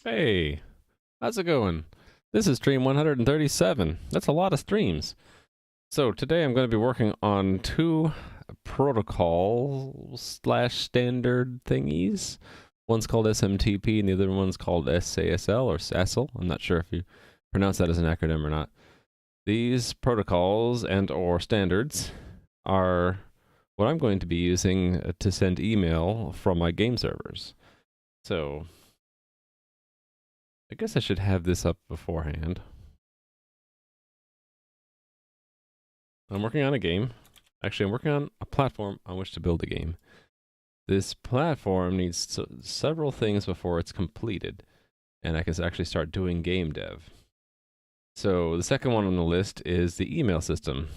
Hey, how's it going? This is stream 137. That's a lot of streams. So today I'm going to be working on two protocol slash standard thingies. One's called SMTP and the other one's called SASL or SASL. I'm not sure if you pronounce that as an acronym or not. These protocols and or standards are what I'm going to be using to send email from my game servers. So I guess I should have this up beforehand. I'm working on a game. Actually, I'm working on a platform on which to build a game. This platform needs several things before it's completed, and I can actually start doing game dev. So the second one on the list is the email system.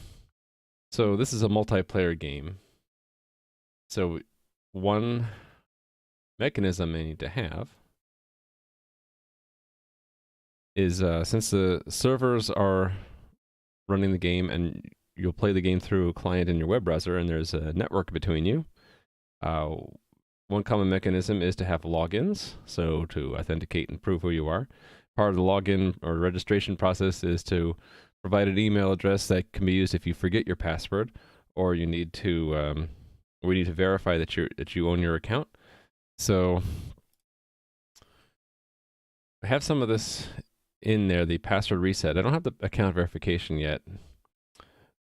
So this is a multiplayer game. So one mechanism I need to have is since the servers are running the game and you'll play the game through a client in your web browser and there's a network between you, one common mechanism is to have logins, so to authenticate and prove who you are. Part of the login or registration process is to provide an email address that can be used if you forget your password, or you need to we need to verify that you own your account. So I have some of this in there, the password reset. I don't have the account verification yet.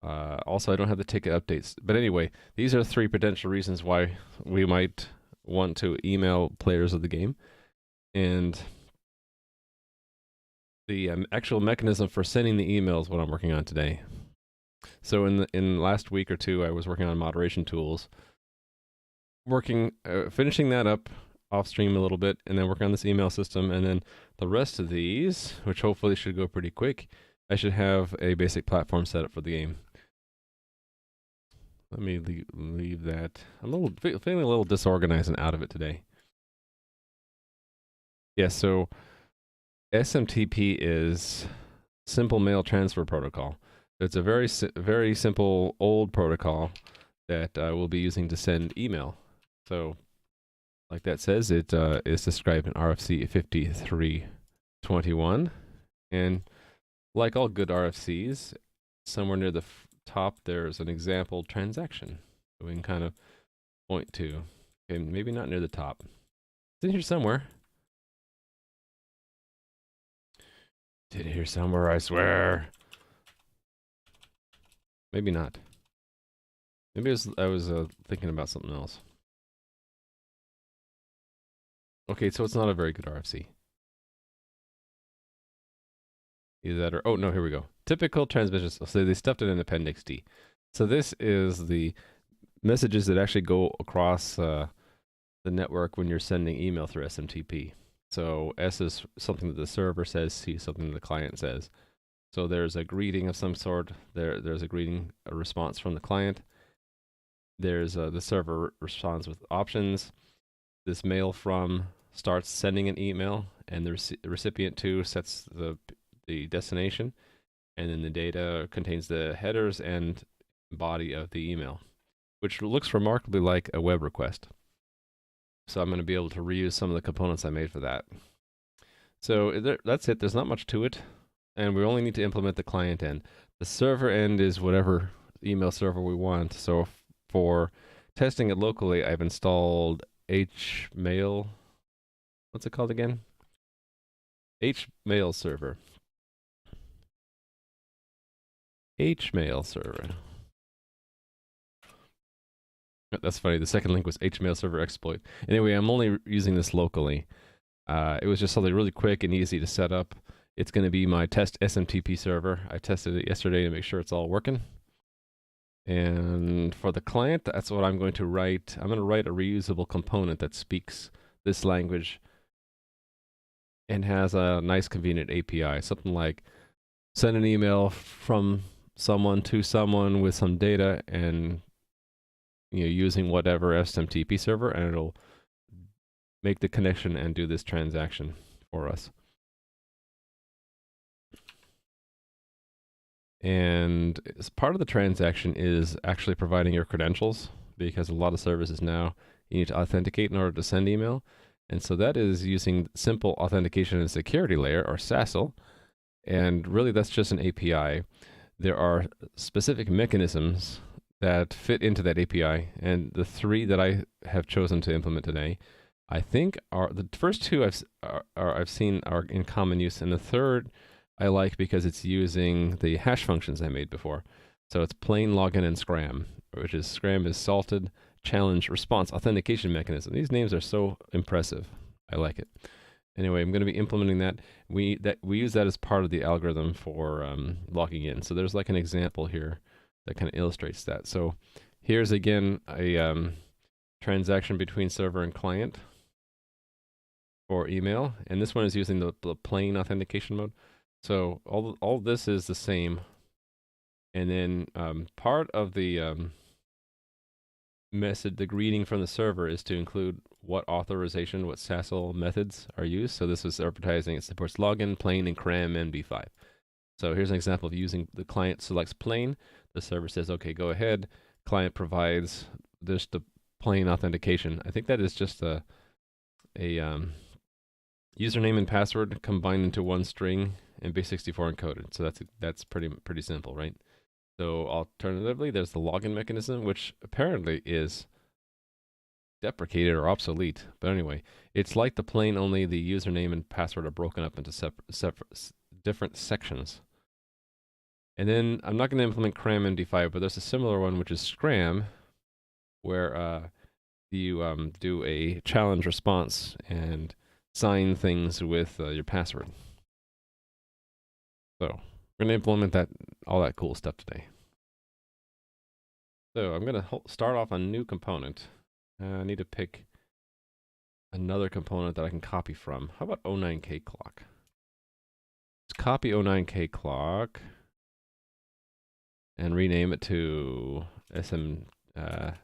Also, I don't have the ticket updates. But anyway, these are three potential reasons why we might want to email players of the game. And the actual mechanism for sending the email is what I'm working on today. So in last week or two, I was working on moderation tools, finishing that up off stream a little bit, and then working on this email system, and then the rest of these, which hopefully should go pretty quick, I should have a basic platform set up for the game. Let me leave that. I'm feeling a little disorganized and out of it today. Yeah, so SMTP is Simple Mail Transfer Protocol. It's a very simple old protocol that we'll be using to send email. So, like that says, it is described in RFC 5321. And like all good RFCs, somewhere near the top there's an example transaction that we can kind of point to. Okay, maybe not near the top. It's in here somewhere. It's in here somewhere, I swear. Maybe not. Maybe I was thinking about something else. Okay, so it's not a very good RFC. Either that or, oh no, here we go. Typical transmissions. So they stuffed it in Appendix D. So this is the messages that actually go across the network when you're sending email through SMTP. So S is something that the server says, C is something that the client says. So there's a greeting of some sort. There's a response from the client. There's the server responds with options. This mail from starts sending an email, and the recipient too sets the destination, and then the data contains the headers and body of the email, which looks remarkably like a web request. So I'm going to be able to reuse some of the components I made for that. So that's it. There's not much to it, and we only need to implement the client end. The server end is whatever email server we want. So for testing it locally, I've installed HMail. What's it called again? HMail server. HMail server. That's funny. The second link was HMail server exploit. Anyway, I'm only using this locally. It was just something really quick and easy to set up. It's going to be my test SMTP server. I tested it yesterday to make sure it's all working. And for the client, that's what I'm going to write. I'm going to write a reusable component that speaks this language and has a nice convenient API. Something like send an email from someone to someone with some data, and using whatever SMTP server, and it'll make the connection and do this transaction for us. And as part of the transaction is actually providing your credentials, because a lot of services now you need to authenticate in order to send email. And so that is using simple authentication and security layer, or SASL. And really, that's just an API. There are specific mechanisms that fit into that API. And the three that I have chosen to implement today, I think are the first two I've seen are in common use. And the third I like because it's using the hash functions I made before. So it's plain, login, and SCRAM, which is SCRAM is salted challenge response authentication mechanism. These names are so impressive. I like it. Anyway, I'm going to be implementing that. We use that as part of the algorithm for logging in. So there's like an example here that kind of illustrates that. So here's again a transaction between server and client for email, and this one is using the plain authentication mode. So all this is the same, and then part of the message, the greeting from the server, is to include what authorization, what SASL methods are used. So this is advertising. It supports login, plain, and CRAM MD5. So here's an example of using the client selects plain. The server says, okay, go ahead. Client provides just the plain authentication. I think that is just a username and password combined into one string and base64 encoded. So that's pretty simple, right? So alternatively, there's the login mechanism, which apparently is deprecated or obsolete. But anyway, it's like the plain, only the username and password are broken up into different sections. And then I'm not going to implement CRAM MD5, but there's a similar one, which is SCRAM, where you do a challenge response and sign things with your password. So we're going to implement all that cool stuff today. So I'm going to start off a new component. I need to pick another component that I can copy from. How about 09K clock? Let's copy 09K clock and rename it to I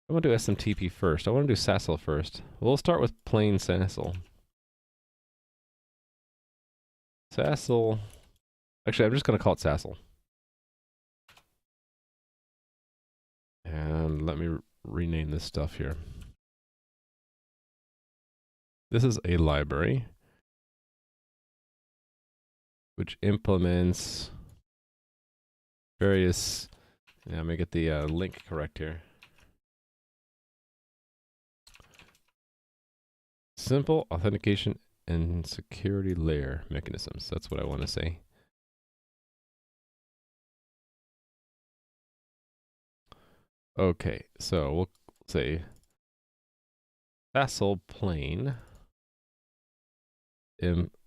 want to do SMTP first. I want to do SASL first. We'll start with plain SASL. SASL. Actually, I'm just going to call it SASL. And let me rename this stuff here. This is a library which implements various. Yeah, let me get the link correct here. Simple authentication and security layer mechanisms. That's what I want to say. Okay, so we'll say SASL plain.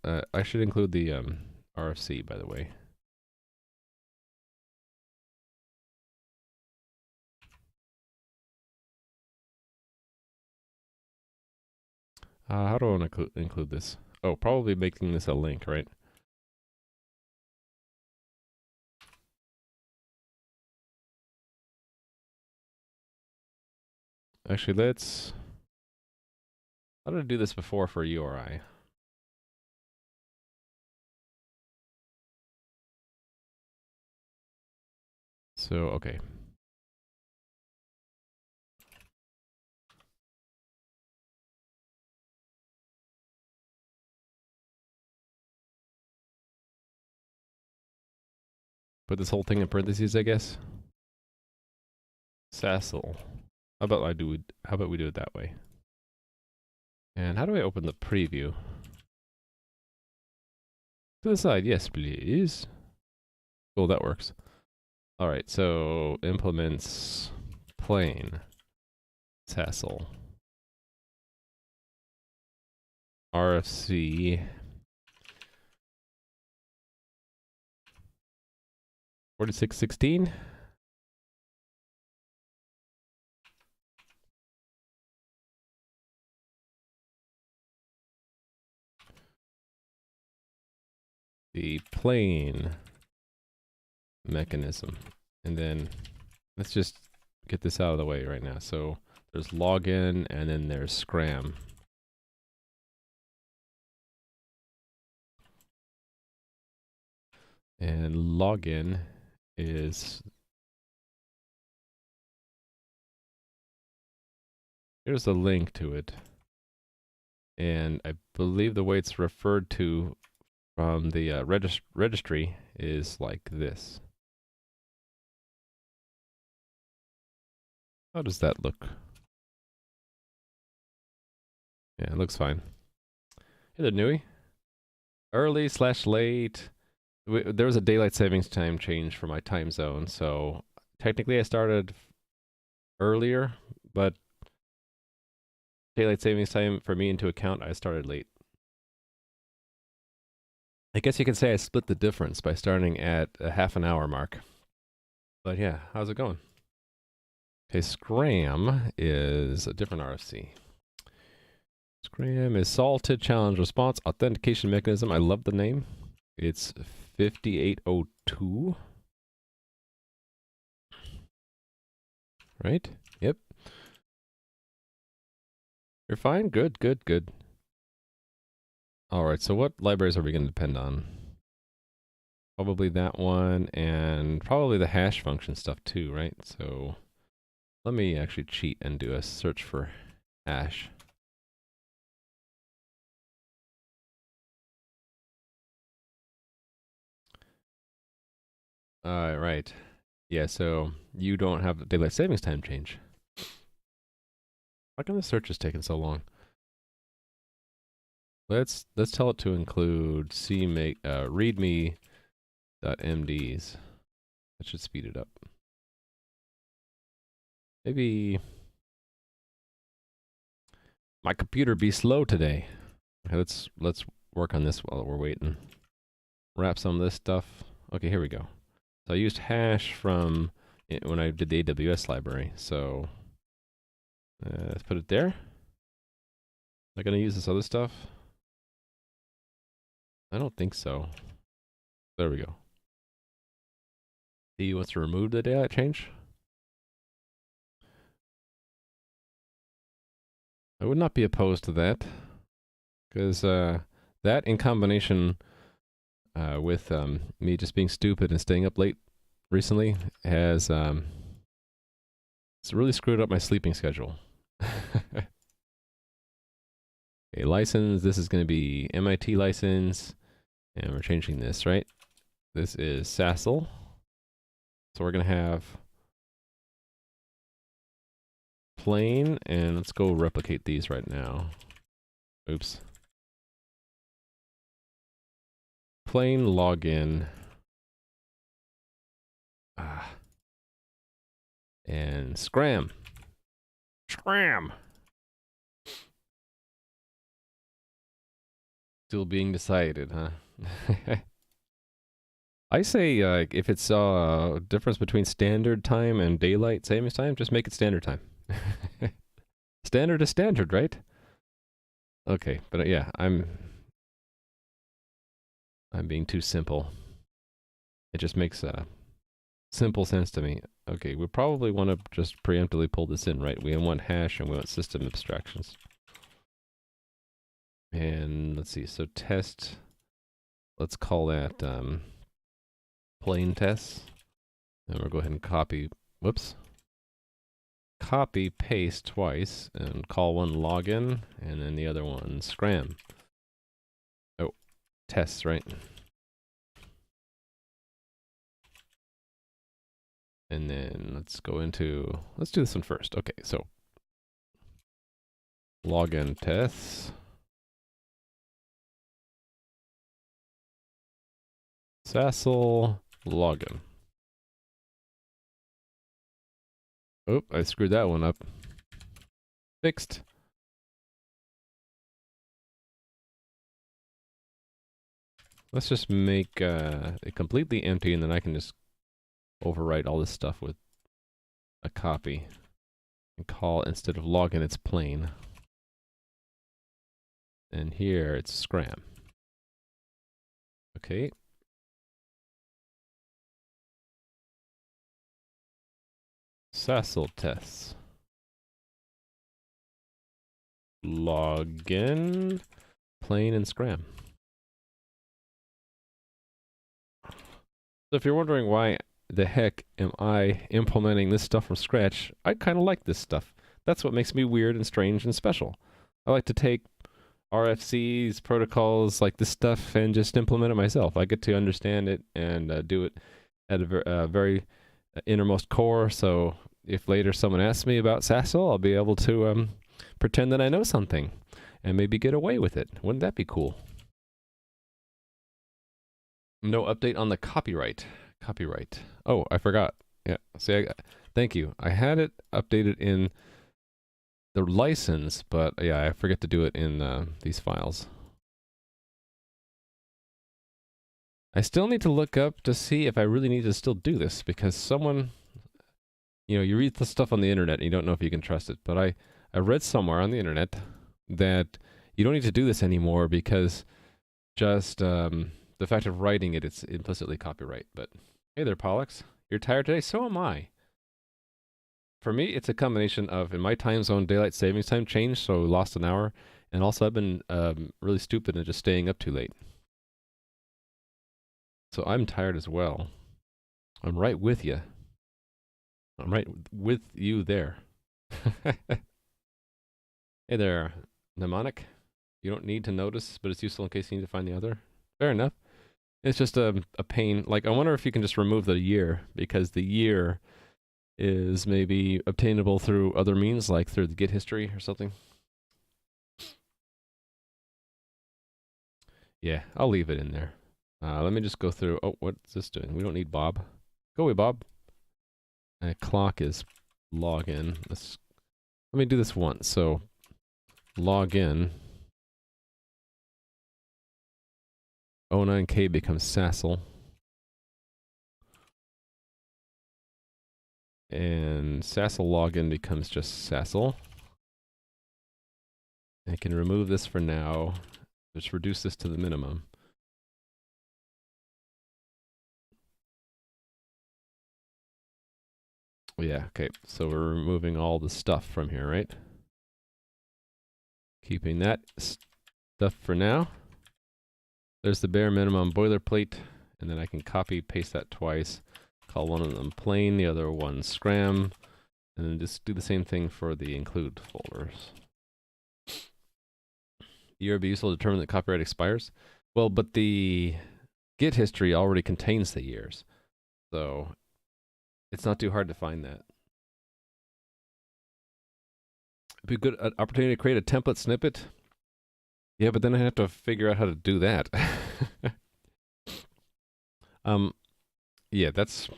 I should include the RFC, by the way. How do I want to include this? Oh, probably making this a link, right? Actually, how did I do this before for URI? So, okay. Put this whole thing in parentheses, I guess. SASL. How about we do it that way? And how do I open the preview? To the side, yes, please. Cool, that works. All right, so implements plain SASL RFC 4616. The plain mechanism. And then let's just get this out of the way right now. So there's login and then there's SCRAM. And login is, here's the link to it. And I believe the way it's referred to from the registry is like this. How does that look? Yeah, it looks fine. Hey there, Nui. Early/late. There was a daylight savings time change for my time zone, so technically I started earlier, but daylight savings time for me into account, I started late. I guess you could say I split the difference by starting at a half an hour mark. But yeah, how's it going? Okay, SCRAM is a different RFC. SCRAM is Salted Challenge Response Authentication Mechanism. I love the name. It's 5802. Right? Yep. You're fine? Good, good, good. Alright, so what libraries are we going to depend on? Probably that one, and probably the hash function stuff too, right? So let me actually cheat and do a search for hash. Right. Yeah, so you don't have the daylight savings time change. How come the search is taking so long? Let's tell it to include readme.mds. That should speed it up. Maybe my computer be slow today. Okay, let's work on this while we're waiting. Wrap some of this stuff. Okay, here we go. So I used hash from when I did the AWS library. So let's put it there. Am I gonna use this other stuff? I don't think so. There we go. He wants to remove the daylight change. I would not be opposed to that, because that in combination with me just being stupid and staying up late recently has it's really screwed up my sleeping schedule. Okay, license, this is going to be MIT license, and we're changing this, right? This is SASL. So we're going to have plain, and let's go replicate these right now. Oops. Plain login. And SCRAM. SCRAM! Still being decided, huh? I say if it's a difference between standard time and daylight savings time, just make it standard time. Standard is standard, right? Okay, but yeah, I'm being too simple. It just makes simple sense to me. Okay, we probably want to just preemptively pull this in, right? We want hash and we want system abstractions. And let's see, so test, let's call that plain tests. And we'll go ahead and copy, whoops. Copy, paste twice, and call one login, and then the other one SCRAM. Oh, tests, right? And then let's go into, let's do this one first. Okay, so login tests. SASL login. Oh, I screwed that one up. Fixed. Let's just make it completely empty, and then I can just overwrite all this stuff with a copy. And call, instead of login, it's plain. And here it's SCRAM. Okay. SASL tests. Login, plain, and SCRAM. So if you're wondering why the heck am I implementing this stuff from scratch, I kind of like this stuff. That's what makes me weird and strange and special. I like to take RFCs, protocols, like this stuff, and just implement it myself. I get to understand it and do it at a very innermost core. So if later someone asks me about SASL, I'll be able to pretend that I know something and maybe get away with it. Wouldn't that be cool? No update on the copyright. Copyright. Oh, I forgot. Yeah. See, thank you. I had it updated in the license, but yeah, I forget to do it in these files. I still need to look up to see if I really need to still do this, because someone, you know, you read the stuff on the internet and you don't know if you can trust it. But I read somewhere on the internet that you don't need to do this anymore because just the fact of writing it, it's implicitly copyright. But hey there, Pollux. You're tired today? So am I. For me, it's a combination of, in my time zone, daylight savings time changed, so lost an hour. And also I've been really stupid and just staying up too late. So I'm tired as well. I'm right with you. I'm right with you there. Hey there, mnemonic. You don't need to notice, but it's useful in case you need to find the other. Fair enough. It's just a pain. Like, I wonder if you can just remove the year, because the year is maybe obtainable through other means, like through the Git history or something. Yeah, I'll leave it in there. Let me just go through. Oh, what's this doing? We don't need Bob. Go away, Bob. Clock is login. Let me do this once. So, login. 09K becomes SASL. And SASL login becomes just SASL. I can remove this for now. Just reduce this to the minimum. Yeah, okay. So we're removing all the stuff from here, right? Keeping that stuff for now. There's the bare minimum boilerplate, and then I can copy, paste that twice. Call one of them plain, the other one SCRAM, and then just do the same thing for the include folders. Year be useful to determine that copyright expires. Well, but the Git history already contains the years, so it's not too hard to find that. It'd be a good opportunity to create a template snippet. Yeah, but then I have to figure out how to do that. Yeah, that's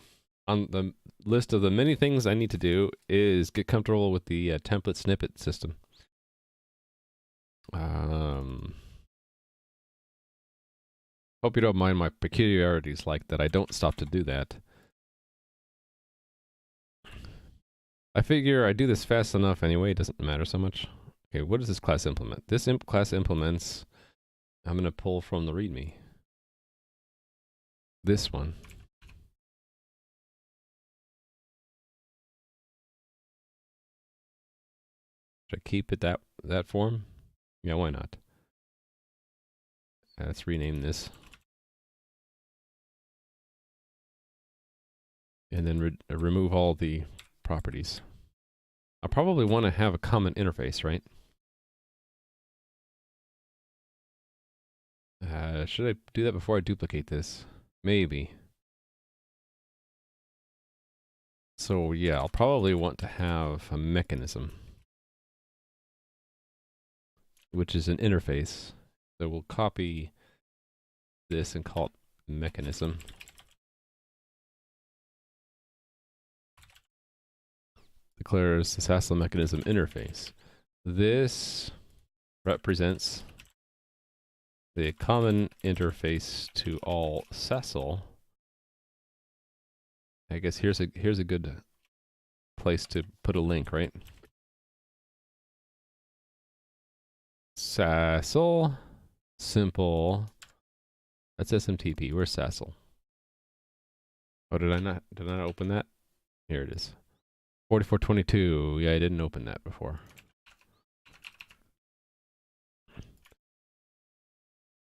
on the list of the many things I need to do is get comfortable with the template snippet system. Hope you don't mind my peculiarities like that. I don't stop to do that. I figure I do this fast enough anyway. It doesn't matter so much. Okay, what does this class implement? This class implements, I'm going to pull from the README. This one. Should I keep it that form? Yeah, why not? Let's rename this. And then remove all the properties. I probably want to have a common interface, right? Should I do that before I duplicate this? Maybe. So yeah, I'll probably want to have a mechanism, which is an interface. So we'll copy this and call it mechanism. Declares the SASL mechanism interface. This represents the common interface to all SASL. I guess here's a good place to put a link, right? SASL simple. That's SMTP. Where's SASL? Oh, did I not open that? Here it is. 4422. Yeah, I didn't open that before.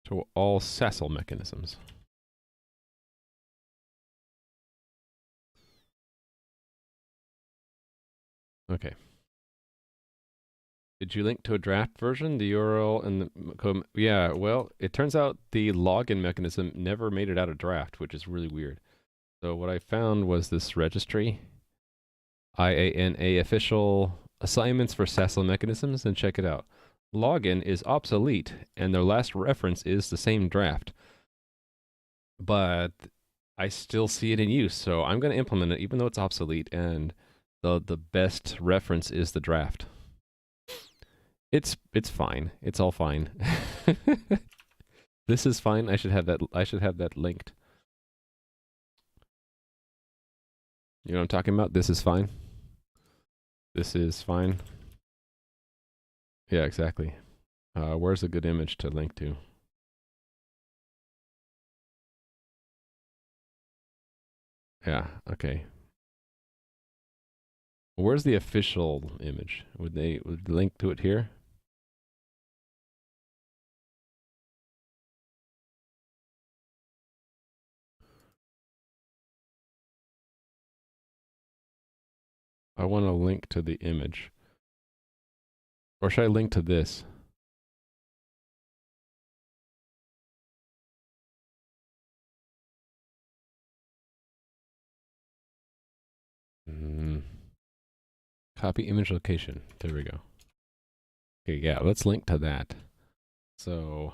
So all SASL mechanisms. Okay. Did you link to a draft version? The URL and the code? Yeah, well, it turns out the login mechanism never made it out of draft, which is really weird. So what I found was this registry, IANA official assignments for SASL mechanisms, and check it out. Login is obsolete, and their last reference is the same draft. But I still see it in use, so I'm going to implement it, even though it's obsolete, and the best reference is the draft. It's fine. It's all fine. This is fine. I should have that linked. You know what I'm talking about? This is fine. This is fine. Yeah, exactly. Where's a good image to link to? Yeah, okay. Where's the official image? Would they link to it here? I want to link to the image. Or should I link to this? Copy image location. There we go. Okay, yeah, let's link to that. So,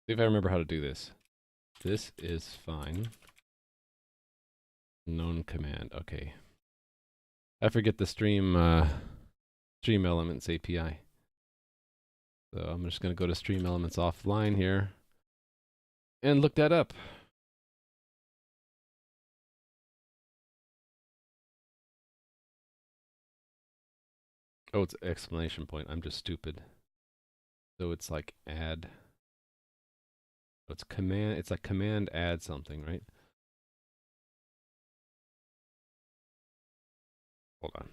see if I remember how to do this. This is fine. Known command. Okay. I forget the stream elements API. So I'm just going to go to stream elements offline here and look that up. Oh, it's exclamation point. I'm just stupid. So it's like add. So it's command. It's like command add something, right? Hold on.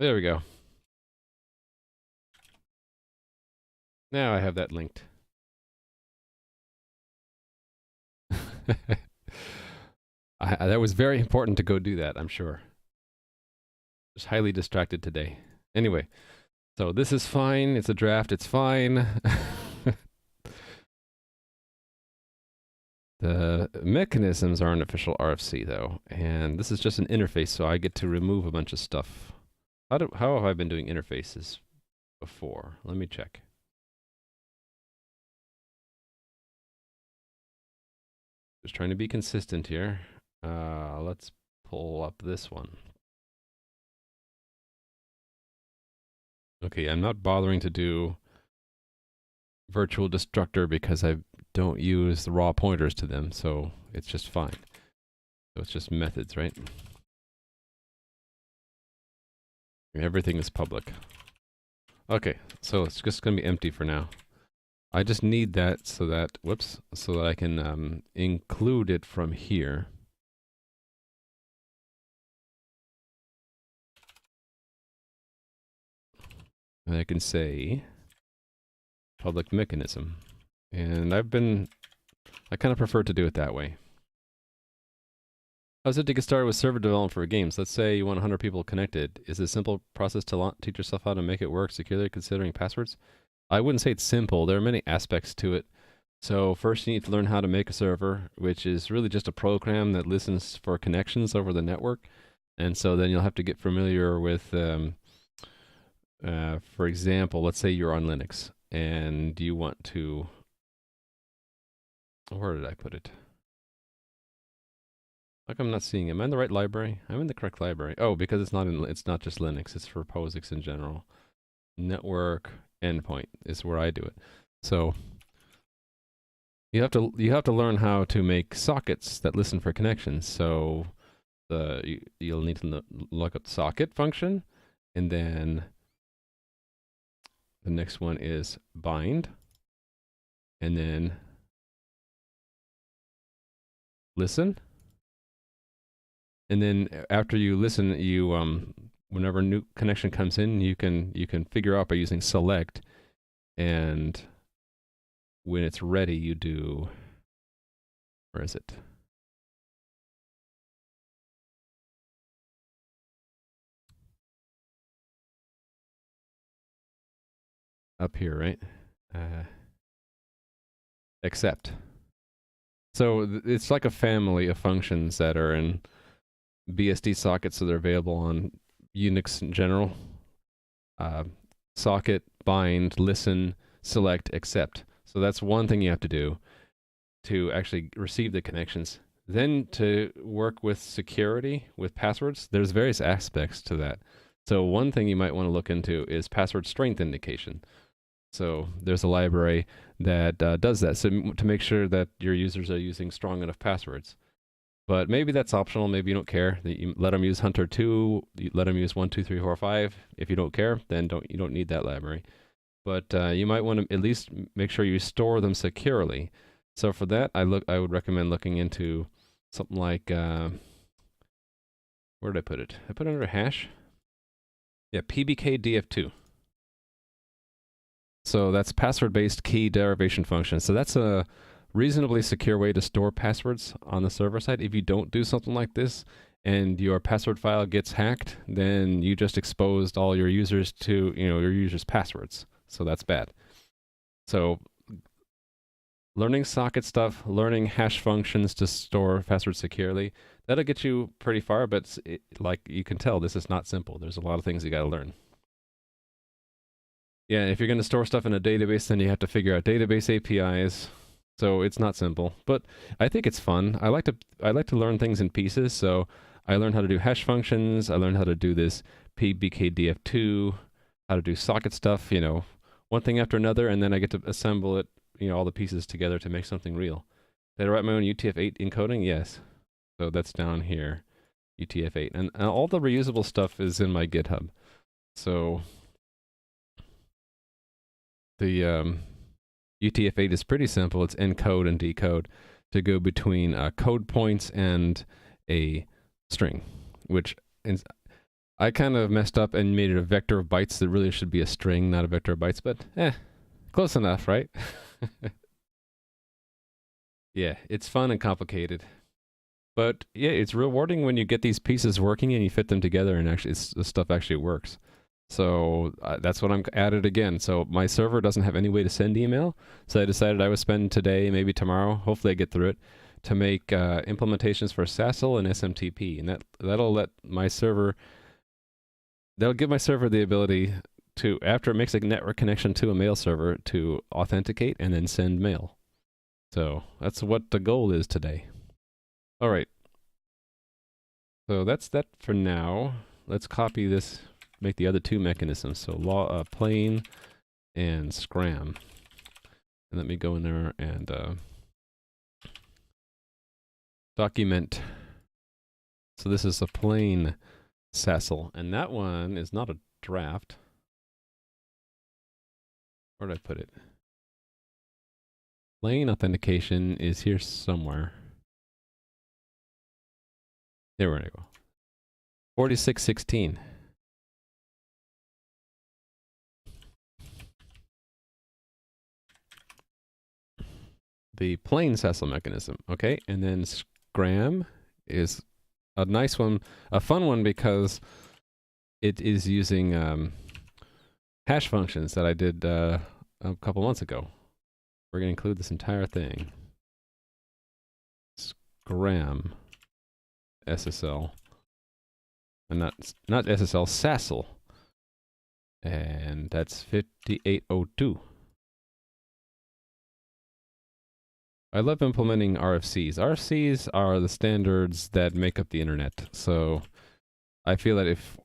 There we go. Now I have that linked. That was very important to go do that, I'm sure. Just highly distracted today. Anyway, so this is fine. It's a draft. It's fine. The mechanisms are an official RFC, though, and this is just an interface, so I get to remove a bunch of stuff. How have I been doing interfaces before? Let me check. Just trying to be consistent here. Let's pull up this one. Okay, I'm not bothering to do virtual destructor because I don't use the raw pointers to them, so it's just fine. So it's just methods, right? Everything is public. Okay, so it's just going to be empty for now. I just need that so that, whoops, so that I can include it from here. And I can say public mechanism. And I kind of prefer to do it that way. How's it to get started with server development for games? Let's say you want 100 people connected. Is it a simple process to teach yourself how to make it work securely considering passwords? I wouldn't say it's simple. There are many aspects to it. So first you need to learn how to make a server, which is really just a program that listens for connections over the network. And so then you'll have to get familiar with, for example, let's say you're on Linux and you want to, where did I put it? Like I'm not seeing it. Am I in the right library? I'm in the correct library. Oh, because it's not just Linux. It's for POSIX in general. Network endpoint is where I do it. So you have to learn how to make sockets that listen for connections. So you'll need to look up socket function, and then the next one is bind, and then listen. And then after you listen, you whenever a new connection comes in, you can figure out by using select, and when it's ready, you do, where is it? up here, right? Accept. So it's like a family of functions that are in BSD sockets, so they're available on Unix in general. Socket, bind, listen, select, accept. So that's one thing you have to do to actually receive the connections. Then to work with security, with passwords, there's various aspects to that. So one thing you might want to look into is password strength indication. So there's a library that does that, so to make sure that your users are using strong enough passwords. But maybe that's optional. Maybe you don't care. You let them use Hunter 2. You let them use 1, 2, 3, 4, 5. If you don't care, then you don't need that library. But you might want to at least make sure you store them securely. So for that, I would recommend looking into something like where did I put it? I put it under hash. Yeah, PBKDF2. So that's password-based key derivation function. So that's a reasonably secure way to store passwords on the server side. If you don't do something like this and your password file gets hacked, then you just exposed all your users to, your users' passwords. So that's bad. So learning socket stuff, learning hash functions to store passwords securely, that'll get you pretty far, but like you can tell, this is not simple. There's a lot of things you got to learn. Yeah, if you're going to store stuff in a database, then you have to figure out database APIs. So it's not simple, but I think it's fun. I like to learn things in pieces. So I learned how to do hash functions. I learned how to do this PBKDF2, how to do socket stuff, one thing after another, and then I get to assemble it, all the pieces together to make something real. Did I write my own UTF-8 encoding? Yes. So that's down here, UTF-8. And all the reusable stuff is in my GitHub. So the UTF-8 is pretty simple. It's encode and decode to go between code points and a string, which I kind of messed up and made it a vector of bytes that really should be a string, not a vector of bytes, but close enough, right? Yeah, it's fun and complicated. But yeah, it's rewarding when you get these pieces working and you fit them together and actually the stuff actually works. So that's what I'm at it again. So my server doesn't have any way to send email. So I decided I would spend today, maybe tomorrow, hopefully I get through it, to make implementations for SASL and SMTP. And that'll let my server, that'll give my server the ability to, after it makes a network connection to a mail server, to authenticate and then send mail. So that's what the goal is today. All right. So that's that for now. Let's copy this, make the other two mechanisms. So plain and SCRAM. And let me go in there and document. So this is a plain SASL, and that one is not a draft. Where did I put it? Plain authentication is here somewhere. There we go. 4616. The plain SASL mechanism, okay? And then SCRAM is a nice one, a fun one, because it is using hash functions that I did a couple months ago. We're going to include this entire thing. SCRAM SSL. And not SSL, SASL. And that's 5802. I love implementing RFCs. RFCs are the standards that make up the internet. So I feel that if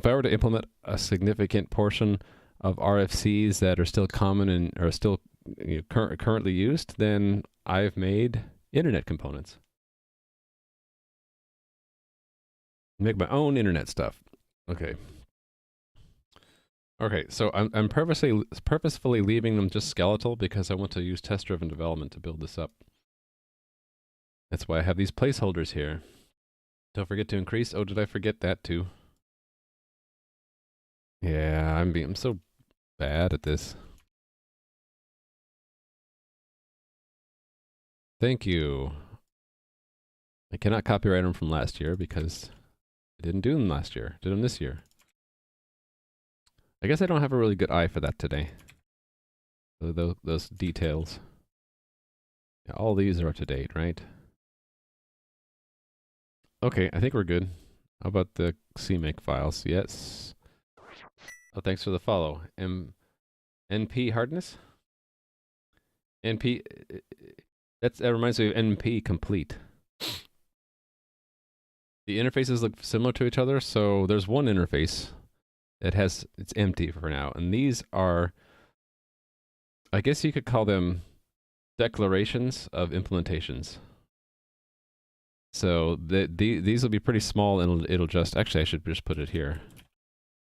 I were to implement a significant portion of RFCs that are still common and are still currently used, then I've made internet components. Make my own internet stuff. Okay. Okay, so I'm purposefully leaving them just skeletal because I want to use test-driven development to build this up. That's why I have these placeholders here. Don't forget to increase. Oh, did I forget that too? Yeah, I'm so bad at this. Thank you. I cannot copyright them from last year because I didn't do them last year. Did them this year. I guess I don't have a really good eye for that today. So those details. Yeah, all these are up to date, right? Okay, I think we're good. How about the CMake files? Yes. Oh, thanks for the follow. NP hardness? NP, that reminds me of NP complete. The interfaces look similar to each other, so there's one interface that it's empty for now, and these are, I guess you could call them declarations of implementations. So these will be pretty small, and it'll just, actually I should just put it here.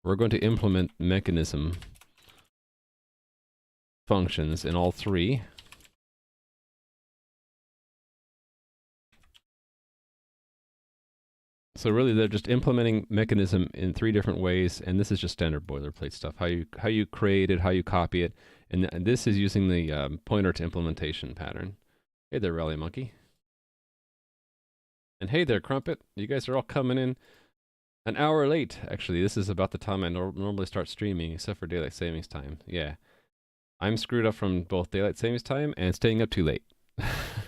We're going to implement mechanism functions in all three. So really, they're just implementing mechanism in 3 different ways, and this is just standard boilerplate stuff. How you create it, how you copy it, and this is using the pointer to implementation pattern. Hey there, Rally Monkey. And hey there, Crumpet. You guys are all coming in an hour late. Actually, this is about the time I normally start streaming, except for daylight savings time. Yeah, I'm screwed up from both daylight savings time and staying up too late.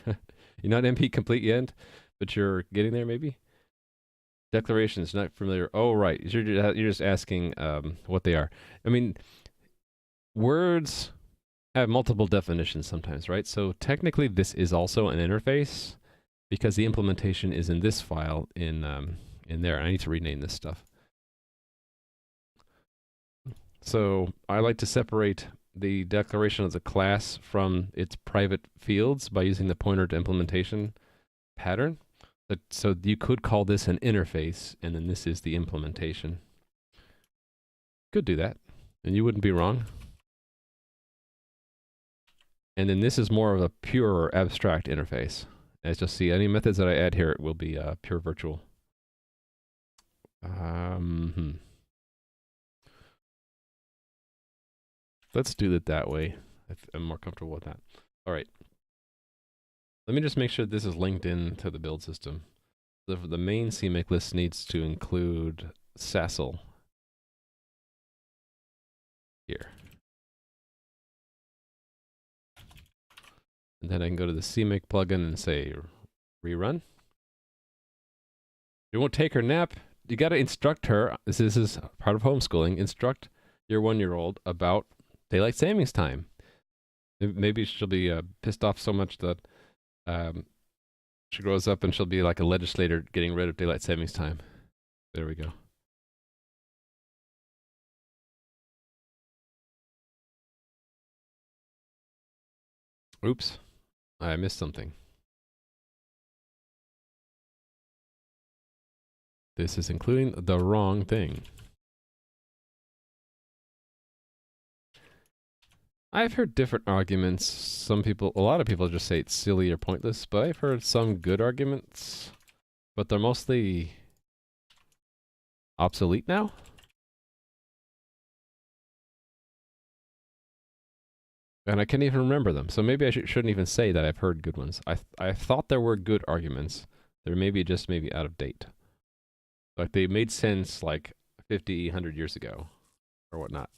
You're not NP complete yet, but you're getting there, maybe. Declarations, not familiar. Oh, right. You're just asking what they are. I mean, words have multiple definitions sometimes, right? So technically, this is also an interface because the implementation is in this file in there. I need to rename this stuff. So I like to separate the declaration of the class from its private fields by using the pointer to implementation pattern. So you could call this an interface, and then this is the implementation. Could do that, and you wouldn't be wrong. And then this is more of a pure abstract interface. As you'll see, any methods that I add here will be pure virtual. Let's do it that way. I'm more comfortable with that. All right. Let me just make sure this is linked in to the build system. The main CMake list needs to include SASL here. And then I can go to the CMake plugin and say rerun. You won't take her nap. You got to instruct her. This is part of homeschooling. Instruct your 1-year-old about daylight savings time. Maybe she'll be pissed off so much that she grows up and she'll be like a legislator getting rid of daylight savings time. There we go. Oops, I missed something. This is including the wrong thing. I've heard different arguments. A lot of people just say it's silly or pointless, but I've heard some good arguments, but they're mostly obsolete now. And I can't even remember them, so maybe I shouldn't even say that I've heard good ones. I thought there were good arguments. They're maybe out of date. Like they made sense like 50, 100 years ago, or whatnot.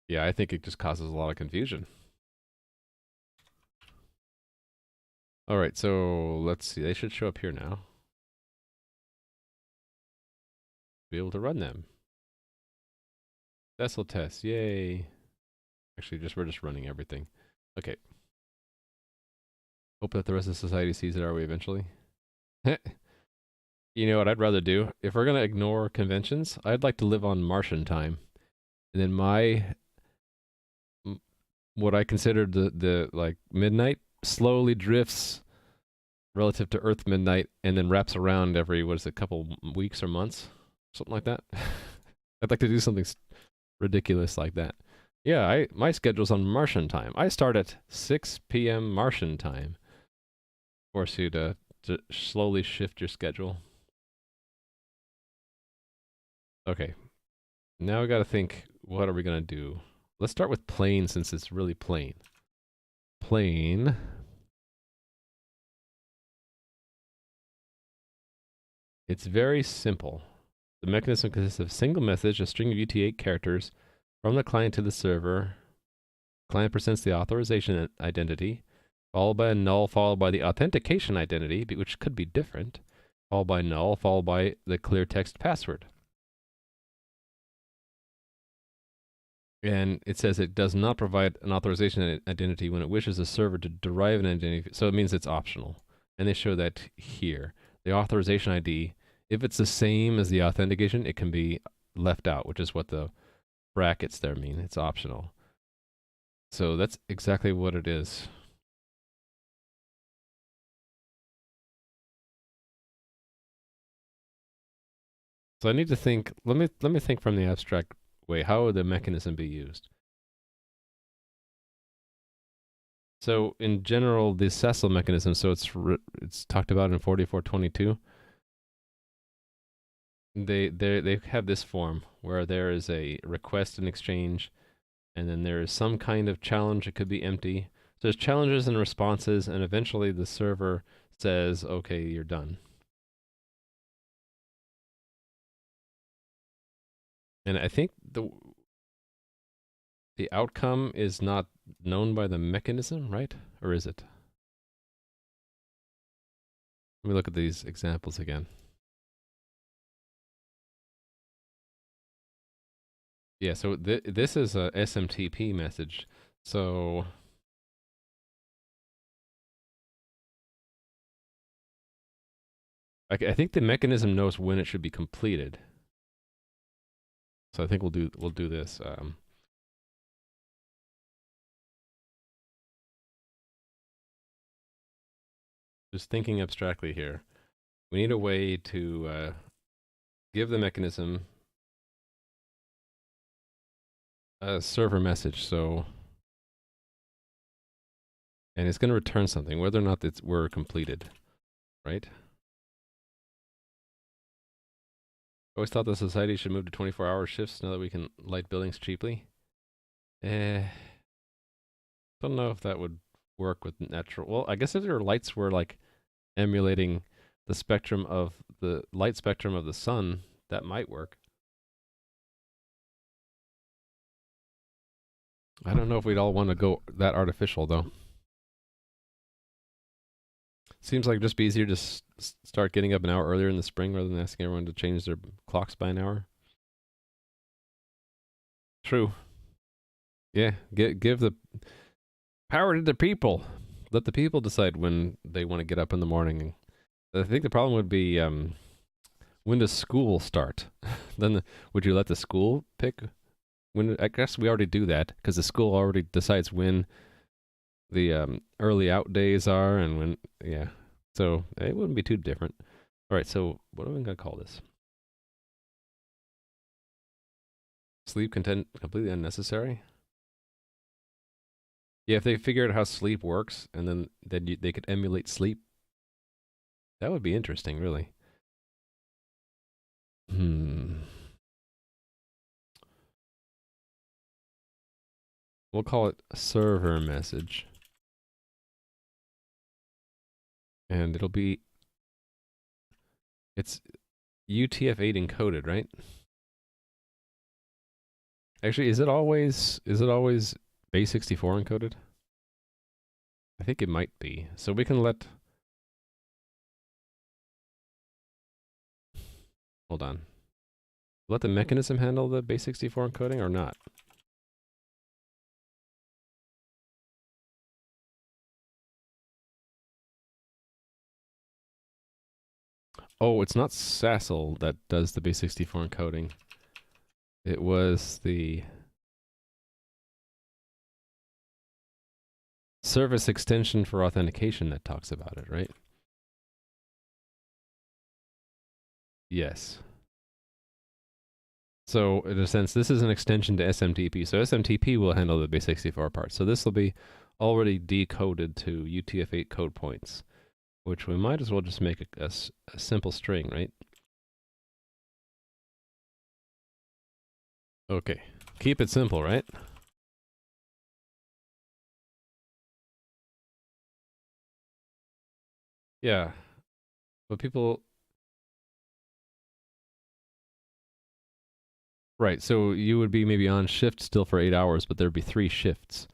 Yeah, I think it just causes a lot of confusion. All right, so let's see. They should show up here now. Be able to run them. SASL test, yay. Actually, we're just running everything. Okay. Hope that the rest of society sees it our way eventually. You know what I'd rather do? If we're gonna ignore conventions, I'd like to live on Martian time. And then what I considered the like midnight slowly drifts relative to Earth midnight and then wraps around every, what is it, couple weeks or months? Something like that. I'd like to do something ridiculous like that. Yeah, my schedule's on Martian time. I start at 6 p.m. Martian time. Force you to slowly shift your schedule. Okay. Now we gotta think, what are we gonna do? Let's start with plain since it's really plain. Plain. It's very simple. The mechanism consists of a single message, a string of UT8 characters from the client to the server. Client presents the authorization identity, followed by a null, followed by the authentication identity, which could be different, followed by null, followed by the clear text password. And it says it does not provide an authorization identity when it wishes the server to derive an identity. So it means it's optional. And they show that here. The authorization ID, if it's the same as the authentication, it can be left out, which is what the brackets there mean. It's optional. So that's exactly what it is. So I need to think, let me think from the abstract way. How would the mechanism be used? So in general, the SASL mechanism, so it's talked about in 4422. They have this form where there is a request and exchange, and then there is some kind of challenge. It could be empty. So there's challenges and responses, and eventually the server says, okay, you're done. And I think the outcome is not known by the mechanism, right? Or is it? Let me look at these examples again. Yeah, so this is a SMTP message. So I think the mechanism knows when it should be completed. So I think we'll do this. Just thinking abstractly here. We need a way to give the mechanism a server message. So, and it's going to return something, whether or not we're completed, right? Always thought the society should move to 24-hour shifts now that we can light buildings cheaply. Don't know if that would work with natural. Well, I guess if their lights were like emulating the spectrum of the light spectrum of the sun, that might work. I don't know if we'd all want to go that artificial though. Seems like it'd just be easier to start getting up an hour earlier in the spring rather than asking everyone to change their clocks by an hour. True. Yeah, give the power to the people. Let the people decide when they want to get up in the morning. I think the problem would be when does school start? Then would you let the school pick when? I guess we already do that because the school already decides when the early out days are and when. Yeah, so it wouldn't be too different. All right, so what are we gonna call this? Sleep content completely unnecessary. Yeah, if they figure out how sleep works and then they could emulate sleep, that would be interesting, really. We'll call it a server message. And it'll be, it's UTF-8 encoded, right? Actually, is it always base64 encoded? I think it might be. So we can hold on. Let the mechanism handle the base64 encoding or not? Oh, it's not SASL that does the base64 encoding. It was the service extension for authentication that talks about it, right? Yes. So in a sense, this is an extension to SMTP. So SMTP will handle the base64 part. So this will be already decoded to UTF-8 code points, which we might as well just make a simple string, right? Okay, keep it simple, right? Yeah, but people Right. So you would be maybe on shift still for 8 hours, but there'd be 3 shifts,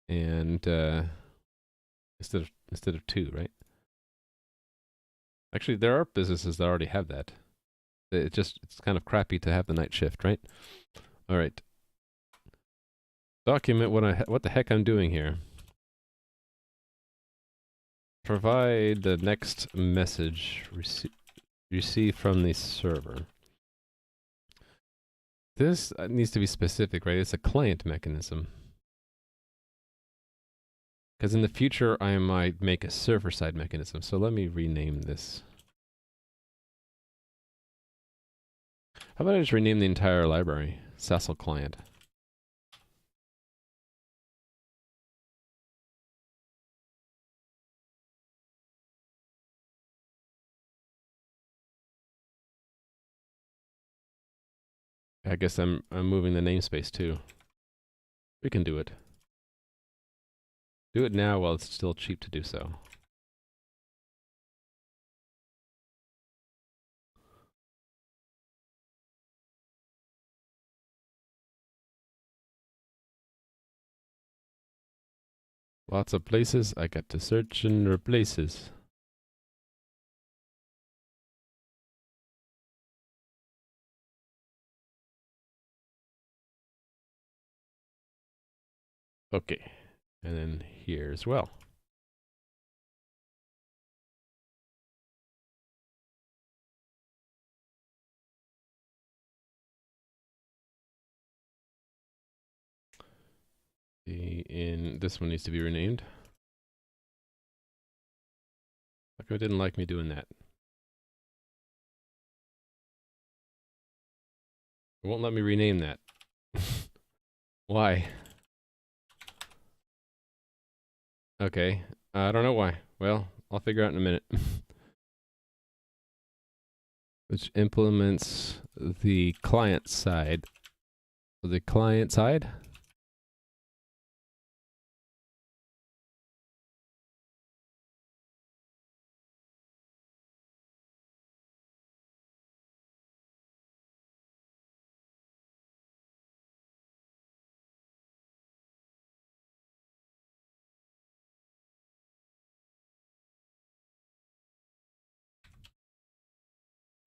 and instead of 2, right? Actually, there are businesses that already have that. It's kind of crappy to have the night shift, right? All right. Document what the heck I'm doing here. Provide the next message received from the server. This needs to be specific, right? It's a client mechanism. Because in the future, I might make a server-side mechanism. So let me rename this. How about I just rename the entire library? SASL client. I guess I'm moving the namespace too. We can do it. Do it now while it's still cheap to do so. Lots of places. I got to search and replaces. Okay. And then here as well. This one needs to be renamed. How come it didn't like me doing that? It won't let me rename that. Why? Okay. I don't know why. Well, I'll figure out in a minute. Which implements the client side. The client side?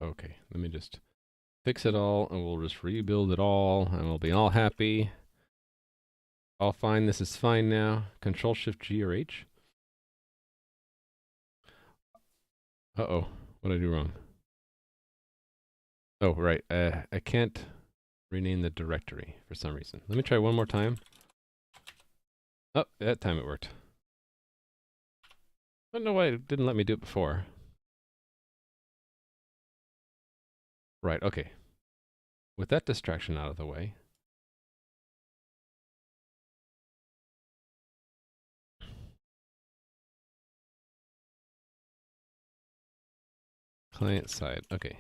Okay, let me just fix it all, and we'll just rebuild it all, and we'll be all happy. All fine, this is fine now. Control-Shift-G or H. Uh-oh, what did I do wrong? Oh, right, I can't rename the directory for some reason. Let me try one more time. Oh, that time it worked. I don't know why it didn't let me do it before. Right, okay. With that distraction out of the way, client side, okay.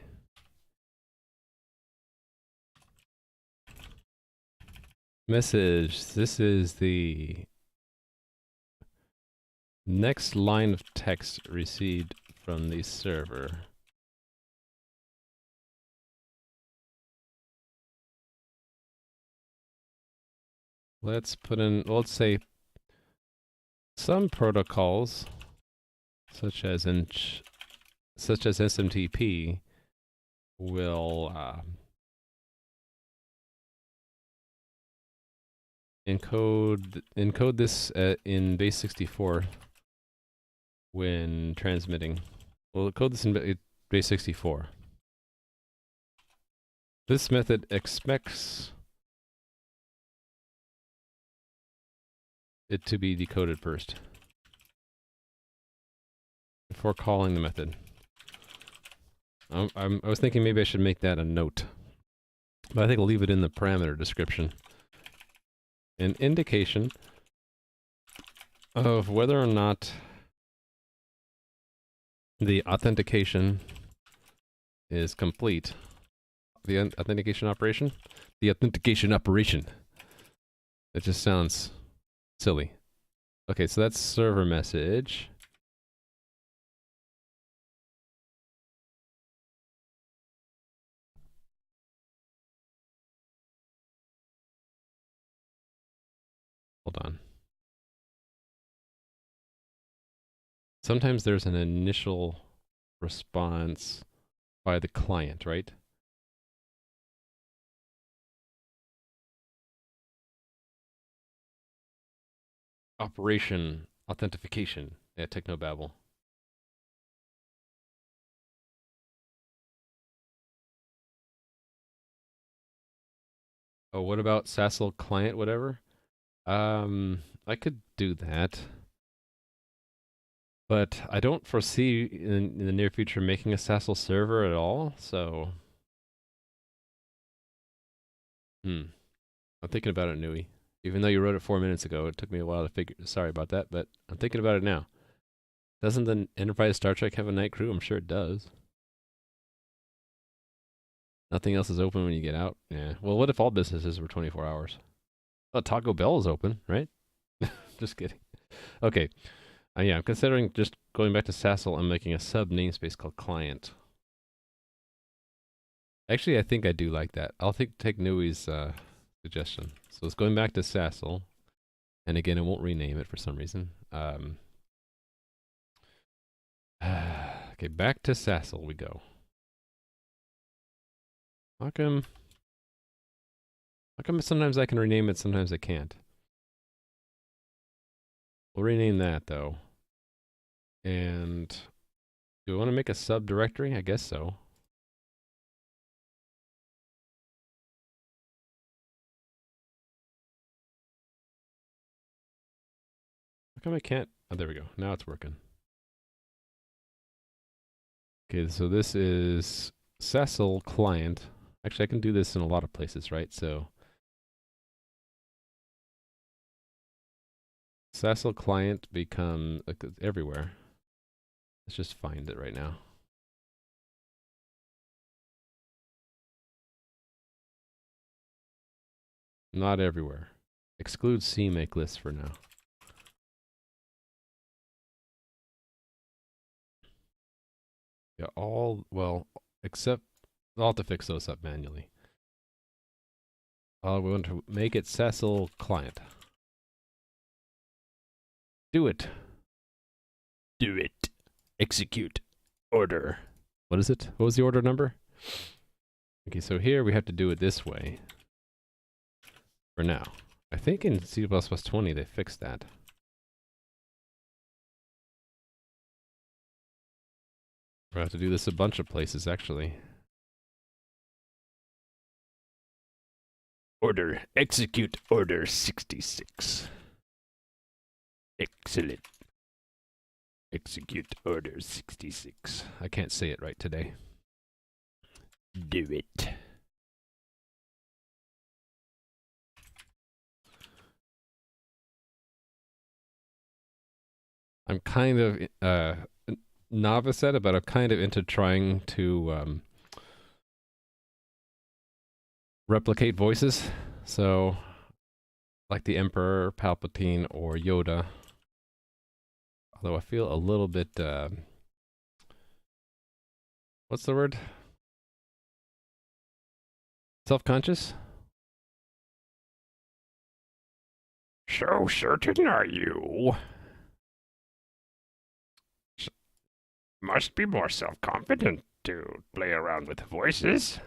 Message, this is the next line of text received from the server. Let's put in, let's say, some protocols, such as SMTP, will encode this in base 64 when transmitting. We'll encode this in base 64. This method expects it to be decoded first before calling the method. I was thinking maybe I should make that a note, but I think I'll leave it in the parameter description. An indication of whether or not the authentication is complete. The authentication operation? The authentication operation. It just sounds silly. Okay, so that's server message. Hold on. Sometimes there's an initial response by the client, right? Operation authentication at Technobabble. Oh, what about SASL client, whatever? I could do that. But I don't foresee in the near future making a SASL server at all, so... I'm thinking about it, Nui. Even though you wrote it 4 minutes ago, it took me a while to figure... Sorry about that, but I'm thinking about it now. Doesn't the Enterprise Star Trek have a night crew? I'm sure it does. Nothing else is open when you get out? Yeah. Well, what if all businesses were 24 hours? Oh, Taco Bell is open, right? Just kidding. Okay. Yeah, I'm considering just going back to SASL and making a sub namespace called client. Actually, I think I do like that. I'll take Nui's suggestion. So it's going back to SASL. And again, it won't rename it for some reason. Okay, back to SASL we go. How come sometimes I can rename it, sometimes I can't? We'll rename that, though. And do we want to make a subdirectory? I guess so. How come I can't? Oh, there we go. Now it's working. Okay, so this is SASL client. Actually, I can do this in a lot of places, right? So SASL client become everywhere. Let's just find it right now. Not everywhere. Exclude CMake list for now. Yeah, well, except I'll have to fix those up manually. We want to make it SASL client. Do it. Do it. Execute. Order. What is it? What was the order number? Okay, so here we have to do it this way. For now. I think in C++ 20 they fixed that. We'll have to do this a bunch of places, actually. Order. Execute order 66. Excellent. Execute order 66. I can't say it right today. Do it. I'm kind of novice at it, but I'm kind of into trying to replicate voices. So, like the Emperor, Palpatine, or Yoda. Although I feel a little bit, what's the word? Self-conscious? So certain are you? Must be more self-confident to play around with voices.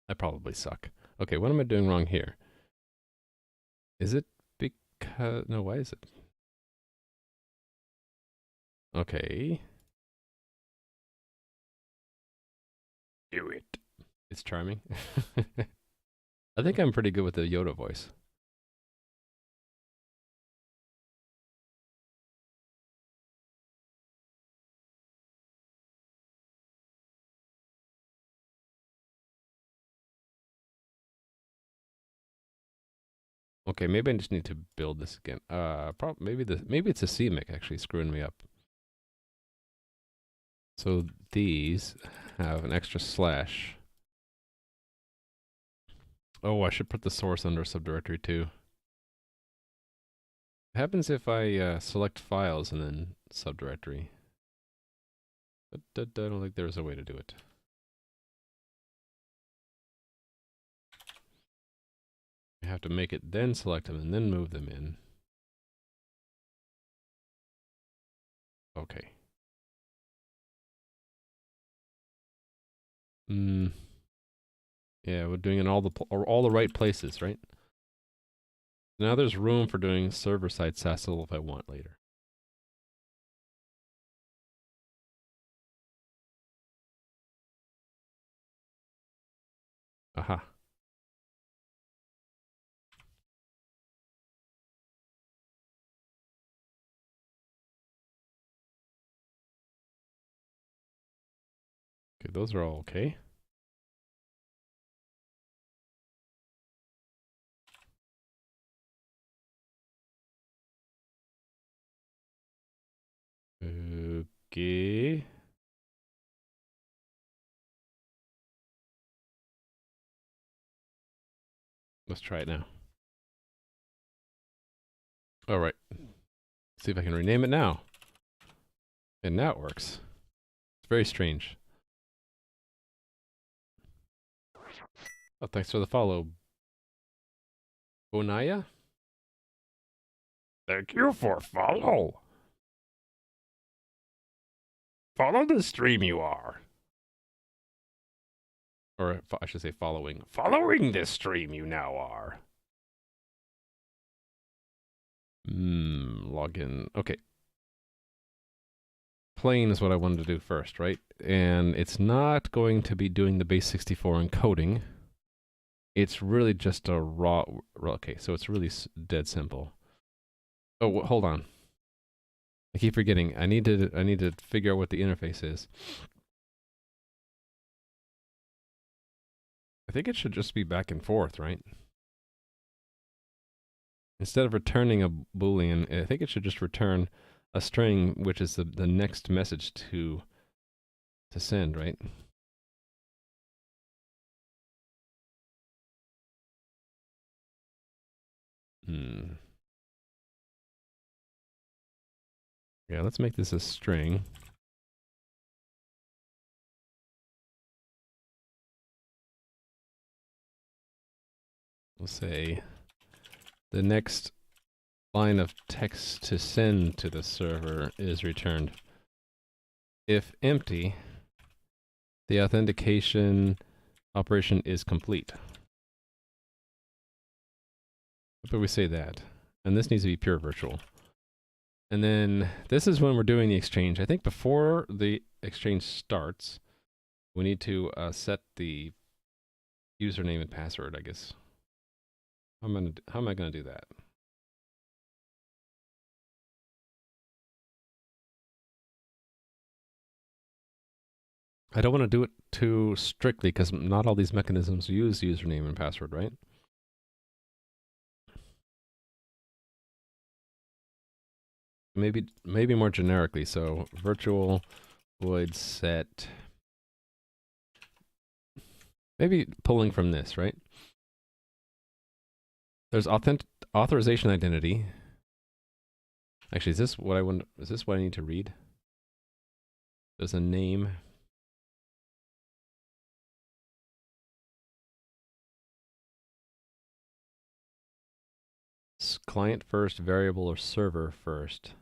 I probably suck. Okay, what am I doing wrong here? Is it because... No, why is it? Okay. Do it. It's charming. I think I'm pretty good with the Yoda voice. Okay, maybe I just need to build this again. Maybe it's a CMake actually screwing me up. So these have an extra slash. Oh, I should put the source under subdirectory too. What happens if I select files and then subdirectory? But I don't think there's a way to do it. have to make it, then select them, and then move them in. Okay. Yeah, we're doing it in all the right places, right? Now there's room for doing server-side SASL if I want later. Aha. Okay, those are all okay. Okay. Let's try it now. All right. See if I can rename it now. And now it works. It's very strange. Oh, thanks for the follow. Bonaya? Thank you for follow. Follow the stream you are. Or I should say following. Following this stream you now are. Login. Okay. Plain is what I wanted to do first, right? And it's not going to be doing the base 64 encoding. It's really just a raw. Okay, so it's really dead simple. Oh, hold on. I keep forgetting. I need to figure out what the interface is. I think it should just be back and forth, right? Instead of returning a Boolean, I think it should just return a string, which is the next message to send, right? Yeah, let's make this a string. We'll say the next line of text to send to the server is returned. If empty, the authentication operation is complete. But we say that. And this needs to be pure virtual. And then this is when we're doing the exchange. I think before the exchange starts, we need to set the username and password, I guess. How am I going to do that? I don't want to do it too strictly because not all these mechanisms use username and password, right? Maybe more generically. So virtual void set. Maybe pulling from this, right? There's authorization identity. Actually, is this what I need to read? There's a name. Client first, variable, or server first.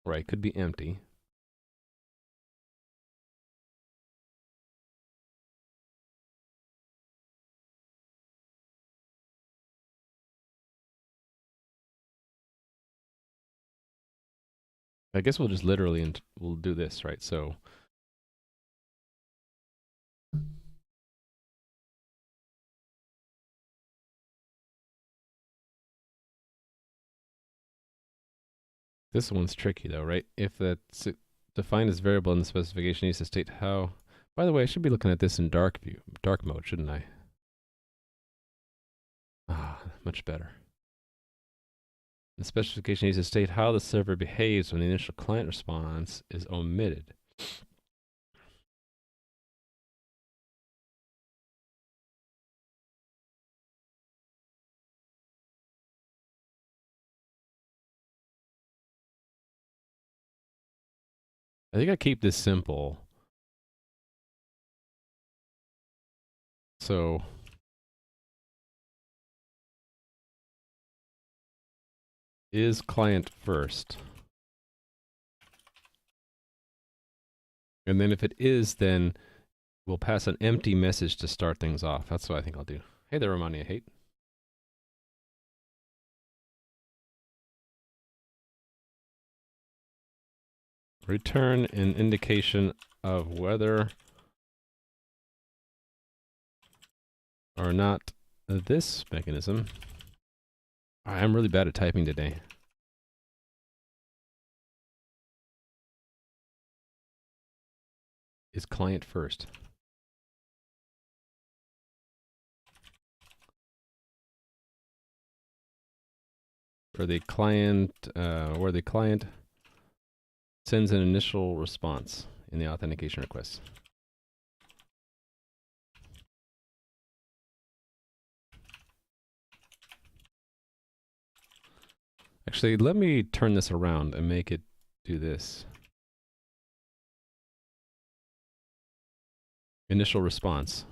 Right, could be empty. I guess we'll just literally we'll do this, right? So this one's tricky though, right? If that's defined as variable in the specification needs to state how. By the way, I should be looking at this in dark mode, shouldn't I? Ah, much better. The specification needs to state how the server behaves when the initial client response is omitted. I think I keep this simple. So is client first? And then if it is, then we'll pass an empty message to start things off. That's what I think I'll do. Hey there, Romania Hate. Return an indication of whether or not this mechanism. I'm really bad at typing today. Is client first. Where the client sends an initial response in the authentication request. Actually, let me turn this around and make it do this. Initial response.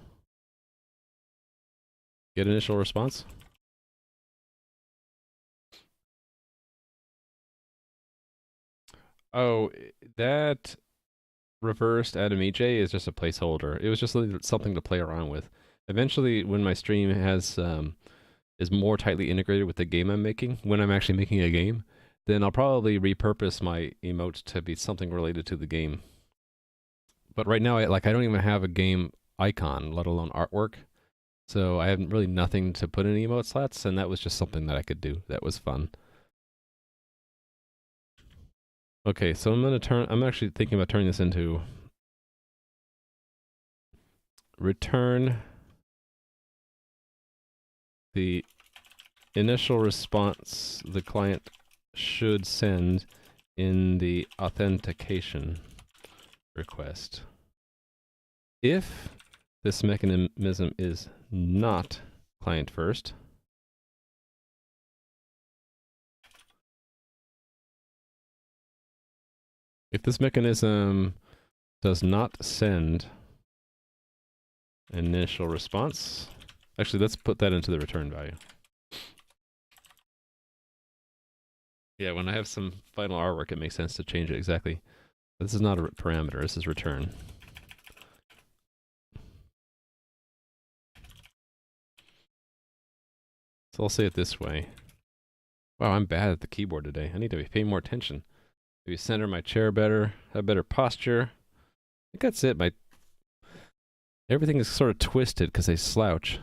Get initial response? Oh, that reversed Adamij is just a placeholder. It was just something to play around with. Eventually, when my stream has is more tightly integrated with the game I'm making, when I'm actually making a game, then I'll probably repurpose my emotes to be something related to the game. But right now, I don't even have a game icon, let alone artwork. So I have really nothing to put in emote slots, and that was just something that I could do. That was fun. Okay, so I'm actually thinking about turning this into return the initial response the client should send in the authentication request. If this mechanism is not client first, if this mechanism does not send an initial response, actually let's put that into the return value. Yeah, when I have some final artwork, it makes sense to change it exactly. This is not a parameter, this is return. So I'll say it this way. Wow, I'm bad at the keyboard today. I need to be paying more attention. Maybe center my chair better, have better posture. I think that's it. Everything is sort of twisted because I slouch.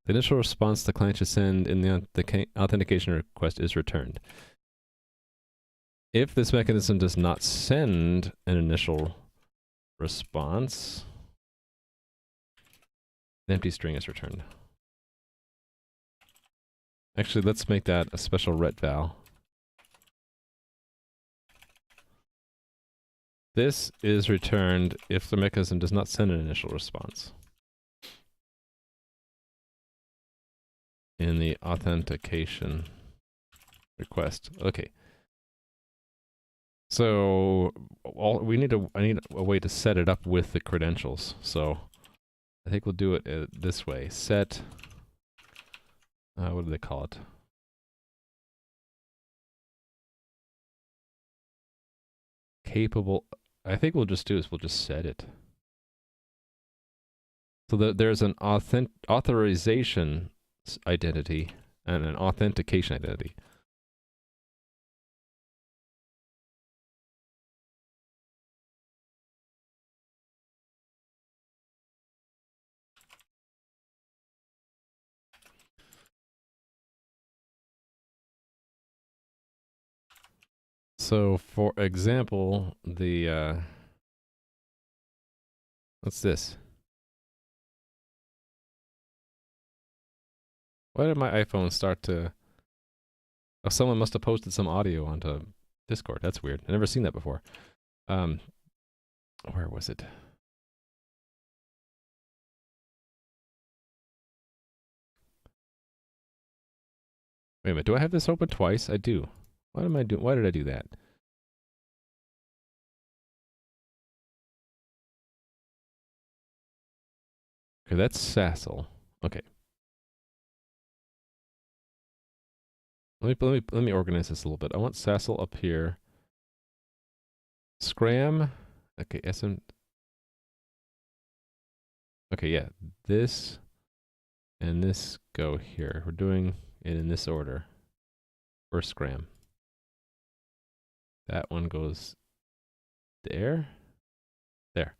The initial response the client should send in the authentication request is returned. If this mechanism does not send an initial response, the empty string is returned. Actually, let's make that a special ret val. This is returned if the mechanism does not send an initial response in the authentication request. Okay. So I need a way to set it up with the credentials. So I think we'll do it this way. Set, what do they call it? Capable. I think we'll just set it. So there's an authorization identity and an authentication identity. So for example, what's this? Why did my iPhone start to... Oh, someone must have posted some audio onto Discord. That's weird. I've never seen that before. Where was it? Wait a minute. Do I have this open twice? I do. What am I doing? Why did I do that? Okay, that's SASL. Okay. Let me organize this a little bit. I want SASL up here. SCRAM. Okay, Okay, yeah. This and this go here. We're doing it in this order. First SCRAM. That one goes there. There.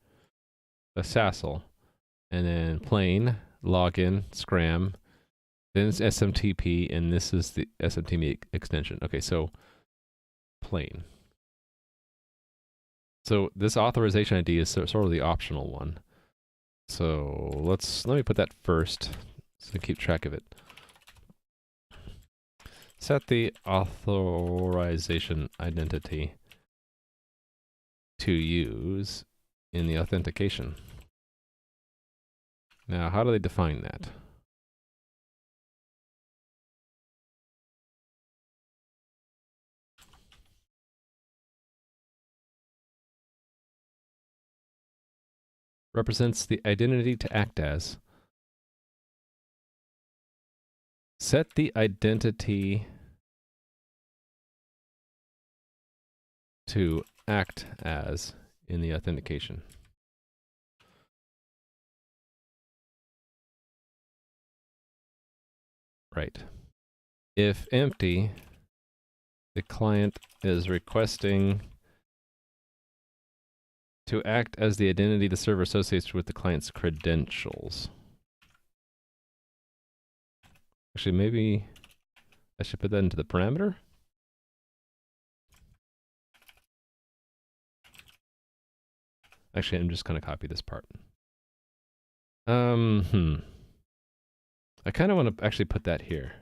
A SASL. And then plain, login, SCRAM. Then it's SMTP, and this is the SMTP extension. Okay, so plain. So this authorization ID is sort of the optional one. So let me put that first so we keep track of it. Set the authorization identity to use in the authentication. Now, how do they define that? Represents the identity to act as. Set the identity to act as in the authentication. Right. If empty, the client is requesting to act as the identity the server associates with the client's credentials. Actually, maybe I should put that into the parameter. Actually, I'm just going to copy this part. I kind of want to actually put that here.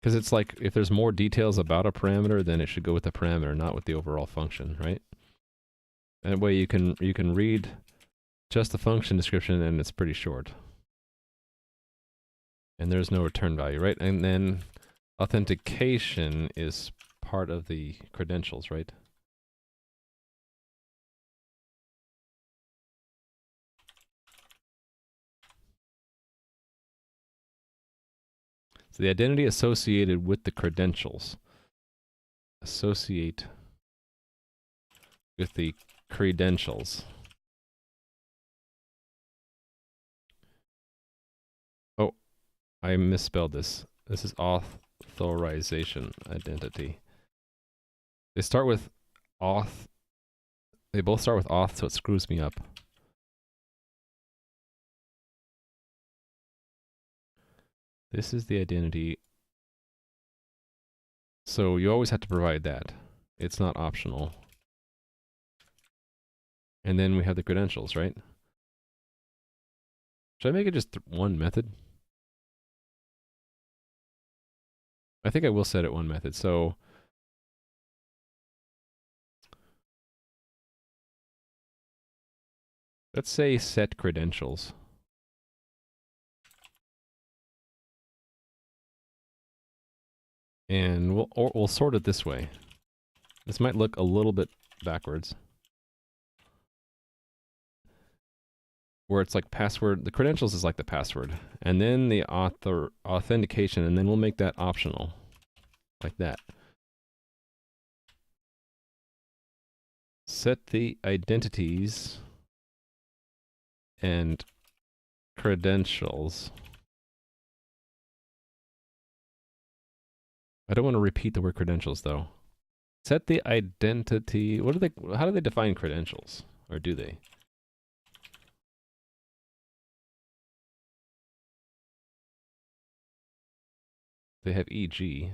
Because it's like, if there's more details about a parameter, then it should go with the parameter, not with the overall function, right? That way you can read just the function description and it's pretty short. And there's no return value, right? And then authentication is part of the credentials, right? So the identity associated with the credentials. Associate with the credentials. Oh, I misspelled this. This is authorization identity. They start with auth. They both start with auth, so it screws me up. This is the identity. So you always have to provide that. It's not optional. And then we have the credentials, right? Should I make it just one method? I think I will set it one method. So let's say set credentials. And we'll sort it this way. This might look a little bit backwards. Where it's like password, the credentials is like the password. And then the authentication, and then we'll make that optional. Like that. Set the identities and credentials. I don't want to repeat the word credentials though. Set the identity. How do they define credentials? Or do they? They have EG.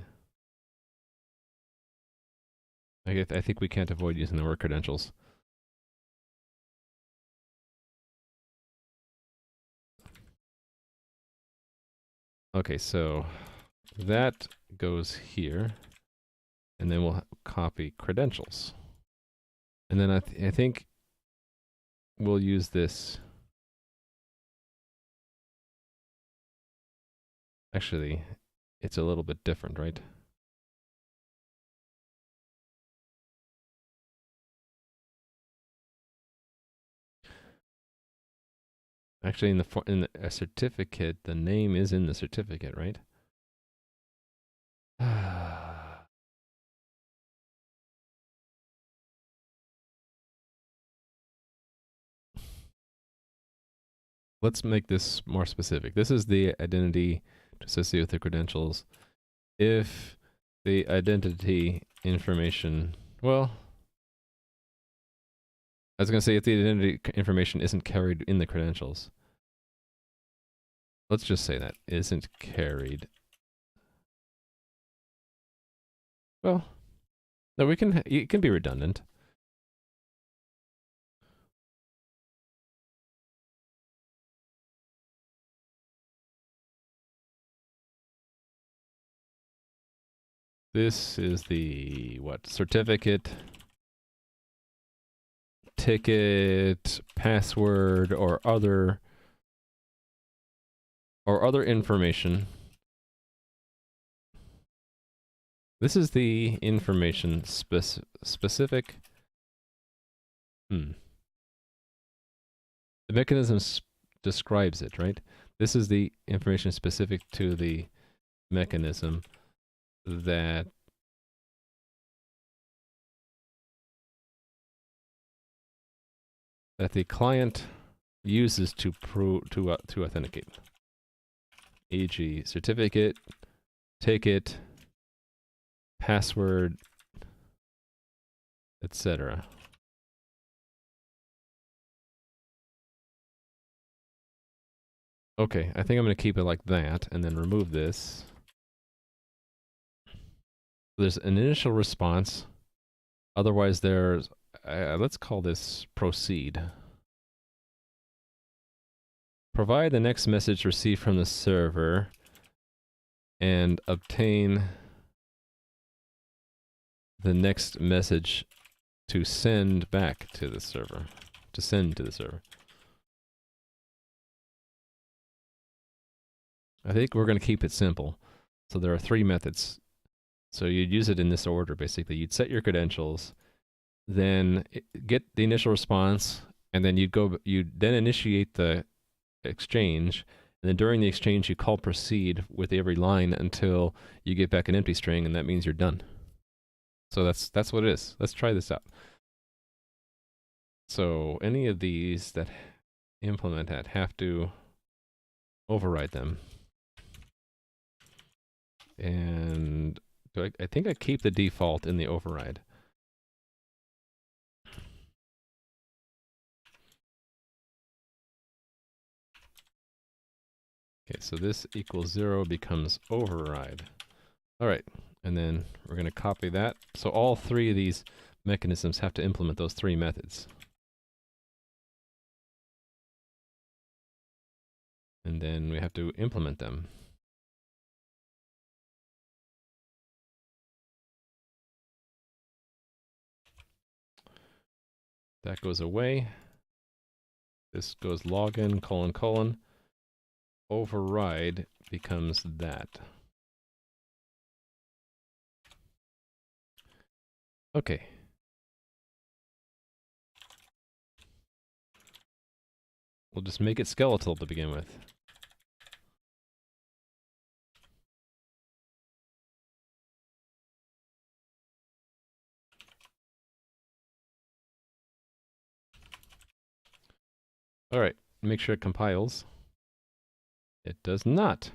I think we can't avoid using the word credentials. Okay, so that goes here. And then we'll copy credentials. And then I think we'll use this. Actually, it's a little bit different, right? Actually, in a certificate, the name is in the certificate, right? Let's make this more specific. This is the identity to associate with the credentials. If the identity information, well, I was going to say if the identity information isn't carried in the credentials. Let's just say that isn't carried. Well, no, it can be redundant. This is the, what, certificate, ticket, password, or other information. This is the information specific. The mechanism describes it, right? This is the information specific to the mechanism that the client uses to authenticate. E.g., certificate, ticket, password, etc. Okay, I think I'm going to keep it like that and then remove this. There's an initial response. Otherwise, there's, let's call this proceed. Provide the next message received from the server and obtain the next message to send back to the server. To send to the server. I think we're going to keep it simple. So there are 3 methods. So you'd use it in this order, basically. You'd set your credentials, then get the initial response, and then you'd then initiate the exchange, and then during the exchange you call proceed with every line until you get back an empty string, and that means you're done. So that's what it is. Let's try this out. So any of these that implement that have to override them. And I think I keep the default in the override. Okay, so this equals 0 becomes override. All right, and then we're going to copy that. So all 3 of these mechanisms have to implement those 3 methods. And then we have to implement them. That goes away. This goes login, colon, colon. Override becomes that. Okay. We'll just make it skeletal to begin with. All right, make sure it compiles. It does not.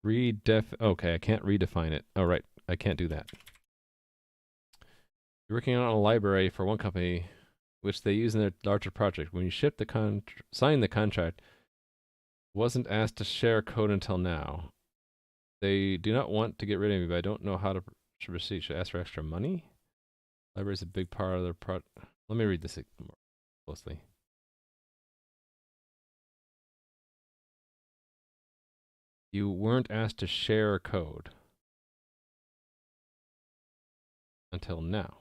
Okay, I can't redefine it. All right, I can't do that. You're working on a library for one company, which they use in their larger project. When you sign the contract, wasn't asked to share code until now. They do not want to get rid of me, but I don't know how to proceed. Should I ask for extra money? Library is a big part of their project. Let me read this more closely. You weren't asked to share code until now.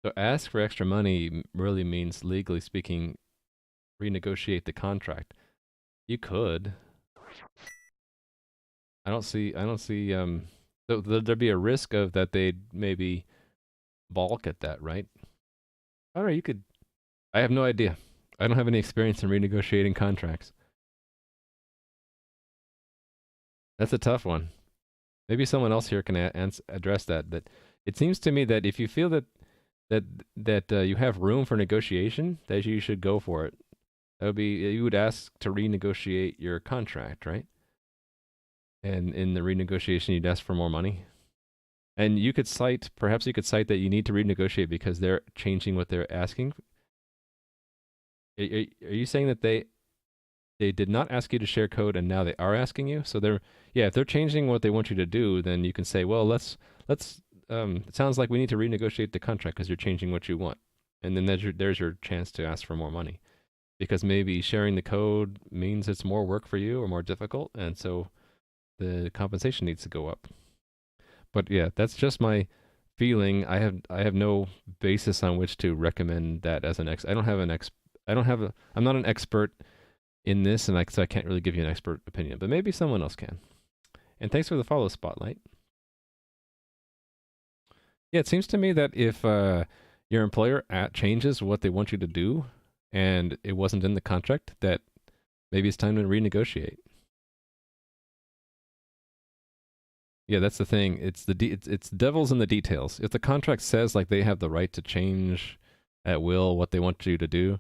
So ask for extra money really means, legally speaking, renegotiate the contract. You could. I don't see, so there'd be a risk of that they'd maybe balk at that, right? I don't know, you could. I have no idea. I don't have any experience in renegotiating contracts. That's a tough one. Maybe someone else here can address that. That it seems to me that if you feel that you have room for negotiation, that you should go for it. That would be you would ask to renegotiate your contract, right? And in the renegotiation, you'd ask for more money. And you could cite, perhaps you could cite that you need to renegotiate because they're changing what they're asking. Are you saying that they did not ask you to share code and now they are asking you? So they're, yeah, if they're changing what they want you to do, then you can say, well, let's it sounds like we need to renegotiate the contract because you're changing what you want. And then there's your chance to ask for more money. Because maybe sharing the code means it's more work for you or more difficult, and so the compensation needs to go up. But yeah, that's just my feeling. I have no basis on which to recommend that as an I don't have an I'm not an expert in this, and so I can't really give you an expert opinion. But maybe someone else can. And thanks for the follow, Spotlight. Yeah, it seems to me that if your employer changes what they want you to do, and it wasn't in the contract, that maybe it's time to renegotiate. Yeah, that's the thing. It's devil's in the details. If the contract says like they have the right to change at will what they want you to do,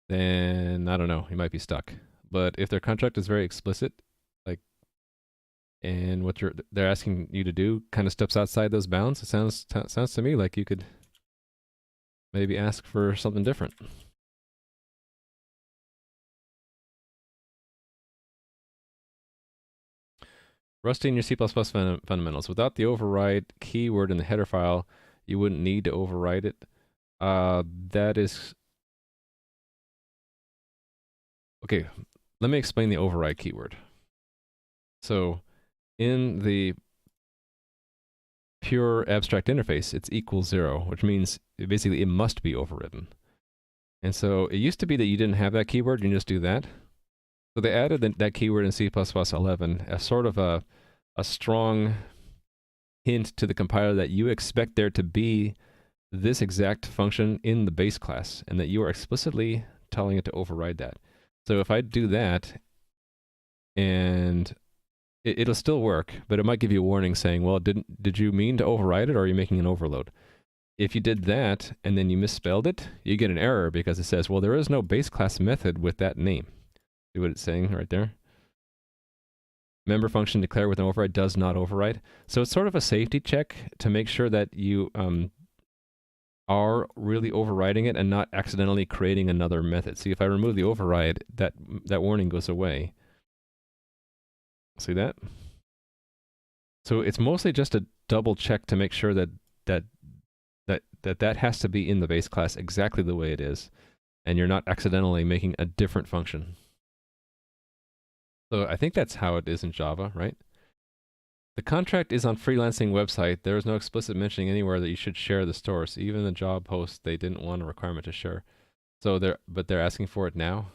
then I don't know, you might be stuck. But if their contract is very explicit, like, and what they're asking you to do kind of steps outside those bounds, it sounds to me like you could maybe ask for something different. Rusty in your C++ fundamentals. Without the override keyword in the header file, you wouldn't need to override it. That is... Okay, let me explain the override keyword. So, in the pure abstract interface, it's equals 0, which means basically it must be overridden. And so it used to be that you didn't have that keyword, you just do that. So they added that keyword in C++ 11 as sort of a strong hint to the compiler that you expect there to be this exact function in the base class, and that you are explicitly telling it to override that. So if I do that, and it'll still work, but it might give you a warning saying, well, did you mean to override it, or are you making an overload? If you did that, and then you misspelled it, you get an error because it says, well, there is no base class method with that name. See what it's saying right there? Member function declare with an override does not override. So it's sort of a safety check to make sure that you are really overriding it and not accidentally creating another method. See, if I remove the override, that warning goes away. See that? So it's mostly just a double check to make sure that has to be in the base class exactly the way it is, and you're not accidentally making a different function. So I think that's how it is in Java, right? The contract is on freelancing website. There is no explicit mentioning anywhere that you should share the source. Even the job post, they didn't want a requirement to share. So they're asking for it now.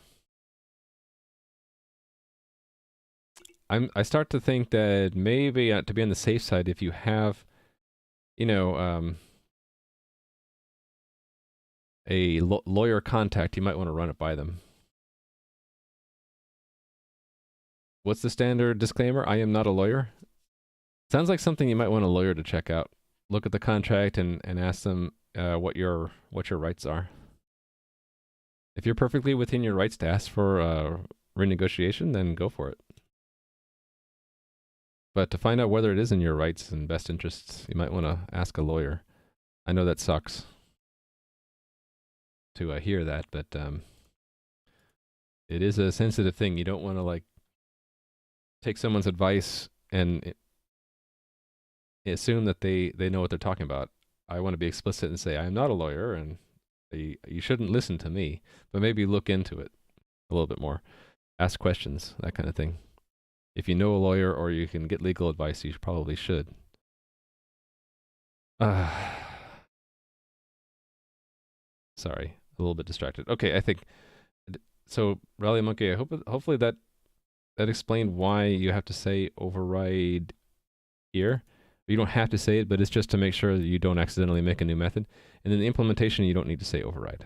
I start to think that maybe to be on the safe side, if you have, you know, a lawyer contact, you might want to run it by them. What's the standard disclaimer? I am not a lawyer. Sounds like something you might want a lawyer to check out. Look at the contract and ask them what your rights are. If you're perfectly within your rights to ask for renegotiation, then go for it. But to find out whether it is in your rights and best interests, you might want to ask a lawyer. I know that sucks to hear that, but it is a sensitive thing. You don't want to like take someone's advice and assume that they know what they're talking about. I want to be explicit and say, I am not a lawyer, and you shouldn't listen to me, but maybe look into it a little bit more. Ask questions, that kind of thing. If you know a lawyer or you can get legal advice, you probably should. Sorry, a little bit distracted. Okay, I think so. Rally Monkey, hopefully that explained why you have to say override here, You don't have to say it, but it's just to make sure that you don't accidentally make a new method. And then the implementation, you don't need to say override.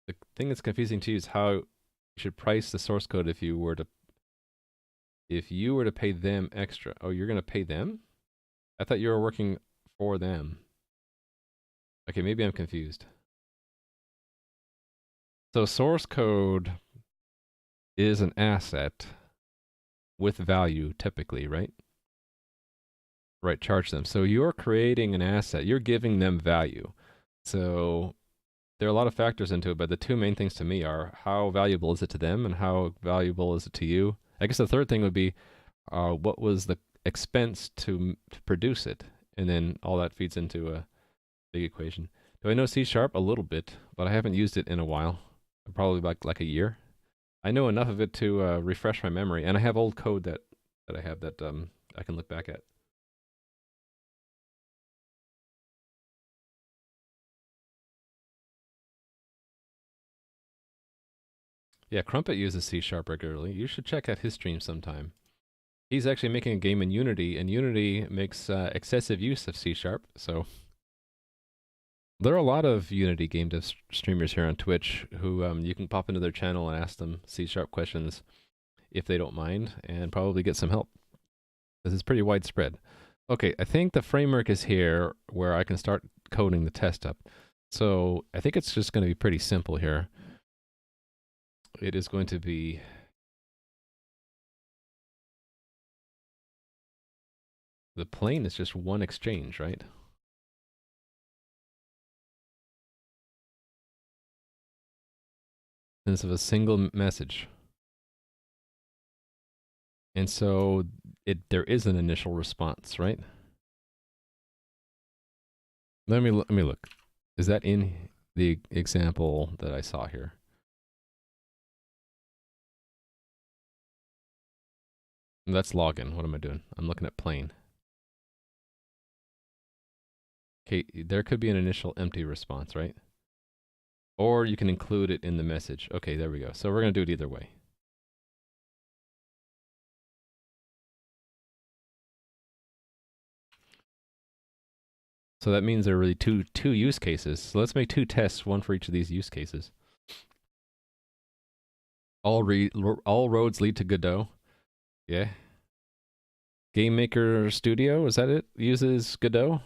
The thing that's confusing to you is how you should price the source code if you were to pay them extra. Oh, you're going to pay them? I thought you were working for them. Okay, maybe I'm confused. So source code is an asset with value typically, right? Right, charge them. So you're creating an asset. You're giving them value. So there are a lot of factors into it, but the two main things to me are how valuable is it to them and how valuable is it to you? I guess the third thing would be what was the expense to produce it? And then all that feeds into a big equation. Do I know C#? A little bit, but I haven't used it in a while. Probably like a year. I know enough of it to refresh my memory, and I have old code that I have that I can look back at. Yeah, Crumpet uses C# regularly. You should check out his stream sometime. He's actually making a game in Unity, and Unity makes excessive use of C#, so there are a lot of Unity game dev streamers here on Twitch who you can pop into their channel and ask them C# questions if they don't mind, and probably get some help. This is pretty widespread. Okay, I think the framework is here where I can start coding the test up. So I think it's just going to be pretty simple here. It is going to be the plane is just one exchange, right? Instead of a single message. And so there is an initial response, right? Let me look. Is that in the example that I saw here? That's login. What am I doing? I'm looking at plain. Okay, there could be an initial empty response, right? Or you can include it in the message. Okay, there we go. So we're going to do it either way. So that means there are really two use cases. So let's make two tests, one for each of these use cases. All roads lead to Godot. Yeah. Game Maker Studio, is that it? Uses Godot?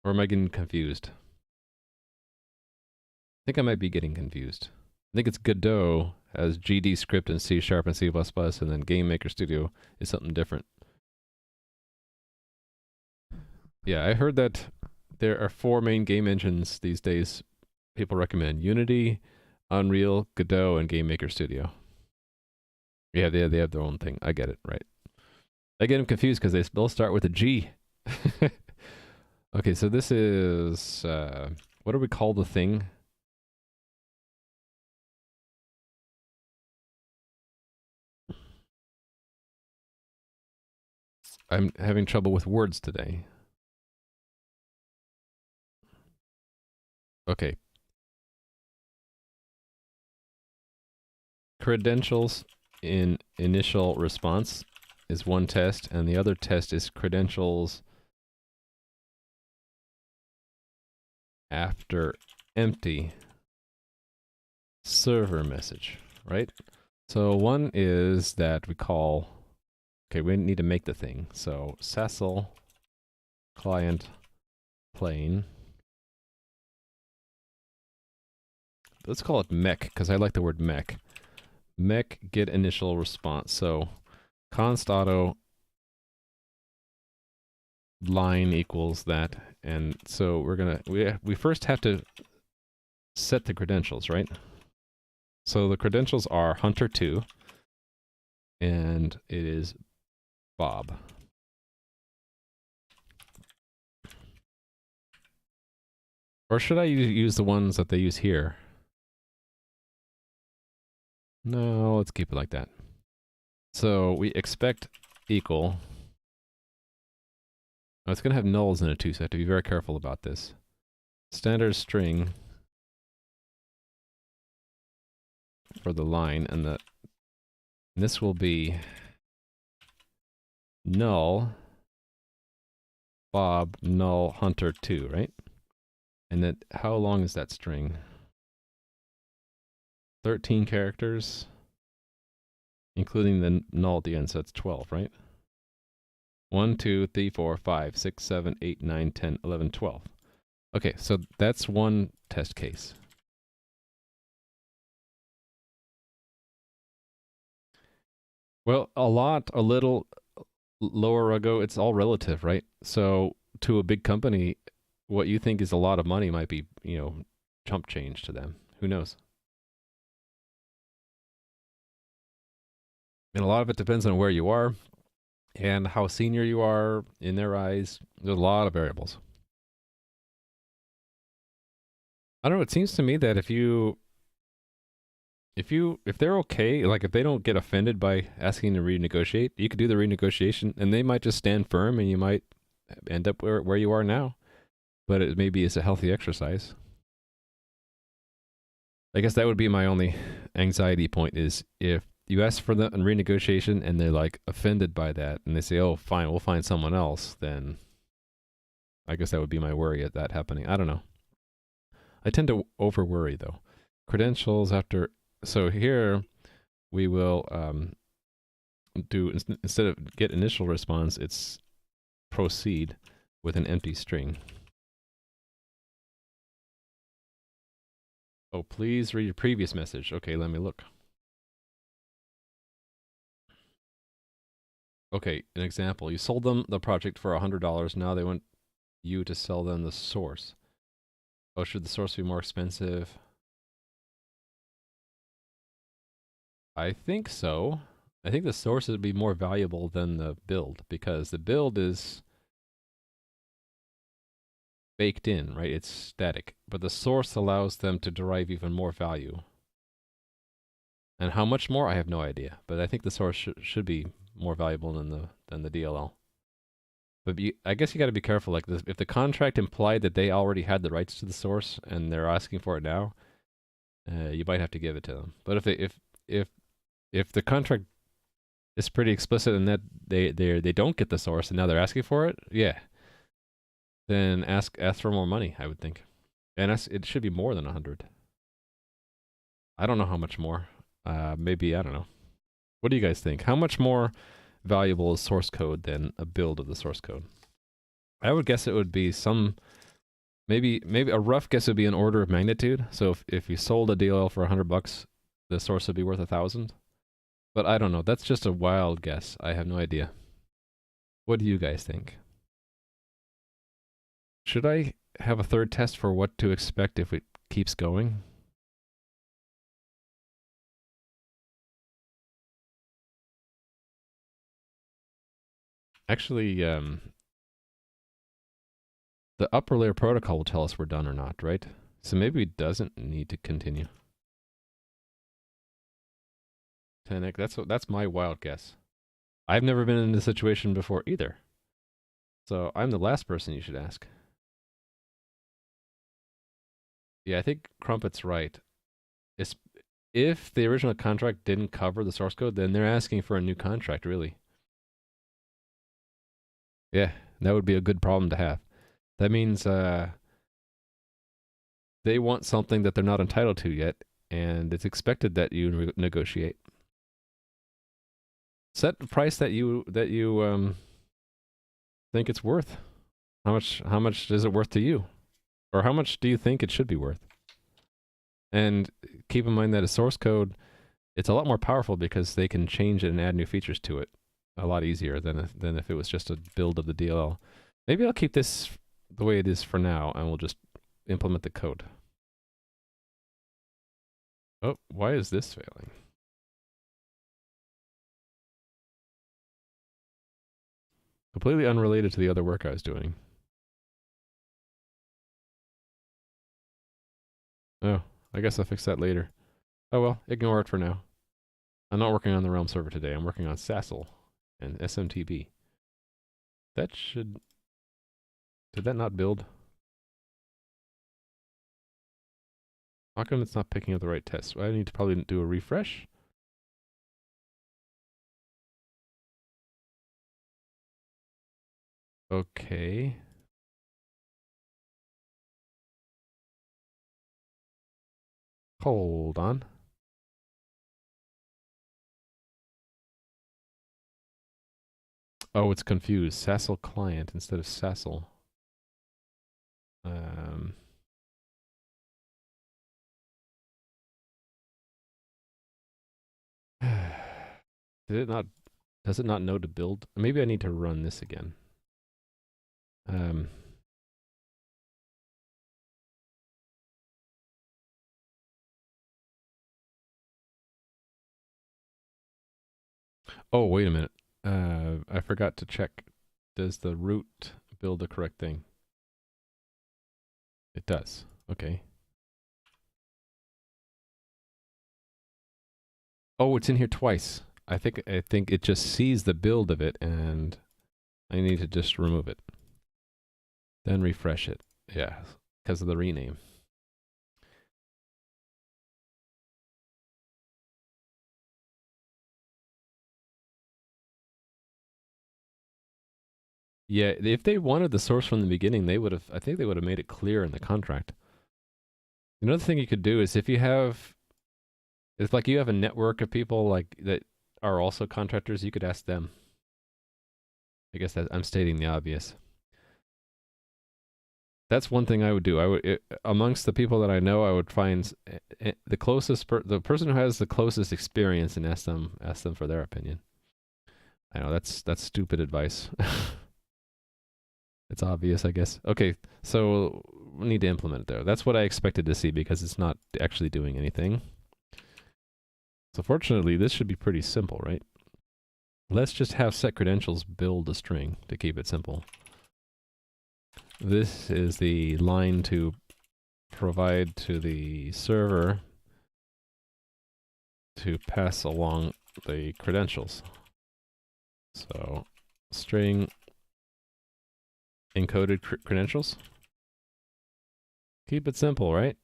Or am I getting confused? I think I might be getting confused. I think it's Godot as GD script and C# and C++, and then Game Maker Studio is something different. Yeah, I heard that there are 4 main game engines these days people recommend. Unity, Unreal, Godot, and Game Maker Studio. Yeah, they have their own thing. I get it, right. I get them confused because they both start with a G. Okay, so this is, what do we call the thing? I'm having trouble with words today. Okay. Credentials in initial response is one test, and the other test is credentials after empty server message, right? So one is that we call, okay, we need to make the thing. So SASL client plane. Let's call it mech, because I like the word mech. Mech get initial response. So const auto line equals that. And so we're gonna, we first have to set the credentials, right? So the credentials are Hunter2, and it is Bob. Or should I use the ones that they use here? No, let's keep it like that. So we expect equal. Oh, it's going to have nulls in it too, so I have to be very careful about this. Standard string for the line, and And this will be null Bob null hunter 2, right? And then how long is that string? 13 characters, including the null at the end, so that's 12, right? 1, 2, 3, 4, 5, 6, 7, 8, 9, 10, 11, 12. Okay, so that's one test case. Well, a lot, a little, lower ago, it's all relative, right? So to a big company, what you think is a lot of money might be, you know, chump change to them. Who knows? And a lot of it depends on where you are and how senior you are in their eyes. There's a lot of variables. I don't know. It seems to me that if they're okay, like if they don't get offended by asking to renegotiate, you could do the renegotiation, and they might just stand firm, and you might end up where you are now. But it maybe is a healthy exercise. I guess that would be my only anxiety point is if you ask for the renegotiation and they're like offended by that, and they say, "Oh, fine, we'll find someone else," then I guess that would be my worry at that happening. I don't know. I tend to over worry though. Credentials after, so here we will do, instead of get initial response, it's proceed with an empty string. Oh, please read your previous message. Okay, let me look. Okay, an example. You sold them the project for $100. Now they want you to sell them the source. Oh, should the source be more expensive? I think so. I think the source would be more valuable than the build because the build is baked in, right? It's static. But the source allows them to derive even more value. And how much more? I have no idea. But I think the source should be more valuable than the DLL. But I guess you got to be careful. Like this, if the contract implied that they already had the rights to the source and they're asking for it now, you might have to give it to them. But if the contract is pretty explicit in that they don't get the source and now they're asking for it, yeah, then ask for more money. I would think, and it should be more than 100. I don't know how much more. Maybe I don't know. What do you guys think? How much more valuable is source code than a build of the source code? I would guess it would be maybe a rough guess would be an order of magnitude. So if you sold a DLL for $100, the source would be worth 1,000. But I don't know. That's just a wild guess. I have no idea. What do you guys think? Should I have a third test for what to expect if it keeps going? Actually, the upper layer protocol will tell us we're done or not, right? So maybe it doesn't need to continue. 10x, that's my wild guess. I've never been in this situation before either. So I'm the last person you should ask. Yeah, I think Crumpet's right. If the original contract didn't cover the source code, then they're asking for a new contract, really. Yeah, that would be a good problem to have. That means they want something that they're not entitled to yet, and it's expected that you negotiate. Set the price that you think it's worth. How much is it worth to you? Or how much do you think it should be worth? And keep in mind that a source code, it's a lot more powerful because they can change it and add new features to it a lot easier than if it was just a build of the DLL. Maybe I'll keep this the way it is for now, and we'll just implement the code. Oh, why is this failing? Completely unrelated to the other work I was doing. Oh, I guess I'll fix that later. Oh well, ignore it for now. I'm not working on the Realm server today. I'm working on SASL and SMTP. That should... Did that not build? How come it's not picking up the right test? I need to probably do a refresh. Okay. Hold on. Oh, it's confused. SASL client instead of SASL. Um, did it not? Does it not know to build? Maybe I need to run this again. Um, oh, wait a minute. I forgot to check. Does the root build the correct thing? It does. Okay. Oh, it's in here twice. I think it just sees the build of it, and I need to just remove it. Then refresh it. Yeah, because of the rename. Yeah, if they wanted the source from the beginning, they would have. I think they would have made it clear in the contract. Another thing you could do is if you have, it's like you have a network of people like that are also contractors, you could ask them. I guess that I'm stating the obvious. That's one thing I would do. I would amongst the people that I know, I would find the closest the person who has the closest experience and ask them for their opinion. I know that's stupid advice. It's obvious, I guess. Okay, so we need to implement it there. That's what I expected to see because it's not actually doing anything. So fortunately, this should be pretty simple, right? Let's just have set credentials build a string to keep it simple. This is the line to provide to the server to pass along the credentials. So string encoded credentials. Keep it simple, right?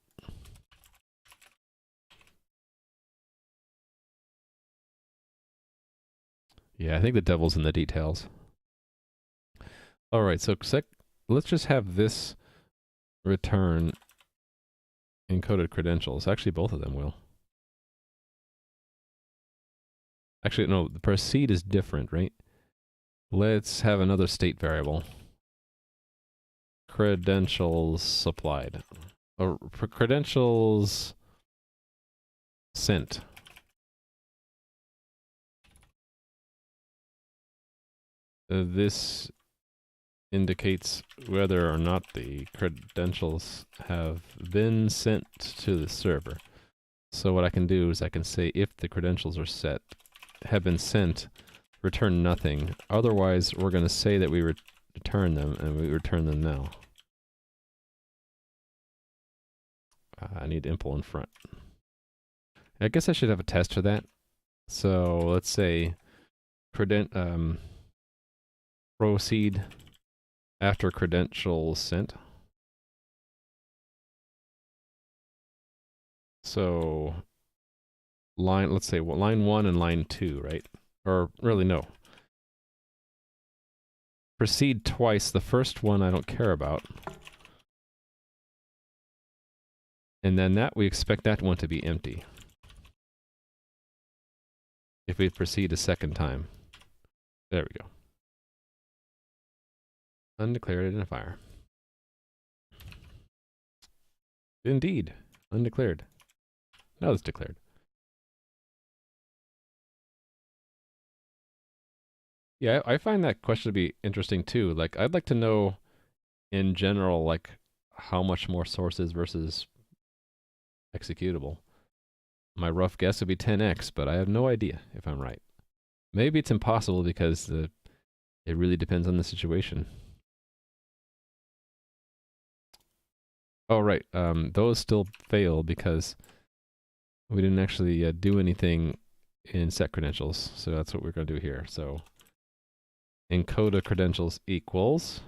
Yeah, I think the devil's in the details. All right, so let's just have this return encoded credentials. Actually, both of them will. Actually, no, the proceed is different, right? Let's have another state variable. Credentials supplied. Or credentials sent. This indicates whether or not the credentials have been sent to the server. So what I can do is I can say if the credentials are have been sent, return nothing. Otherwise, we're going to say that we return them, and we return them now. I need impl in front. I guess I should have a test for that. So let's say proceed after credentials sent. So let's say line 1 and line 2, right? Or really no. Proceed twice. The first one I don't care about. And then we expect that one to be empty. If we proceed a second time. There we go. Undeclared identifier. Indeed. Undeclared. Now it's declared. Yeah, I find that question to be interesting too. Like, I'd like to know in general, like, how much more sources versus executable. My rough guess would be 10x, but I have no idea if I'm right. Maybe it's impossible because it really depends on the situation. Oh, right. Those still fail because we didn't actually do anything in set credentials. So that's what we're going to do here. So encoda credentials equals.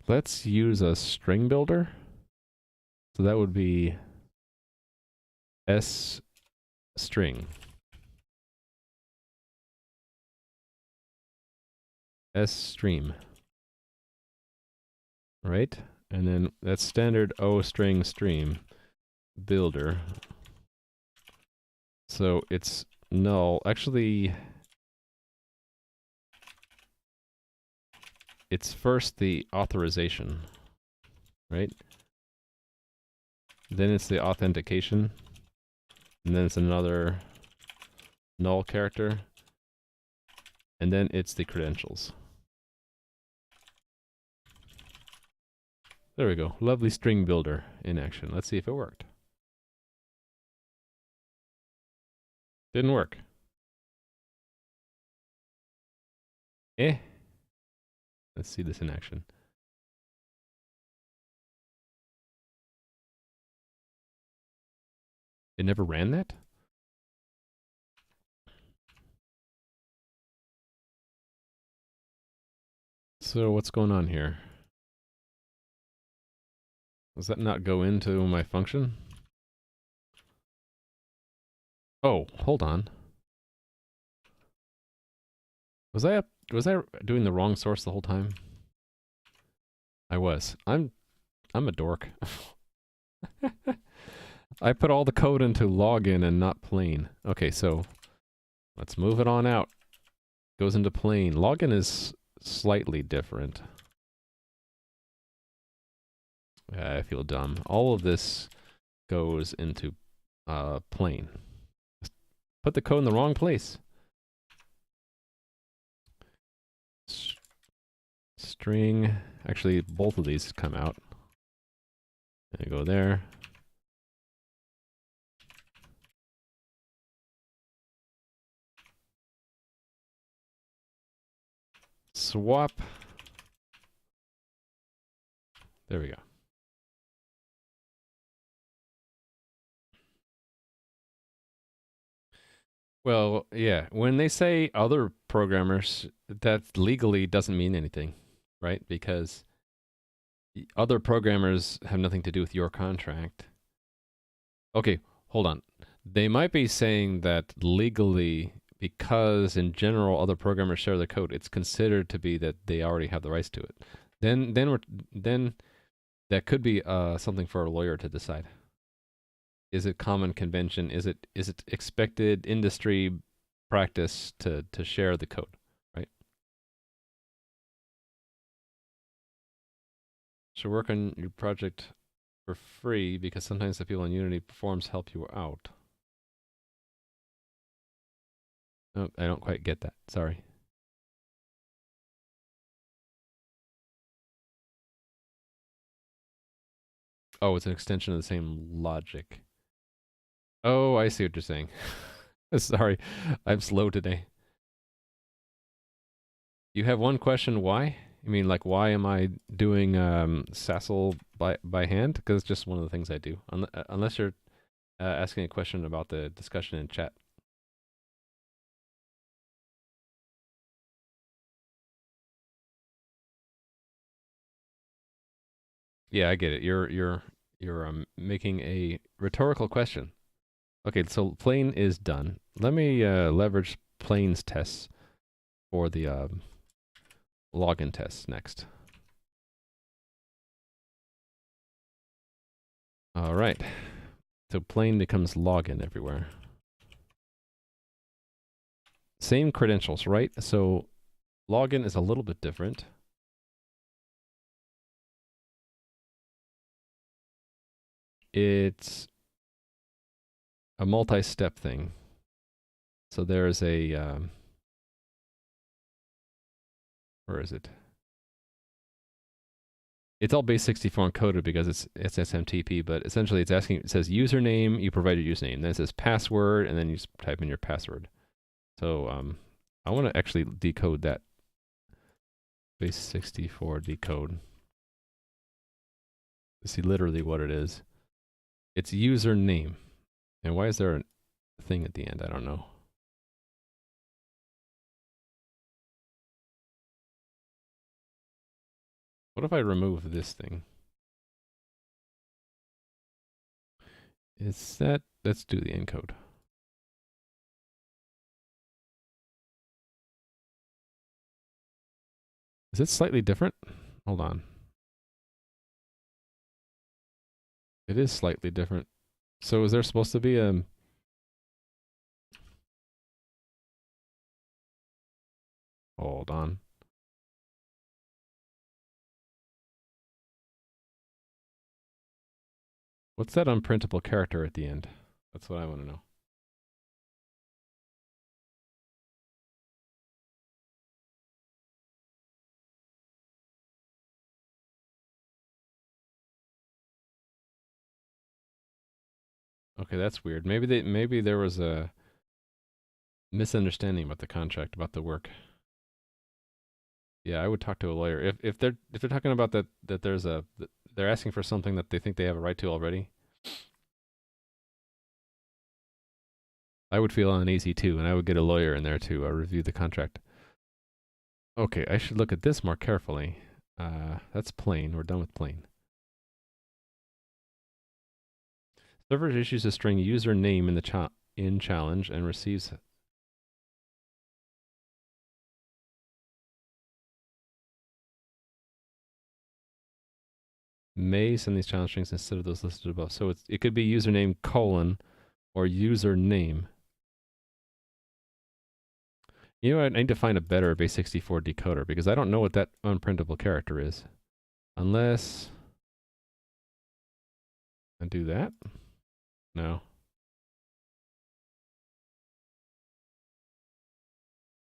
Let's use a string builder. So that would be S string. stream, right? And then that's standard O string stream builder. So it's null. Actually, it's first the authorization, right? Then it's the authentication, and then it's another null character, and then it's the credentials. There we go. Lovely string builder in action. Let's see if it worked. Didn't work. Eh. Let's see this in action. It never ran that? So what's going on here? Does that not go into my function? Oh, hold on. Was I doing the wrong source the whole time? I was. I'm a dork. I put all the code into login and not plain. Okay, so let's move it on out. Goes into plain. Login is slightly different. I feel dumb. All of this goes into plain. Put the code in the wrong place. String. Actually, both of these come out. And go there. Swap. There we go. Well, yeah. When they say other programmers, that legally doesn't mean anything, right? Because other programmers have nothing to do with your contract. Okay, hold on. They might be saying that legally, because in general other programmers share the code, it's considered to be that they already have the rights to it. Then that could be something for a lawyer to decide. Is it common convention? Is it expected industry practice to share the code, right? Should work on your project for free because sometimes the people in Unity Performs help you out. Oh, I don't quite get that. Sorry. Oh, it's an extension of the same logic. Oh, I see what you're saying. Sorry, I'm slow today. You have one question, why? You mean like why am I doing SASL by hand? Because it's just one of the things I do. Unless you're asking a question about the discussion in chat. Yeah, I get it. You're making a rhetorical question. Okay, so plain is done. Let me leverage plain's tests for the login tests next. All right. So plain becomes login everywhere. Same credentials, right? So login is a little bit different. It's a multi-step thing. So there's a, where is it? It's all base64 encoded because it's SMTP, but essentially it's asking, it says username, you provide your username. Then it says password, and then you type in your password. So I want to actually decode that. Base64 decode. To see literally what it is. It's username. And why is there a thing at the end? I don't know. What if I remove this thing? Is that, let's do the encode. Is it slightly different? Hold on. It is slightly different. So is there supposed to be a... Hold on. What's that unprintable character at the end? That's what I want to know. Okay, that's weird. Maybe there was a misunderstanding about the contract, about the work. Yeah, I would talk to a lawyer. If they're talking about that there's a they're asking for something that they think they have a right to already, I would feel uneasy too, and I would get a lawyer in there to review the contract. Okay, I should look at this more carefully. That's plain. We're done with plain. Server issues a string username in the challenge and receives may send these challenge strings instead of those listed above. So it could be username : or username. You know, I need to find a better base64 decoder because I don't know what that unprintable character is. Unless I do that? No.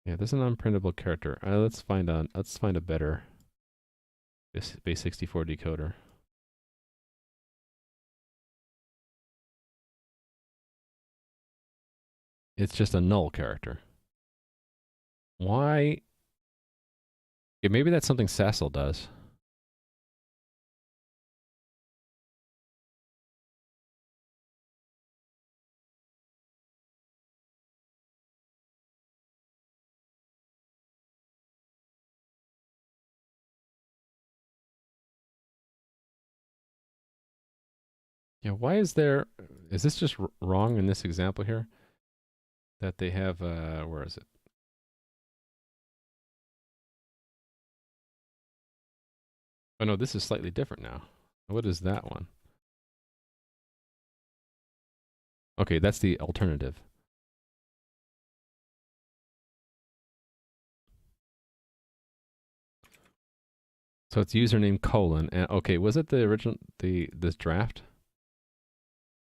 Yeah, there's an unprintable character. Let's find a better base64 decoder. It's just a null character. Why? Yeah, maybe that's something SASL does. Yeah, why is this just wrong in this example here? That they have, where is it? Oh no, this is slightly different now. What is that one? Okay, that's the alternative. So it's username : and okay, was it the original, this draft?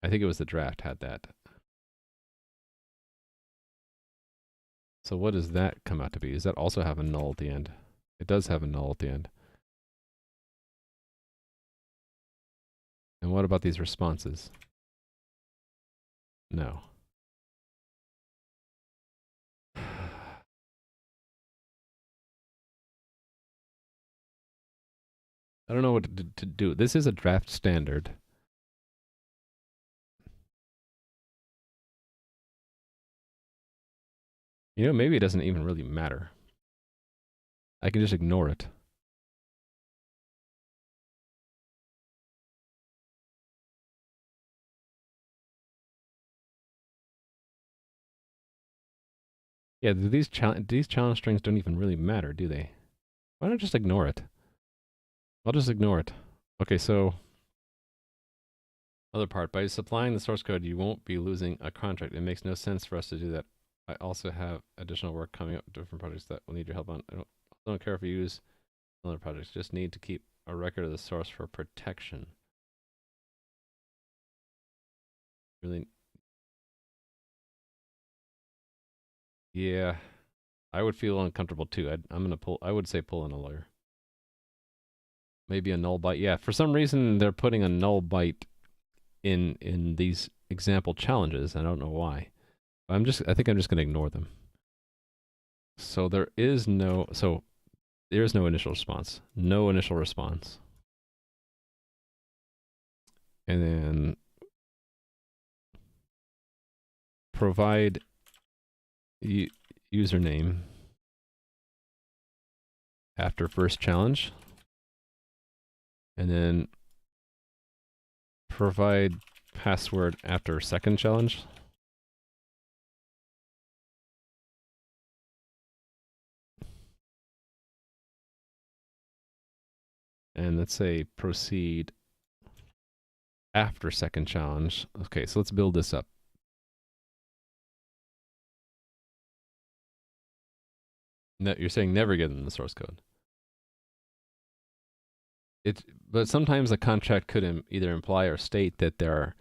I think it was the draft had that. So what does that come out to be? Does that also have a null at the end? It does have a null at the end. And what about these responses? No. I don't know what to do. This is a draft standard. You know, maybe it doesn't even really matter. I can just ignore it. Yeah, these challenge strings don't even really matter, do they? Why not just ignore it? I'll just ignore it. Okay, so other part, by supplying the source code, you won't be losing a contract. It makes no sense for us to do that. I also have additional work coming up, different projects that will need your help on. I don't care if you use other projects, just need to keep a record of the source for protection. Really? Yeah, I would feel uncomfortable too. I would say pull in a lawyer. Maybe a null byte. Yeah, for some reason they're putting a null byte in these example challenges. I don't know why. I think I'm just going to ignore them. So there is no initial response. No initial response. And then provide username after first challenge. And then provide password after second challenge. and let's say proceed after second challenge. Okay, so let's build this up. No, you're saying never give them the source code. But sometimes a contract could either imply or state that they're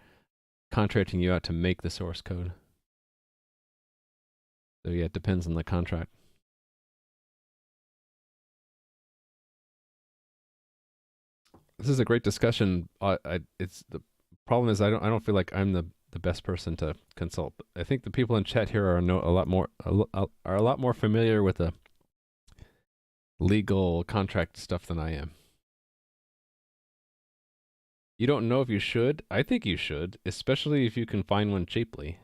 contracting you out to make the source code. So yeah, it depends on the contract. This is a great discussion. It's the problem is I don't feel like I'm the best person to consult. I think the people in chat here are a lot more familiar with the legal contract stuff than I am. You don't know if you should? I think you should, especially if you can find one cheaply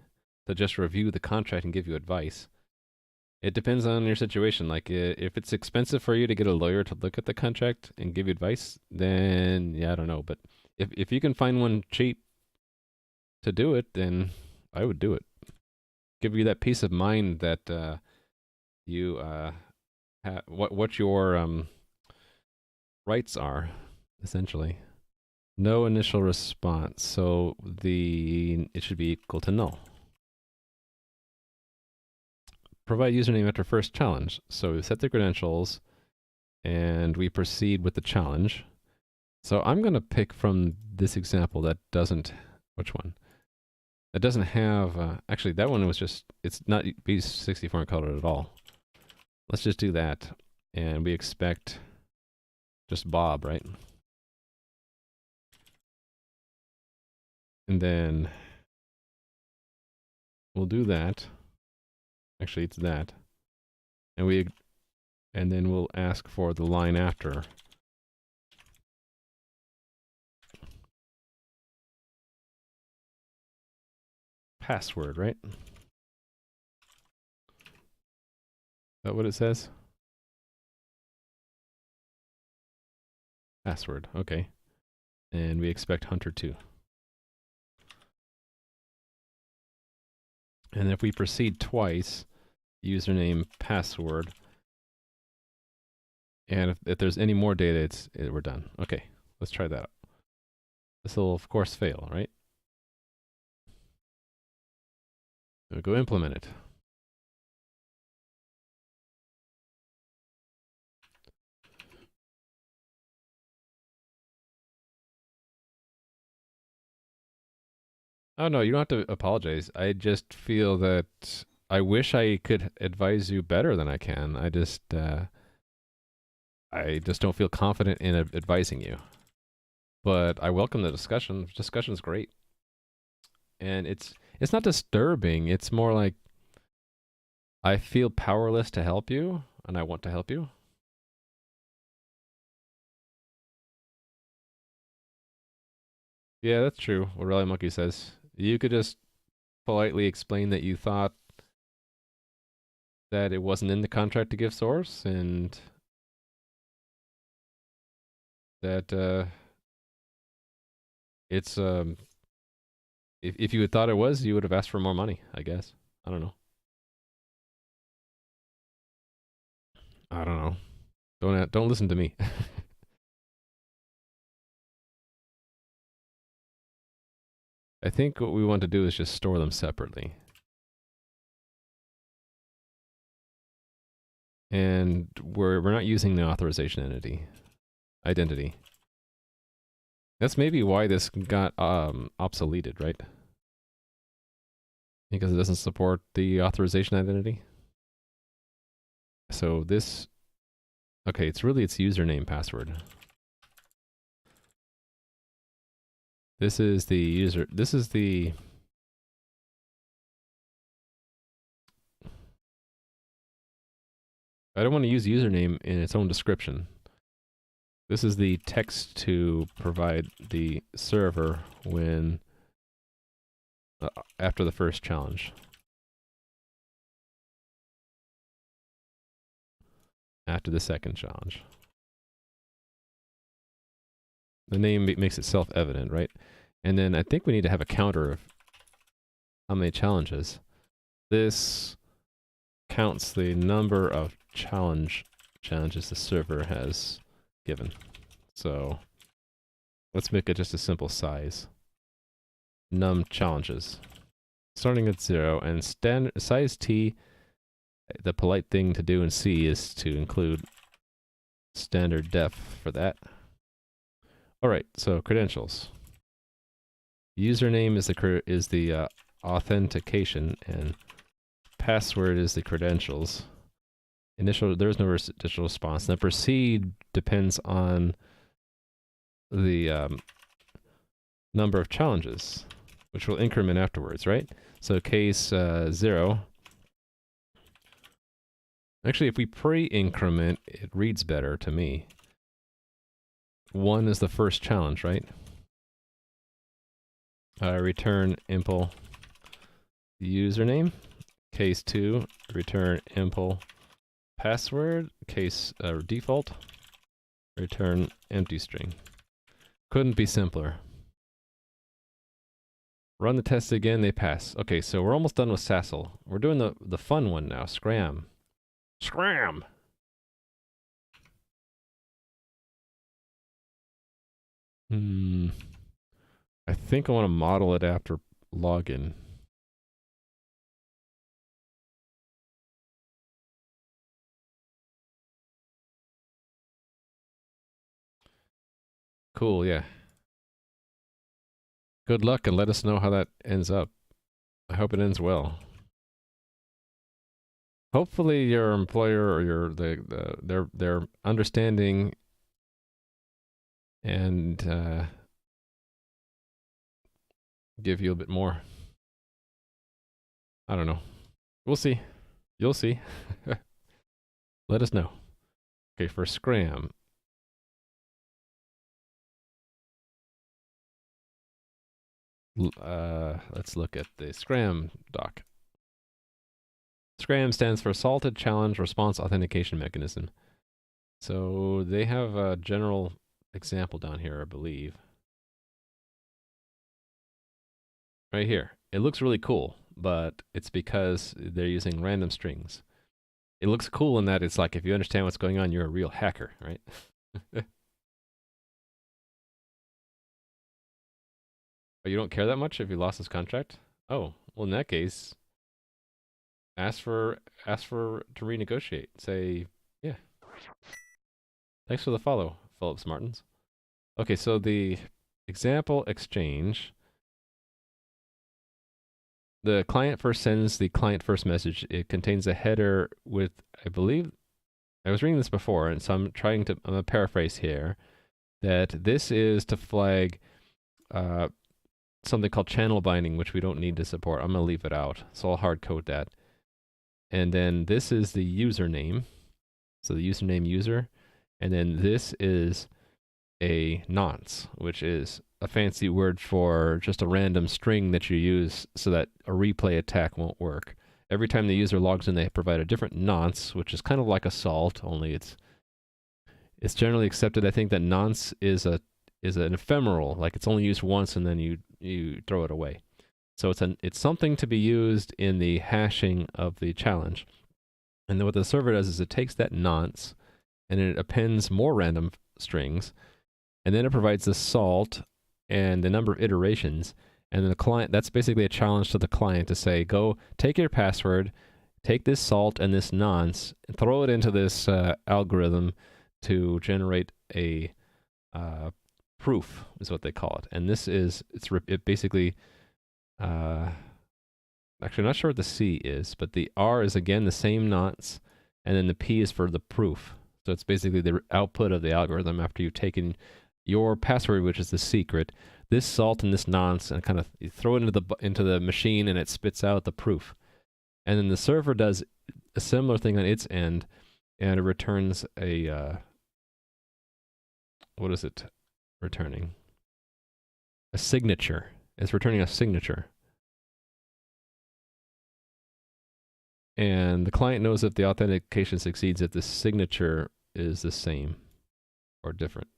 to just review the contract and give you advice. It depends on your situation. Like, if it's expensive for you to get a lawyer to look at the contract and give you advice, then yeah, I don't know. But if you can find one cheap to do it, then I would do it. Give you that peace of mind that you what your rights are, essentially. No initial response, so it should be equal to null. Provide username after first challenge. So we set the credentials, and we proceed with the challenge. So I'm going to pick from this example that doesn't, which one? That doesn't have, actually that one was just, it's not B64 encoded at all. Let's just do that, and we expect just Bob, right? And then we'll do that. Actually, it's that. And then we'll ask for the line after. Password, right? Is that what it says? Password, okay. And we expect Hunter 2. And if we proceed twice, username, password, and if there's any more data, we're done. Okay, let's try that out. This will, of course, fail, right? We'll go implement it. Oh, no, you don't have to apologize. I just feel that I wish I could advise you better than I can. I just don't feel confident in advising you. But I welcome the discussion. Discussion's great. And it's not disturbing. It's more like I feel powerless to help you, and I want to help you. Yeah, that's true, what Rally Monkey says. You could just politely explain that you thought that it wasn't in the contract to give source, and that it's if you had thought it was, you would have asked for more money, I guess. I don't know. I don't know. Don't listen to me. I think what we want to do is just store them separately. And we're not using the authorization identity. That's maybe why this got obsoleted, right? Because it doesn't support the authorization identity. So this, okay, it's username password. This is the user, this is the, I don't want to use username in its own description. This is the text to provide the server when, after the first challenge. After the second challenge. The name makes it self-evident, right? And then I think we need to have a counter of how many challenges. This counts the number of challenges the server has given. So let's make it just a simple size. Num challenges. Starting at 0, and standard size T, the polite thing to do in C is to include standard def for that. Alright, so credentials. Username is the authentication, and password is the credentials. There's no initial response. Now proceed depends on the number of challenges, which will increment afterwards, right? So case 0. Actually, if we pre-increment, it reads better to me. 1 is the first challenge, right? Return impl username. Case 2, return impl password. Case default, return empty string. Couldn't be simpler. Run the test again, they pass. Okay, so we're almost done with SASL. We're doing the fun one now, SCRAM. SCRAM! I think I want to model it after login. Cool, yeah. Good luck and let us know how that ends up. I hope it ends well. Hopefully your employer or they're understanding and give you a bit more. I don't know. We'll see. You'll see. Let us know. Okay, for SCRAM. Let's look at the SCRAM doc. SCRAM stands for Salted Challenge Response Authentication Mechanism. So they have a general example down here, I believe. Right here. It looks really cool, but it's because they're using random strings. It looks cool in that it's like if you understand what's going on, you're a real hacker, right? Oh, you don't care that much if you lost this contract? Oh, well in that case, ask for to renegotiate. Say, yeah. Thanks for the follow, Phillips Martins. Okay, so the example exchange. The client first sends the client first message. It contains a header with, I believe, I was reading this before, and so I'm going to paraphrase here, that this is to flag something called channel binding, which we don't need to support. I'm going to leave it out, so I'll hard code that. And then this is the username, so the username user, and then this is a nonce, which is a fancy word for just a random string that you use so that a replay attack won't work. Every time the user logs in, they provide a different nonce, which is kind of like a salt, only it's generally accepted. I think that nonce is an ephemeral, like it's only used once and then you throw it away. So it's something to be used in the hashing of the challenge. And then what the server does is it takes that nonce and it appends more random strings, and then it provides the salt and the number of iterations. And then the client, that's basically a challenge to the client to say, go take your password, take this salt and this nonce, and throw it into this algorithm to generate a proof, is what they call it. And this is, it basically, actually I'm not sure what the C is, but the R is again the same nonce, and then the P is for the proof. So it's basically the output of the algorithm after you've taken your password, which is the secret, this salt and this nonce, and kind of you throw it into the machine, and it spits out the proof. And then the server does a similar thing on its end, and it returns a what is it returning? A signature. It's returning a signature. And the client knows if the authentication succeeds if the signature is the same or different.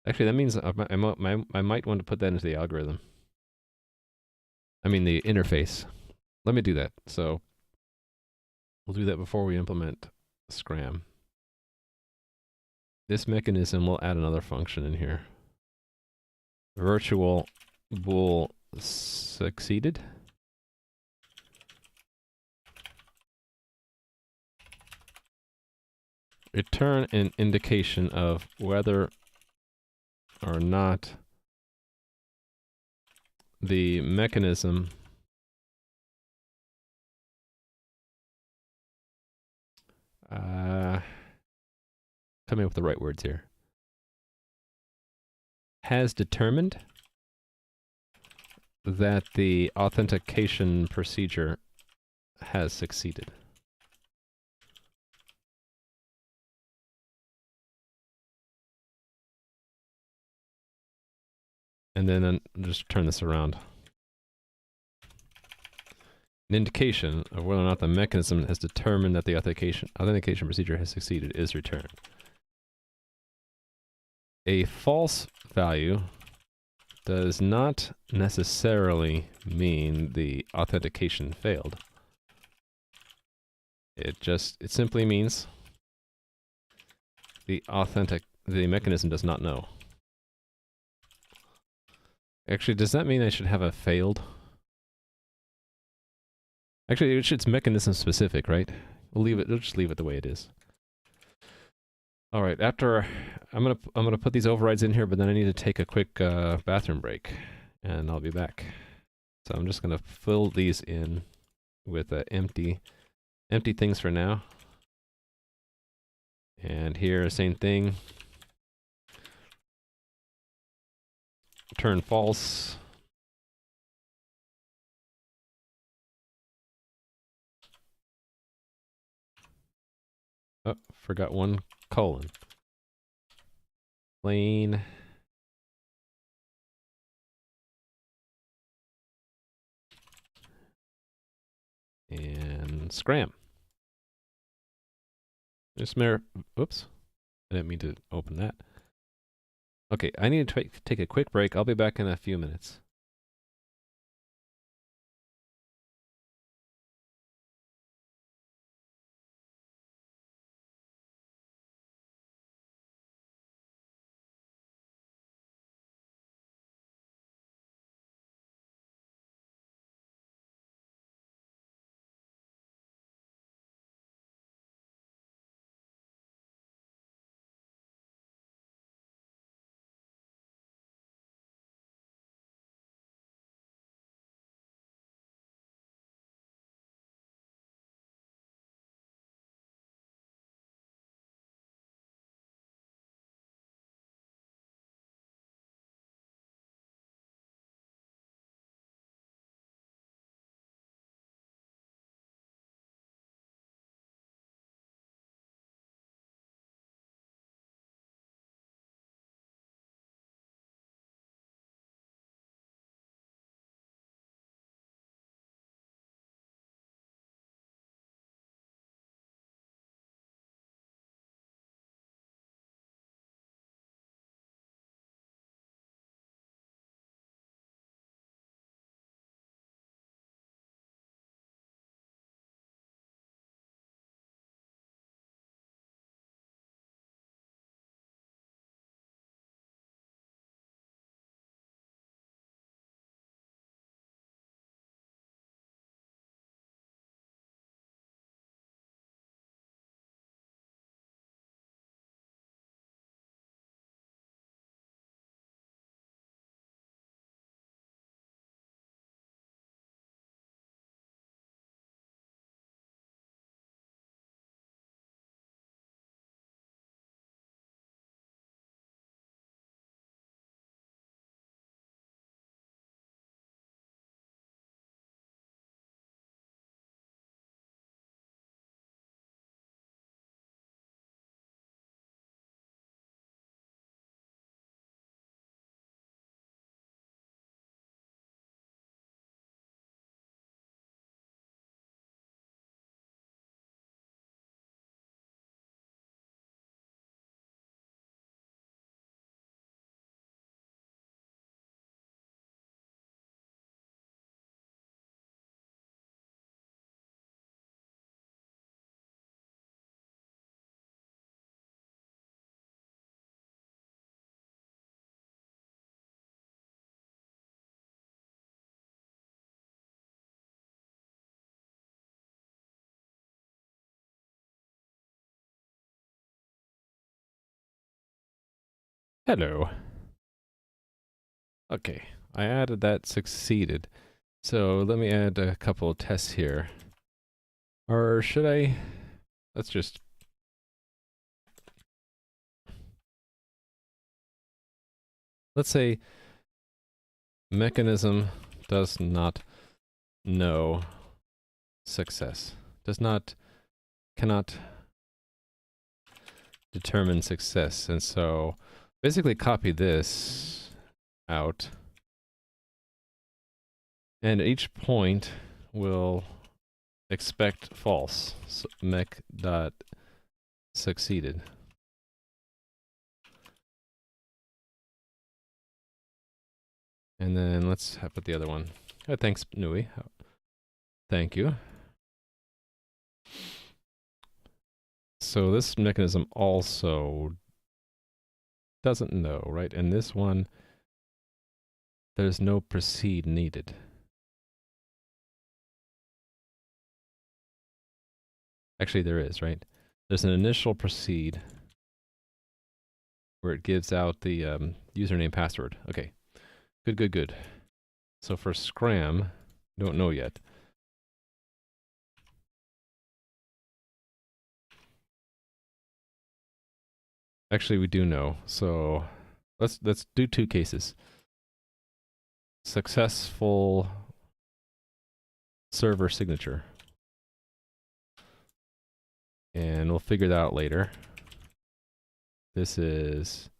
Actually, that means I might want to put that into the algorithm. I mean, the interface. Let me do that. So we'll do that before we implement SCRAM. this mechanism will add another function in here. Virtual bool succeeded. Return an indication of whether or not the mechanism tell me what the right words here. Has determined that the authentication procedure has succeeded. And then just turn this around. An indication of whether or not the mechanism has determined that the authentication procedure has succeeded is returned. A false value does not necessarily mean the authentication failed. It simply means the mechanism does not know. Actually, does that mean I should have a failed? Actually, it's mechanism specific, right? We'll just leave it the way it is. All right, after I'm gonna put these overrides in here, but then I need to take a quick bathroom break, and I'll be back. So I'm just gonna fill these in with empty things for now. And here, same thing. Turn false. Oh, forgot one colon. Plain. And SCRAM. Oops. I didn't mean to open that. Okay, I need to take a quick break. I'll be back in a few minutes. Hello. Okay, I added that succeeded. So let me add a couple of tests here. Or should I? Let's just... Let's say mechanism does not know success. Cannot determine success. And so basically copy this out. And at each point will expect false. So mech dot succeeded. And then let's put the other one. Oh, thanks, Nui. Thank you. So this mechanism also doesn't know, right? And this one, there's no proceed needed. Actually, there is, right? There's an initial proceed where it gives out the username password. Okay, good. So for SCRAM, don't know yet. Actually, we do know. So let's do two cases. Successful server signature. And we'll figure that out later. This is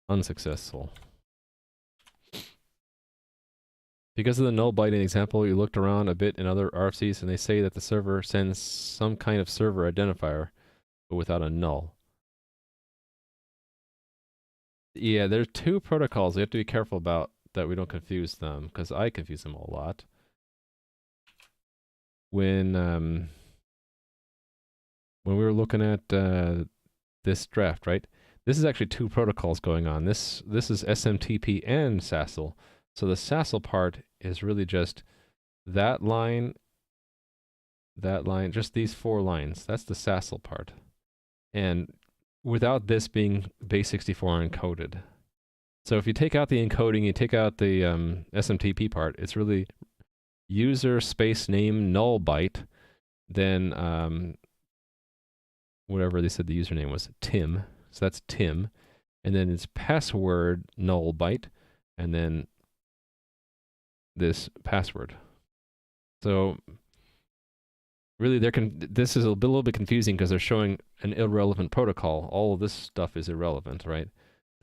unsuccessful. Because of the null byting example, you looked around a bit in other RFCs and they say that the server sends some kind of server identifier, but without a null. Yeah, there's two protocols we have to be careful about that we don't confuse them, because I confuse them a lot. When we were looking at this draft, right? This is actually two protocols going on. This is SMTP and SASL. So the SASL part is really just that line, just these 4 lines. That's the SASL part. And without this being base64 encoded. So if you take out the encoding, you take out the SMTP part, it's really user space name null byte, then whatever they said the username was, Tim. So that's Tim. And then it's password null byte, and then this password. So really this is a little bit confusing because they're showing an irrelevant protocol. All of this stuff is irrelevant, right?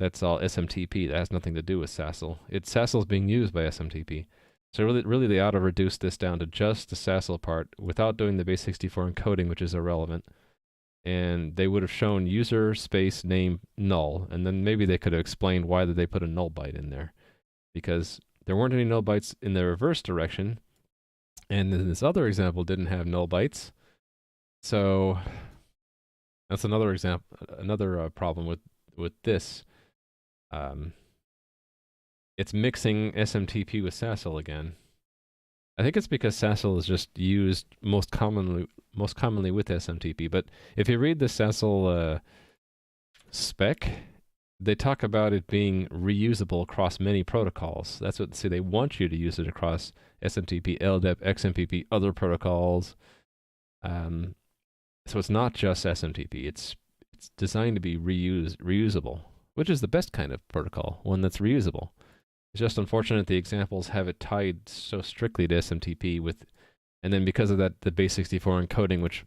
That's all SMTP. That has nothing to do with SASL. SASL is being used by SMTP. So really they ought to reduce this down to just the SASL part without doing the base64 encoding, which is irrelevant. And they would have shown user space name null, and then maybe they could have explained why did they put a null byte in there, because there weren't any null bytes in the reverse direction, and then this other example didn't have null bytes. So that's another example, another problem with this. It's mixing SMTP with SASL again. I think it's because SASL is just used most commonly with SMTP. But if you read the SASL spec, they talk about it being reusable across many protocols. That's what they want you to use it across SMTP, LDAP, XMPP, other protocols. So it's not just SMTP. It's designed to be reusable, which is the best kind of protocol, one that's reusable. It's just unfortunate the examples have it tied so strictly to SMTP and then because of that, the base64 encoding, which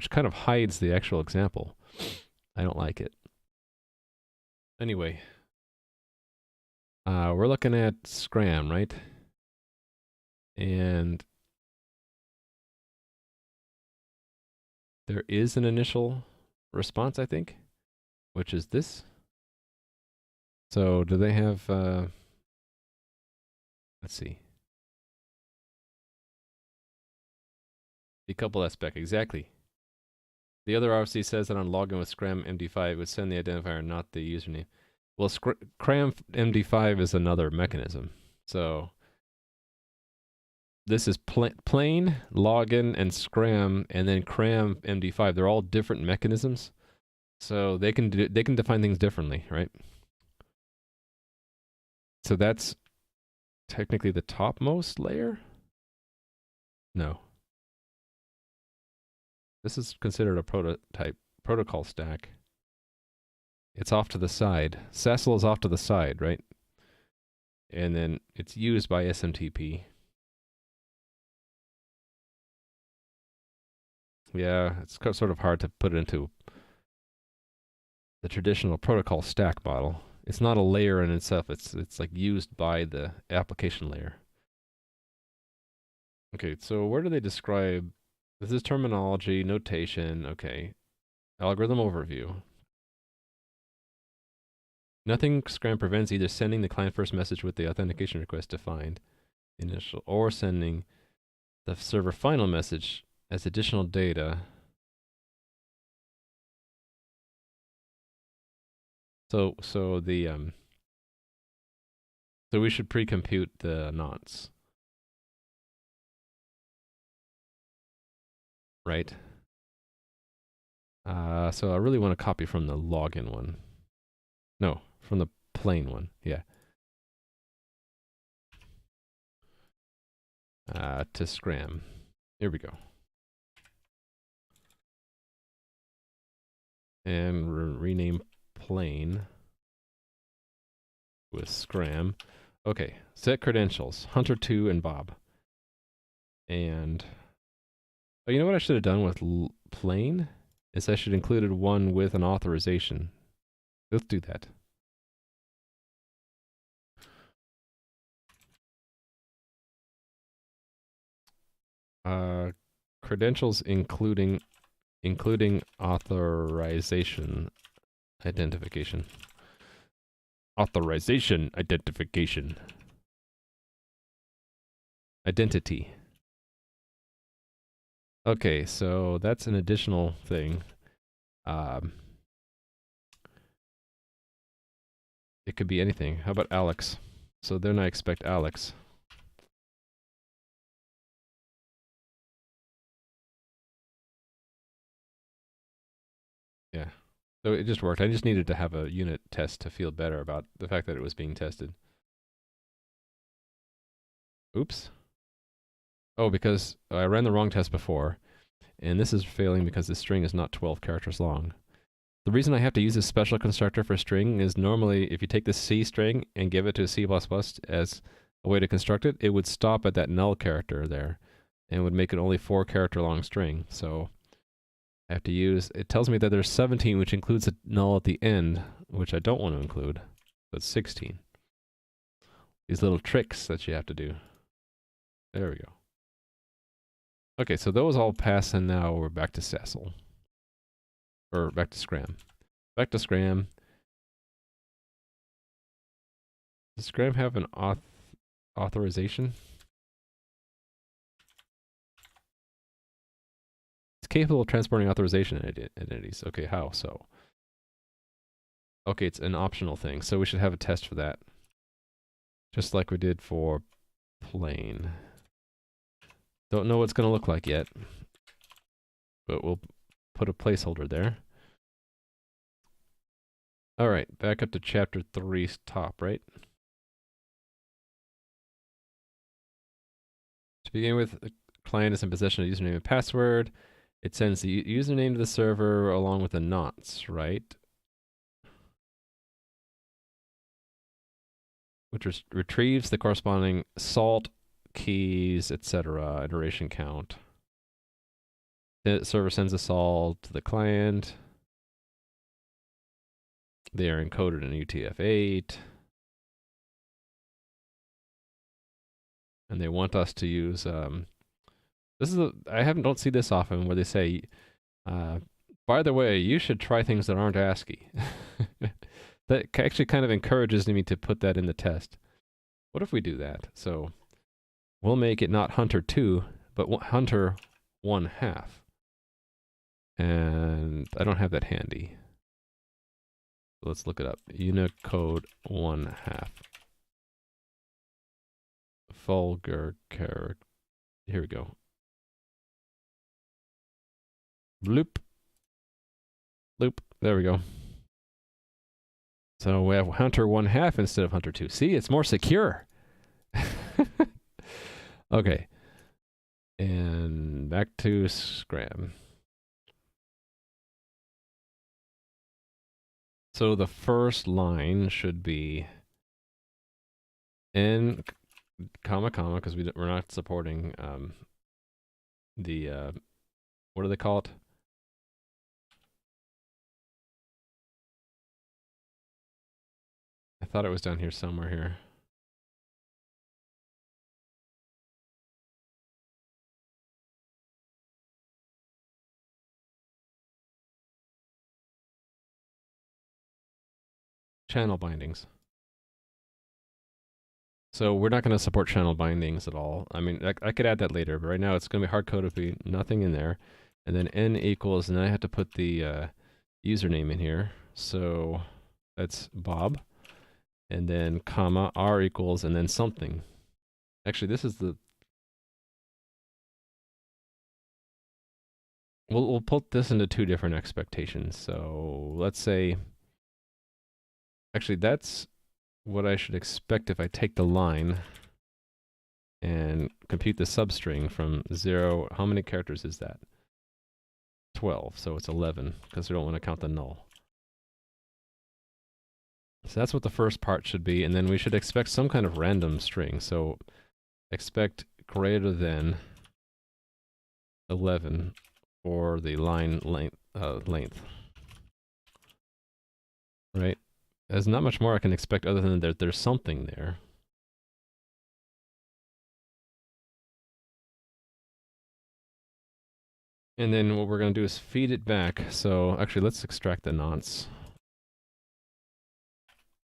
kind of hides the actual example. I don't like it. Anyway, we're looking at SCRAM, right? And there is an initial response, I think, which is this. So do they have, let's see. Decouple that spec, exactly. The other RFC says that on login with SCRAM MD5, it would send the identifier, not the username. Well, SCRAM MD5 is another mechanism. So this is plain, login, and SCRAM, and then CRAM MD5. They're all different mechanisms. So they can define things differently, right? So that's technically the topmost layer? No. This is considered a protocol stack. It's off to the side. SASL is off to the side, right? And then it's used by SMTP. Yeah, it's sort of hard to put it into the traditional protocol stack model. It's not a layer in itself. It's like used by the application layer. Okay, so where do they describe this? Is terminology, notation, okay. Algorithm overview. Nothing SCRAM prevents either sending the client first message with the authentication request defined initial or sending the server final message as additional data. So we should pre-compute the nonce, right? So I really want to copy from the login one. No, from the plain one. Yeah. To SCRAM. Here we go. And rename plain with SCRAM. Okay, set credentials. Hunter2 and Bob. And oh, you know what I should have done with plain? Is I should have included one with an authorization. Let's do that. Credentials including authorization identification. Authorization identification. Identity. Okay, so that's an additional thing. It could be anything. How about Alex? So then I expect Alex. Yeah. So it just worked. I just needed to have a unit test to feel better about the fact that it was being tested. Oops. Oh, because I ran the wrong test before, and this is failing because the string is not 12 characters long. The reason I have to use this special constructor for string is normally if you take the C string and give it to C++ as a way to construct it, it would stop at that null character there and would make it only 4 character long string. So I have to use, it tells me that there's 17, which includes a null at the end, which I don't want to include. So it's 16. These little tricks that you have to do. There we go. Okay, so those all pass, and now we're back to SASL. Or back to SCRAM. Back to SCRAM. Does SCRAM have an authorization? It's capable of transporting authorization identities. Okay, how so? Okay, it's an optional thing, so we should have a test for that. Just like we did for plain. Don't know what it's going to look like yet, but we'll put a placeholder there. All right, back up to chapter 3's top, right? To begin with, the client is in possession of username and password. It sends the username to the server along with the nonce, right? Which retrieves the corresponding salt, keys, etc., iteration count. The server sends a salt to the client. They are encoded in UTF-8. And they want us to use, this is don't see this often where they say, by the way, you should try things that aren't ASCII. That actually kind of encourages me to put that in the test. What if we do that? So we'll make it not Hunter2, but Hunter 1/2. And I don't have that handy. So let's look it up. Unicode 1/2. Vulgar character. Here we go. Bloop. Loop. There we go. So we have hunter 1/2 instead of hunter 2. See, it's more secure. Okay. And back to SCRAM. So the first line should be n comma comma, because we're not supporting the what do they call it? I thought it was down here somewhere here. Channel bindings. So we're not going to support channel bindings at all. I mean, I could add that later, but right now it's going to be hard-coded with nothing in there. And then n equals, and then I have to put the username in here. So that's Bob. And then comma, r equals, and then something. Actually, this is the... We'll put this into two different expectations. So let's say... Actually, that's what I should expect if I take the line and compute the substring from 0. How many characters is that? 12, so it's 11, because we don't want to count the null. So that's what the first part should be, and then we should expect some kind of random string. So expect greater than 11 for the line length. Right? There's not much more I can expect other than there's something there. And then what we're going to do is feed it back. So actually, let's extract the nonce.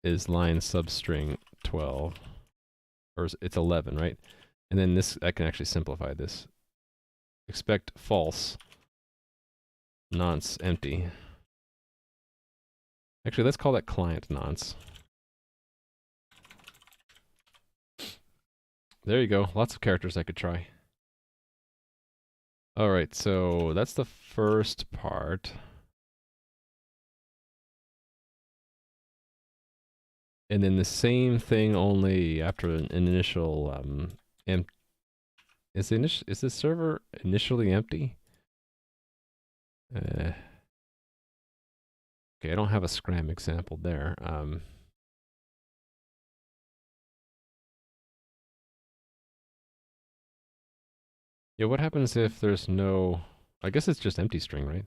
Is line substring 12, or it's 11, right? And then this, I can actually simplify this. Expect false, nonce empty. Actually, let's call that client nonce. There you go. Lots of characters I could try. All right, so that's the first part. And then the same thing, only after an initial is the server initially empty? Okay, I don't have a SCRAM example there. Yeah, what happens if there's no... I guess it's just empty string, right?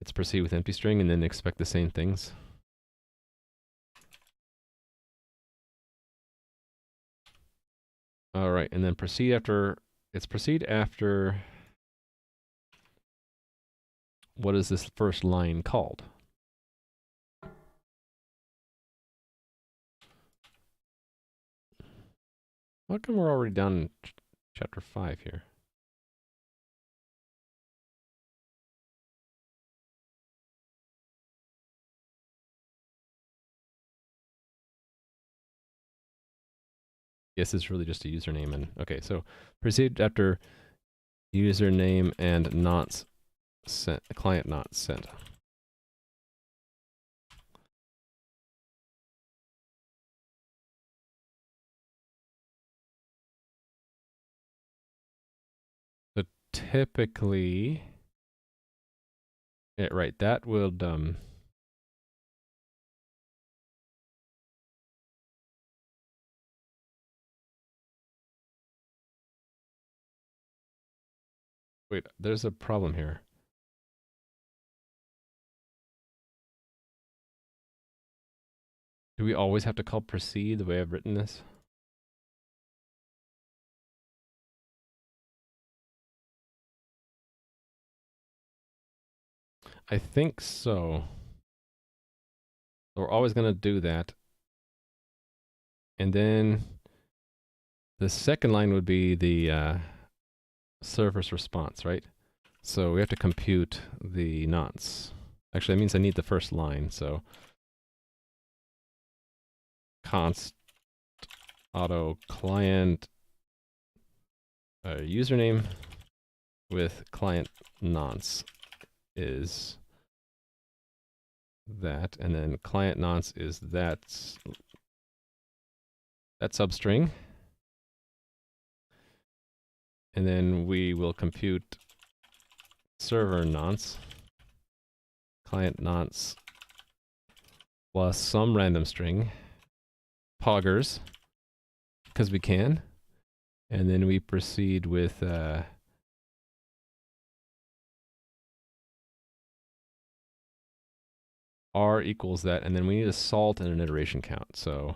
It's proceed with empty string and then expect the same things. All right, and then proceed after... It's proceed after... What is this first line called? How come we're already down in chapter 5 here? Yes, it's really just a username and... Okay, so proceed after username and not sent, client not sent. So typically... Yeah, right, that would... Wait, there's a problem here. Do we always have to call proceed the way I've written this? I think so. We're always going to do that. And then the second line would be the server's response, right? So we have to compute the nonce. Actually, that means I need the first line, so const auto client username with client nonce is that, and then client nonce is that substring. And then we will compute server nonce, client nonce, plus some random string, poggers, because we can. And then we proceed with R equals that, and then we need a salt and an iteration count. So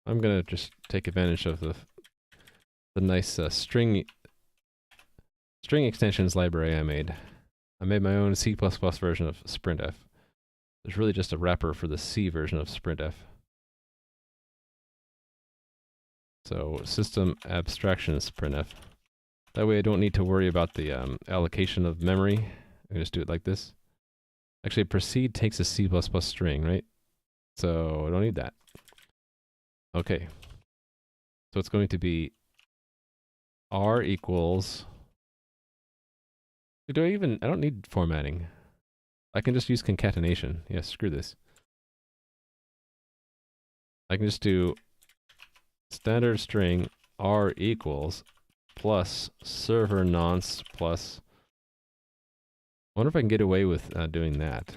I'm gonna just take advantage of the nice string extensions library I made. I made my own C++ version of sprintf. There's really just a wrapper for the C version of sprintf. So system abstraction sprintf. That way I don't need to worry about the allocation of memory. I can just do it like this. Actually, proceed takes a C++ string, right? So I don't need that. Okay. So it's going to be R equals... I don't need formatting. I can just use concatenation. Yeah, screw this. I can just do standard string R equals plus server nonce plus... I wonder if I can get away with doing that,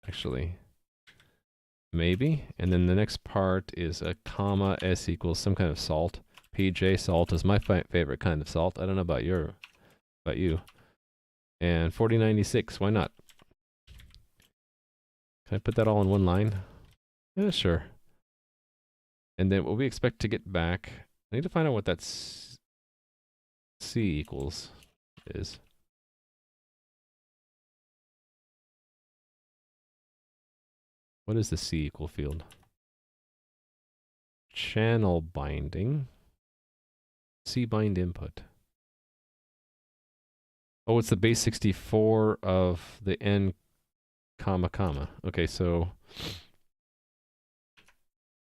actually. Maybe. And then the next part is a comma s equals some kind of salt. PJ salt is my favorite kind of salt. I don't know about you. And 4096, why not? Can I put that all in one line? Yeah, sure. And then what we expect to get back, I need to find out what that C equals is. What is the C equal field? Channel binding. C bind input. Oh, it's the base 64 of the n comma comma. Okay, so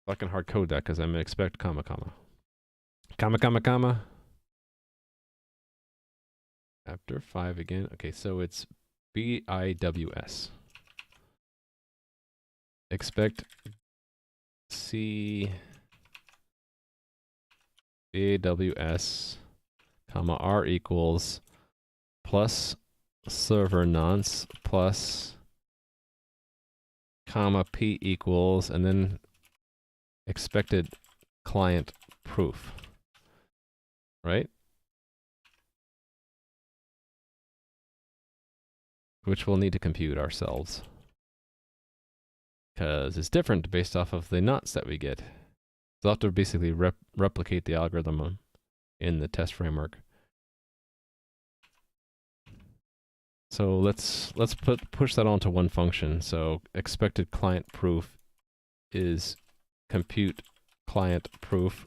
I can hard code that because I'm gonna expect comma comma. Comma comma comma. After 5 again. Okay, so it's BIWS. Expect C BIWS comma R equals plus server nonce plus comma P equals and then expected client proof. Right? Which we'll need to compute ourselves. Because it's different based off of the nonce that we get. So we'll have to basically replicate the algorithm in the test framework. So let's push that onto one function. So expected client proof is compute client proof.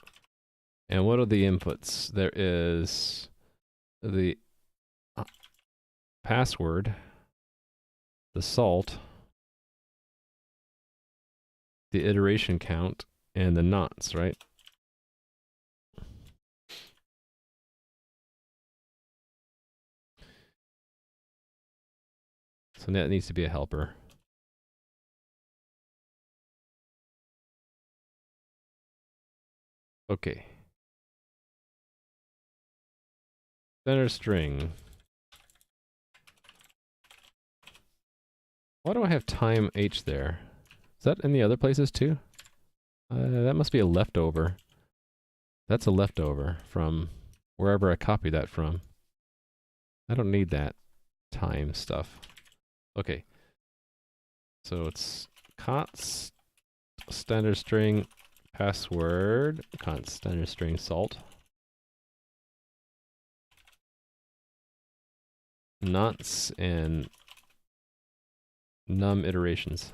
And what are the inputs? There is the password, the salt, the iteration count, and the nonce, right? So that needs to be a helper. Okay. Center string. Why do I have time H there? Is that in the other places too? That must be a leftover. That's a leftover from wherever I copied that from. I don't need that time stuff. Okay. So it's const standard string password, const standard string salt. Nonce and num iterations.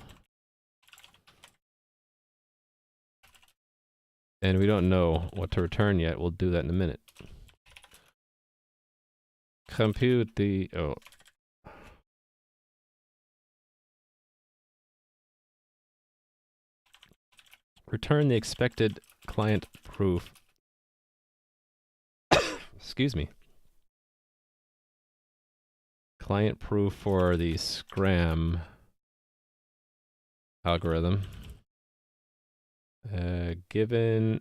And we don't know what to return yet. We'll do that in a minute. Compute the... oh. Return the expected client proof. Excuse me. client proof for the SCRAM algorithm, given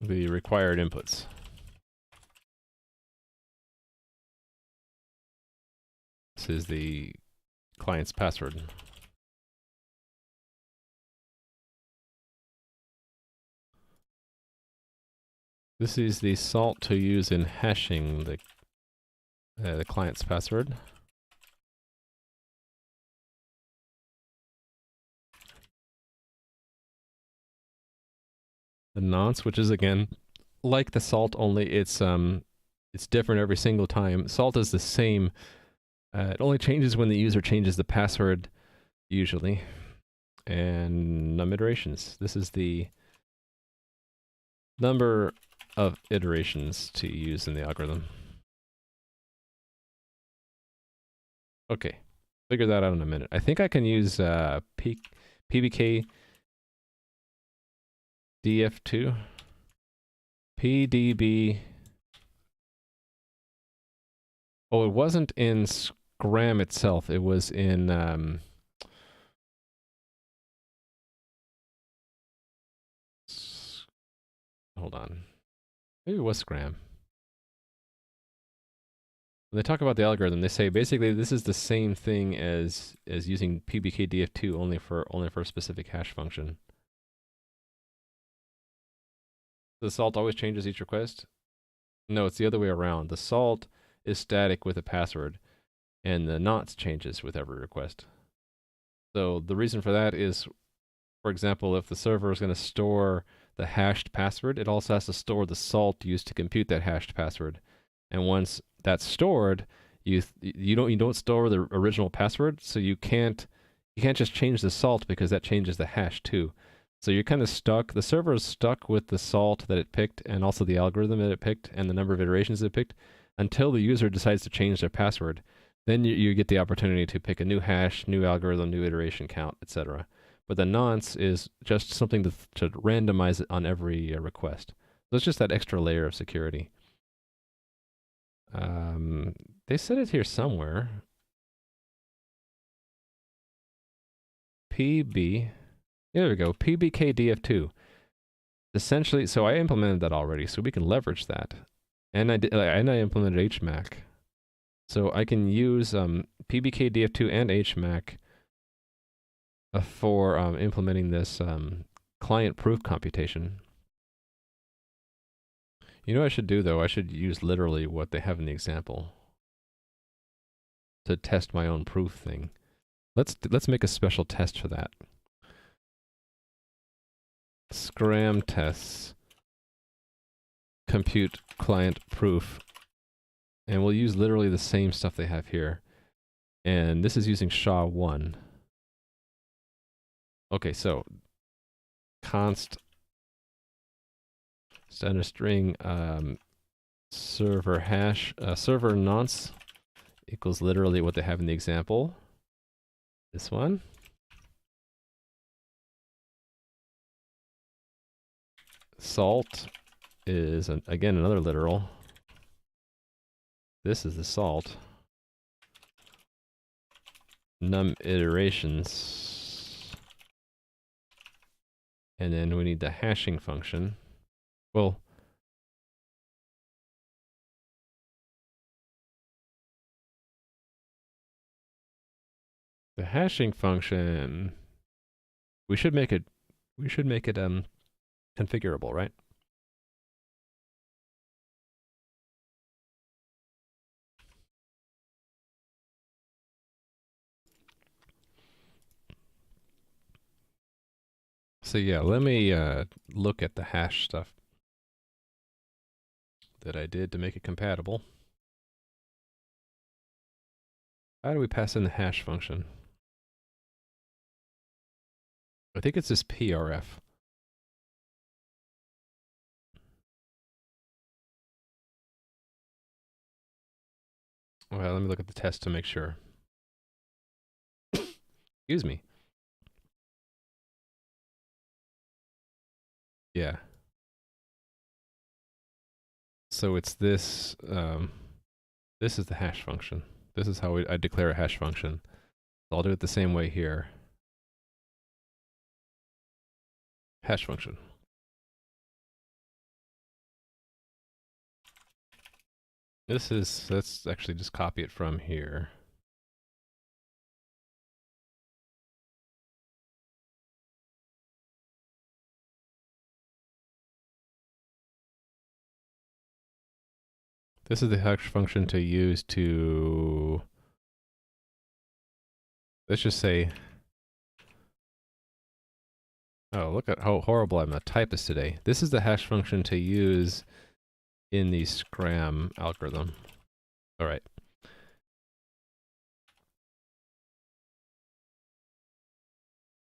the required inputs. This is the client's password. This is the salt to use in hashing the client's password. The nonce, which is again like the salt, only it's different every single time. Salt is the same. It only changes when the user changes the password, usually. And num iterations. This is the number of iterations to use in the algorithm. Okay, figure that out in a minute. I think I can use PBK DF2, PDB. Oh, it wasn't in SCRAM itself. It was in hold on. Maybe it was SCRAM. When they talk about the algorithm, they say basically this is the same thing as using PBKDF2 only for a specific hash function. The salt always changes each request? No, it's the other way around. The salt is static with a password, and the nonce changes with every request. So the reason for that is, for example, if the server is going to store the hashed password, it also has to store the salt used to compute that hashed password. And once that's stored, you don't store the original password, so you can't just change the salt because that changes the hash too. So you're kind of stuck. The server is stuck with the salt that it picked, and also the algorithm that it picked, and the number of iterations it picked, until the user decides to change their password. Then you get the opportunity to pick a new hash, new algorithm, new iteration count, etc. But the nonce is just something to randomize it on every request. So it's just that extra layer of security. They said it here somewhere. PB, yeah, there we go, PBKDF2. Essentially, so I implemented that already, so we can leverage that. And I implemented HMAC. So I can use PBKDF2 and HMAC for implementing this client proof computation. You know what I should do though? I should use literally what they have in the example to test my own proof thing. Let's make a special test for that. SCRAM tests compute client proof, and we'll use literally the same stuff they have here. And this is using SHA-1. Okay, so const standard string server hash server nonce equals literally what they have in the example. This one. Salt is again another literal. This is the salt. Num iterations. And then we need the hashing function. Well, the hashing function, we should make it configurable, right? So yeah, let me look at the hash stuff that I did to make it compatible. How do we pass in the hash function? I think it's this PRF. Well, let me look at the test to make sure. Excuse me. Yeah. So it's this, this is the hash function. This is how I declare a hash function. So I'll do it the same way here. Hash function. Let's actually just copy it from here. This is the hash function to use to, let's just say, oh, look at how horrible I'm a typist today. This is the hash function to use in the SCRAM algorithm. All right.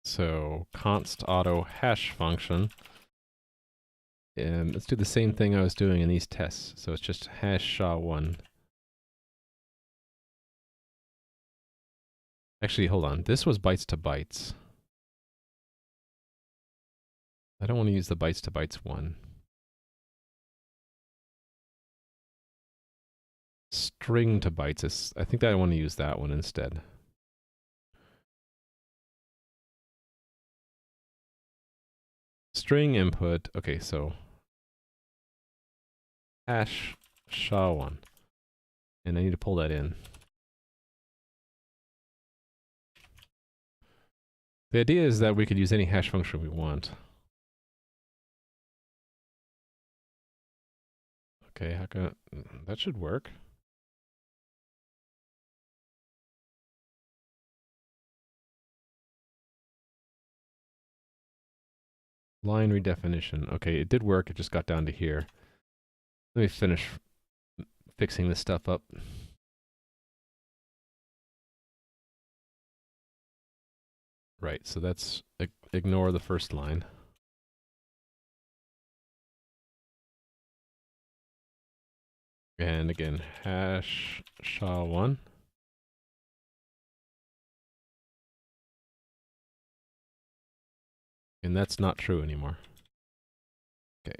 So const auto hash function. And let's do the same thing I was doing in these tests. So it's just hash SHA-1. Actually, hold on. This was bytes to bytes. I don't want to use the bytes to bytes one. String to bytes is, I think that I want to use that one instead. String input, okay, so hash SHA-1. And I need to pull that in. The idea is that we could use any hash function we want. Okay, how can that should work. Line redefinition. Okay, it did work. It just got down to here. Let me finish fixing this stuff up. Right, so that's ignore the first line. And again, hash SHA-1. And that's not true anymore. Okay.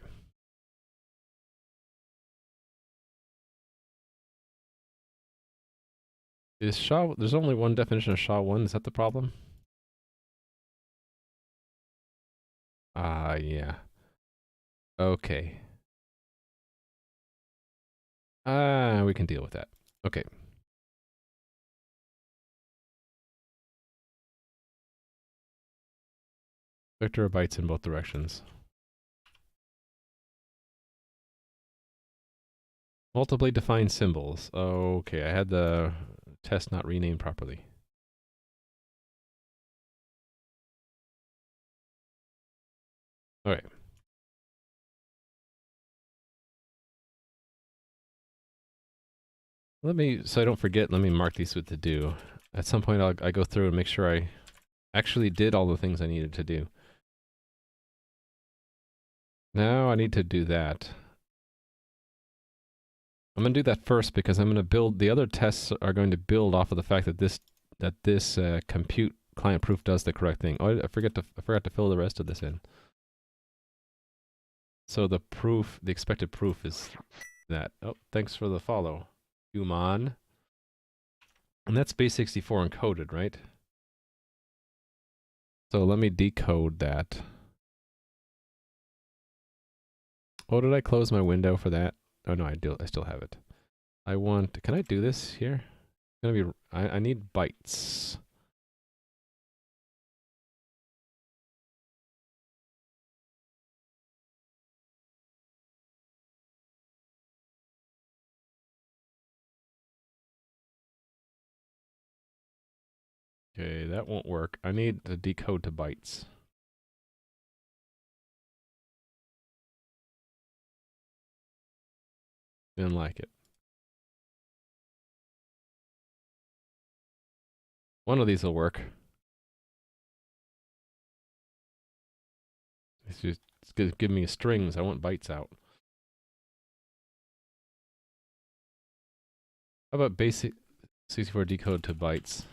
Is SHA, there's only one definition of SHA-1, is that the problem? Yeah. Okay. We can deal with that. Okay. Vector of bytes in both directions. Multiply defined symbols. Okay, I had the test not renamed properly. All right. So I don't forget, let me mark these with the do. At some point I go through and make sure I actually did all the things I needed to do. Now I need to do that. I'm going to do that first because I'm going to build, the other tests are going to build off of the fact that this compute client proof does the correct thing. Oh, I forgot to fill the rest of this in. So the expected proof is that. Oh, thanks for the follow, Human. And that's base64 encoded, right? So let me decode that. Oh, did I close my window for that? Oh no, I still have it. Can I do this here? It's gonna be, I need bytes. Okay, that won't work. I need to decode to bytes. Didn't like it. One of these will work. It's give me strings. I want bytes out. How about basic 64 decode to bytes?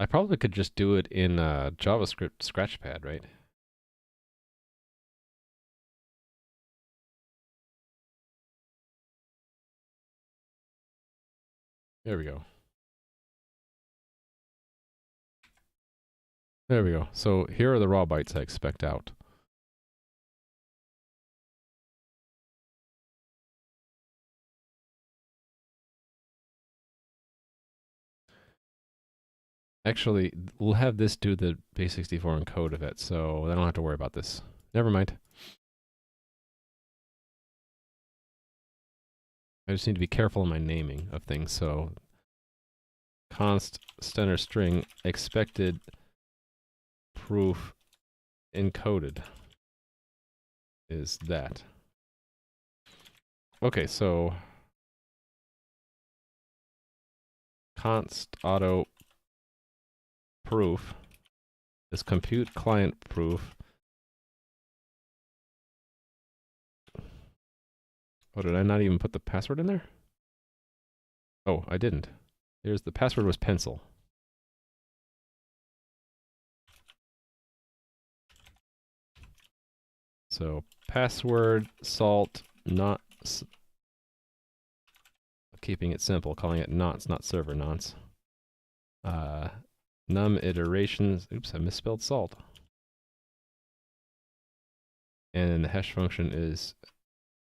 I probably could just do it in JavaScript Scratchpad, right? There we go. There we go. So here are the raw bytes I expect out. Actually, we'll have this do the base64 encode of it, so I don't have to worry about this. Never mind. I just need to be careful in my naming of things, so const center string expected proof encoded is that. Okay, so const auto proof is compute client proof. Oh, did I not even put the password in there? Oh, I didn't. Here's the password was pencil. So password salt not keeping it simple, calling it nonce, not server nonce. Num iterations. Oops, I misspelled salt. And the hash function is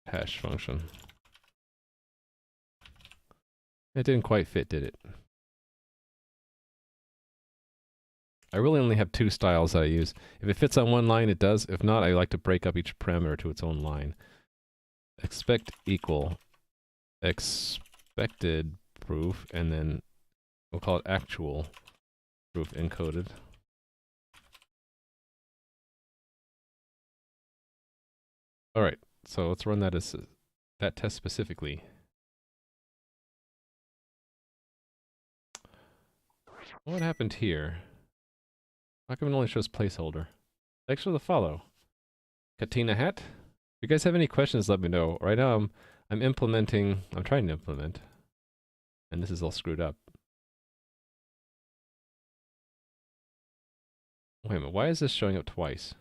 hash function. It didn't quite fit, did it? I really only have two styles that I use. If it fits on one line, it does. If not, I like to break up each parameter to its own line. Expect equal expected proof, and then we'll call it actual proof encoded. All right, so let's run that as that test specifically. What happened here? How come it only shows placeholder? Thanks for the follow. Katina Hat? If you guys have any questions, let me know. Right now, I'm implementing, I'm trying to implement, and this is all screwed up. Wait a minute, why is this showing up twice?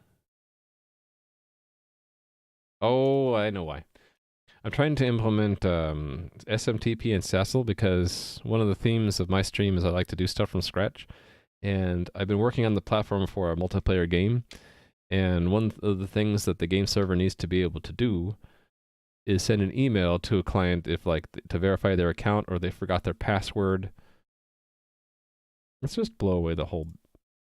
Oh, I know why. I'm trying to implement SMTP and SASL because one of the themes of my stream is I like to do stuff from scratch. And I've been working on the platform for a multiplayer game. And one of the things that the game server needs to be able to do is send an email to a client if, like, to verify their account or they forgot their password. Let's just blow away the whole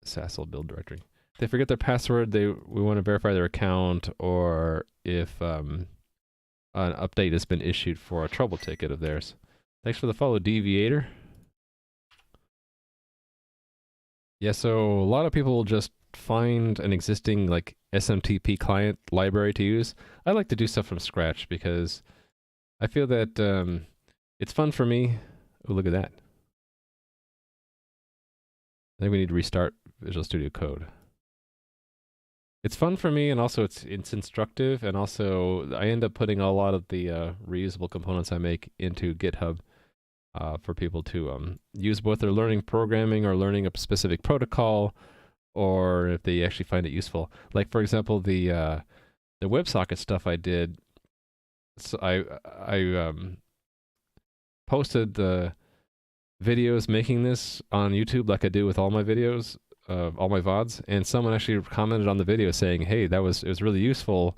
SASL build directory. If they forget their password, we want to verify their account, or if an update has been issued for a trouble ticket of theirs. Thanks for the follow, Deviator. Yeah, so a lot of people will just find an existing like SMTP client library to use. I like to do stuff from scratch because I feel that it's fun for me. Oh, look at that. I think we need to restart Visual Studio Code. It's fun for me, and also it's instructive, and also I end up putting a lot of the reusable components I make into GitHub for people to use, both they're learning programming or learning a specific protocol, or if they actually find it useful. Like, for example, the WebSocket stuff I did, so I posted the videos making this on YouTube like I do with all my videos, all my VODs, and someone actually commented on the video saying, hey, it was really useful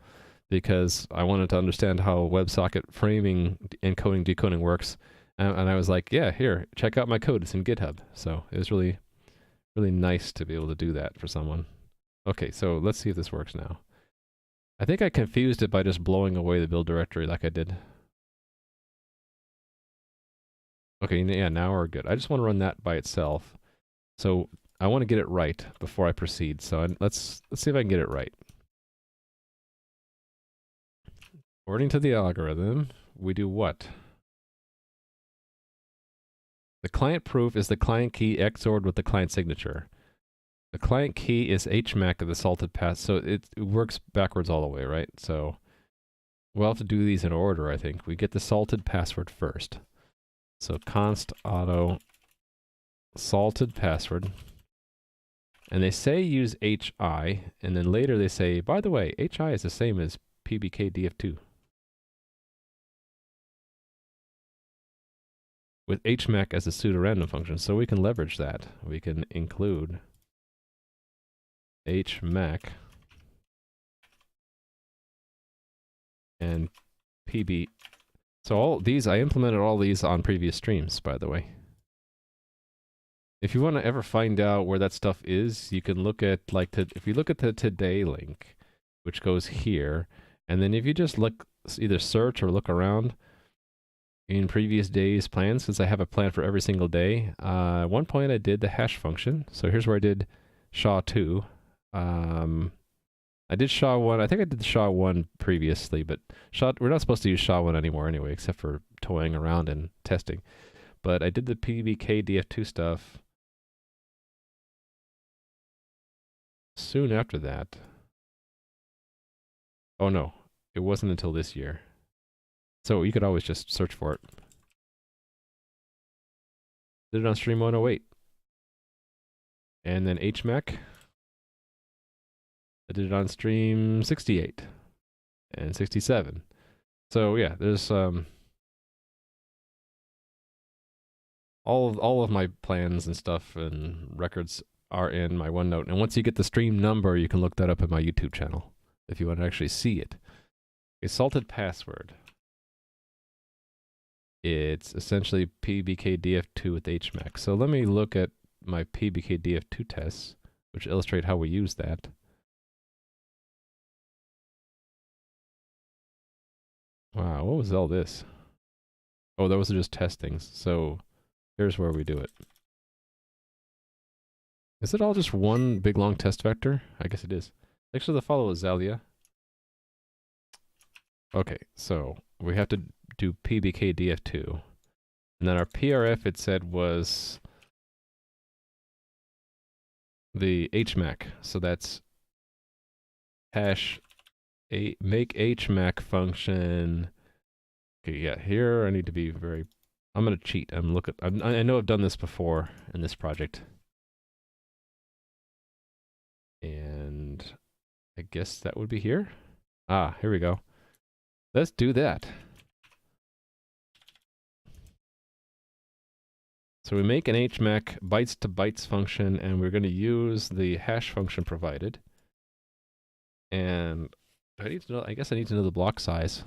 because I wanted to understand how WebSocket framing, encoding, decoding works. And I was like, yeah, here, check out my code. It's in GitHub. So it was really, really nice to be able to do that for someone. Okay, so let's see if this works now. I think I confused it by just blowing away the build directory like I did. Okay, yeah, now we're good. I just want to run that by itself. So I want to get it right before I proceed. So let's see if I can get it right. According to the algorithm, we do what? The client proof is the client key XORed with the client signature. The client key is HMAC of the salted pass, so it works backwards all the way, right? So we'll have to do these in order, I think. We get the salted password first. So const auto salted password. And they say use HI, and then later they say, by the way, HI is the same as PBKDF2. with hmac as a pseudo-random function. So we can leverage that. We can include hmac and pb. So all these, I implemented all these on previous streams, by the way. If you want to ever find out where that stuff is, you can look at, like, if you look at the today link, which goes here, and then if you just look, either search or look around in previous days' plans, since I have a plan for every single day. At one point I did the hash function. So here's where I did SHA-2. I did SHA-1. I think I did the SHA-1 previously, but we're not supposed to use SHA-1 anymore anyway, except for toying around and testing. But I did the PBK DF2 stuff soon after that. Oh no, it wasn't until this year. So you could always just search for it. Did it on stream 108. And then hmac. I did it on stream 68 and 67. So yeah, there's all of my plans and stuff and records are in my OneNote. And once you get the stream number, you can look that up in my YouTube channel if you want to actually see it. A salted password. It's essentially PBKDF2 with hmac. So let me look at my PBKDF2 tests, which illustrate how we use that. Wow, what was all this? Oh, those are just testings. So here's where we do it. Is it all just one big long test vector? I guess it is. Actually, the follow is Zalia. Okay, so we have to do PBKDF2. And then our PRF, it said, was the hmac. So that's hash make hmac function. Okay, yeah, here I need to be very, I'm going to cheat. I know I've done this before in this project. And I guess that would be here. Ah, here we go. Let's do that. So we make an hmac bytes to bytes function, and we're going to use the hash function provided. And I need to know, I guess I need to know the block size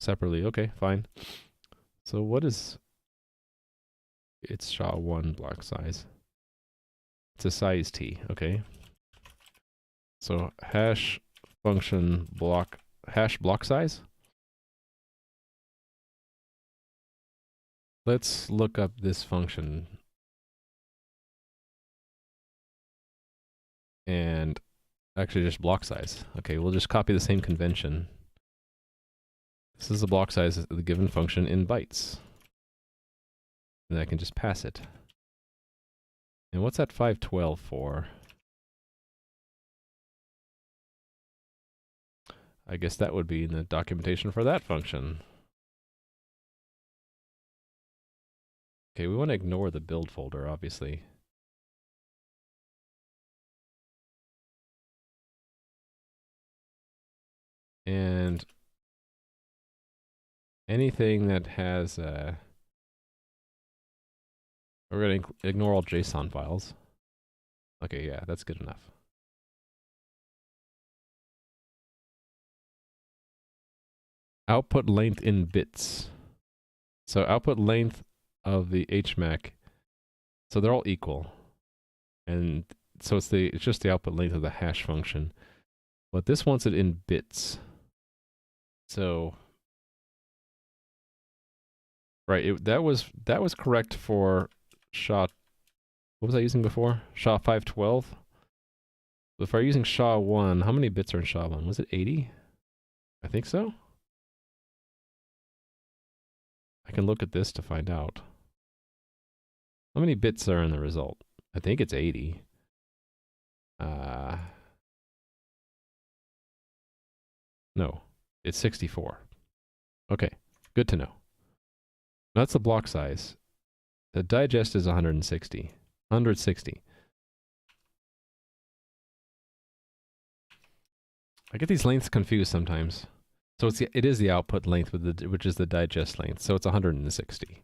separately. Okay, fine. So what is its SHA-1 block size? It's a size t, okay. So hash function block, hash block size. Let's look up this function. And actually just block size. Okay, we'll just copy the same convention. This is the block size of the given function in bytes. And I can just pass it. And what's that 512 for? I guess that would be in the documentation for that function. Okay, we want to ignore the build folder, obviously. And anything that has we're going to ignore all JSON files. Okay, yeah, that's good enough. Output length in bits. So output length of the hmac, so they're all equal. And so it's just the output length of the hash function. But this wants it in bits. So right, that was correct for SHA. What was I using before? SHA 512. If I'm using SHA-1, how many bits are in SHA-1? Was it 80? I think so. I can look at this to find out. How many bits are in the result? I think it's 80. No, it's 64. Okay, good to know. That's the block size. The digest is 160. 160. I get these lengths confused sometimes. So it is the output length, which is the digest length. So it's 160.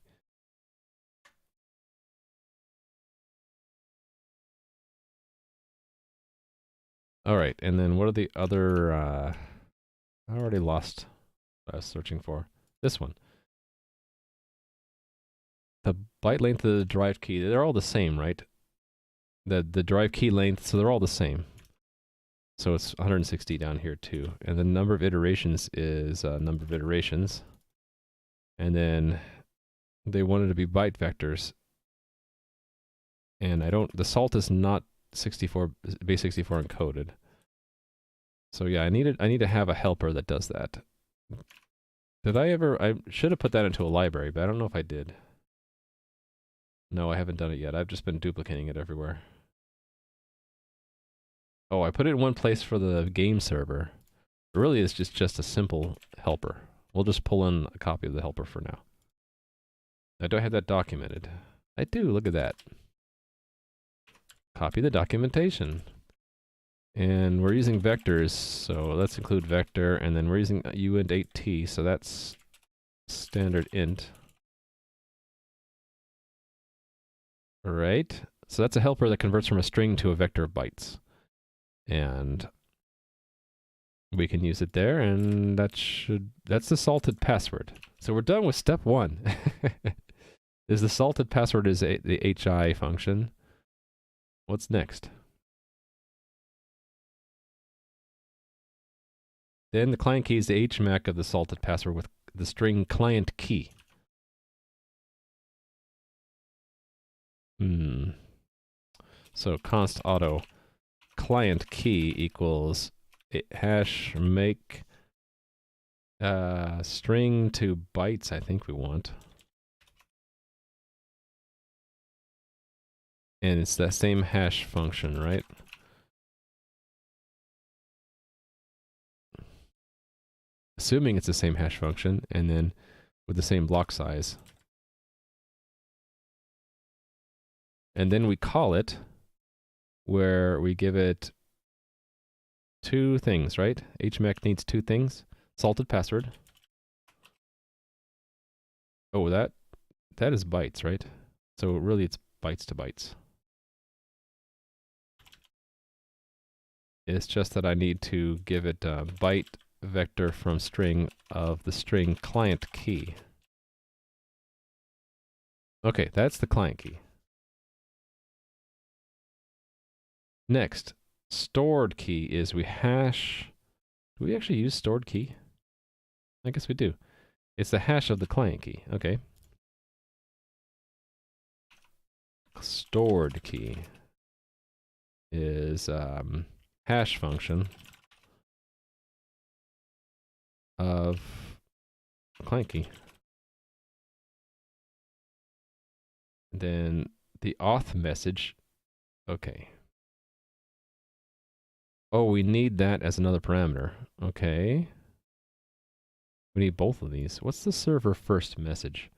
All right, and then what are the other? I already lost what I was searching for. This one. The byte length of the derived key. They're all the same, right? The derived key length, so they're all the same. So it's 160 down here too. And the number of iterations is number of iterations. And then they wanted to be byte vectors. And the salt is not 64, base 64 encoded. So yeah, I need to have a helper that does that. I should have put that into a library, but I don't know if I did. No, I haven't done it yet. I've just been duplicating it everywhere. Oh, I put it in one place for the game server. It really is just a simple helper. We'll just pull in a copy of the helper for now. Now, do I have that documented? I do, look at that. Copy the documentation. And we're using vectors, so let's include vector, and then we're using uint8t, so that's standard int. All right, so that's a helper that converts from a string to a vector of bytes. And we can use it there, and that's the salted password. So we're done with step 1. Is the salted password is the HI function. What's next? Then the client key is the HMAC of the salted password with the string client key. So const auto client key equals hash make string to bytes, I think we want. And it's that same hash function, right? Assuming it's the same hash function, and then with the same block size. And then we call it where we give it 2 things, right? HMAC needs 2 things. Salted password. Oh, that is bytes, right? So really it's bytes to bytes. It's just that I need to give it a byte vector from string of the string client key. Okay, that's the client key. Next, stored key is we hash. Do we actually use stored key? I guess we do. It's the hash of the client key. Okay. Stored key is hash function of client key. Then the auth message. Okay. Oh, we need that as another parameter. Okay. We need both of these. What's the server first message?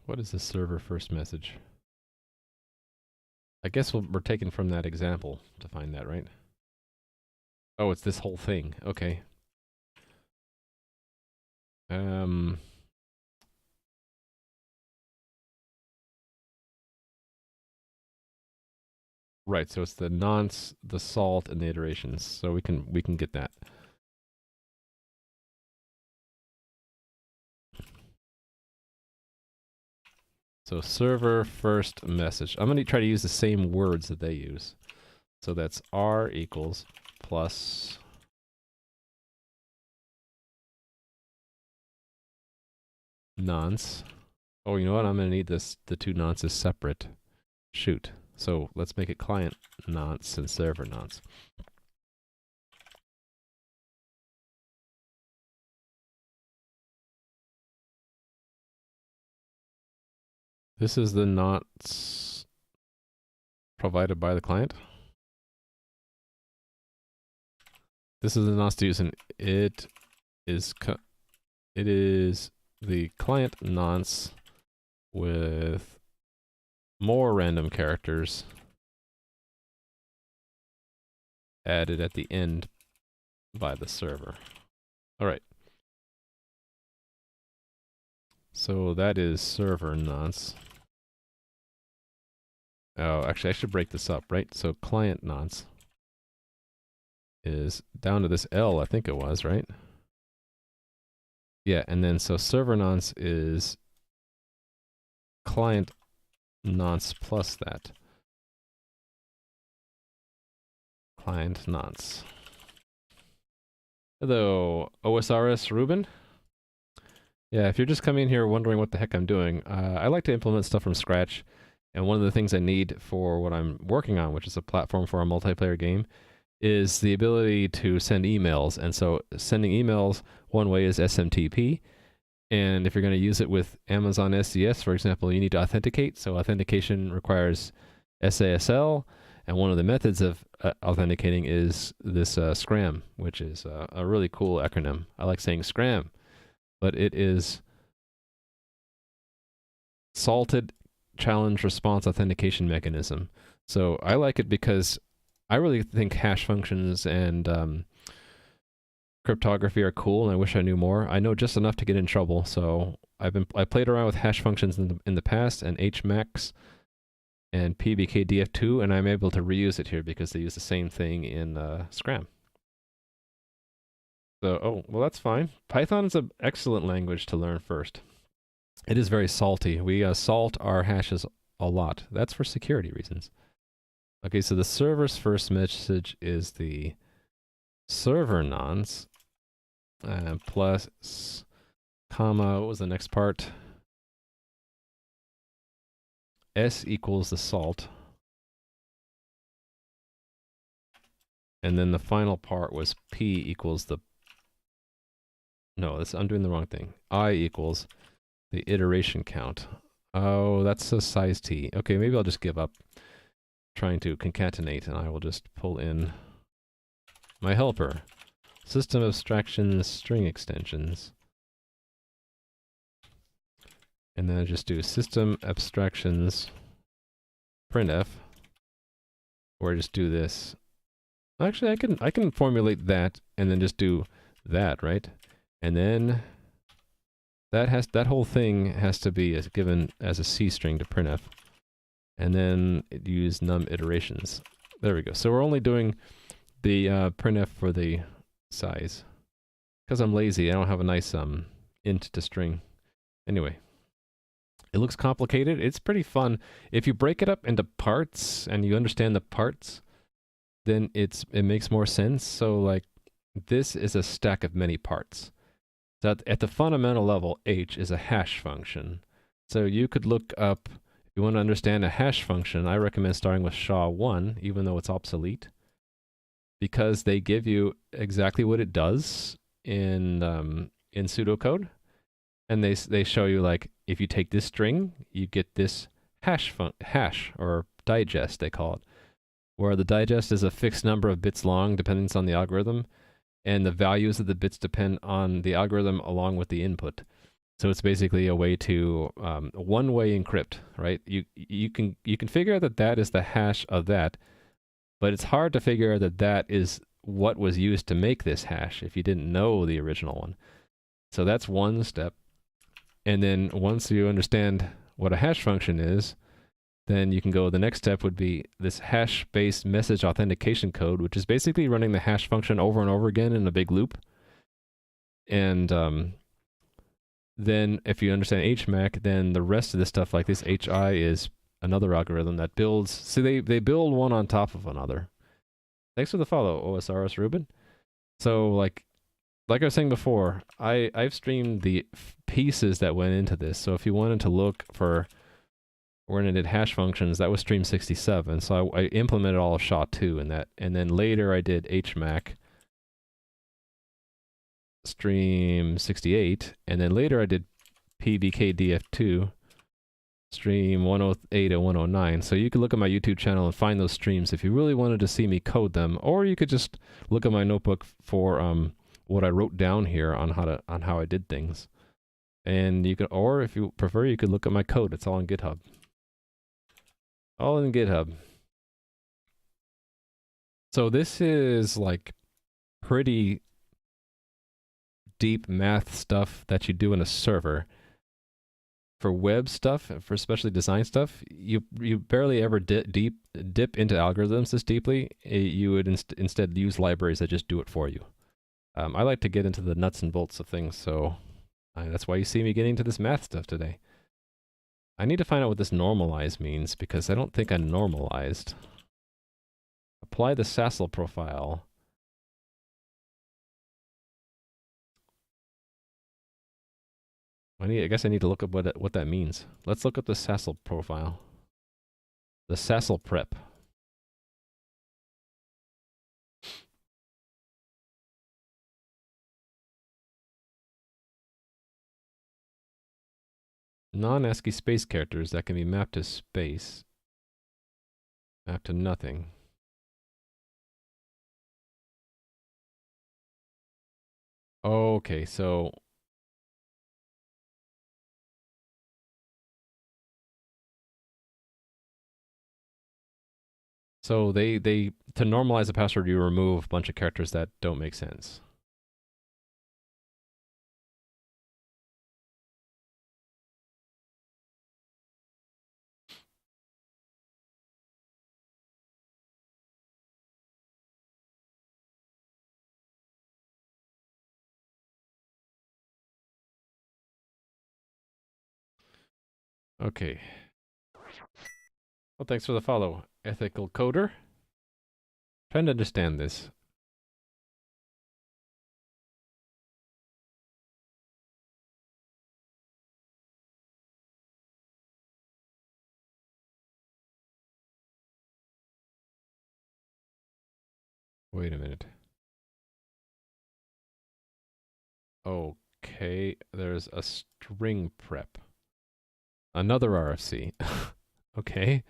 What is the server first message? I guess we're taking from that example to find that, right? Oh, it's this whole thing. Okay. Right, so it's the nonce, the salt, and the iterations. So we can get that. So server first message. I'm going to try to use the same words that they use. So that's R equals plus nonce. Oh, you know what? I'm going to need the 2 nonces separate. Shoot. So let's make it client nonce and server nonce. This is the nonce provided by the client. This is the nonce to use, and it is the client nonce with more random characters added at the end by the server. All right. So that is server nonce. Oh, actually, I should break this up, right? So client nonce is down to this L, I think it was, right? Yeah, and then so server nonce is client nonce plus that. Client nonce. Hello, OSRS Ruben. Yeah, if you're just coming in here wondering what the heck I'm doing, I like to implement stuff from scratch. And one of the things I need for what I'm working on, which is a platform for a multiplayer game, is the ability to send emails. And so sending emails, one way is SMTP. And if you're going to use it with Amazon SCS, for example, you need to authenticate. So authentication requires SASL. And one of the methods of authenticating is this SCRAM, which is a really cool acronym. I like saying SCRAM, but it is Salted Challenge Response Authentication Mechanism. So I like it because I really think hash functions and cryptography are cool, and I wish I knew more. I know just enough to get in trouble, so I played around with hash functions in the past, and HMAX and PBKDF2, and I'm able to reuse it here because they use the same thing in SCRAM. So, oh, well, that's fine. Python is an excellent language to learn first. It is very salty. We salt our hashes a lot. That's for security reasons. Okay, so the server's first message is the server nonce plus comma, what was the next part? S equals the salt. And then the final part was P equals the... No, I'm doing the wrong thing. I equals the iteration count. Oh, that's a size T. Okay, maybe I'll just give up trying to concatenate, and I will just pull in my helper. System abstractions, string extensions. And then I just do system abstractions printf, or I just do this. Actually, I can formulate that and then just do that, right? And then that whole thing has to be given as a C string to printf. And then use num iterations. There we go. So we're only doing the printf for the size. Because I'm lazy, I don't have a nice int to string. Anyway. It looks complicated. It's pretty fun. If you break it up into parts and you understand the parts, then it makes more sense. So like this is a stack of many parts. So at the fundamental level, H is a hash function. So you could look up, if you want to understand a hash function, I recommend starting with SHA-1, even though it's obsolete, because they give you exactly what it does in pseudocode. And they show you, like, if you take this string, you get this hash or digest, they call it, where the digest is a fixed number of bits long, depending on the algorithm, and the values of the bits depend on the algorithm along with the input. So it's basically a way to one-way encrypt, right? You can figure out that is the hash of that, but it's hard to figure out that is what was used to make this hash if you didn't know the original one. So that's one step. And then once you understand what a hash function is, then you can go, the next step would be this hash-based message authentication code, which is basically running the hash function over and over again in a big loop. And then if you understand HMAC, then the rest of this stuff, like this HI, is another algorithm that builds, see, they build one on top of another. Thanks for the follow, OSRS Ruben. So like I was saying before, I've streamed the pieces that went into this. So if you wanted to look for when I did hash functions, that was stream 67. So I implemented all of SHA-2 in that. And then later I did HMAC stream 68. And then later I did PBKDF2 stream 108 and 109. So you could look at my YouTube channel and find those streams if you really wanted to see me code them. Or you could just look at my notebook for what I wrote down here on how I did things. And you can, or if you prefer, you could look at my code. It's all on GitHub. All in GitHub. So this is like pretty deep math stuff that you do in a server. For web stuff, for especially design stuff, you barely ever dip into algorithms this deeply. You would instead use libraries that just do it for you. I like to get into the nuts and bolts of things, so that's why you see me getting into this math stuff today. I need to find out what this normalize means, because I don't think I normalized. Apply the SASL profile. I guess I need to look up what that means. Let's look up the SASL profile. The SASL prep. Non-ASCII space characters that can be mapped to space. Mapped to nothing. Okay, so they to normalize a password, you remove a bunch of characters that don't make sense. Okay. Well, thanks for the follow, ethical coder. Trying to understand this. Wait a minute. Okay, there's a string prep. Another RFC. Okay.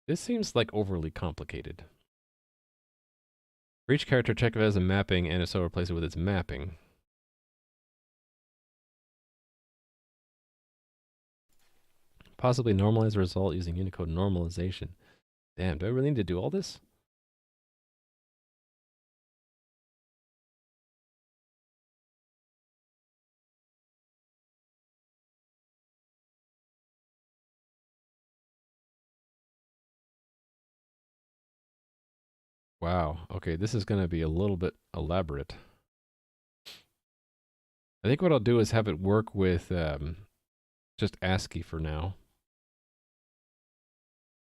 This seems like overly complicated. For each character, check if it has a mapping, and if so, replace it with its mapping. Possibly normalize the result using Unicode normalization. Damn, do I really need to do all this? Wow. Okay, this is going to be a little bit elaborate. I think what I'll do is have it work with just ASCII for now.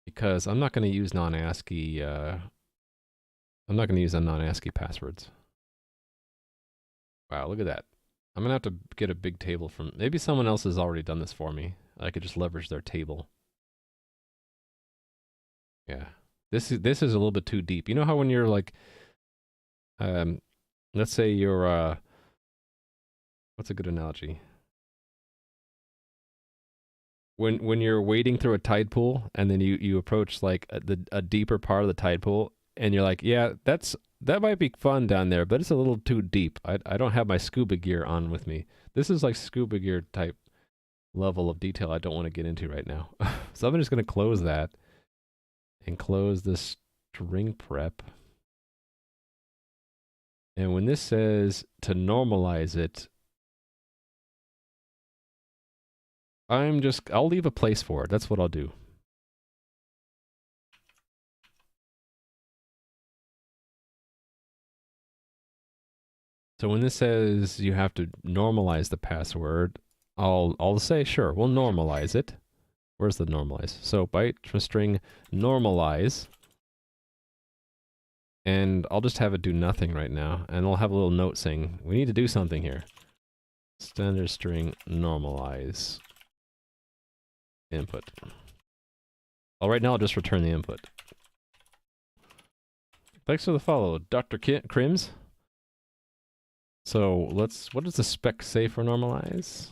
Because I'm not going to use non-ASCII, I'm not going to use non-ASCII passwords. Wow, look at that. I'm going to have to get a big table from, maybe someone else has already done this for me. I could just leverage their table. Yeah. This is a little bit too deep. You know how when you're like, let's say you're, what's a good analogy? When you're wading through a tide pool and then you approach like a deeper part of the tide pool and you're like, yeah, that might be fun down there, but it's a little too deep. I don't have my scuba gear on with me. This is like scuba gear type level of detail I don't want to get into right now. So I'm just going to close that and close this string prep. And when this says to normalize it, I'll leave a place for it. That's what I'll do. So when this says you have to normalize the password, I'll say, sure, we'll normalize it. Where's the normalize? So byte string normalize. And I'll just have it do nothing right now. And I'll have a little note saying, we need to do something here. Standard string normalize input. Well, right now I'll just return the input. Thanks for the follow, Dr. Crims. So what does the spec say for normalize?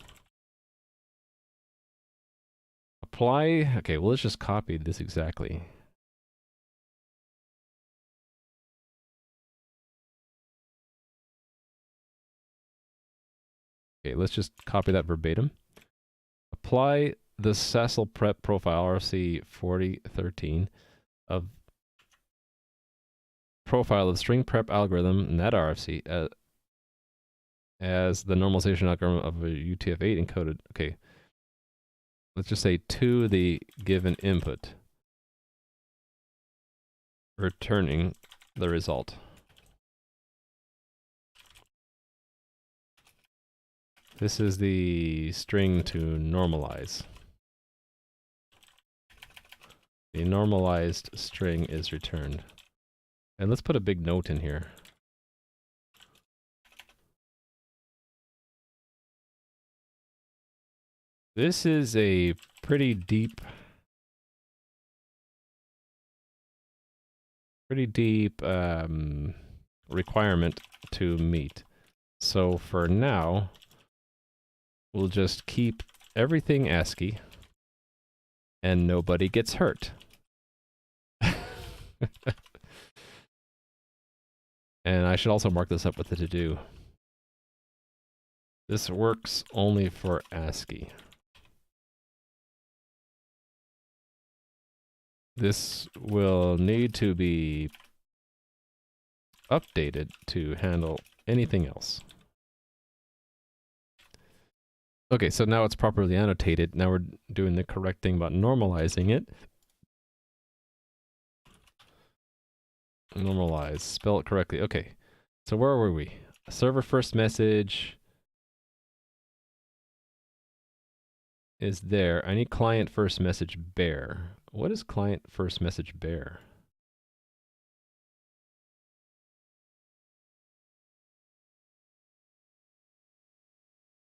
Apply, okay, well let's just copy this exactly. Okay, let's just copy that verbatim. Apply the SASL prep profile RFC 4013 of profile of string prep algorithm, net RFC, as the normalization algorithm of a UTF-8 encoded. Okay. Let's just say to the given input, returning the result. This is the string to normalize. The normalized string is returned. And let's put a big note in here. This is a pretty deep requirement to meet. So for now, we'll just keep everything ASCII and nobody gets hurt. And I should also mark this up with the to-do. This works only for ASCII. This will need to be updated to handle anything else. Okay, so now it's properly annotated. Now we're doing the correct thing about normalizing it. Normalize, spell it correctly. Okay, so where were we? Server first message is there. I need client first message bear. What is client first message bear?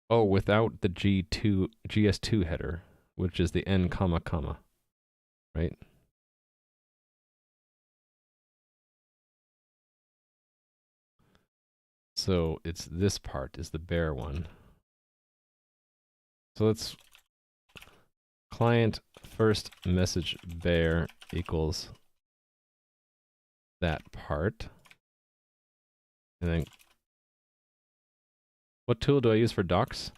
Oh, without the GS2 header, which is the n comma comma, right? So it's this part is the bear one. So let's client first message bear equals that part. And then what tool do I use for docs?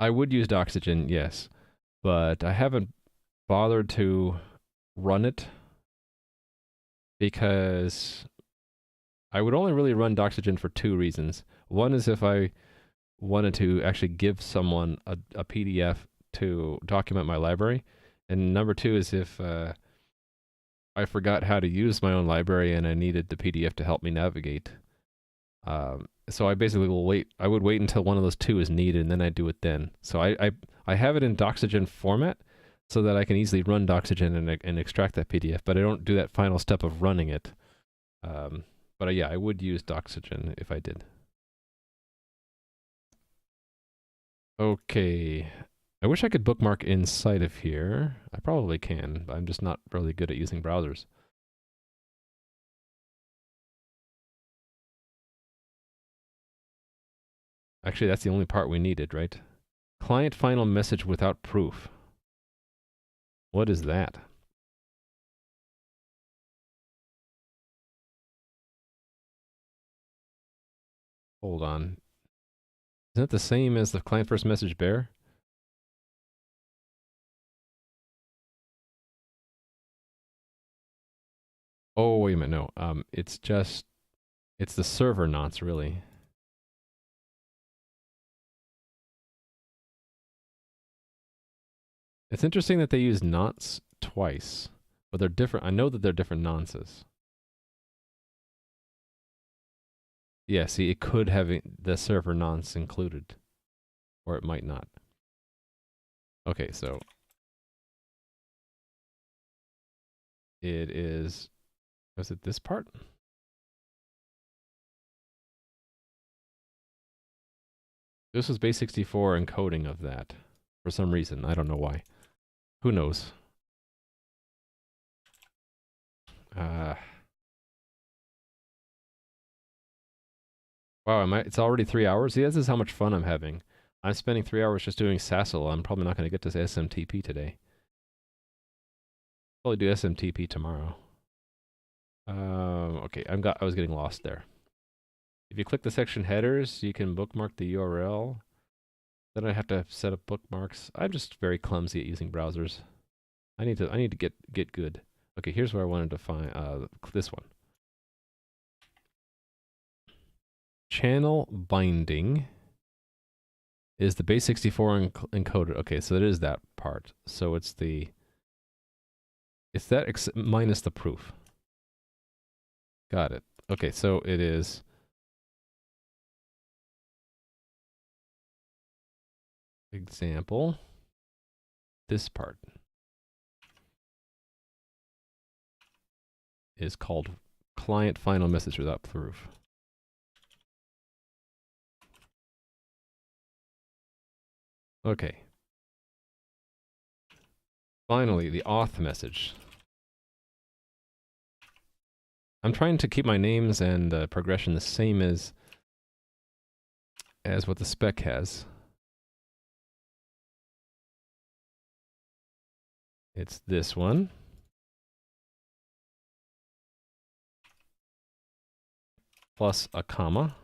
I would use Doxygen, yes, but I haven't bothered to run it because I would only really run Doxygen for two reasons. One is if I wanted to actually give someone a PDF to document my library, and number two is if I forgot how to use my own library and I needed the PDF to help me navigate. So I basically will wait. I would wait until one of those two is needed, and then I do it then. So I have it in Doxygen format so that I can easily run Doxygen and extract that PDF, but I don't do that final step of running it. But yeah, I would use Doxygen if I did. Okay. I wish I could bookmark inside of here. I probably can, but I'm just not really good at using browsers. Actually, that's the only part we needed, right? Client final message without proof. What is that? Hold on. Isn't it the same as the client first message bear? Oh, wait a minute, no. It's the server nonce, really. It's interesting that they use nonce twice, but they're different. I know that they're different nonces. Yeah, see, it could have the server nonce included, or it might not. Okay, so it is it this part? This was base64 encoding of that for some reason. I don't know why. Who knows? Wow, it's already 3 hours? See, this is how much fun I'm having. I'm spending 3 hours just doing SASL. I'm probably not going to get to SMTP today. Probably do SMTP tomorrow. Okay, I was getting lost there. If you click the section headers, you can bookmark the URL. Then I have to set up bookmarks. I'm just very clumsy at using browsers. I need to get good. Okay, here's where I wanted to find this one. Channel binding is the base 64 encoded. Okay, so it is that part. So it's that minus the proof. Got it. Okay, so it is example this part is called client final message without proof. Okay. Finally, the auth message. I'm trying to keep my names and progression the same as what the spec has. It's this one. Plus a comma.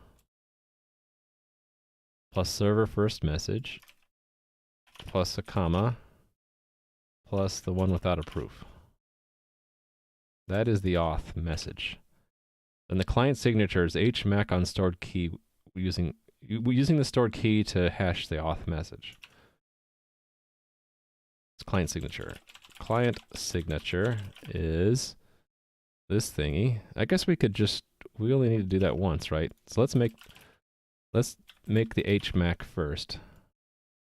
Plus server first message. Plus a comma. Plus the one without a proof. That is the auth message. Then the client signature is HMAC on stored key using the stored key to hash the auth message. It's client signature. Client signature is this thingy. I guess we only need to do that once, right? So let's make the HMAC first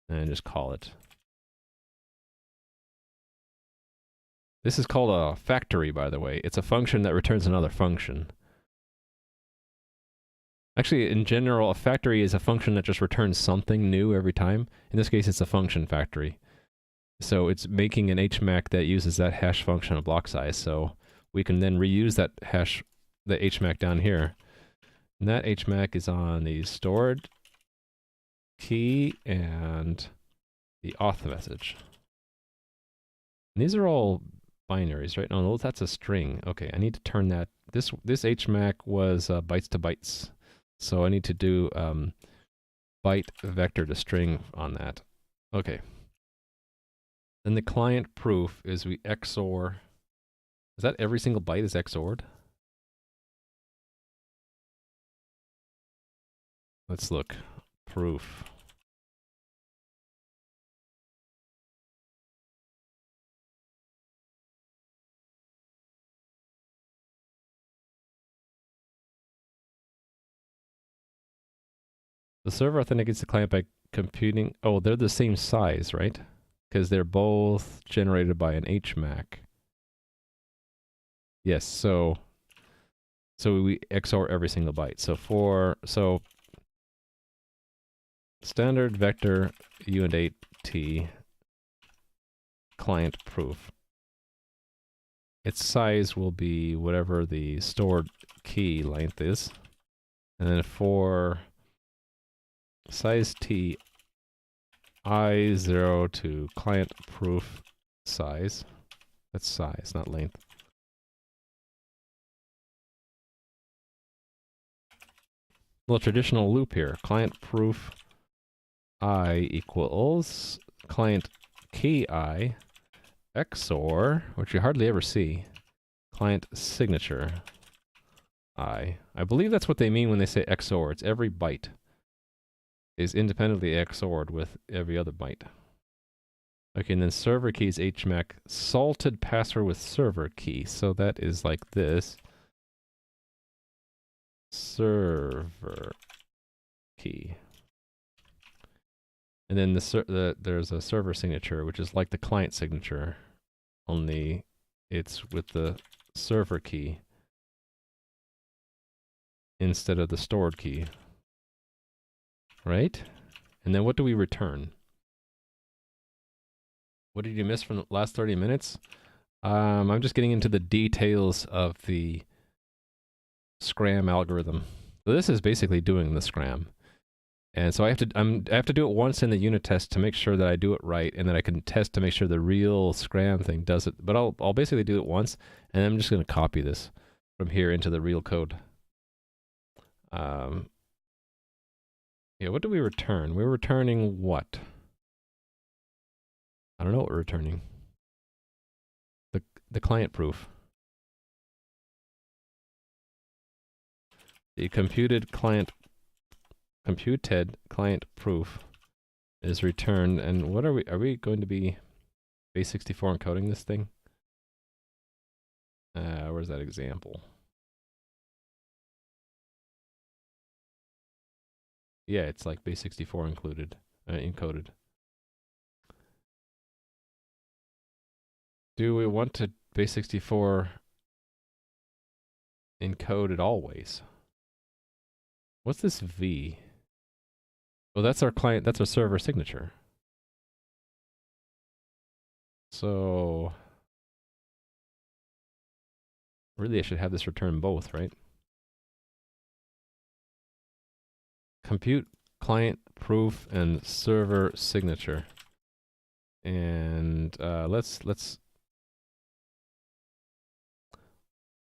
and just call it. This is called a factory, by the way. It's a function that returns another function. Actually, in general, a factory is a function that just returns something new every time. In this case, it's a function factory. So it's making an HMAC that uses that hash function of block size. So we can then reuse that hash, the HMAC down here. And that HMAC is on the stored key and the auth message. And these are all binaries, right? No, that's a string. Okay, I need to turn that. This HMAC was bytes to bytes. So I need to do byte vector to string on that. Okay. Then the client proof is we XOR. Is that every single byte is XORed? Let's look. Proof. The server authenticates the client by computing. Oh, they're the same size, right? Because they're both generated by an HMAC. Yes, so we XOR every single byte. So standard vector U8T client proof. Its size will be whatever the stored key length is. And then for size T, I0 to client proof size. That's size, not length. Little traditional loop here. Client proof I equals client key I XOR, which you hardly ever see, client signature I. I believe that's what they mean when they say XOR. It's every byte is independently XORed with every other byte. Okay, and then server key is HMAC salted password with server key. So that is like this. Server key. And then there's a server signature, which is like the client signature, only it's with the server key instead of the stored key. Right? And then what do we return? What did you miss from the last 30 minutes? I'm just getting into the details of the SCRAM algorithm. So this is basically doing the SCRAM. And so I have to do it once in the unit test to make sure that I do it right, and then I can test to make sure the real SCRAM thing does it. But I'll basically do it once, and I'm just going to copy this from here into the real code. Yeah, what do we return? We're returning what? I don't know what we're returning. The client proof. The computed client proof is returned. And what are we going to be base64 encoding this thing? Where's that example? Yeah, it's like base64 included, encoded. Do we want to base64 encode it always? What's this V? Well, that's our client, that's our server signature. So really I should have this return both, right? Compute client proof and server signature. And let's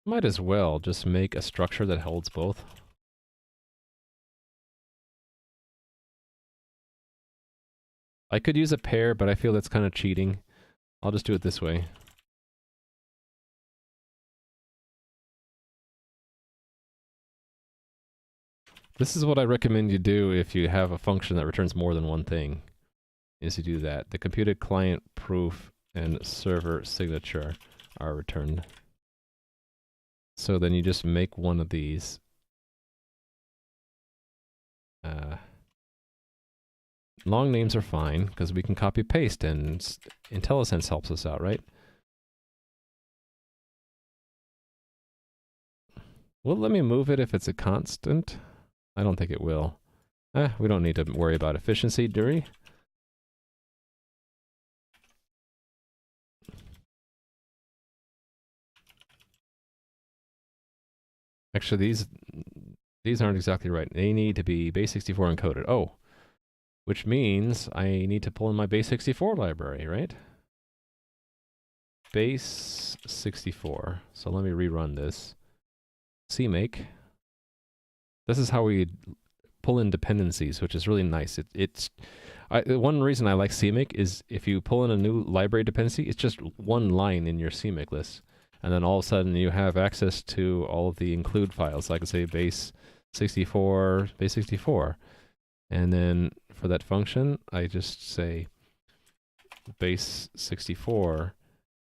might as well just make a structure that holds both. I could use a pair, but I feel that's kind of cheating. I'll just do it this way. This is what I recommend you do if you have a function that returns more than one thing, is you do that. The computed client proof and server signature are returned. So then you just make one of these. Long names are fine, because we can copy paste, and IntelliSense helps us out, right? Well, let me move it if it's a constant. I don't think it will. We don't need to worry about efficiency, do we? Actually, these aren't exactly right. They need to be base64 encoded. Oh, which means I need to pull in my base64 library, right? Base64. So let me rerun this. CMake. This is how we pull in dependencies, which is really nice. One reason I like CMake is if you pull in a new library dependency, it's just one line in your CMake list. And then all of a sudden you have access to all of the include files. Like I say base64. And then for that function, I just say base64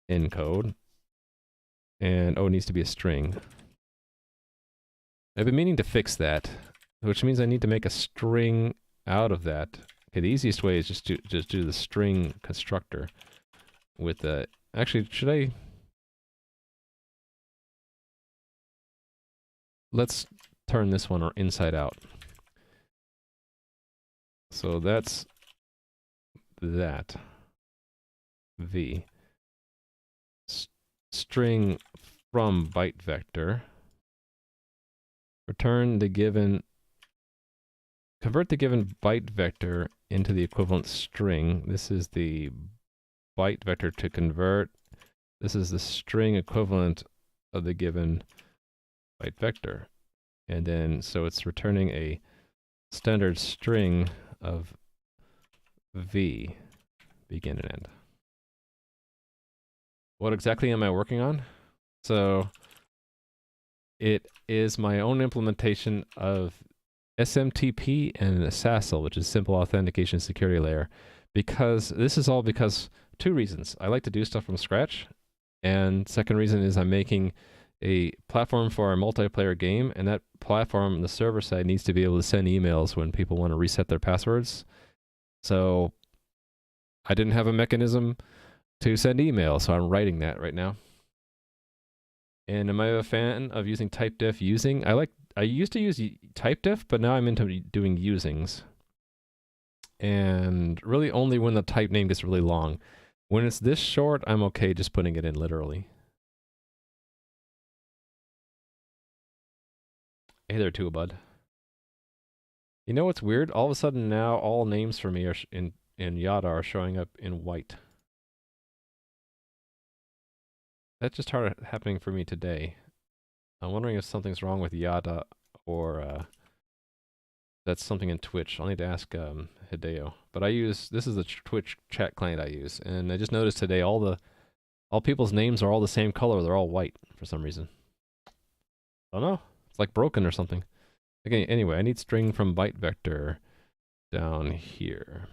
encode. And it needs to be a string. I've been meaning to fix that, which means I need to make a string out of that. Okay, the easiest way is just do the string constructor with the... Actually, should I... Let's turn this one inside out. So that's that. V. String from byte vector. Return the given... Convert the given byte vector into the equivalent string. This is the byte vector to convert. This is the string equivalent of the given byte vector. And then, so it's returning a standard string of V, begin and end. What exactly am I working on? So, it is my own implementation of SMTP and SASL, which is Simple Authentication Security Layer, because this is all because two reasons. I like to do stuff from scratch, and second reason is I'm making a platform for a multiplayer game, and that platform on the server side needs to be able to send emails when people want to reset their passwords. So I didn't have a mechanism to send email, so I'm writing that right now. And am I a fan of using typedef using? I used to use typedef, but now I'm into doing usings. And really only when the type name gets really long. When it's this short, I'm okay just putting it in literally. Hey there, too, bud. You know what's weird? All of a sudden now, all names for me are in Yada are showing up in white. That just started happening for me today. I'm wondering if something's wrong with Yada or That's something in Twitch. I'll need to ask Hideo. But this is the Twitch chat client I use, and I just noticed today all people's names are all the same color. They're all white for some reason. I don't know. It's like broken or something. Okay, anyway, I need string from byte vector down here.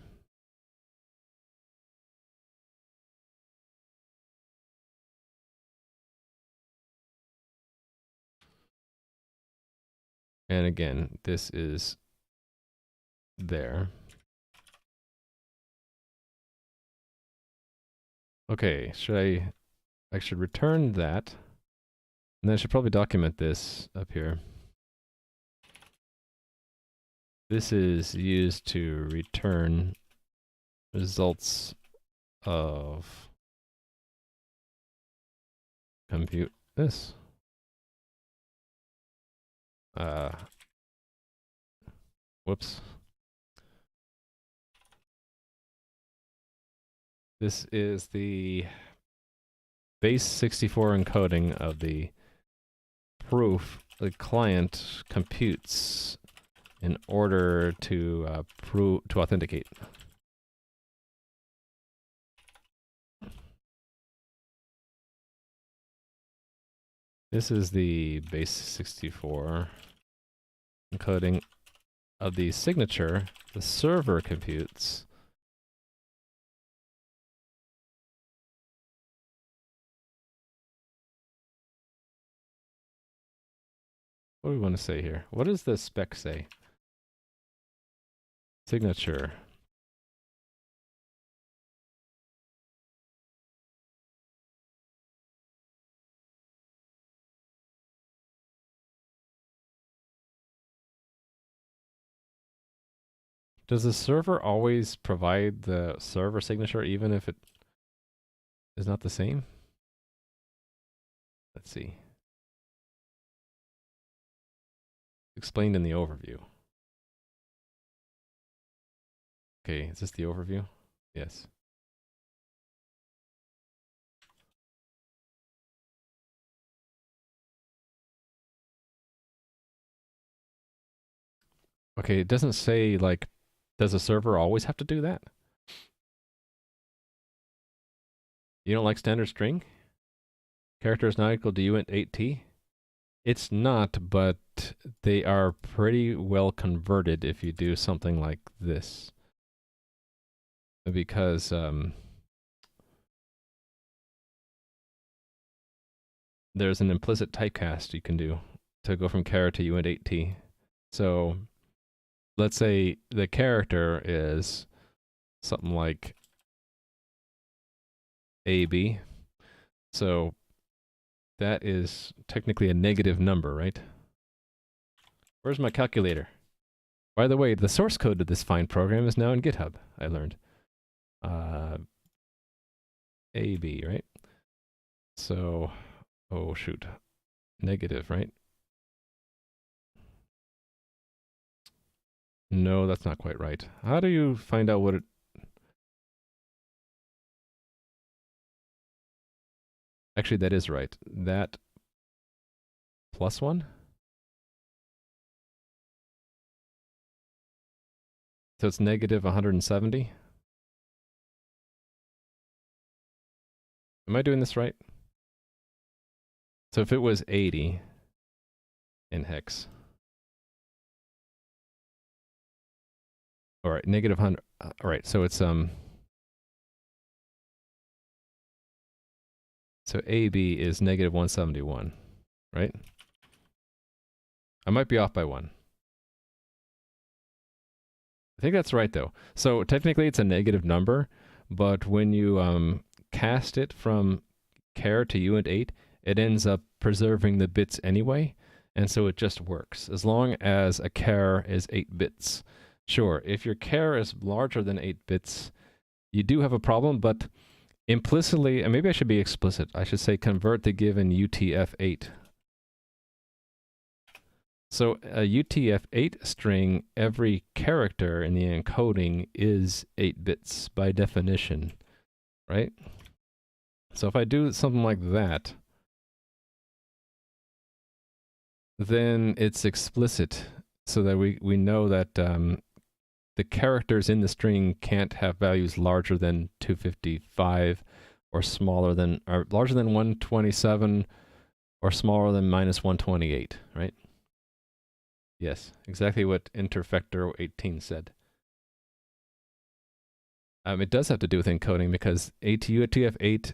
And again, this is there. Okay, I should return that. And then I should probably document this up here. This is used to return results of compute this. Whoops. This is the base 64 encoding of the proof the client computes in order to authenticate. This is the base 64 encoding of the signature the server computes. What do we want to say here? What does the spec say? Signature. Does the server always provide the server signature even if it is not the same? Let's see. Explained in the overview. Okay, is this the overview? Yes. Okay, it doesn't say, like, does the server always have to do that? You don't like standard string? Character is not equal to uint 8t? It's not, but they are pretty well converted if you do something like this. Because there's an implicit typecast you can do to go from char to uint 8t. So let's say the character is something like AB. So that is technically a negative number, right? Where's my calculator? By the way, the source code to this fine program is now in GitHub, I learned. AB, right? So, oh shoot, negative, right? No, that's not quite right. How do you find out what it... Actually, that is right. That plus 1? So it's negative 170? Am I doing this right? So if it was 80 in hex... All right, negative 100. All right, so it's so AB is negative 171, right? I might be off by 1. I think that's right though. So technically it's a negative number, but when you cast it from char to uint 8, it ends up preserving the bits anyway, and so it just works as long as a char is 8 bits. Sure, if your char is larger than 8 bits, you do have a problem, but implicitly, and maybe I should be explicit, I should say convert the given UTF-8. So a UTF-8 string, every character in the encoding is 8 bits by definition, right? So if I do something like that, then it's explicit so that we know that the characters in the string can't have values larger than 255 or larger than 127 or smaller than minus 128, right? Yes, exactly what Interfector 18 said. It does have to do with encoding because UTF-8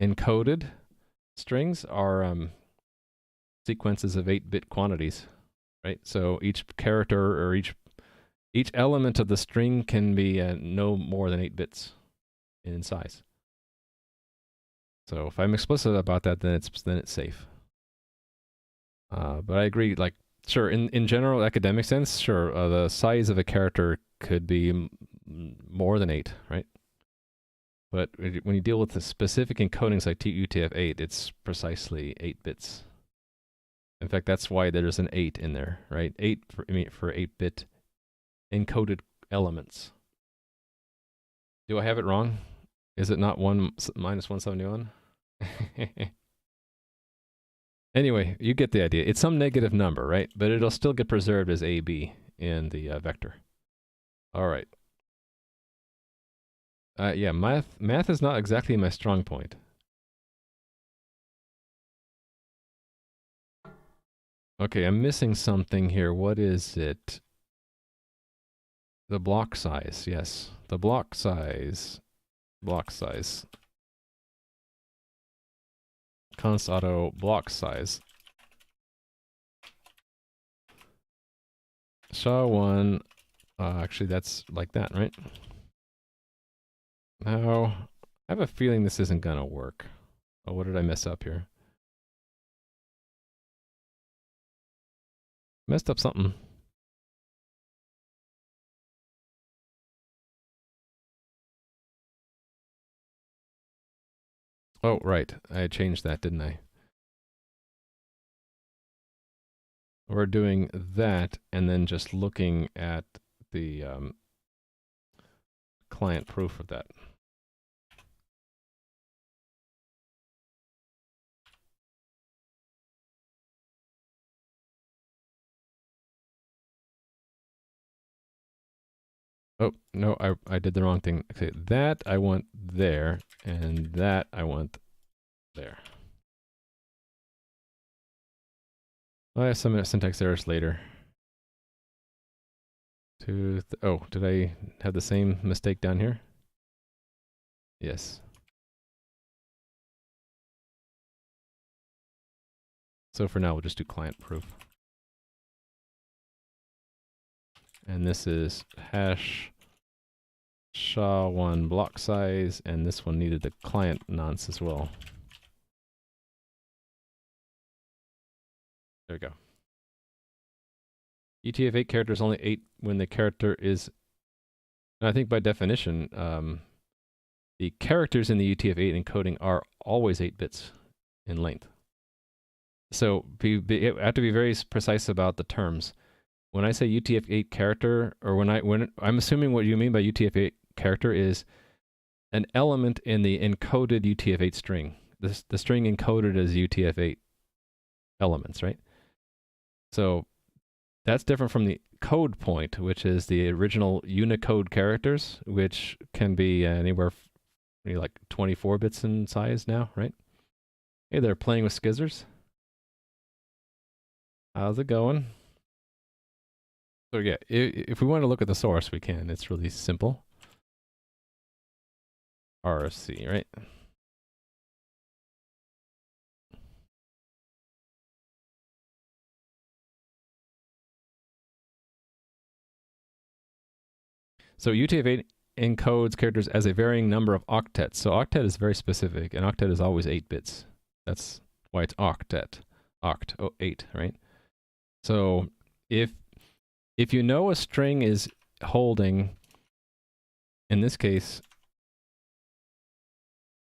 encoded strings are sequences of 8-bit quantities, right? So each character or each element of the string can be no more than 8 bits in size. So if I'm explicit about that, then it's safe. But I agree, like, sure, in general academic sense, sure, the size of a character could be more than 8, right? But when you deal with the specific encodings like UTF-8, it's precisely 8 bits. In fact, that's why there's an 8 in there, right? 8 for 8-bit encoded elements. Do I have it wrong? Is it not 1 minus 171? Anyway, you get the idea. It's some negative number, right? But it'll still get preserved as AB in the vector. All right. Yeah, math is not exactly my strong point. Okay, I'm missing something here. What is it? The block size, yes. The block size. Block size. Const auto block size. SHA-1, actually that's like that, right? Now, I have a feeling this isn't gonna work. Oh, what did I mess up here? Messed up something. Oh, right. I changed that, didn't I? We're doing that and then just looking at the client proof of that. Oh, no, I did the wrong thing. Okay, that I want there, and that I want there. I have some syntax errors later. Oh, did I have the same mistake down here? Yes. So for now, we'll just do client proof. And this is hash SHA-1 block size, and this one needed the client nonce as well. There we go. UTF-8 character is only 8 when the character is, and I think by definition, the characters in the UTF-8 encoding are always 8 bits in length. So you have to be very precise about the terms. When I say UTF-8 character, or when I'm assuming what you mean by UTF-8 character is an element in the encoded UTF-8 string. The string encoded as UTF-8 elements, right? So that's different from the code point, which is the original Unicode characters, which can be anywhere like 24 bits in size now, right? Hey, they're playing with skizzers. How's it going? So yeah, if we want to look at the source, we can. It's really simple. RFC, right? So UTF-8 encodes characters as a varying number of octets. So octet is very specific, and octet is always 8 bits. That's why it's octet. 8, right? So if you know a string is holding, in this case,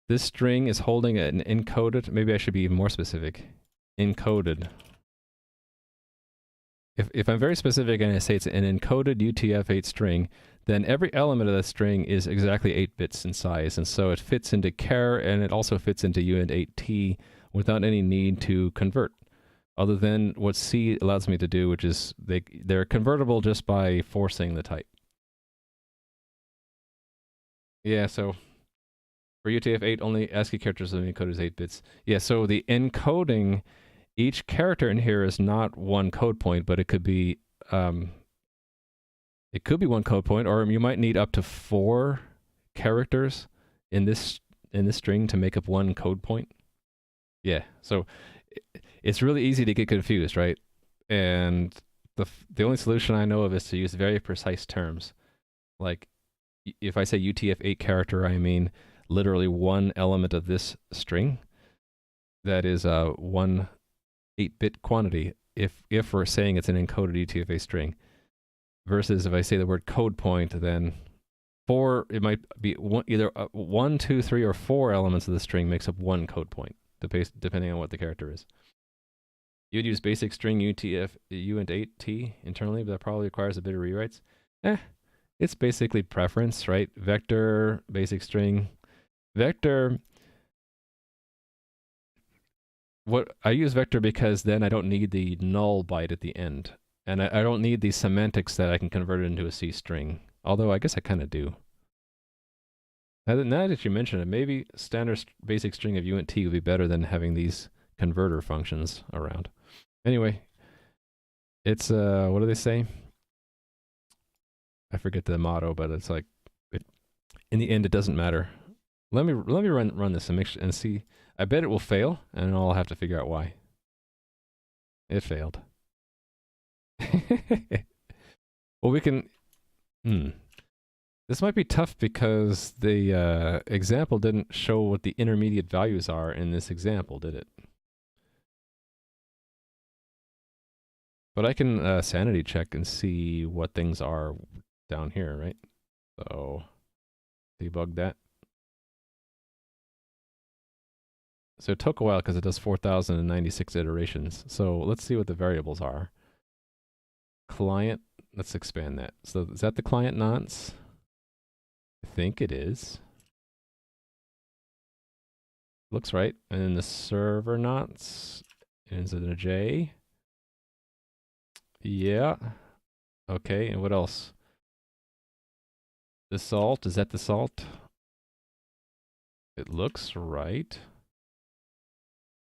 this string is holding an encoded, maybe I should be even more specific, encoded. If I'm very specific and I say it's an encoded UTF-8 string, then every element of that string is exactly 8 bits in size, and so it fits into char, and it also fits into uint8t without any need to convert. other than what C allows me to do, which is they're convertible just by forcing the type. Yeah, so for UTF-8, only ASCII characters are encoded as 8 bits. Yeah, so the encoding, each character in here is not one code point, but it could be one code point, or you might need up to 4 characters in this string to make up one code point. Yeah, so it's really easy to get confused, right? And the only solution I know of is to use very precise terms. Like, if I say UTF-8 character, I mean literally one element of this string. That is one 8-bit quantity if we're saying it's an encoded UTF-8 string. Versus if I say the word code point, then 4, it might be either 1, 2, 3, or 4 elements of the string makes up one code point, depending on what the character is. You'd use basic string UTF-8T internally, but that probably requires a bit of rewrites. It's basically preference, right? Vector, basic string. Vector, I use vector because then I don't need the null byte at the end. And I don't need the semantics that I can convert it into a C string. Although I guess I kind of do. Now that you mention it, maybe standard basic string of uint would be better than having these converter functions around. Anyway, it's, what do they say? I forget the motto, but it's like, in the end, it doesn't matter. Let me run this and see. I bet it will fail, and I'll have to figure out why. It failed. Well, we can. This might be tough because the example didn't show what the intermediate values are in this example, did it? But I can sanity check and see what things are down here, right? So, debug that. So it took a while because it does 4,096 iterations. So let's see what the variables are. Client, let's expand that. So is that the client nonce? I think it is. Looks right. And then the server nonce, ends in a J. Yeah. Okay, and what else? The salt, is that the salt? It looks right.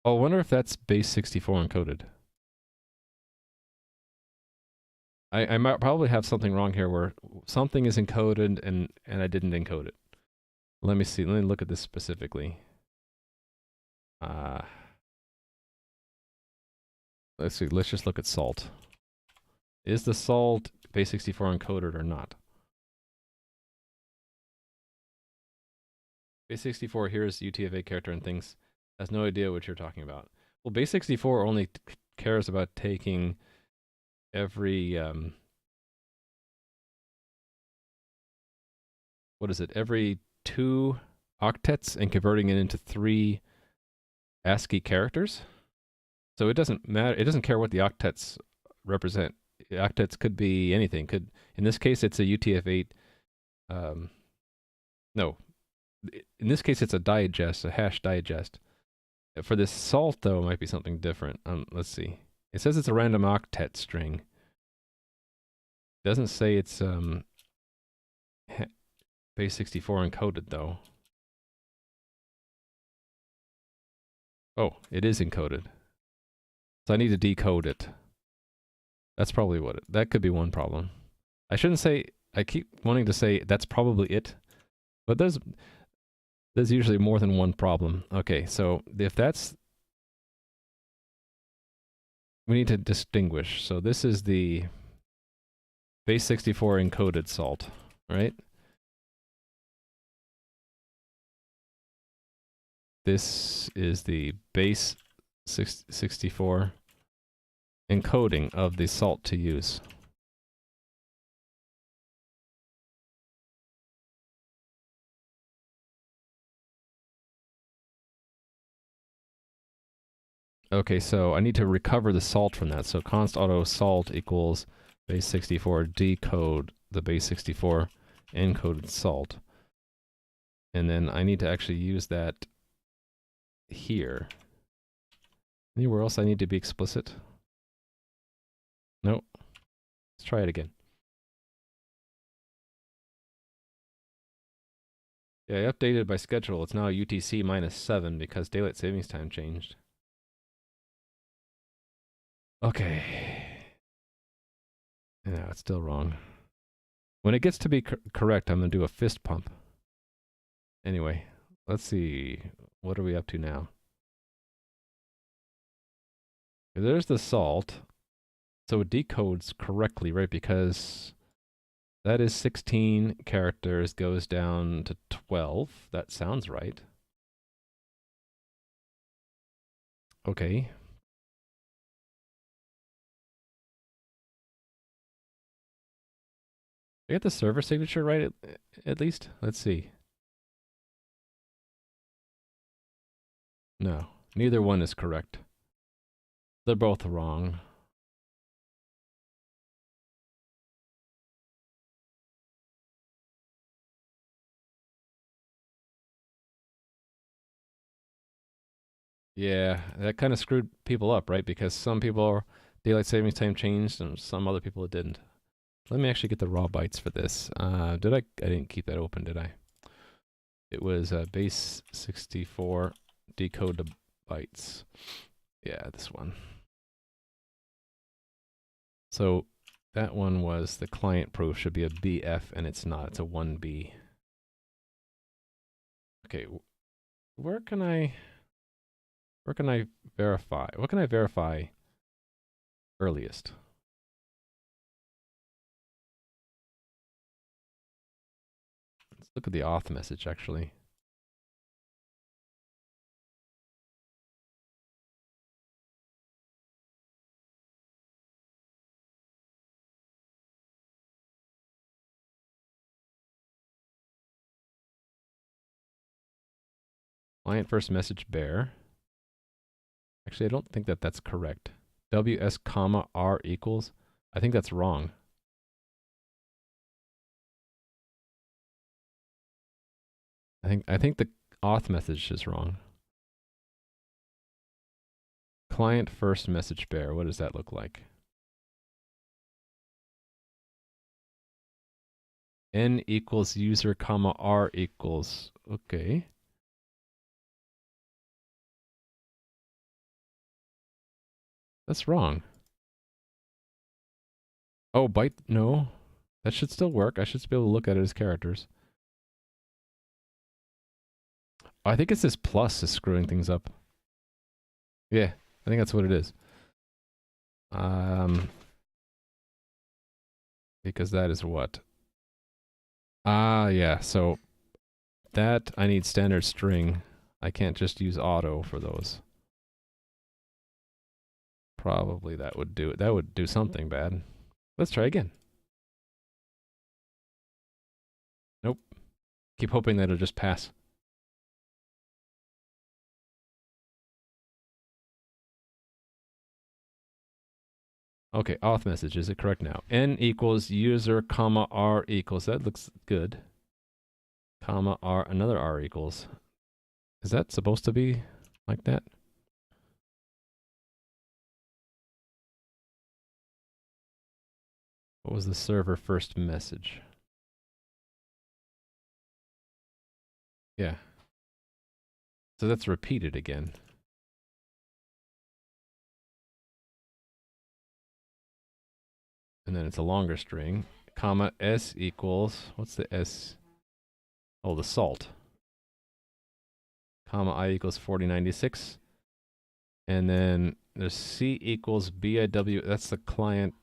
Oh, I wonder if that's base 64 encoded. I might probably have something wrong here where something is encoded and I didn't encode it. Let me see. Let me look at this specifically. Let's see. Let's just look at salt. Is the salt base 64 encoded or not? Base 64 here's UTF-8 character and things. Has no idea what you're talking about. Well, base 64 only cares about taking every what is it? Every 2 octets and converting it into 3 ASCII characters. So it doesn't matter. It doesn't care what the octets represent. Octets could be anything. In this case, it's a UTF-8. No, in this case, it's a digest, a hash digest. For this salt, though, it might be something different. Let's see. It says it's a random octet string. It doesn't say it's base 64 encoded, though. Oh, it is encoded. So I need to decode it. That's probably that could be one problem. I shouldn't say, I keep wanting to say that's probably it, but there's usually more than one problem. Okay, so if that's, we need to distinguish. So this is the base 64 encoded salt, right? This is the base 64 encoding of the salt to use. Okay, so I need to recover the salt from that. So const auto salt equals base 64 decode the base 64 encoded salt. And then I need to actually use that here. Anywhere else I need to be explicit? Nope. Let's try it again. Yeah, I updated by schedule. It's now UTC -7 because daylight savings time changed. Okay. No, it's still wrong. When it gets to be correct, I'm going to do a fist pump. Anyway, let's see. What are we up to now? There's the salt. So it decodes correctly, right? Because that is 16 characters, goes down to 12. That sounds right. Okay. I get the server signature right at least? Let's see. No, neither one is correct. They're both wrong. Yeah, that kind of screwed people up, right? Because some people, daylight savings time changed and some other people it didn't. Let me actually get the raw bytes for this. I didn't keep that open, did I? It was base 64 decode to bytes. Yeah, this one. So that one was the client proof should be a BF and it's not. It's a 1B. Okay, where can I verify? What can I verify earliest? Let's look at the auth message actually. Client first message bear. Actually, I don't think that that's correct. WS comma R equals. I think that's wrong. I think the auth message is wrong. Client first message bear. What does that look like? N equals user comma R equals. Okay. That's wrong. Oh, byte, no. That should still work. I should be able to look at it as characters. I think it's this plus is screwing things up. Yeah, I think that's what it is. Because that is what? Yeah, so that I need standard string. I can't just use auto for those. Probably that would do it. That would do something bad. Let's try again. Nope. Keep hoping that it'll just pass. Okay, auth message. Is it correct now? N equals user comma R equals. That looks good. Comma R, another R equals. Is that supposed to be like that? What was the server first message? Yeah. So that's repeated again. And then it's a longer string. Comma S equals, what's the S? Oh, the salt. Comma I equals 4096. And then there's C equals BIW. That's the client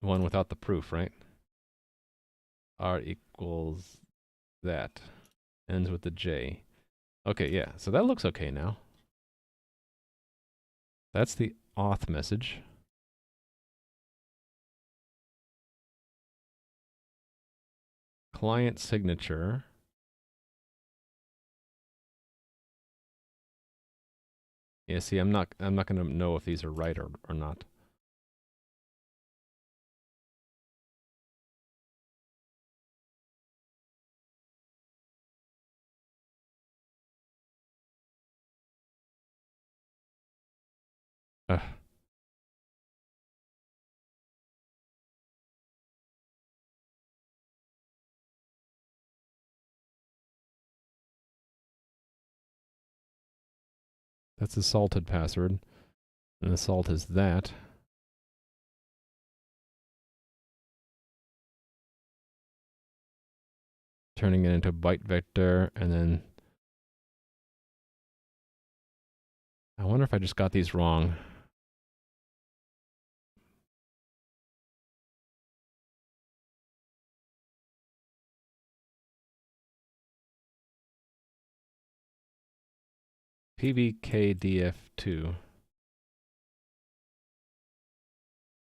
one without the proof, right? R equals that. Ends with the J. Okay, yeah. So that looks okay now. That's the auth message. Client signature. Yeah, see, I'm not gonna know if these are right or not. Ugh. That's a salted password. And the salt is that. Turning it into a byte vector, and then I wonder if I just got these wrong. PBKDF2.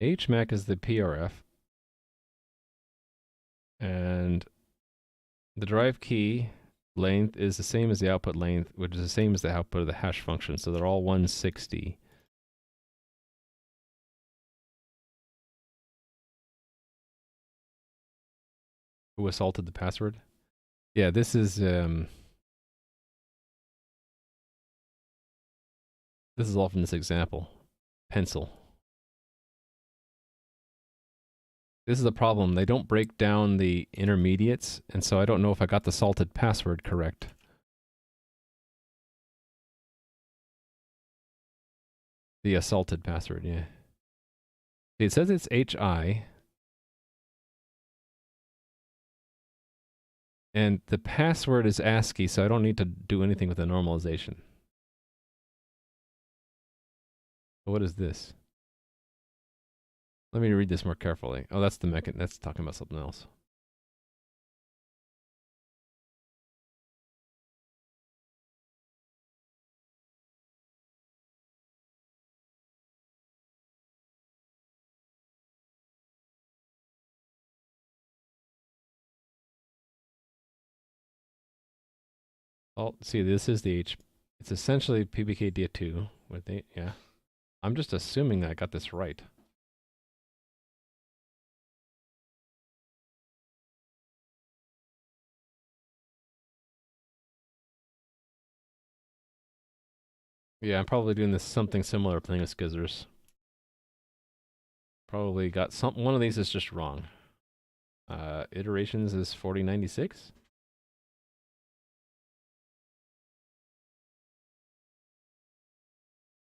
HMAC is the PRF. And the drive key length is the same as the output length, which is the same as the output of the hash function. So they're all 160. Who assaulted the password? Yeah, this is all from this example. Pencil. This is the problem. They don't break down the intermediates, and so I don't know if I got the salted password correct. The assaulted password, yeah. See, it says it's HI. And the password is ASCII, so I don't need to do anything with the normalization. What is this? Let me read this more carefully. Oh, that's the mechanism. That's talking about something else. Oh, see, this is the H. It's essentially PBKD2 with the, yeah. I'm just assuming that I got this right. Yeah, I'm probably doing this something similar playing with skizzers. Probably got one of these is just wrong. Iterations is 4096.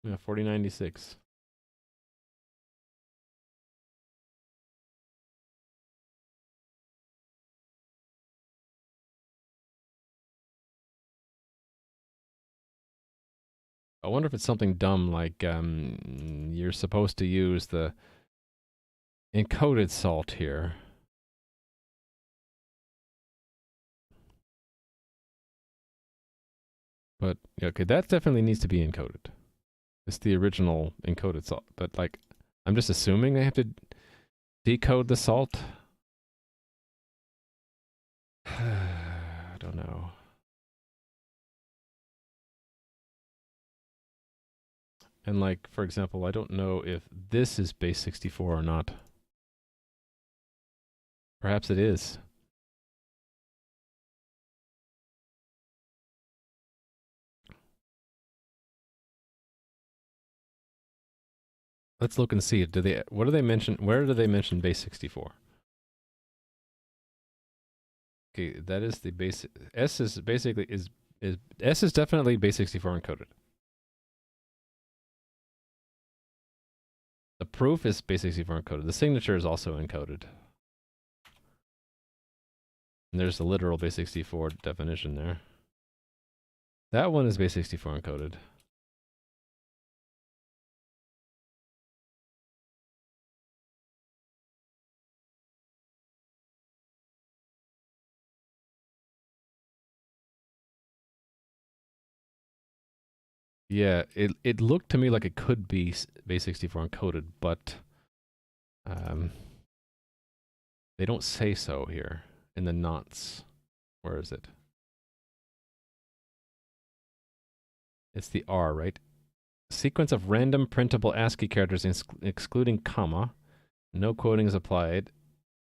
Yeah, 4096. I wonder if it's something dumb like you're supposed to use the encoded salt here. But okay, that definitely needs to be encoded. It's the original encoded salt. But like, I'm just assuming they have to decode the salt. I don't know. And like, for example, I don't know if this is base 64 or not. Perhaps it is. Let's look and see. What do they mention? Where do they mention base 64? Okay, that is the base. S is basically S is definitely base 64 encoded. The proof is base 64 encoded. The signature is also encoded. And there's the literal base 64 definition there. That one is base 64 encoded. Yeah, it looked to me like it could be base 64 encoded, but they don't say so here in the nonce. Where is it? It's the R, right? Sequence of random printable ASCII characters excluding comma. No quoting is applied.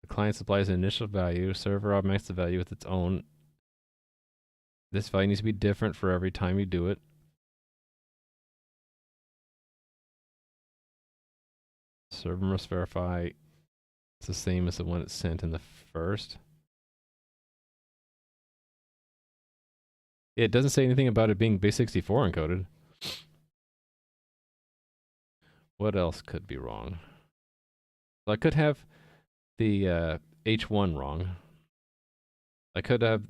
The client supplies an initial value. Server augments the value with its own. This value needs to be different for every time you do it. server must verify it's the same as the one it sent in the first. It doesn't say anything about it being base64 encoded. What else could be wrong? Well, I could have the H1 wrong. I could have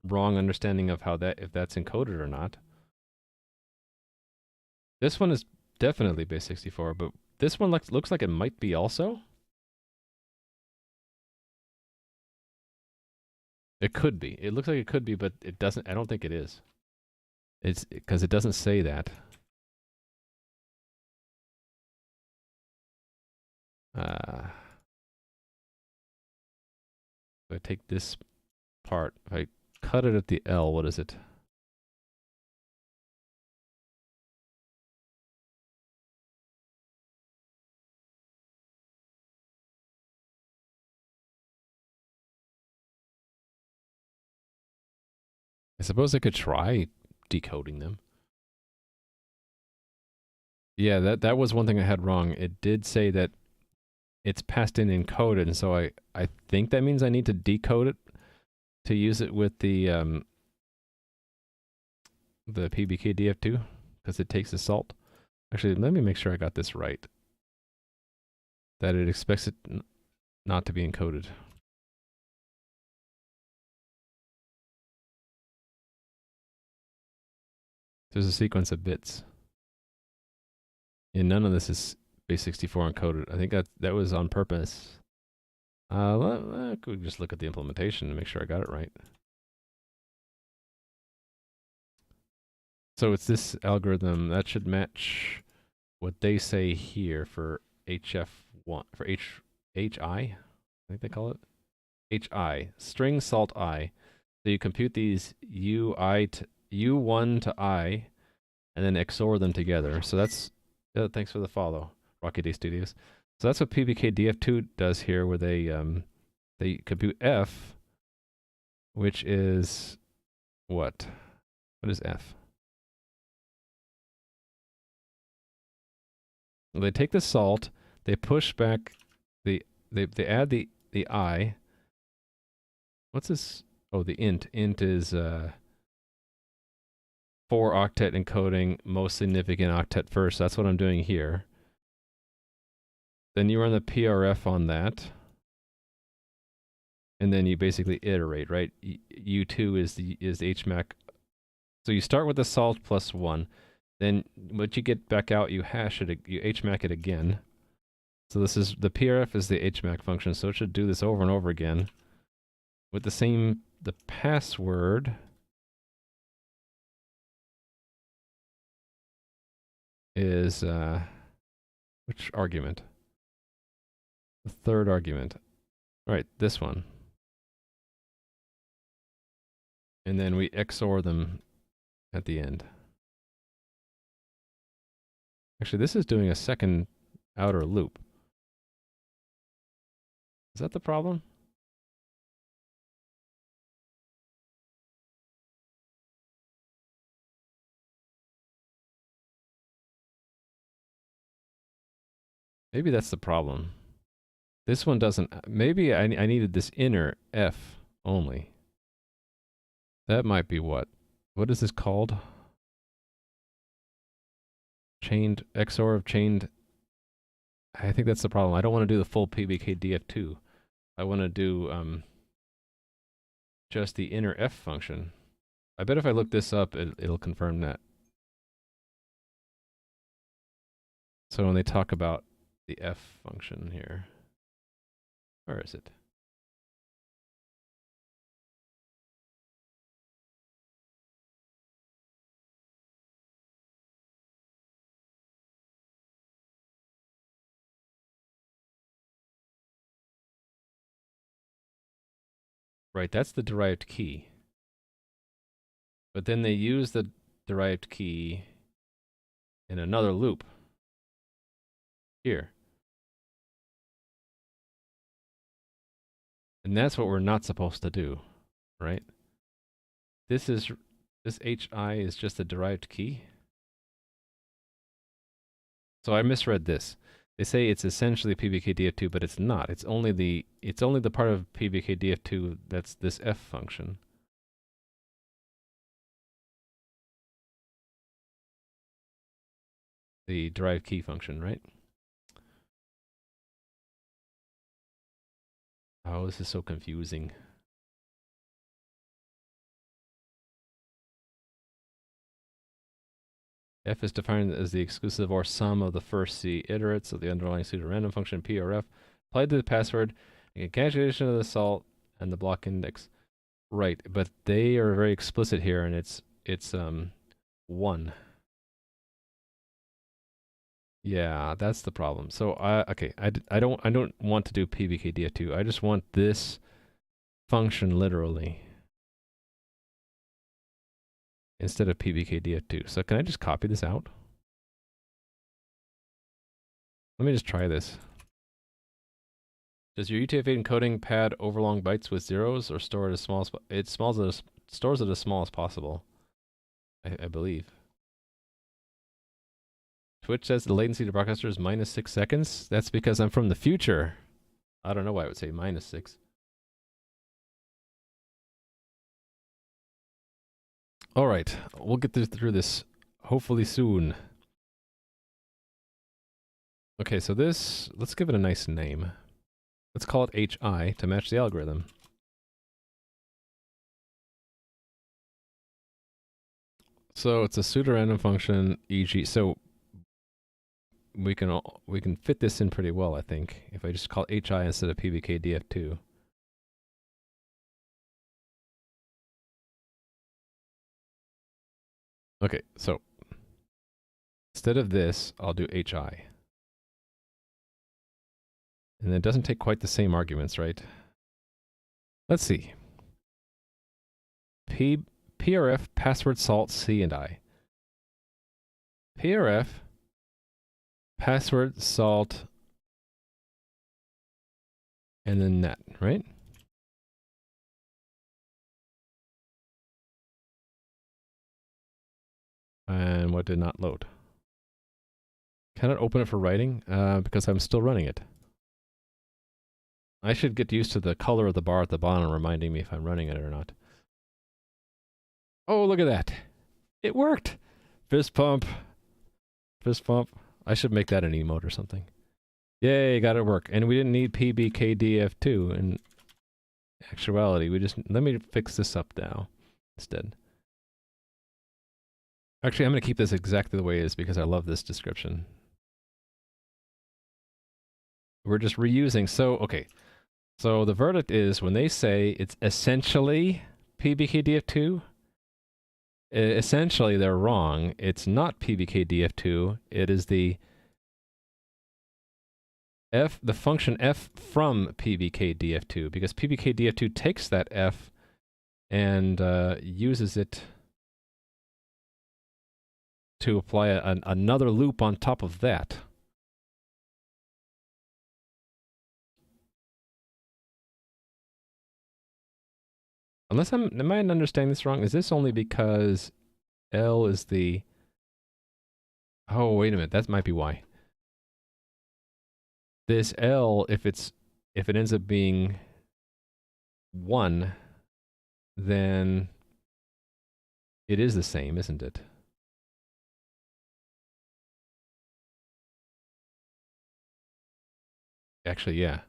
wrong understanding of how that, if that's encoded or not. This one is definitely base64, but this one looks like it might be also. It could be. It looks like it could be, but it doesn't. I don't think it is. It's because it doesn't say that. If I take this part, if I cut it at the L, what is it? I suppose I could try decoding them. Yeah, that was one thing I had wrong. It did say that it's passed in encoded, and so I think that means I need to decode it to use it with the PBKDF2, because it takes the salt. Actually, let me make sure I got this right. That it expects it not to be encoded. There's a sequence of bits. And none of this is base64 encoded. I think that was on purpose. Could just look at the implementation to make sure I got it right. So it's this algorithm that should match what they say here for HF1 for HI. I think they call it HI, string salt I. So you compute these U1 to I, and then XOR them together. So that's thanks for the follow, Rocky Day Studios. So that's what PBKDF2 does here, where they compute F, which is what? What is F? Well, they take the salt, they push back they add the I. What's this? Oh, the int. Int is 4-octet encoding, most significant octet first. That's what I'm doing here. Then you run the PRF on that. And then you basically iterate, right? U2 is the HMAC. So you start with the salt plus 1. Then what you get back out, you hash it, you HMAC it again. So this is, the PRF is the HMAC function, so it should do this over and over again. With the same, the password is, which argument? The third argument. Right, this one. And then we XOR them at the end. Actually, this is doing a second outer loop. Is that the problem? Maybe that's the problem. This one doesn't. Maybe I needed this inner F only. That might be what. What is this called? Chained XOR of chained. I think that's the problem. I don't want to do the full PBKDF2. I want to do just the inner F function. I bet if I look this up, it'll confirm that. So when they talk about the F function here, where is it? Right, that's the derived key. But then they use the derived key in another loop. Here. And that's what we're not supposed to do, right? This HI is just a derived key. So I misread this. They say it's essentially PBKDF2, but it's not. It's only the part of PBKDF2 that's this f function. The derived key function, right? Oh, this is so confusing. F is defined as the exclusive or sum of the first C iterates of the underlying pseudo-random function P or F applied to the password, and concatenation of the salt and the block index. Right, but they are very explicit here, and it's 1. Yeah, that's the problem. So I don't want to do PBKDF2. I just want this function literally instead of PBKDF2. So can I just copy this out? Let me just try this. Does your UTF-8 encoding pad overlong bytes with zeros or store it as small as stores it as small as possible? I believe. Twitch says the latency to broadcaster is -6 seconds. That's because I'm from the future. I don't know why I would say -6. All right, we'll get through this hopefully soon. Okay, so this, let's give it a nice name. Let's call it HI to match the algorithm. So it's a pseudo-random function, e.g. So we can fit this in pretty well, I think, if I just call HI instead of PBKDF2. Okay, so instead of this, I'll do HI. And it doesn't take quite the same arguments, right? Let's see. PRF, password, salt, C, and I. PRF, password, salt, and then net, right? And what did not load? Cannot open it for writing because I'm still running it. I should get used to the color of the bar at the bottom reminding me if I'm running it or not. Oh, look at that. It worked. Fist pump. Fist pump. I should make that an emote or something. Yay, got it work. And we didn't need PBKDF2 in actuality. We just, let me fix this up now instead. Actually, I'm going to keep this exactly the way it is because I love this description. We're just reusing. So, okay. So the verdict is when they say it's essentially PBKDF2, essentially they're wrong. It's not PBKDF2. It is the function f from PBKDF2, because PBKDF2 takes that f and uses it to apply another loop on top of that. Unless am I understanding this wrong? Is this only because L is the... Oh, wait a minute. That might be why. This L, if it ends up being 1, then it is the same, isn't it? Actually, yeah.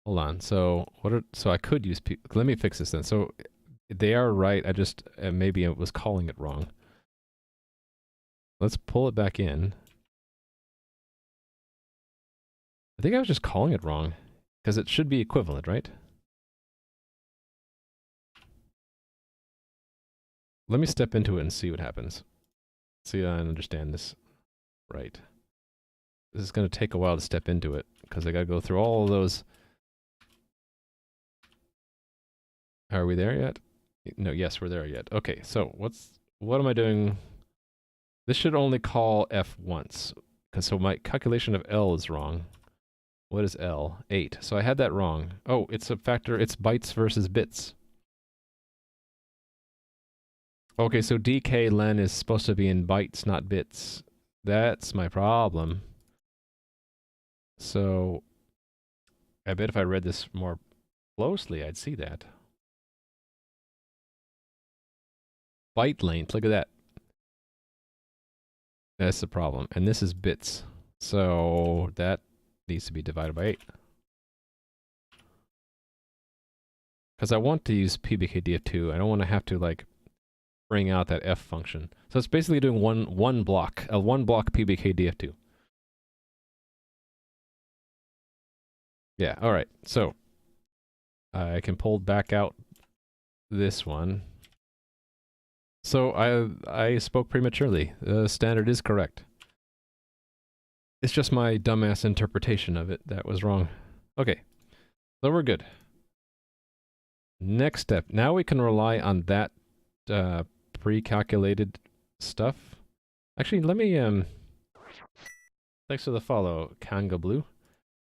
Hold on. So so I could use let me fix this then. So they are right. I just maybe I was calling it wrong. Let's pull it back in. I think I was just calling it wrong because it should be equivalent, right? Let me step into it and see what happens. See if I understand this right. This is going to take a while to step into it because I got to go through all of those. Are we there yet? No, yes, we're there yet. Okay, so what am I doing? This should only call f once, because so my calculation of L is wrong. What is L? 8. So I had that wrong. Oh, it's a factor, it's bytes versus bits. Okay, so DK len is supposed to be in bytes, not bits. That's my problem. So I bet if I read this more closely, I'd see that. Byte length, look at that. That's the problem. And this is bits. So that needs to be divided by 8. Because I want to use PBKDF2. I don't want to have to like bring out that F function. So it's basically doing one block, a one block PBKDF2. Yeah, all right. So I can pull back out this one. So I spoke prematurely. The standard is correct. It's just my dumbass interpretation of it that was wrong. Okay, so we're good. Next step. Now we can rely on that pre-calculated stuff. Actually, let me thanks for the follow, Kanga Blue.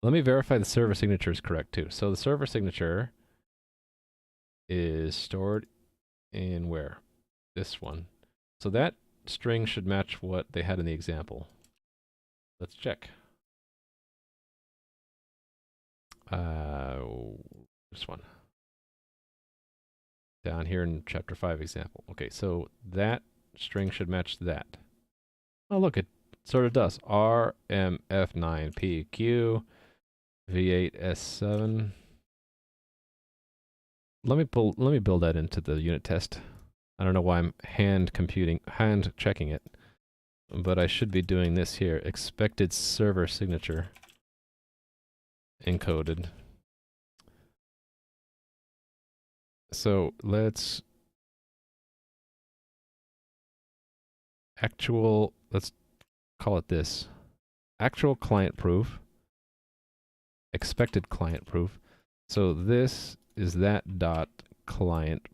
Let me verify the server signature is correct too. So the server signature is stored in where? This one. So that string should match what they had in the example. Let's check. This one. Down here in chapter 5 example. Okay, so that string should match that. Oh, look, it sort of does. RMF9PQ V8S7. Let me build that into the unit test. I don't know why I'm hand checking it, but I should be doing this here. Expected server signature encoded. So let's call it this. Actual client proof. Expected client proof. So this is that dot client.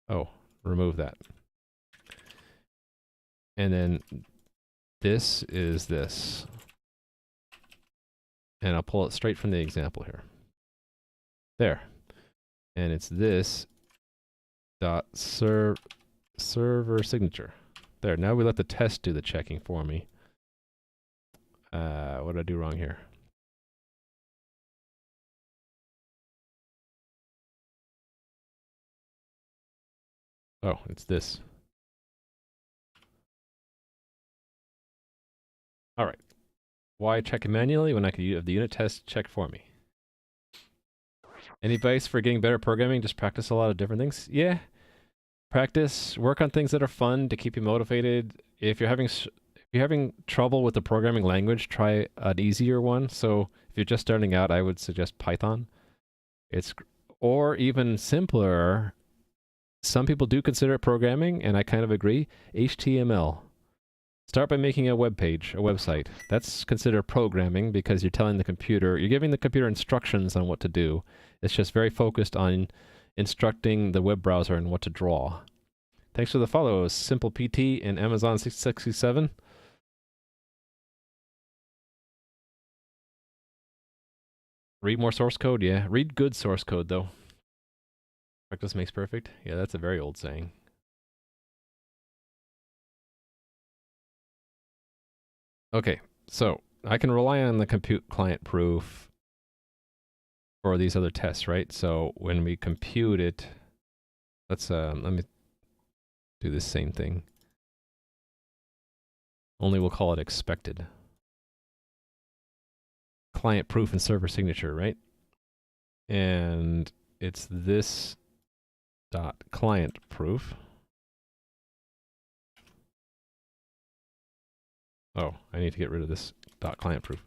Oh, remove that. And then this is this. And I'll pull it straight from the example here. There. And it's this dot server signature. There. Now we let the test do the checking for me. What did I do wrong here? Oh, it's this. All right. Why check it manually when I could have the unit test check for me? Any advice for getting better programming? Just practice a lot of different things. Yeah. Practice, work on things that are fun to keep you motivated. If you're having trouble with the programming language, try an easier one. So if you're just starting out, I would suggest Python. Or even simpler, some people do consider it programming, and I kind of agree, HTML. Start by making a web page, a website. That's considered programming because you're giving the computer instructions on what to do. It's just very focused on instructing the web browser and what to draw. Thanks for the follows, Simple PT and Amazon 667. Read more source code, yeah. Read good source code, though. Practice makes perfect. Yeah, that's a very old saying. Okay, so I can rely on the compute client proof for these other tests, right? So when we compute it, let me do the same thing. Only we'll call it expected. Client proof and server signature, right? And it's this dot client proof. Oh, I need to get rid of this dot client proof.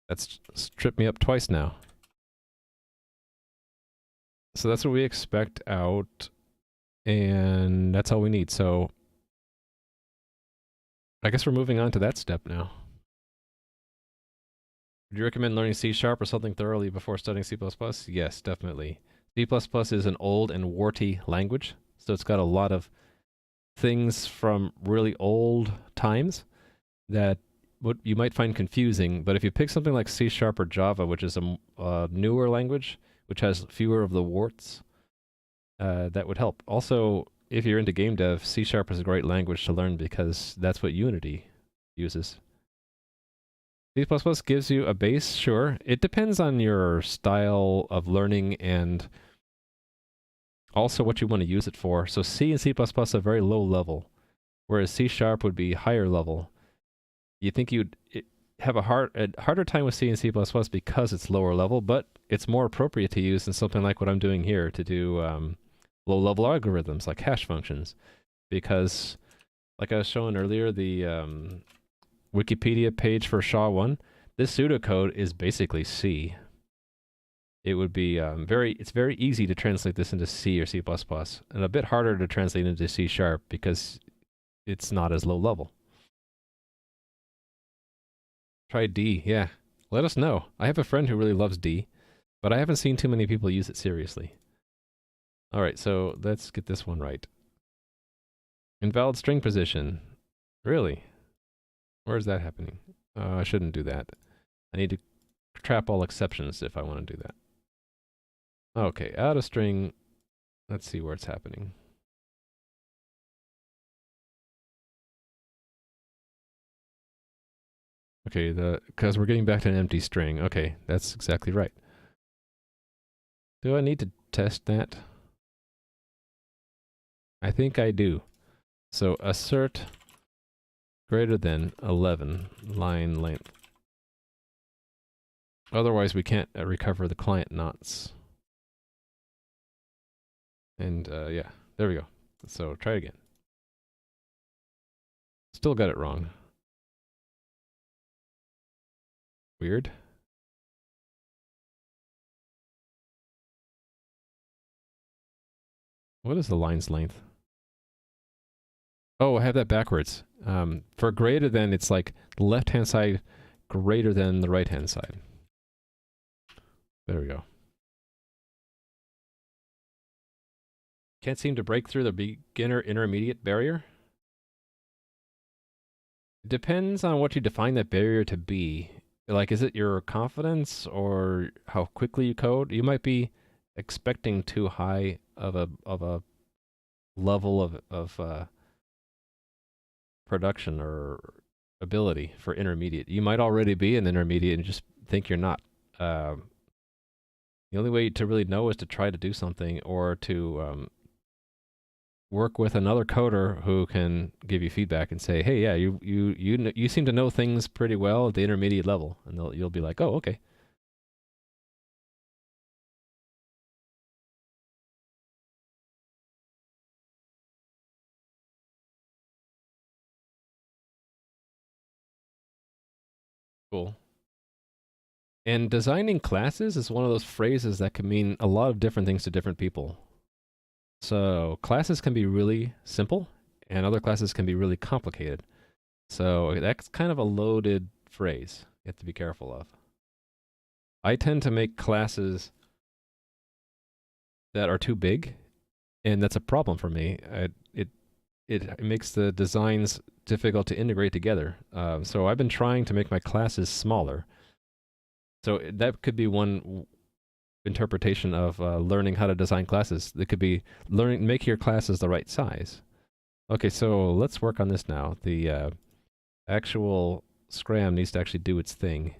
That's tripped me up twice now. So that's what we expect out, and that's all we need. So I guess we're moving on to that step now. Would you recommend learning C# or something thoroughly before studying C++? Yes, definitely. C++ is an old and warty language, so it's got a lot of things from really old times that you might find confusing, but if you pick something like C# or Java, which is a newer language, which has fewer of the warts, that would help. Also, if you're into game dev, C# is a great language to learn because that's what Unity uses. C++ gives you a base, sure. It depends on your style of learning and also what you want to use it for. So C and C++ are very low level, whereas C# would be higher level. You think you'd have a harder time with C and C++ because it's lower level, but it's more appropriate to use in something like what I'm doing here to do low-level algorithms like hash functions. Because, like I was showing earlier, the Wikipedia page for SHA-1, this pseudocode is basically C. It would be it's very easy to translate this into C or C++, and a bit harder to translate into C# because it's not as low level. Try D, yeah. Let us know. I have a friend who really loves D, but I haven't seen too many people use it seriously. All right, so let's get this one right. Invalid string position. Really? Where is that happening? I shouldn't do that. I need to trap all exceptions if I want to do that. Okay, out of string. Let's see where it's happening. Okay, because we're getting back to an empty string. Okay, that's exactly right. Do I need to test that? I think I do. So assert greater than 11 line length. Otherwise, we can't recover the client nonce. And yeah, there we go. So try it again. Still got it wrong. Weird. What is the line's length? Oh, I have that backwards. For greater than, it's like the left-hand side greater than the right-hand side. There we go. Can't seem to break through the beginner intermediate barrier? It depends on what you define that barrier to be. Like, is it your confidence or how quickly you code? You might be expecting too high of a level of production or ability for intermediate. You might already be an intermediate and just think you're not. The only way to really know is to try to do something or to work with another coder who can give you feedback and say, "Hey, yeah, you seem to know things pretty well at the intermediate level," and you'll be like, "Oh, okay." Cool. And designing classes is one of those phrases that can mean a lot of different things to different people. So classes can be really simple, and other classes can be really complicated. So that's kind of a loaded phrase you have to be careful of. I tend to make classes that are too big, and that's a problem for me. It makes the designs difficult to integrate together. So I've been trying to make my classes smaller. So that could be one interpretation of learning how to design classes. It could be make your classes the right size. Okay, so let's work on this now. The actual SCRAM needs to actually do its thing.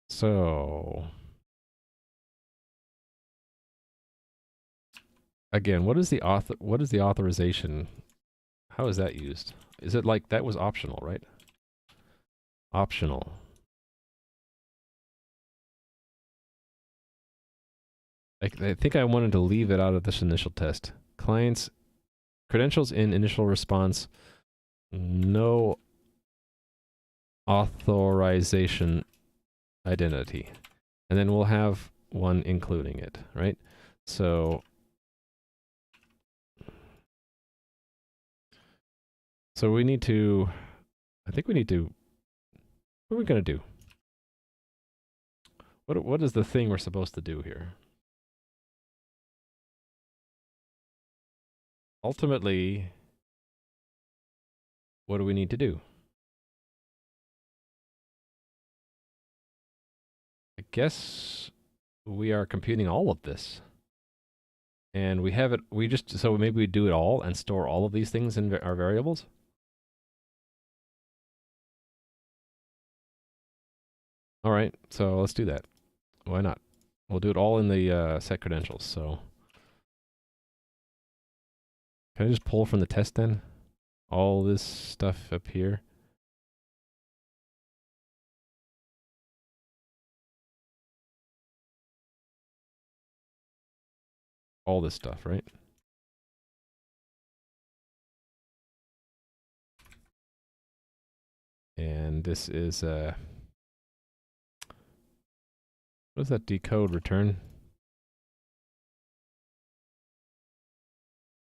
So again, what is the authorization? How is that used? Is it like that was optional, right? Optional. I think I wanted to leave it out of this initial test. Clients, credentials in initial response, no authorization identity. And then we'll have one including it, right? So we need to, I think we need to, what are we going to do? What is the thing we're supposed to do here? Ultimately, what do we need to do? I guess we are computing all of this. And we have it, so maybe we do it all and store all of these things in our variables? All right, so let's do that. Why not? We'll do it all in the set credentials, so. Can I just pull from the test then? All this stuff up here? All this stuff, right? And this is, what does that decode return?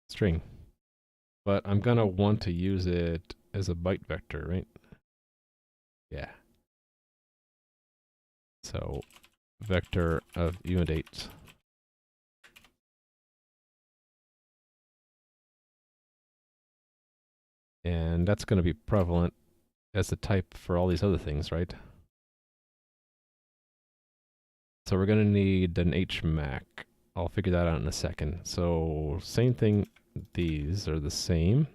String. But I'm gonna want to use it as a byte vector, right? Yeah. So, vector of event 8. And that's gonna be prevalent as the type for all these other things, right? So we're gonna need an HMAC. I'll figure that out in a second. So, same thing, these are the same.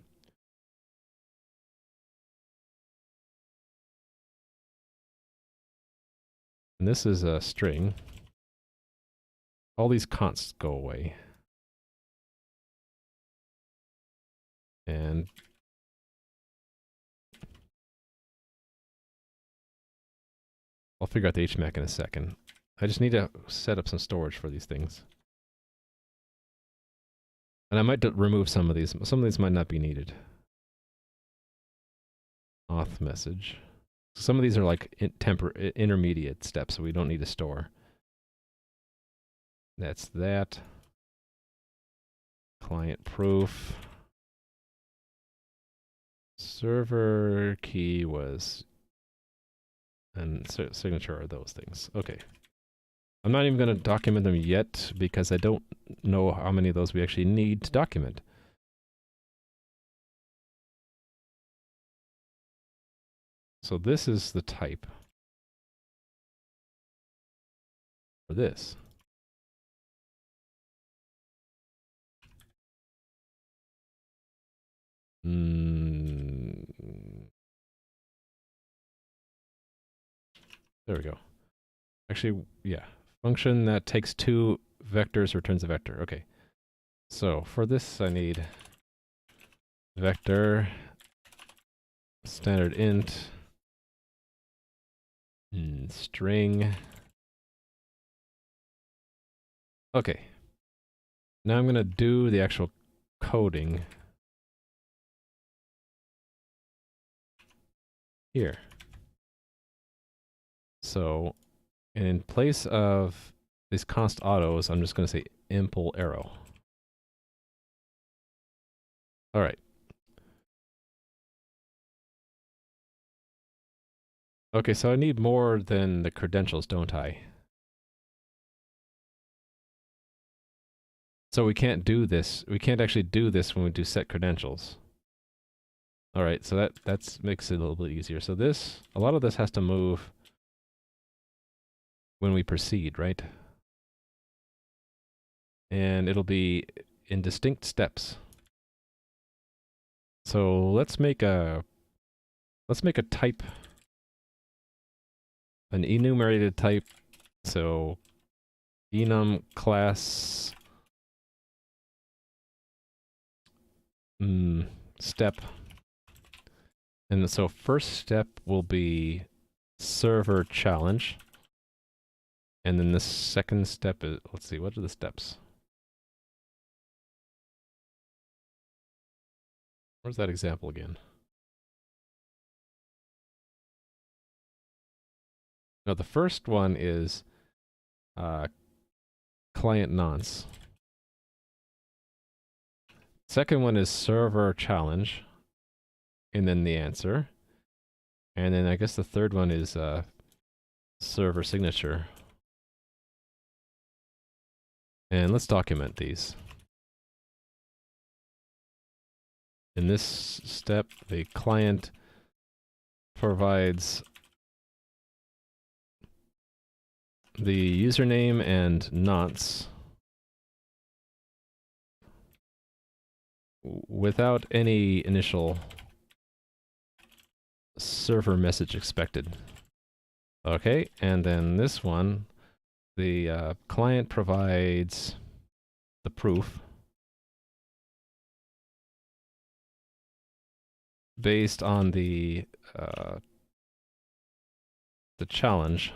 And this is a string. All these consts go away. And I'll figure out the HMAC in a second. I just need to set up some storage for these things. And I might remove some of these. Some of these might not be needed. Auth message. Some of these are like intermediate steps, so we don't need to store. That's that. Client proof. Server key was, and signature are those things. Okay. I'm not even going to document them yet because I don't know how many of those we actually need to document. So this is the type for this. There we go. Actually, yeah. Function that takes 2 vectors returns a vector. Okay. So for this, I need vector standard int string. Okay. Now I'm going to do the actual coding here. So in place of these const autos, I'm just going to say impl arrow. All right. Okay, so I need more than the credentials, don't I? So we can't do this. We can't actually do this when we do set credentials. All right, so that makes it a little bit easier. So this, a lot of this has to move when we proceed, right? And it'll be in distinct steps. So let's make a type, an enumerated type. So enum class step. And so first step will be server challenge. And then the second step is, let's see, what are the steps? Where's that example again? No, the first one is client nonce. Second one is server challenge, and then the answer. And then I guess the third one is server signature. And let's document these. In this step, the client provides the username and nonce. without any initial server message expected. Okay, and then this one, the client provides the proof based on the challenge.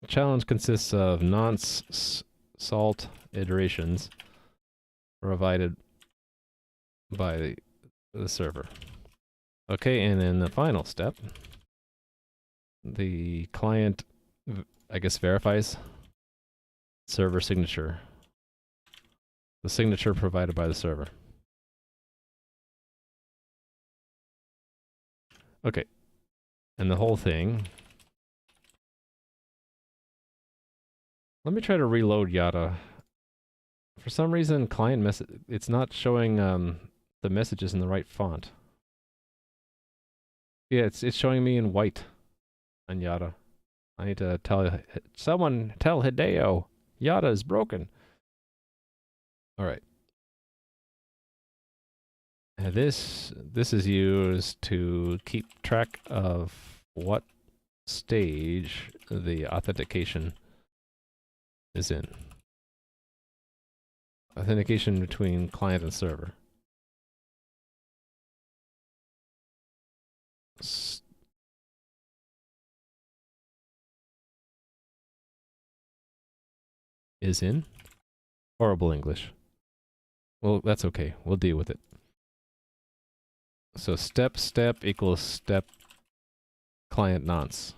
The challenge consists of non-salt iterations provided by the server. Okay, and then the final step, the client, I guess, verifies server signature. The signature provided by the server. Okay, and the whole thing. Let me try to reload Yada. For some reason, client message, it's not showing the messages in the right font. Yeah, it's showing me in white on Yada. I need to someone tell Hideo, Yada is broken. All right. And this is used to keep track of what stage the authentication is in. Authentication between client and server. Is in? Horrible English. Well, that's okay. We'll deal with it. So step equals step client nonce.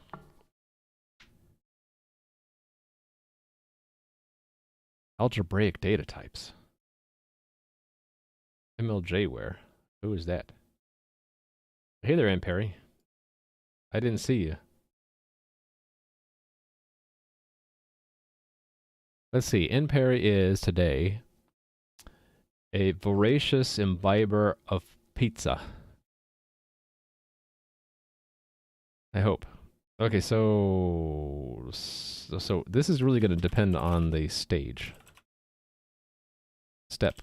Algebraic data types. MLJware. Who is that? Hey there, Amperi. I didn't see you. Let's see. Amperi is today a voracious imbiber of pizza. I hope. Okay, so this is really going to depend on the stage. Step.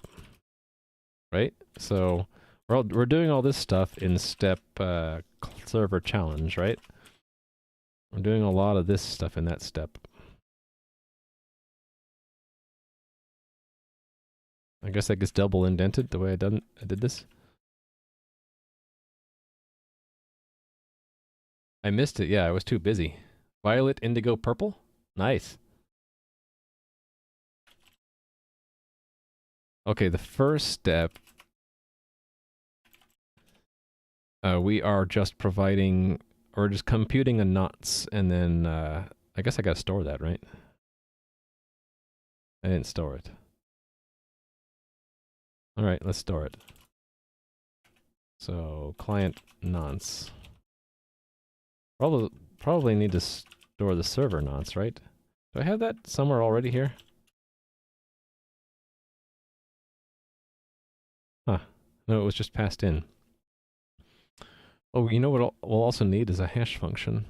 Right? So we're doing all this stuff in step server challenge, right? We're doing a lot of this stuff in that step. I guess that gets double indented the way I did this. I missed it. Yeah, I was too busy. Violet, indigo, purple? Nice. Okay, the first step, we are just providing, or just computing a nonce, and then, I guess I gotta store that, right? I didn't store it. Alright, let's store it. So, client nonce. Probably need to store the server nonce, right? Do I have that somewhere already here? Huh. No, it was just passed in. Oh, you know what we'll also need is a hash function.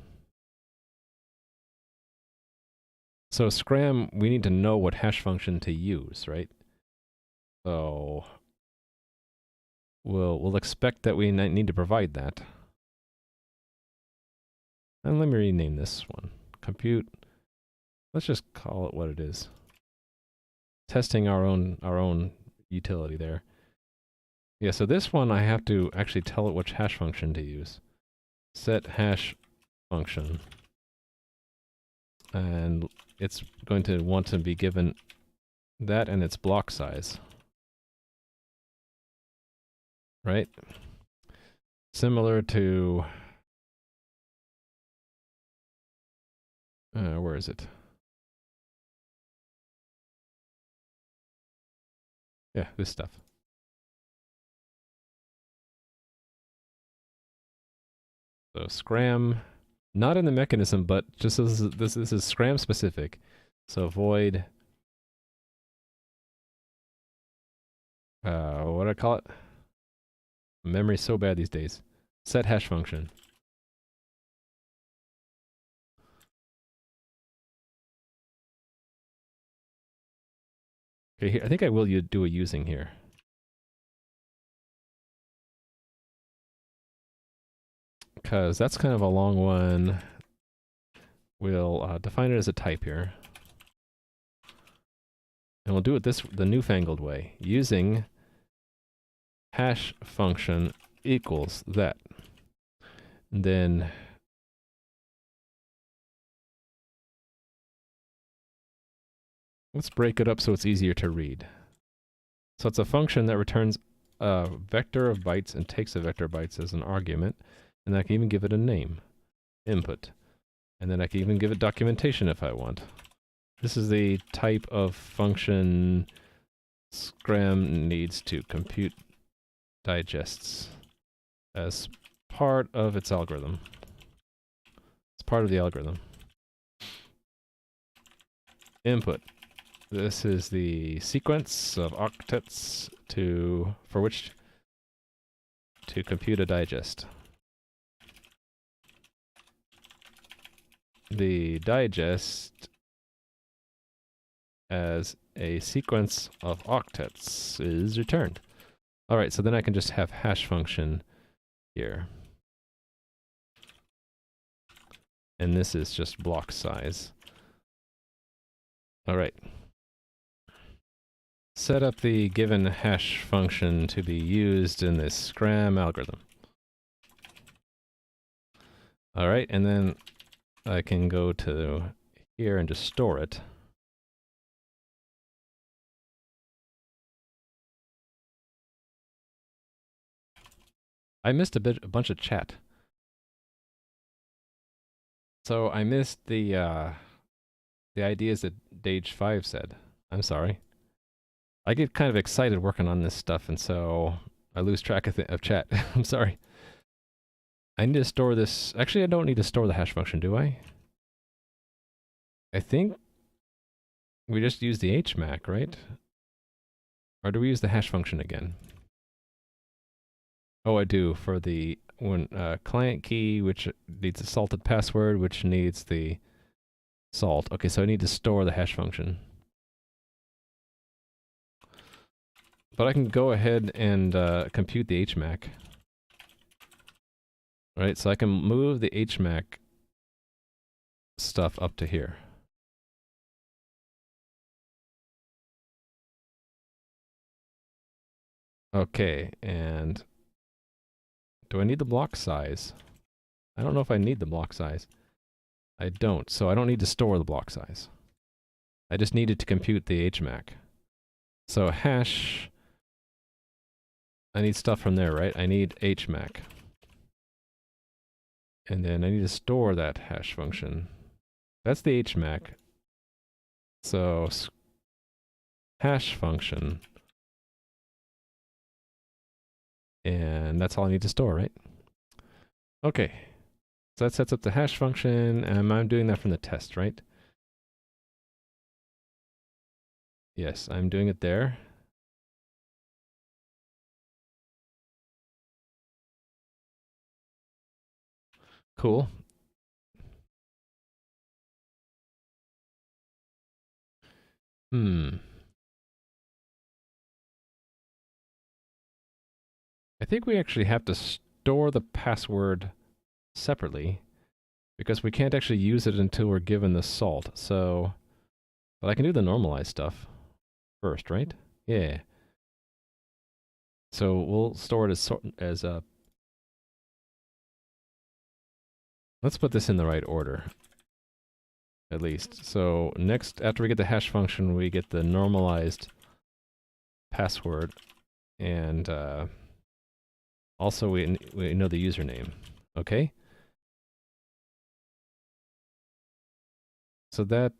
So SCRAM, we need to know what hash function to use, right? So we'll expect that we need to provide that. And let me rename this one. Compute. Let's just call it what it is. Testing our own utility there. Yeah, so this one I have to actually tell it which hash function to use. Set hash function. And it's going to want to be given that and its block size. Right? Similar to... where is it? Yeah, this stuff. So SCRAM, not in the mechanism, but just this is SCRAM specific. So void, what do I call it? Memory's so bad these days. Set hash function. Okay, here, I think I will do a using here. Because that's kind of a long one. We'll define it as a type here. And we'll do it the newfangled way, using hash function equals that. And then let's break it up so it's easier to read. So it's a function that returns a vector of bytes and takes a vector of bytes as an argument. And I can even give it a name, input. And then I can even give it documentation if I want. This is the type of function SCRAM needs to compute digests as part of its algorithm. It's part of the algorithm. Input. This is the sequence of octets for which to compute a digest. The digest as a sequence of octets is returned. All right, so then I can just have hash function here. And this is just block size. All right. Set up the given hash function to be used in this SCRAM algorithm. All right, and then I can go to here and just store it. I missed a bunch of chat. So I missed the ideas that Dage5 said. I'm sorry. I get kind of excited working on this stuff, and so I lose track of chat. I'm sorry. I need to store this. Actually, I don't need to store the hash function, do I? I think we just use the HMAC, right? Or do we use the hash function again? Oh, I do, for the client key, which needs a salted password, which needs the salt. Okay, so I need to store the hash function. But I can go ahead and compute the HMAC. Right, so I can move the HMAC stuff up to here. Okay, and do I need the block size? I don't know if I need the block size. I don't, so I don't need to store the block size. I just needed to compute the HMAC. So hash, I need stuff from there, right? I need HMAC. And then I need to store that hash function. That's the HMAC. So hash function. And that's all I need to store, right? Okay. So that sets up the hash function, and I'm doing that from the test, right? Yes, I'm doing it there. Cool. I think we actually have to store the password separately because we can't actually use it until we're given the salt. So, but I can do the normalized stuff first, right? Yeah. So we'll store it as a. Let's put this in the right order, at least. So next, after we get the hash function, we get the normalized password, and also we know the username. Okay. So that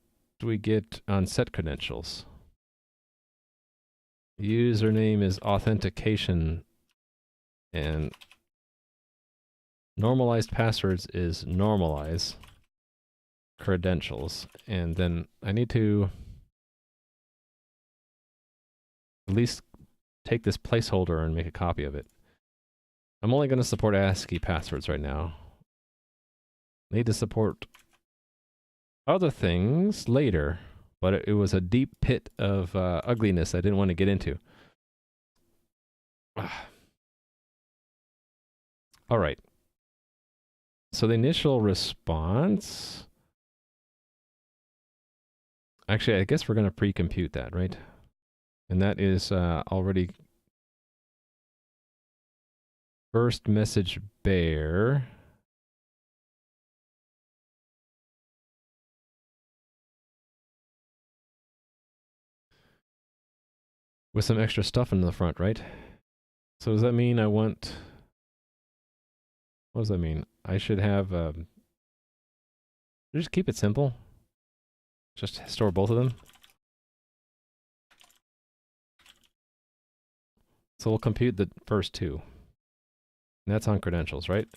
we get on set credentials. Username is authentication, and normalized passwords is normalize credentials. And then I need to at least take this placeholder and make a copy of it. I'm only going to support ASCII passwords right now. I need to support other things later, but it was a deep pit of ugliness I didn't want to get into. All right. So the initial response... Actually, I guess we're going to pre-compute that, right? And that is already first message bear. With some extra stuff in the front, right? So does that mean I want... What does that mean? I should have... just keep it simple. Just store both of them. So we'll compute the first two. And that's on credentials, right?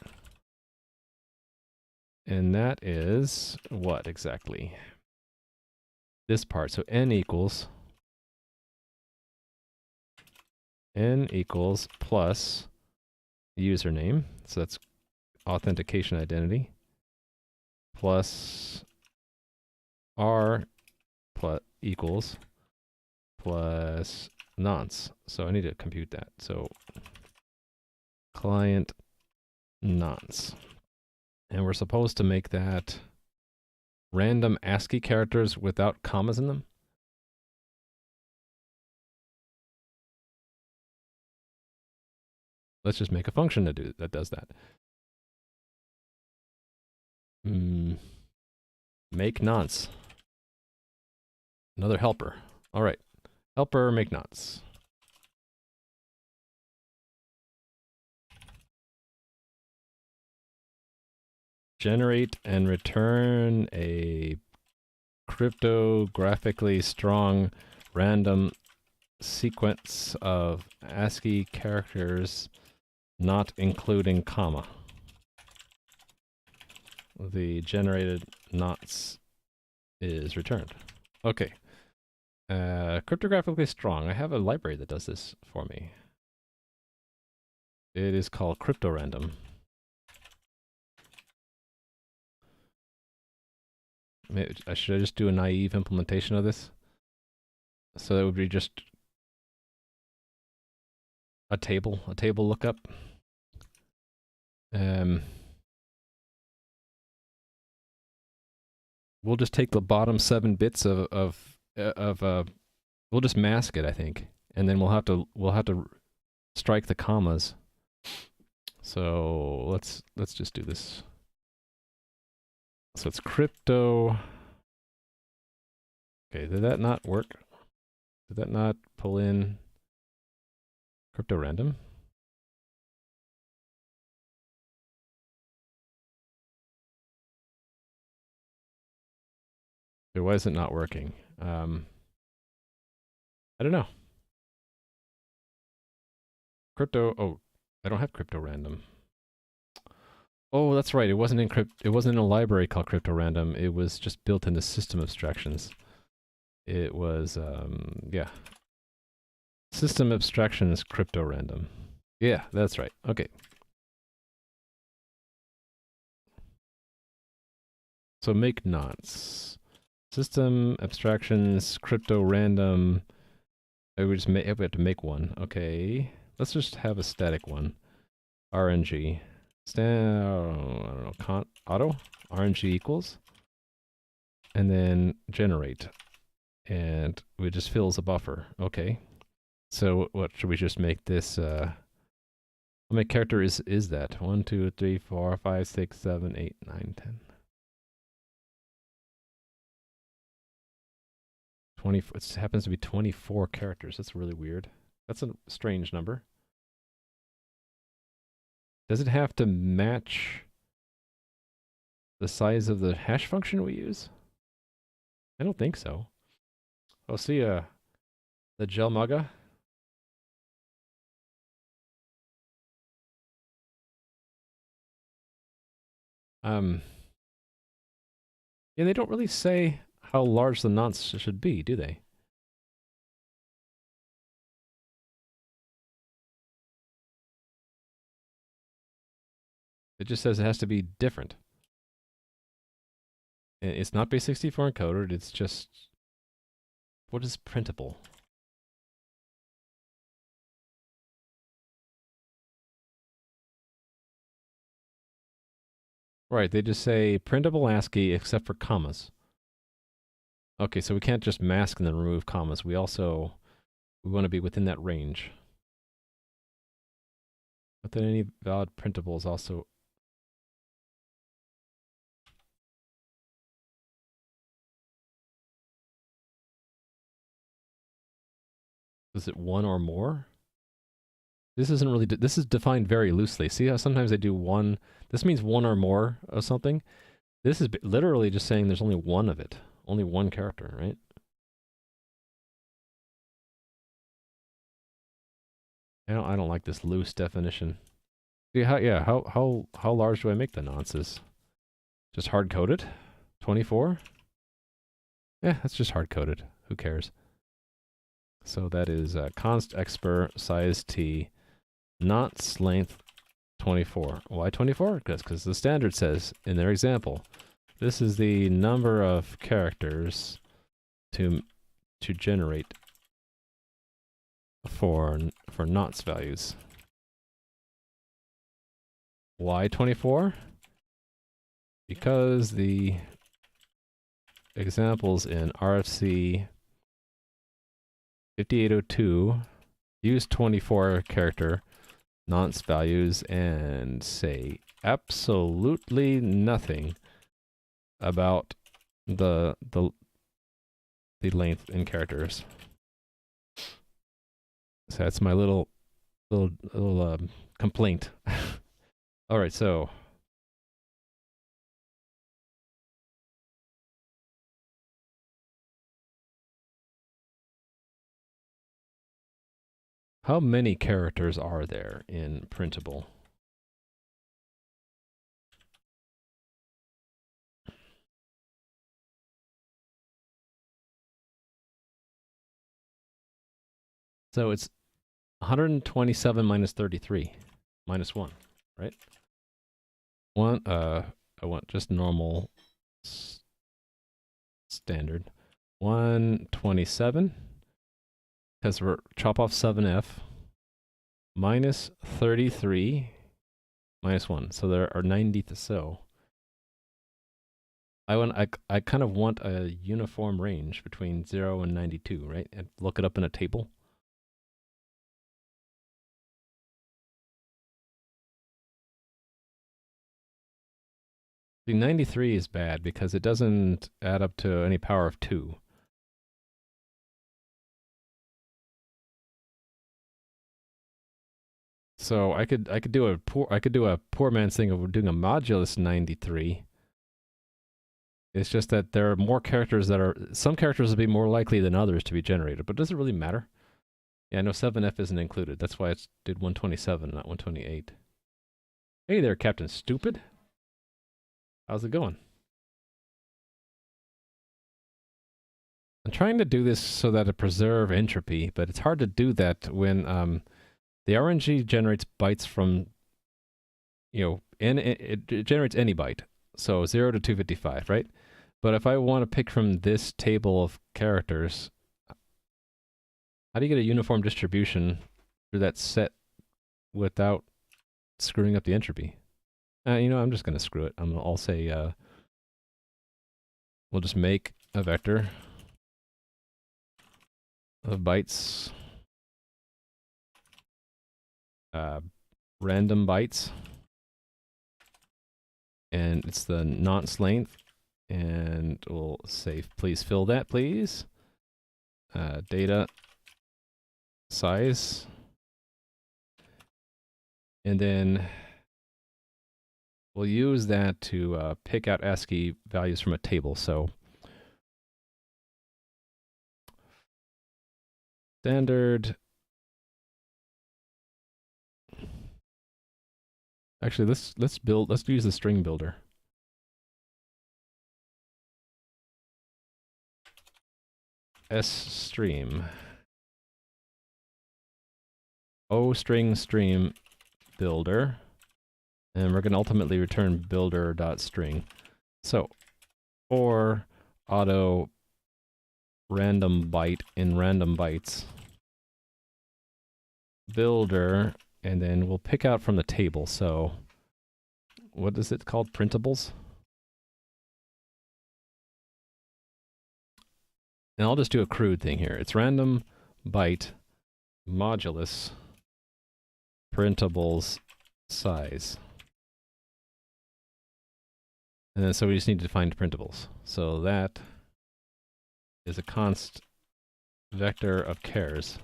And that is what exactly? This part. So n equals plus username. So that's authentication identity. Plus r plus equals plus nonce. So I need to compute that. So client nonce. And we're supposed to make that random ASCII characters without commas in them. Let's just make a function that does that. Make nonce. Another helper. All right. Helper make nonce. Generate and return a cryptographically strong random sequence of ASCII characters not including comma. The generated nonce is returned. Okay. Cryptographically strong. I have a library that does this for me. It is called cryptorandom. Should I just do a naive implementation of this? So that would be just a table lookup. We'll just take the bottom 7 bits of we'll just mask it, I think, and then we'll have to strike the commas. So let's just do this. So it's crypto. Okay, did that not work? Did that not pull in crypto random? Okay, why is it not working? I don't know. Crypto. Oh, I don't have crypto random. Oh, that's right. It wasn't in a library called crypto random. It was just built into system abstractions. It was yeah. System abstractions crypto random. Yeah, that's right. Okay. So make nonce. System abstractions crypto random. I would just have to make one. Okay. Let's just have a static one. RNG. I don't know, auto, RNG equals, and then generate, and it just fills a buffer. Okay, so what should we just make this? How many characters is that? 1, 2, 3, 4, 5, 6, 7, 8, 9, 10. 20. It happens to be 24 characters. That's really weird. That's a strange number. Does it have to match the size of the hash function we use? I don't think so. Oh, see the Gelmugga. Yeah, they don't really say how large the nonce should be, do they? It just says it has to be different. It's not base 64 encoded, it's just what is printable? Right, they just say printable ASCII except for commas. Okay, so we can't just mask and then remove commas. We want to be within that range. But then any valid printable is also... Is it one or more? This isn't really... this is defined very loosely. See how sometimes they do one... This means one or more of something. This is literally just saying there's only one of it. Only one character, right? I don't like this loose definition. See how large do I make the nonces? Just hard coded? 24? Yeah, that's just hard coded. Who cares? So that is const expr size t nonce length 24. Why 24? Because the standard says in their example, this is the number of characters to generate for nonce values. Why 24? Because the examples in RFC 5802 use 24 character nonce values and say absolutely nothing about the length in characters. So that's my little complaint. All right, so how many characters are there in printable? So it's 127 minus 33 minus 1, right? I want just normal standard. 127, because we're chop off 7f, minus 33, minus 1. So there are 90. So I kind of want a uniform range between 0 and 92, right? And look it up in a table. The 93 is bad because it doesn't add up to any power of 2. So I could do a poor man's thing of doing a modulus 93. It's just that there are more characters some characters will be more likely than others to be generated, but does it really matter? Yeah, I know 7f isn't included. That's why it did 127, not 128. Hey there, Captain Stupid. How's it going? I'm trying to do this so that it preserve entropy, but it's hard to do that when the RNG generates bytes from, it generates any byte. So 0 to 255, right? But if I want to pick from this table of characters, how do you get a uniform distribution through that set without screwing up the entropy? I'm just going to screw it. I'll say, we'll just make a vector of bytes, random bytes, and it's the nonce length, and we'll say, please fill that, please. Data size, and then we'll use that to pick out ASCII values from a table. So standard. Actually, let's use the string builder. stream string builder, and we're going to ultimately return builder.string. So for auto random byte in random bytes builder, and then we'll pick out from the table. So what is it called? Printables? And I'll just do a crude thing here. It's random byte modulus printables size. And then so we just need to find printables. So that is a const vector of chars.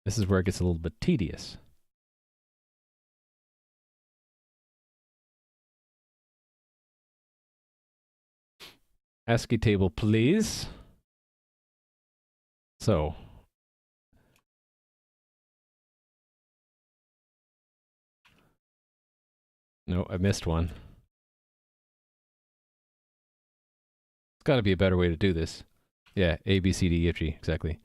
This is where it gets a little bit tedious. ASCII table, please. So no, I missed one. It's got to be a better way to do this. Yeah, A, B, C, D, E, F, G, exactly.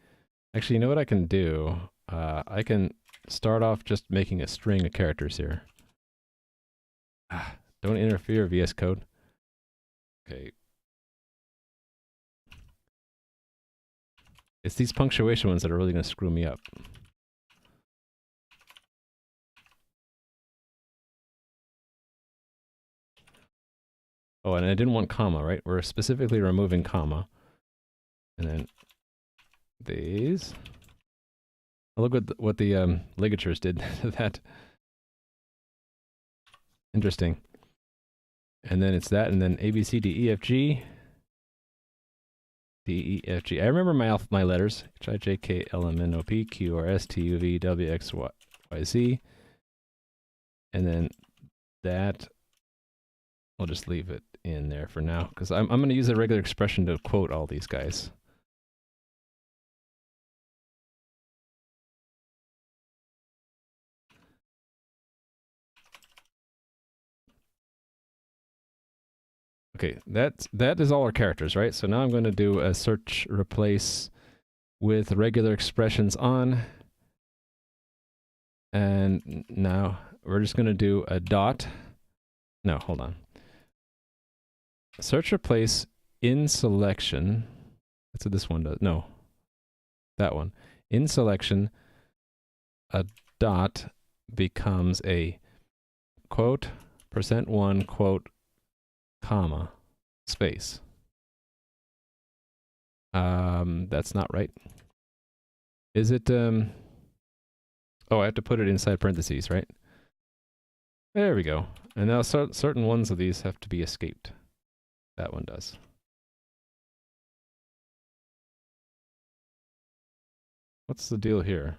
Actually, you know what I can do? I can start off just making a string of characters here. Don't interfere, VS Code. Okay. It's these punctuation ones that are really going to screw me up. Oh, and I didn't want comma, right? We're specifically removing comma. And then these. Oh, look what the ligatures did to that. Interesting. And then it's that, and then A, B, C, D, E, F, G. D, E, F, G. I remember my letters. H, I, J, K, L, M, N, O, P, Q, R, S, T, U, V, W, X, Y, Z. And then that, I'll just leave it in there for now, because I'm going to use a regular expression to quote all these guys. Okay, that is all our characters, right? So now I'm going to do a search replace with regular expressions on. And now we're just going to do a dot. No, hold on. Search replace in selection. That's what this one does. No, that one. In selection, a dot becomes a quote, %1, quote, comma, space. That's not right. Is it, oh, I have to put it inside parentheses, right? There we go. And now certain ones of these have to be escaped. That one does. What's the deal here?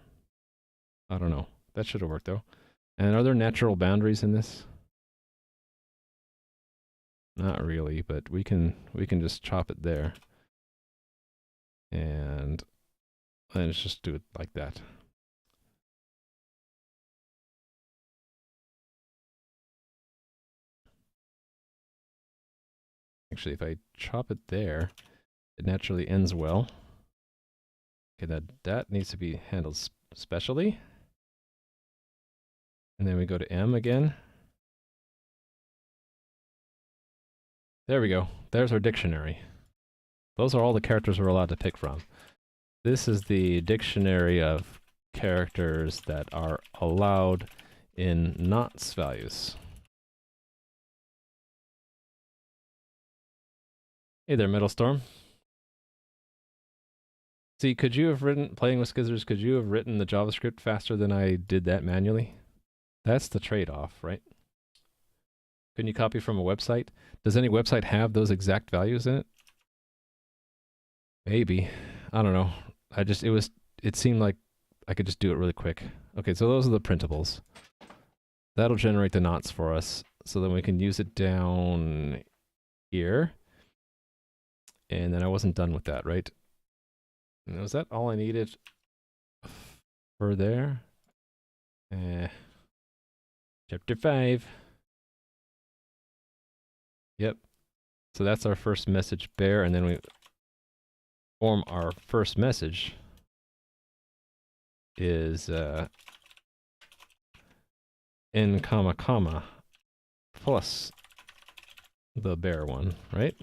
I don't know. That should have worked though. And are there natural boundaries in this? Not really, but we can just chop it there. And let's just do it like that. Actually, if I chop it there, it naturally ends well. Okay, that needs to be handled specially. And then we go to M again. There we go. There's our dictionary. Those are all the characters we're allowed to pick from. This is the dictionary of characters that are allowed in nonce values. Hey there, Metalstorm. See, could you have written, playing with Skizzers, could you have written the JavaScript faster than I did that manually? That's the trade-off, right? Can you copy from a website? Does any website have those exact values in it? Maybe. I don't know. It seemed like I could just do it really quick. Okay, so those are the printables. That'll generate the nonce for us, so then we can use it down here. And then I wasn't done with that, right? And was that all I needed for there? Chapter 5. Yep. So that's our first message bear, and then we form our first message is n comma comma plus the bare one, right?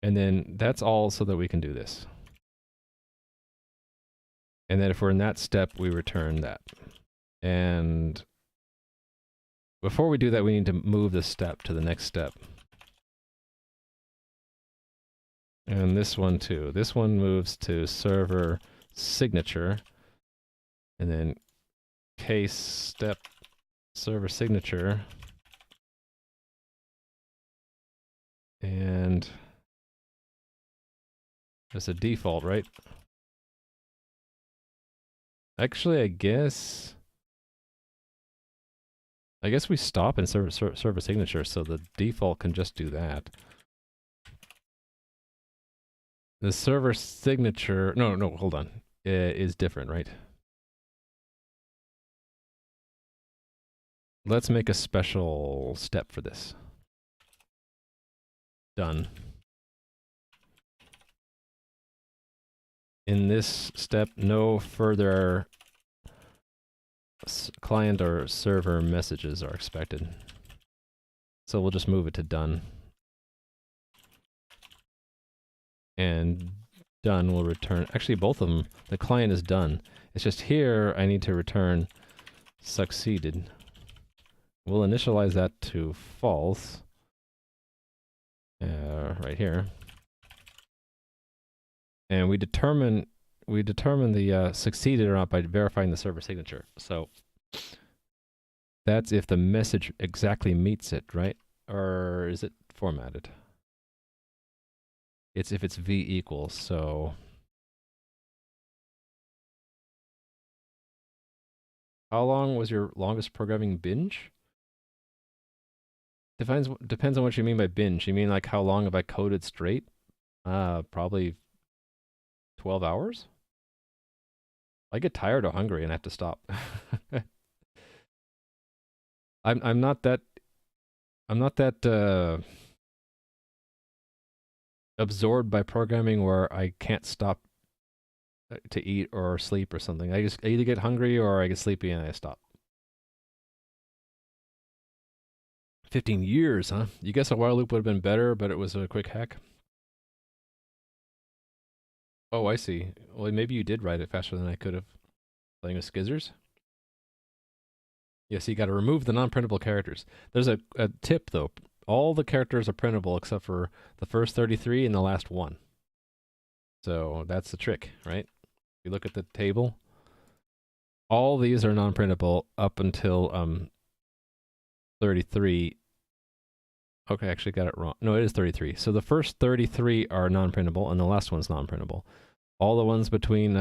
And then that's all so that we can do this. And then if we're in that step, we return that. And before we do that, we need to move the step to the next step. And this one too. This one moves to server signature. And then case step server signature. And there's a default, right? Actually, I guess we stop in server signature, so the default can just do that. The server signature, no, hold on, is different, right? Let's make a special step for this. Done. In this step, no further client or server messages are expected. So we'll just move it to done. And done will return, actually both of them, the client is done. It's just here I need to return succeeded. We'll initialize that to false. Right here. And we determine the succeeded or not by verifying the server signature. So that's if the message exactly meets it, right? Or is it formatted? It's if it's v equals, so how long was your longest programming binge? Depends on what you mean by binge. You mean like how long have I coded straight? Probably 12 hours? I get tired or hungry and I have to stop. I'm not that absorbed by programming where I can't stop to eat or sleep or something. I either get hungry or I get sleepy and I stop. 15 years, huh? You guess a while loop would have been better, but it was a quick hack? Oh, I see. Well, maybe you did write it faster than I could have. Playing with skizzers? Yes, you got to remove the non-printable characters. There's a tip, though. All the characters are printable except for the first 33 and the last one. So that's the trick, right? If you look at the table, all these are non-printable up until 33. Okay, I actually got it wrong. No, it is 33. So the first 33 are non-printable and the last one's non-printable. All the ones between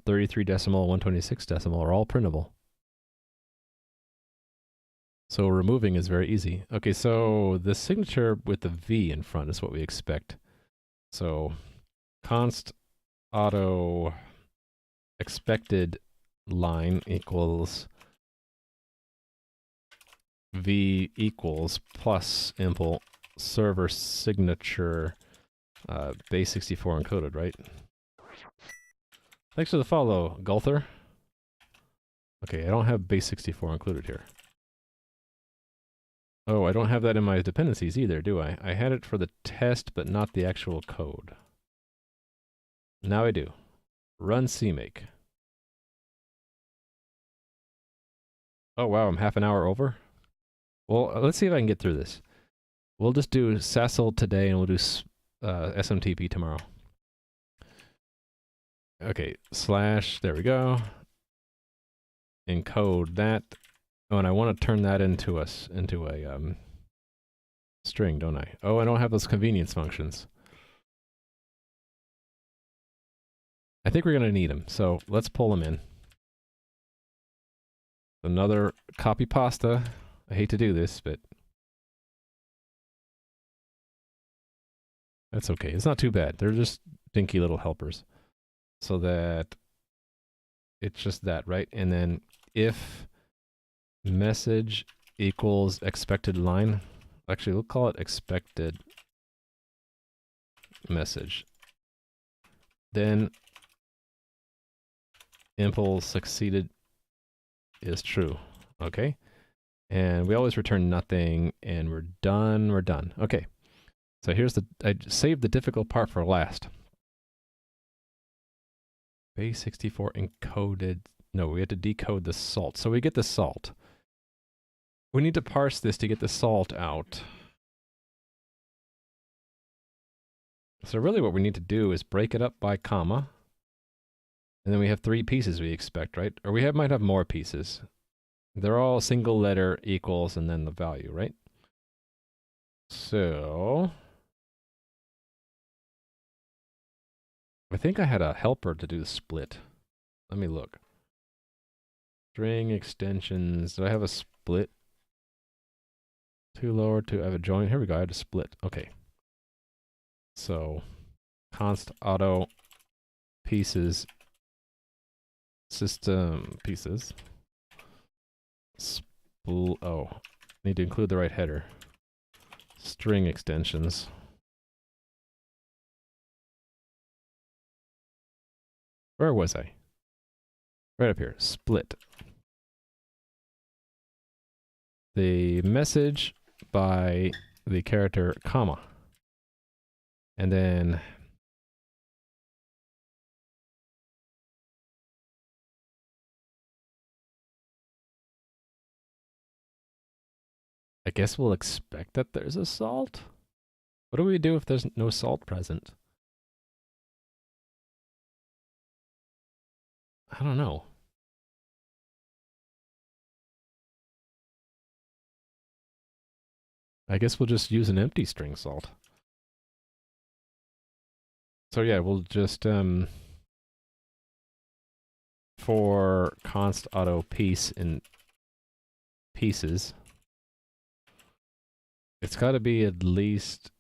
33 decimal and 126 decimal are all printable. So removing is very easy. Okay, so the signature with the V in front is what we expect. So const auto expected line equals V equals plus impl server signature base 64 encoded, right? Thanks for the follow, Gulther. Okay, I don't have base 64 included here. Oh, I don't have that in my dependencies either, do I? I had it for the test, but not the actual code. Now I do. Run CMake. Oh wow, I'm half an hour over? Well, let's see if I can get through this. We'll just do SASL today and we'll do SMTP tomorrow. Okay, slash, there we go. Encode that. Oh, and I want to turn that into a string, don't I? Oh, I don't have those convenience functions. I think we're going to need them, so let's pull them in. Another copy pasta. I hate to do this, but that's okay. It's not too bad. They're just dinky little helpers. So that it's just that, right? And then if message equals expected line, actually we'll call it expected message, then impl succeeded is true. Okay. And we always return nothing, and we're done. We're done. Okay. So here's I saved the difficult part for last. Base 64 encoded. No, we had to decode the salt. So we get the salt. We need to parse this to get the salt out. So really what we need to do is break it up by comma. And then we have 3 pieces we expect, right? Or we might have more pieces. They're all single letter equals and then the value, right? So I think I had a helper to do the split. Let me look. String extensions. Do I have a split? Two lower, two. I have a join. Here we go. I had a split. Okay. So const auto pieces system pieces. Oh, need to include the right header. String extensions. Where was I? Right up here. Split. The message by the character comma. And then I guess we'll expect that there's a salt. What do we do if there's no salt present? I don't know. I guess we'll just use an empty string salt. So yeah, we'll just for const auto piece in pieces, it's got to be at least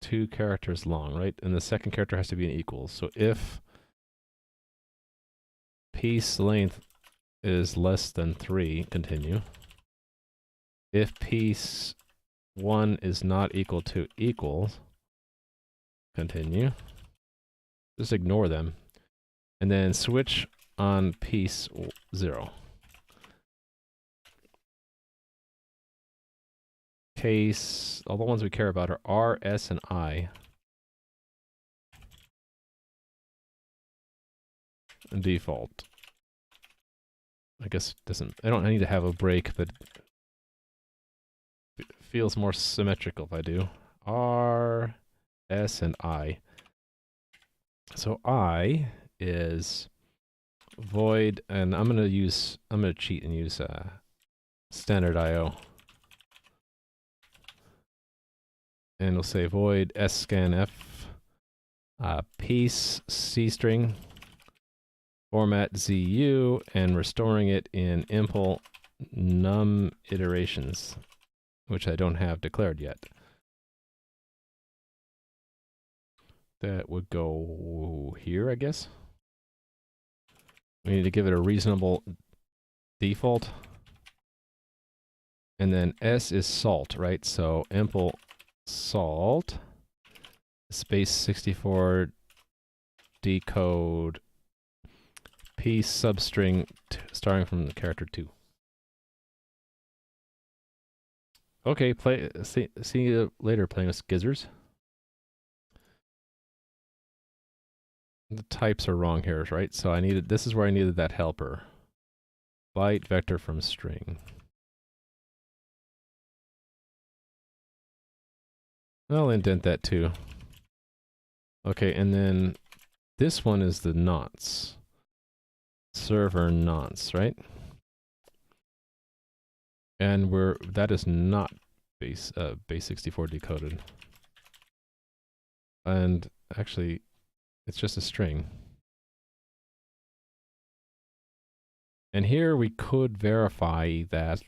2 characters long, right? And the second character has to be an equals. So if piece length is less than 3, continue. If piece 1 is not equal to equals, continue. Just ignore them. And then switch on piece 0. Case, all the ones we care about are R, S, and I. And default. I guess I don't need to have a break, but it feels more symmetrical if I do. R, S, and I. So I is void, and I'm gonna cheat and use standard IO. And we'll say void scanf piece C-string format ZU and restoring it in impl num iterations, which I don't have declared yet. That would go here, I guess. We need to give it a reasonable default. And then S is salt, right? So impl salt space 64 decode piece substring starting from the character 2. Okay, see you later, playing with Skizzers. The types are wrong here, right? So this is where I needed that helper. Byte vector from string. I'll indent that too. Okay, and then this one is the nonce. Server nonce, right? And that is not base 64 decoded. And actually, it's just a string. And here we could verify that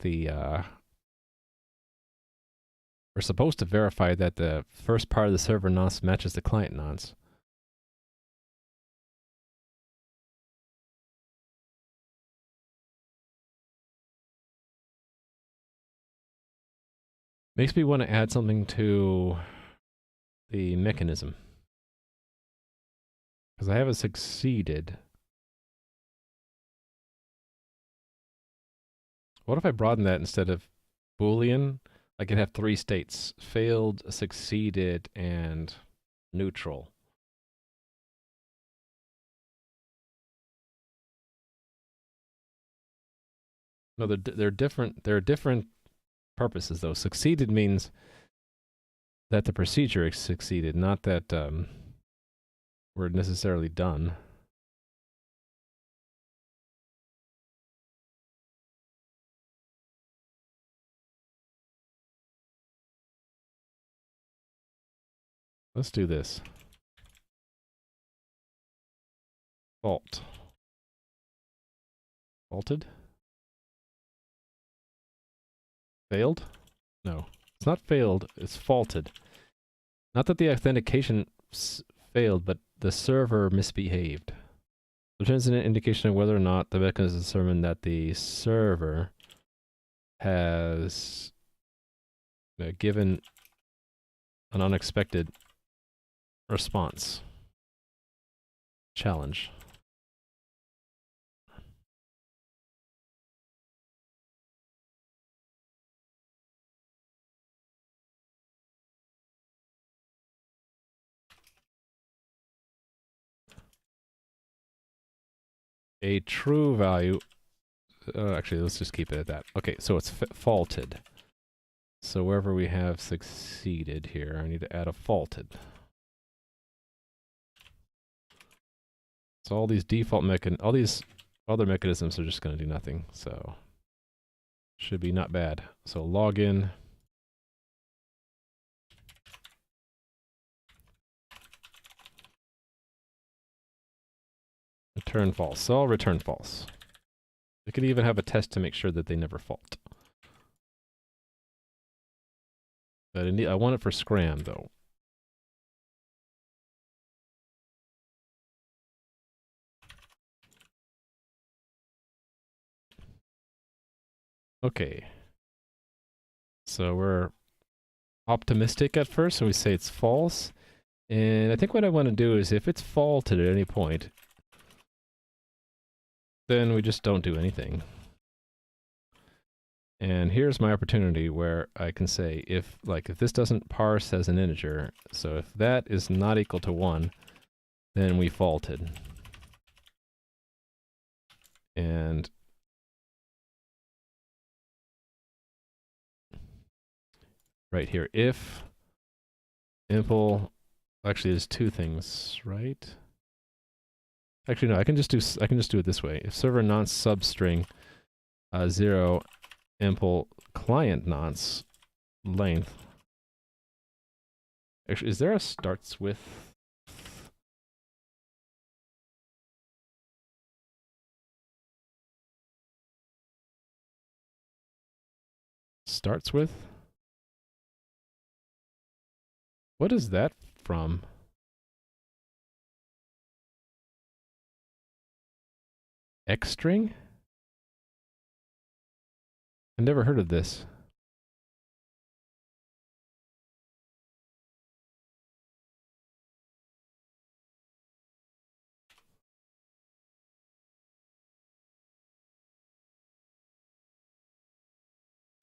we're supposed to verify that the first part of the server nonce matches the client nonce. Makes me want to add something to the mechanism. Because I haven't succeeded. What if I broaden that instead of Boolean? I could have 3 states: failed, succeeded, and neutral. No, they're different. They're different purposes, though. Succeeded means that the procedure succeeded, not that we're necessarily done. Let's do this. Fault. Faulted? Failed? No. It's not failed, it's faulted. Not that the authentication failed, but the server misbehaved. Returns an indication of whether or not the mechanism determined that the server has given an unexpected response. Challenge. A true value. Actually, let's just keep it at that. Okay, so it's faulted. So wherever we have succeeded here, I need to add a faulted. So all these default all these other mechanisms are just going to do nothing. So should be not bad. So login. Return false. So I'll return false. We could even have a test to make sure that they never fault. But I want it for SCRAM, though. Okay. So we're optimistic at first, so we say it's false. And I think what I want to do is if it's faulted at any point, then we just don't do anything. And here's my opportunity where I can say if this doesn't parse as an integer, so if that is not equal to 1, then we faulted. And right here, if impl, actually there's 2 things, right? Actually no, I can just do it this way. If server nonce substring 0 impl client nonce length. Actually, is there a starts with? Starts with? What is that from? X string? I've never heard of this.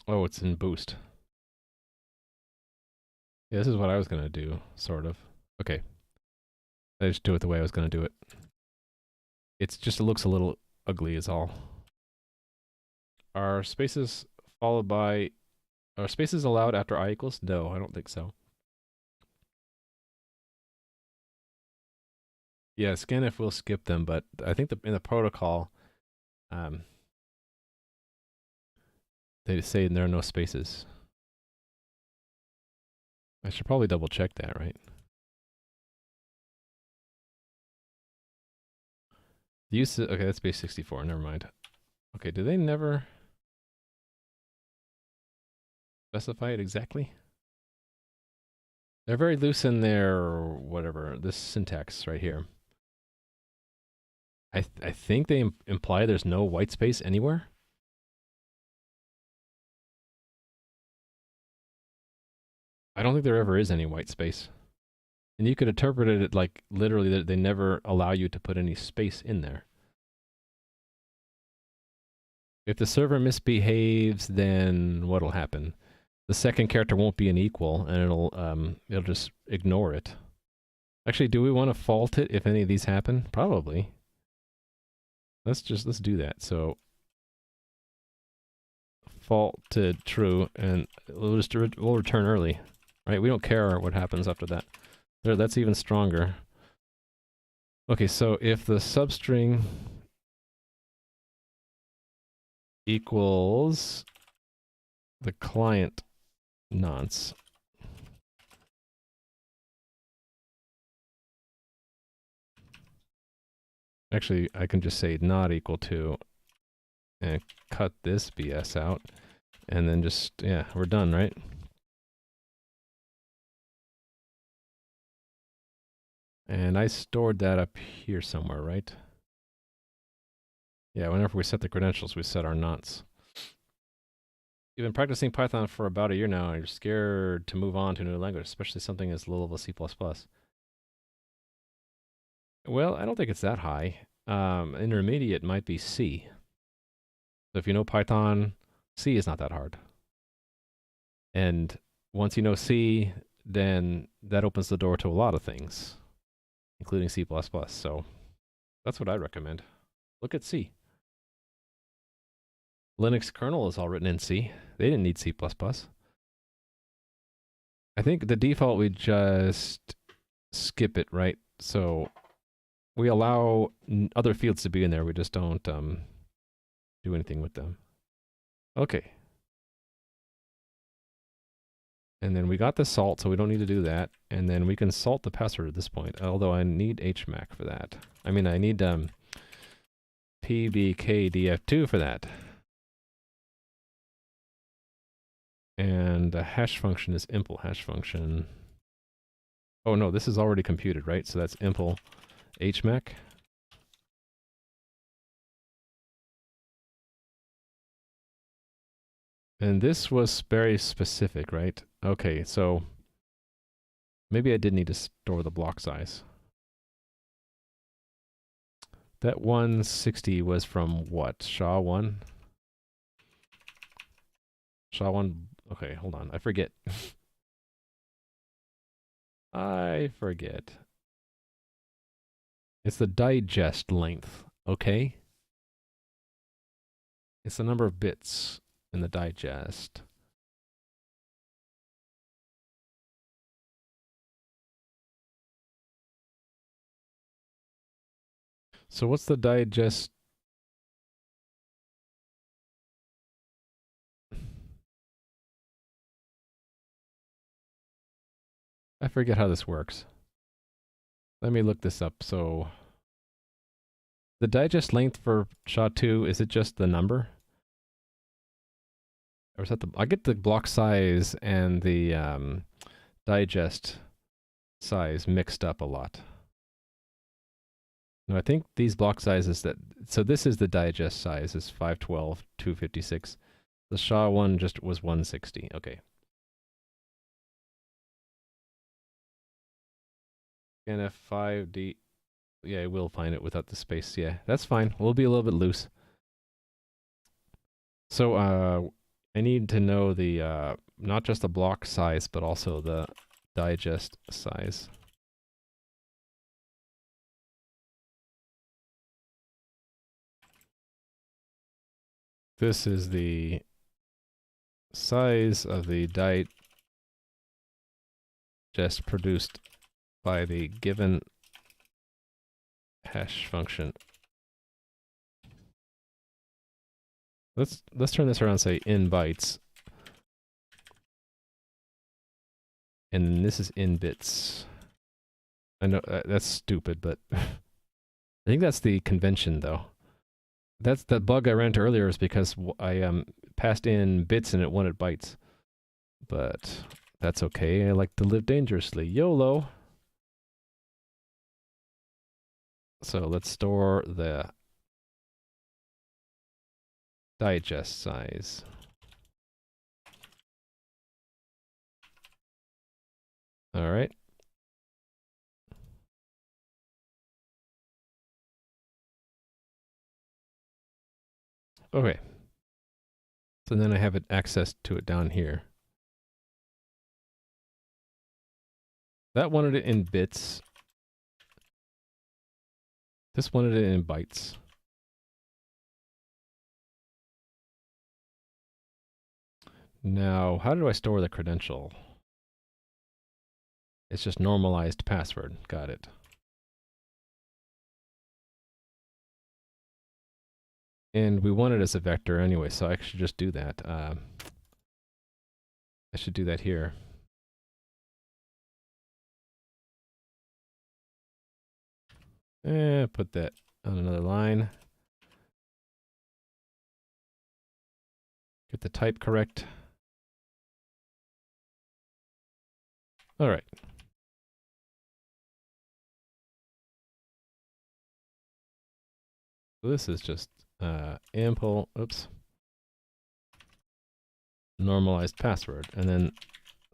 Oh, it's in boost. Yeah, this is what I was going to do, sort of. Okay. I just do it the way I was going to do it. It's just, it looks a little ugly is all. Are spaces followed by... Are spaces allowed after I equals? No, I don't think so. Yeah, scanf will skip them, but I think in the protocol, they say there are no spaces. I should probably double check that, right? The use okay, that's base 64, never mind. Okay, do they never specify it exactly? They're very loose in their whatever, this syntax right here. I think they imply there's no white space anywhere. I don't think there ever is any white space. And you could interpret it like literally that they never allow you to put any space in there. If the server misbehaves, then what'll happen? The second character won't be an equal, and it'll just ignore it. Actually, do we want to fault it if any of these happen? Probably. Let's do that. So fault to true, and we'll return early, right? We don't care what happens after that. There, that's even stronger. Okay, so if the substring equals the client nonce, actually, I can just say not equal to, and cut this BS out, and then just, yeah, we're done, right? And I stored that up here somewhere, right? Yeah, whenever we set the credentials, we set our nonce. You've been practicing Python for about a year now, and you're scared to move on to a new language, especially something as low level as C++. Well, I don't think it's that high. Intermediate might be C. So if you know Python, C is not that hard. And once you know C, then that opens the door to a lot of things, including C++. So that's what I recommend. Look at C. Linux kernel is all written in C. They didn't need C++. I think the default, we just skip it, right? So we allow other fields to be in there. We just don't do anything with them. Okay. And then we got the salt, so we don't need to do that. And then we can salt the password at this point, although I need HMAC for that. I mean, I need PBKDF2 for that. And the hash function is impl hash function. Oh no, this is already computed, right? So that's impl HMAC. And this was very specific, right? Okay, so maybe I did need to store the block size. That 160 was from what? SHA-1? SHA-1, okay, hold on, I forget. I forget. It's the digest length, okay? It's the number of bits in the digest. So what's the digest? I forget how this works. Let me look this up. So the digest length for SHA-2, is it just the number? Or is that I get the block size and the digest size mixed up a lot. No, I think these block sizes so this is the digest size, is 512, 256. The SHA-1 just was 160. Okay. NF5D. Yeah, we'll find it without the space. Yeah, that's fine. We'll be a little bit loose. So I need to know the not just the block size, but also the digest size. This is the size of the digest produced by the given hash function. Let's turn this around and say in bytes. And this is in bits. I know that's stupid, but I think that's the convention, though. That's the bug I ran into earlier, is because I passed in bits and it wanted bytes. But that's okay. I like to live dangerously. YOLO! So let's store the digest size. All right. Okay. So then I have it access to it down here. That wanted it in bits. This wanted it in bytes. Now, how do I store the credential? It's just normalized password. Got it. And we want it as a vector anyway, so I should just do that. I should do that here. Put that on another line. Get the type correct. All right. So this is just ample, oops, normalized password. And then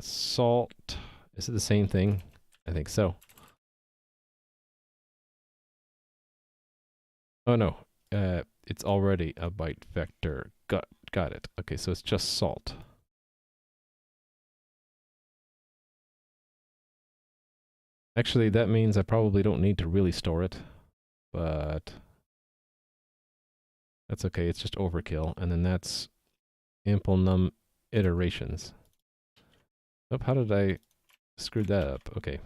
salt, is it the same thing? I think so. Oh no, it's already a byte vector. Got it. Okay, so it's just salt. Actually, that means I probably don't need to really store it, but that's okay. It's just overkill. And then that's ample num iterations. Oh, how did I screw that up? Okay.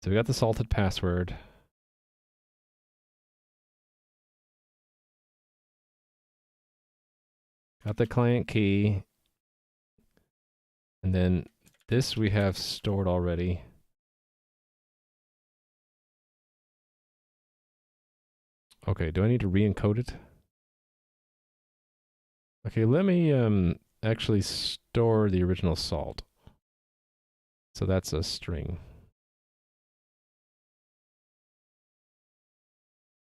So we got the salted password. Got the client key. And then this we have stored already. Okay, do I need to re-encode it? Okay, let me actually store the original salt. So that's a string.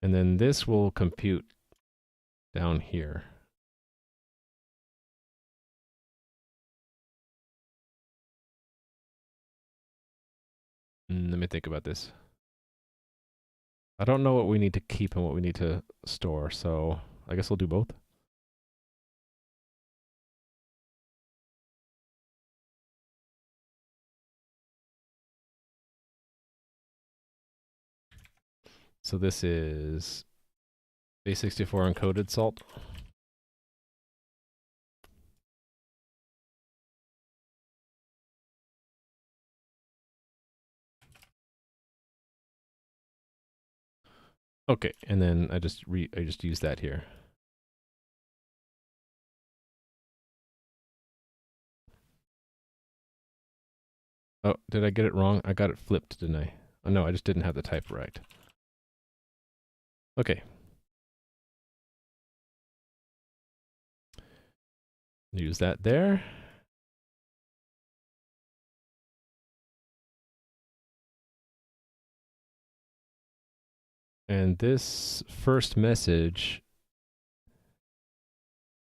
And then this will compute down here. Let me think about this. I don't know what we need to keep and what we need to store, so I guess we'll do both. So this is base64 encoded salt. Okay, and then I just use that here. Oh, did I get it wrong? I got it flipped, didn't I? Oh no, I just didn't have the type right. Okay. Use that there. And this first message,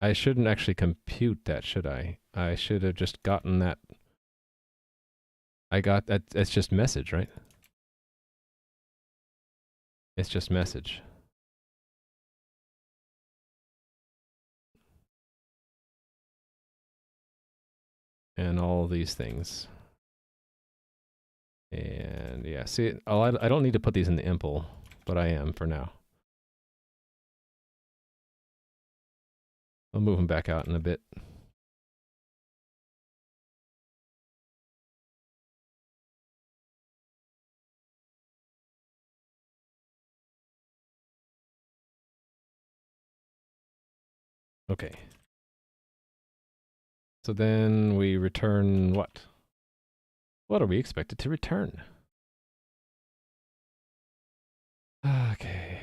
I shouldn't actually compute that, should I? I should have just gotten that. I got that. It's just message, right? It's just message. And all these things. And yeah, see, I don't need to put these in the impl, but I am for now. I'll move them back out in a bit. Okay. So then we return what? What are we expected to return? Okay.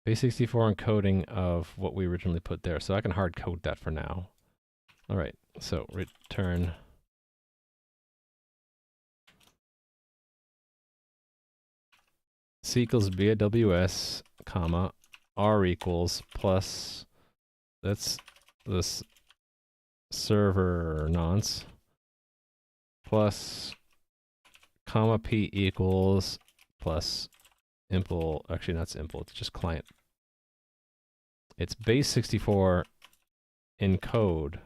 Base64 encoding of what we originally put there. So I can hard code that for now. All right. So return C equals BAWS, comma, R equals plus, that's this server nonce, plus, comma P equals, plus impl, actually that's impl, it's just client It's base 64 encode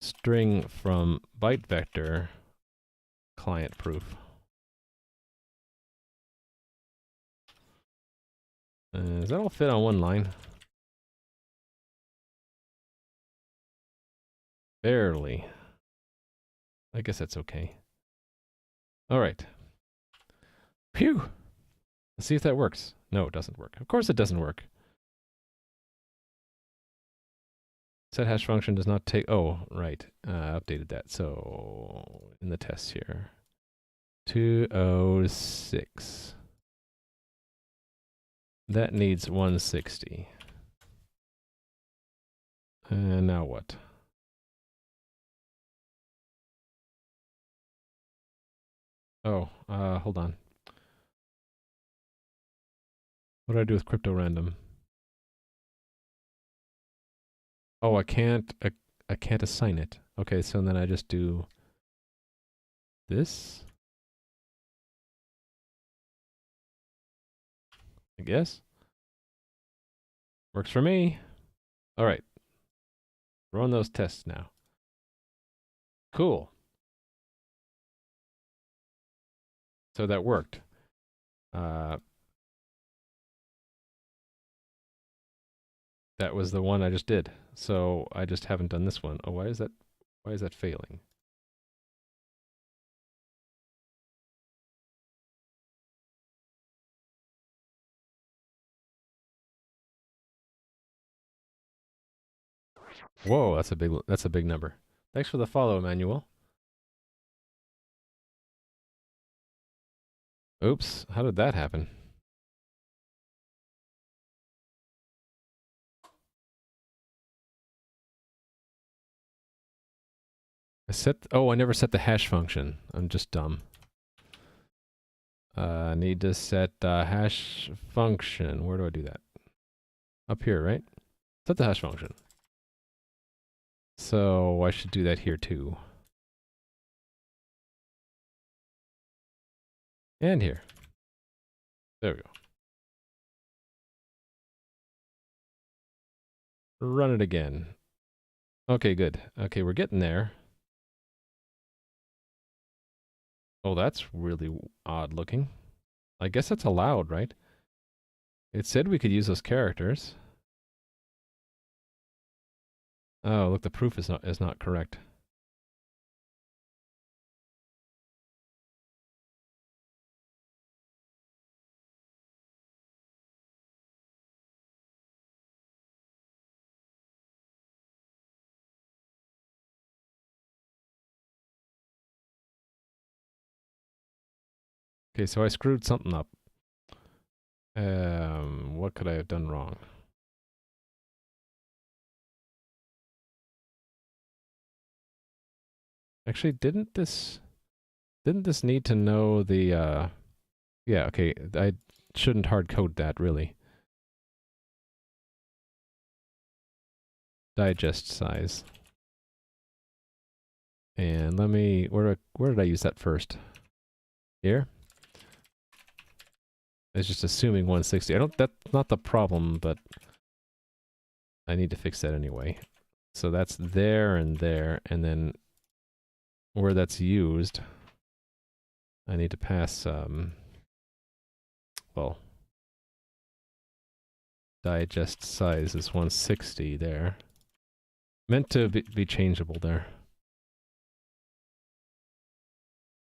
string from byte vector client proof. Does that all fit on one line? Barely. I guess that's okay. All right. Phew. Let's see if that works. No, it doesn't work. Of course it doesn't work. Set hash function does not take... Oh, right. Updated that. So, in the tests here. 206. That needs 160. And now what? Oh, hold on. What do I do with crypto random? Oh, I can't assign it. Okay, so then I just do this. I guess. Works for me. All right. Run those tests now. Cool. So that worked. That was the one I just did. So I just haven't done this one. Oh, why is that failing? Whoa, that's a big number. Thanks for the follow, Emmanuel. Oops, how did that happen? I never set the hash function. I'm just dumb. Need to set hash function. Where do I do that? Up here, right? Set the hash function. So I should do that here too. And here. There we go. Run it again. Okay, good. Okay, we're getting there. Oh, that's really odd looking. I guess that's allowed, right? It said we could use those characters. Oh, look, the proof is not correct. Okay, so I screwed something up. What could I have done wrong? Actually, didn't this need to know the yeah, okay, I shouldn't hard code that really. Digest size. And let me where did I use that first? Here? It's just assuming 160. That's not the problem, but I need to fix that anyway. So that's there, and then where that's used, I need to pass, well, digest size is 160 there. Meant to be changeable there.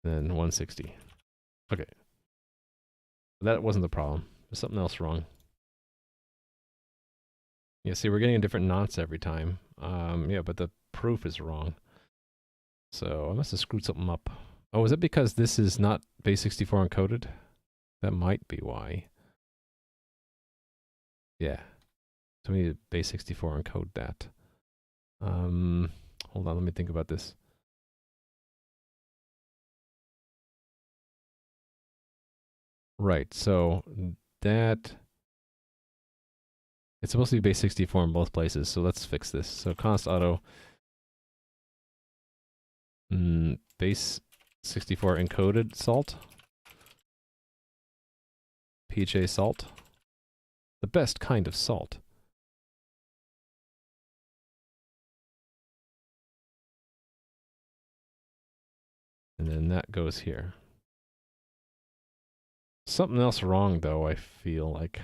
Then 160. Okay. That wasn't the problem. There's something else wrong. Yeah, see, we're getting a different nonce every time. Yeah, but the proof is wrong. So I must have screwed something up. Oh, is it because this is not base 64 encoded? That might be why. Yeah. So we need to base 64 encode that. Hold on, let me think about this. Right, so that... It's supposed to be base 64 in both places, so let's fix this. So const auto base 64 encoded salt. PJ salt. The best kind of salt. And then that goes here. Something else wrong, though, I feel like.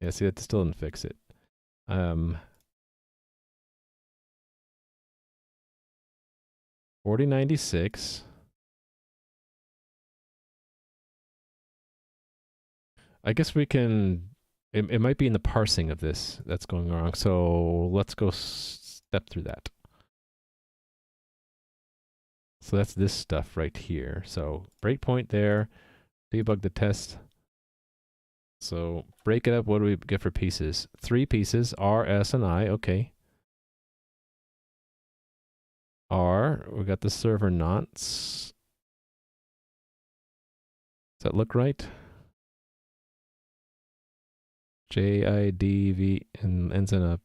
Yeah, see, that still didn't fix it. 4096. I guess we can... It might be in the parsing of this that's going wrong. So let's go step through that. So that's this stuff right here. So breakpoint there. Debug the test. So break it up. What do we get for pieces? 3 pieces. R, S, and I. Okay. R. We got the server nonce. Does that look right? J, I, D, V, and ends in a...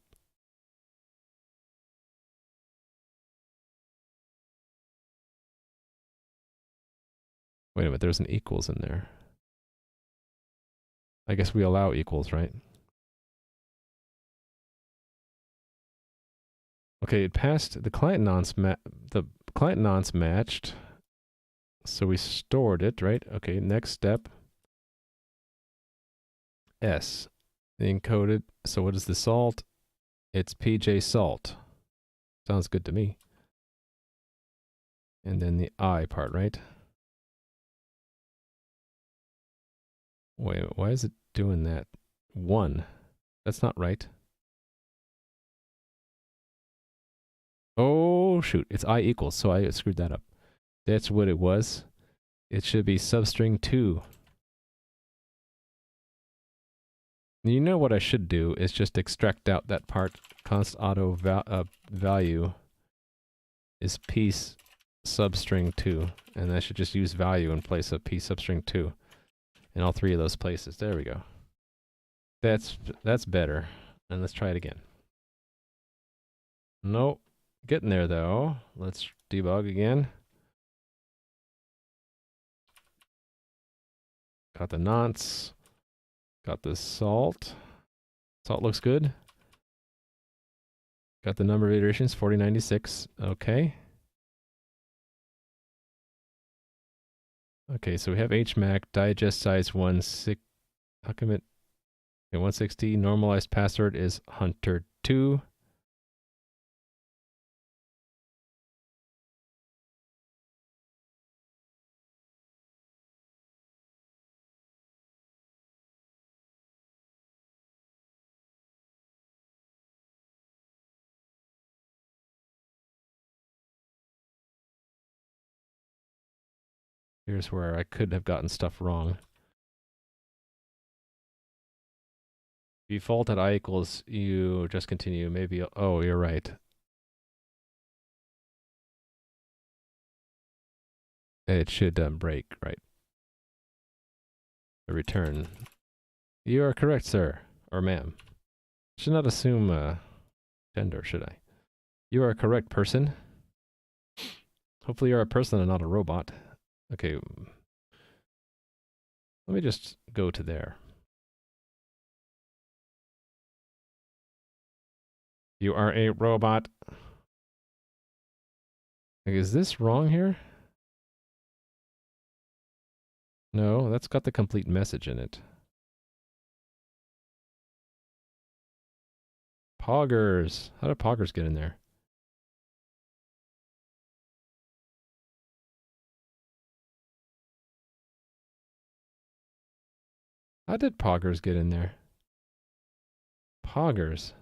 Wait a minute. There's an equals in there. I guess we allow equals, right? Okay, it passed the client nonce matched. So we stored it, right? Okay, next step. S. The encoded. So what is the salt? It's PJ salt. Sounds good to me. And then the I part, right? Wait, why is it doing that? 1. That's not right. Oh, shoot. It's I equals, so I screwed that up. That's what it was. It should be substring 2. You know what I should do is just extract out that part. Const auto value is piece substring 2. And I should just use value in place of piece substring 2 in all 3 of those places. There we go. That's better. And let's try it again. Nope. Getting there though. Let's debug again. Got the nonce. Got the salt. Salt looks good. Got the number of iterations, 4096. Okay. Okay, so we have HMAC, digest size 16. How come it... Okay, 160. Normalized password is hunter2. Here's where I could have gotten stuff wrong. Default at I equals, you just continue. Maybe, oh, you're right. It should break, right? The return. You are correct, sir. Or ma'am. Should not assume gender, should I? You are a correct person. Hopefully you're a person and not a robot. Okay. Let me just go to there. You are a robot. Like, is this wrong here? No, that's got the complete message in it. Poggers. How did Poggers get in there? How did Poggers get in there? Poggers.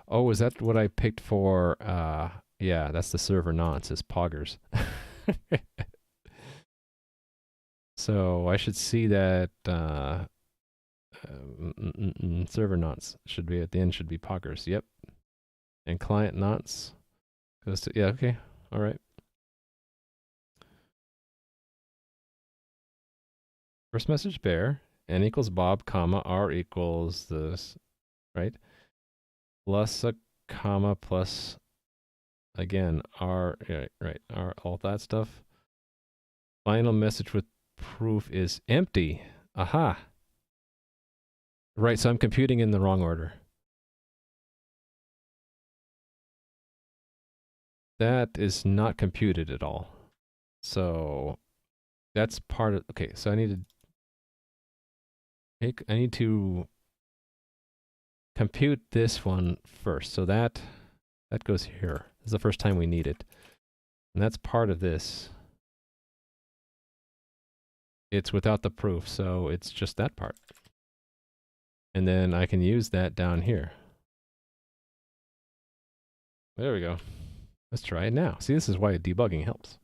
Oh, is that what I picked for? Yeah, that's the server nonce, is Poggers. So I should see that server nonce should be at the end, should be Poggers. Yep. And client nonce goes to, yeah, okay. All right. First message bear, n equals Bob, comma, r equals this, right? Plus a comma plus, again, r, right, r, all that stuff. Final message with proof is empty. Aha. Right, so I'm computing in the wrong order. That is not computed at all. So that's part of, okay, so I need to compute this one first. So that goes here. This is the first time we need it. And that's part of this. It's without the proof, so it's just that part. And then I can use that down here. There we go. Let's try it now. See, this is why debugging helps.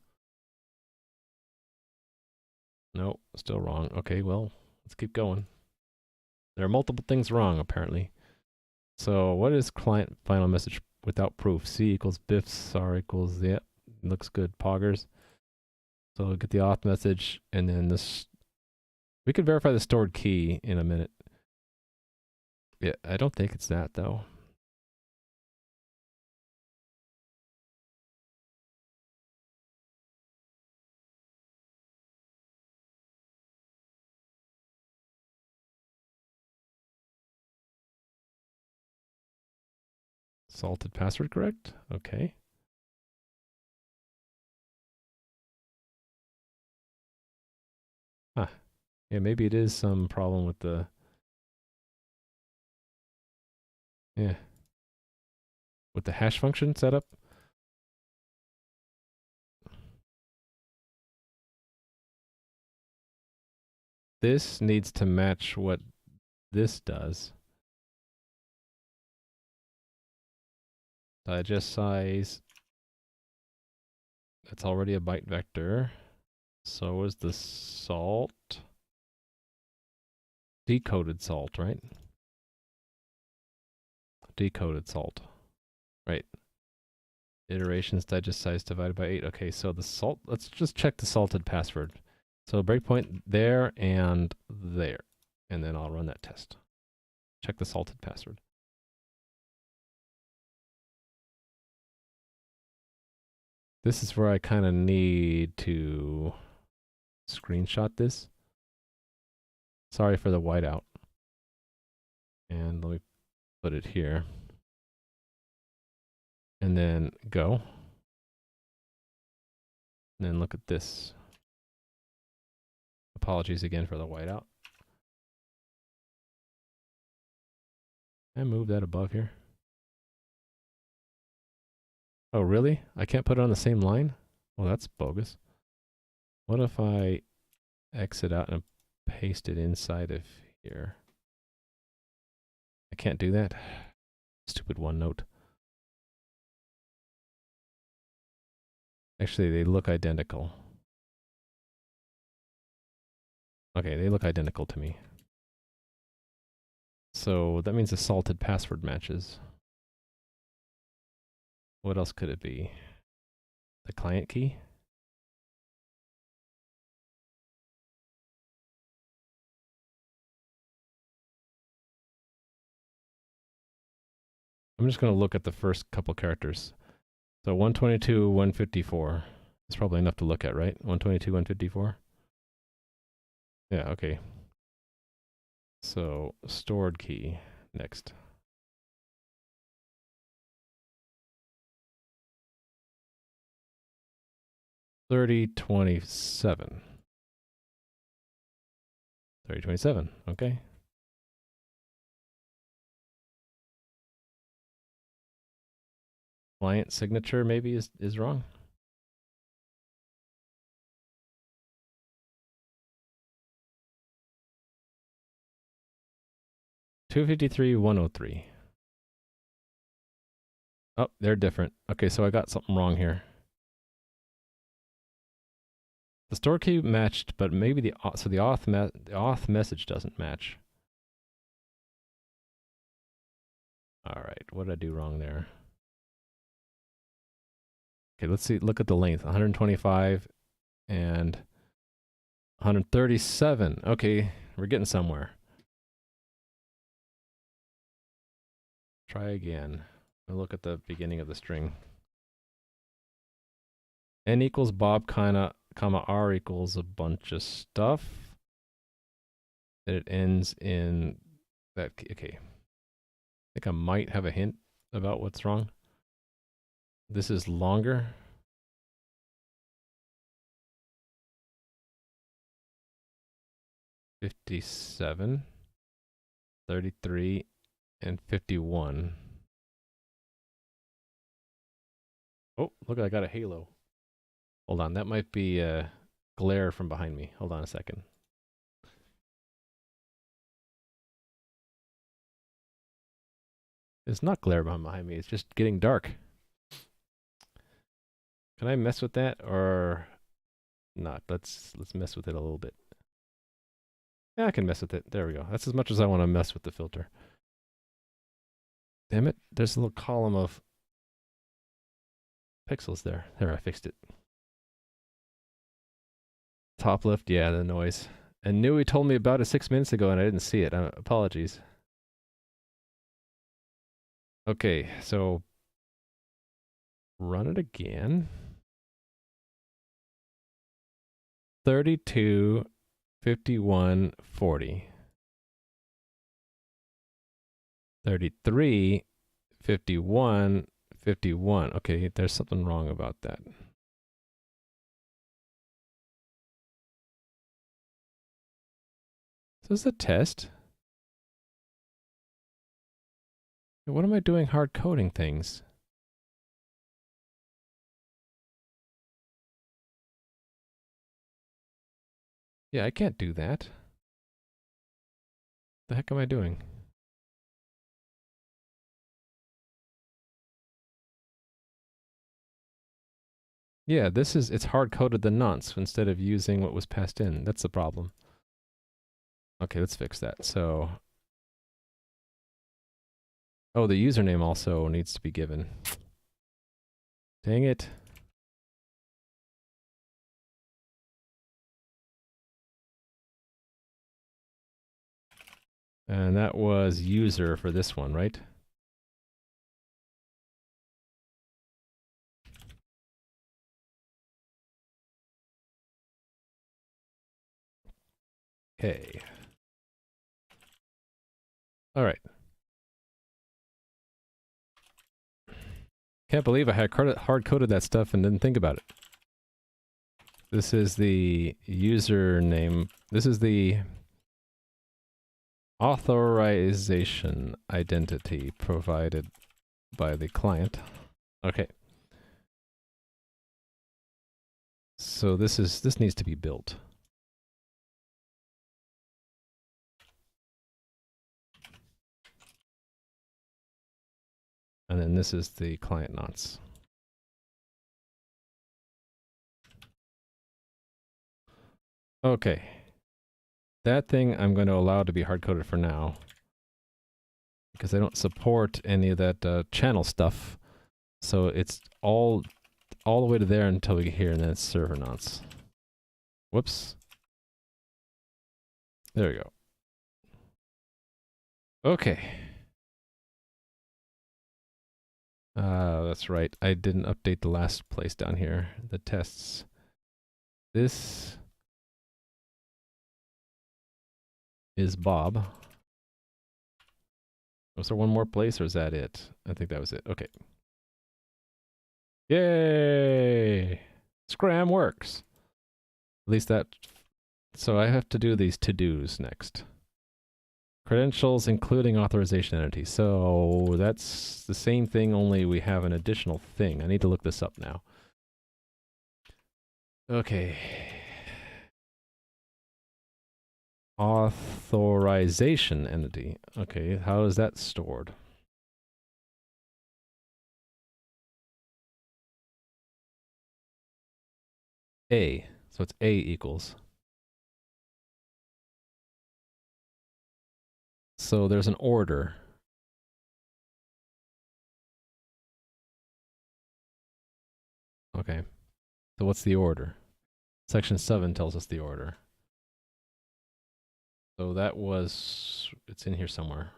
Nope, still wrong. Okay, well, let's keep going. There are multiple things wrong, apparently. So what is client final message without proof? C equals biffs, SAR equals, yep, looks good, poggers. So we'll get the auth message, and then this, we could verify the stored key in a minute. Yeah, I don't think it's that, though. Salted password correct? Okay. Huh. Yeah, maybe it is some problem with the... Yeah. With the hash function setup? This needs to match what this does. Digest size. That's already a byte vector. So is the salt. Decoded salt, right? Decoded salt. Right. Iterations digest size divided by 8. Okay, so the salt, let's just check the salted password. So breakpoint there and there. And then I'll run that test. Check the salted password. This is where I kind of need to screenshot this. Sorry for the whiteout. And let me put it here. And then go. And then look at this. Apologies again for the whiteout. Can I move that above here? Oh, really? I can't put it on the same line? Well, that's bogus. What if I exit out and paste it inside of here? I can't do that. Stupid OneNote. Actually, they look identical. Okay, they look identical to me. So that means the salted password matches. What else could it be? The client key? I'm just going to look at the first couple characters. So 122, 154. That's probably enough to look at, right? 122, 154? Yeah, okay. So stored key next. $30.27. $30.27, okay. Client signature maybe is wrong. $253, $103. Oh, they're different. Okay, so I got something wrong here. The store key matched, but maybe the auth message doesn't match. All right, what did I do wrong there? Okay, let's see. Look at the length: 125 and 137. Okay, we're getting somewhere. Try again. We'll look at the beginning of the string. N equals Bob, comma R equals a bunch of stuff. Then it ends in that. Okay. I think I might have a hint about what's wrong. This is longer. $57, $33, and $51. Oh, look, I got a halo. Hold on, that might be glare from behind me. Hold on a second. It's not glare behind me, it's just getting dark. Can I mess with that or not? Let's mess with it a little bit. Yeah, I can mess with it. There we go. That's as much as I want to mess with the filter. Damn it, there's a little column of pixels there. There, I fixed it. Top lift, yeah, the noise. And Nui told me about it 6 minutes ago and I didn't see it. Apologies. Okay, so run it again. 32, 51, 40. 33, 51, 51. Okay, there's something wrong about that. So this is a test. What am I doing hard coding things? Yeah, I can't do that. The heck am I doing? Yeah, it's hard coded the nonce instead of using what was passed in. That's the problem. Okay, let's fix that. So, oh, the username also needs to be given. Dang it. And that was user for this one, right? Okay. All right. Can't believe I had hard-coded that stuff and didn't think about it. This is the username. This is the authorization identity provided by the client. Okay. So this needs to be built. And then this is the client nonce. Okay. That thing I'm going to allow to be hard-coded for now. Because I don't support any of that channel stuff. So it's all the way to there until we get here, and then it's server nonce. Whoops. There we go. Okay. That's right. I didn't update the last place down here. The tests. This is Bob. Was there one more place or is that it? I think that was it. Okay. Yay! SCRAM works. At least that. So I have to do these to-dos next. Credentials including authorization entity. So that's the same thing, only we have an additional thing. I need to look this up now. Okay. Authorization entity. Okay, how is that stored? A. So it's A equals. So there's an order. Okay. So what's the order? Section 7 tells us the order. So that was, it's in here somewhere.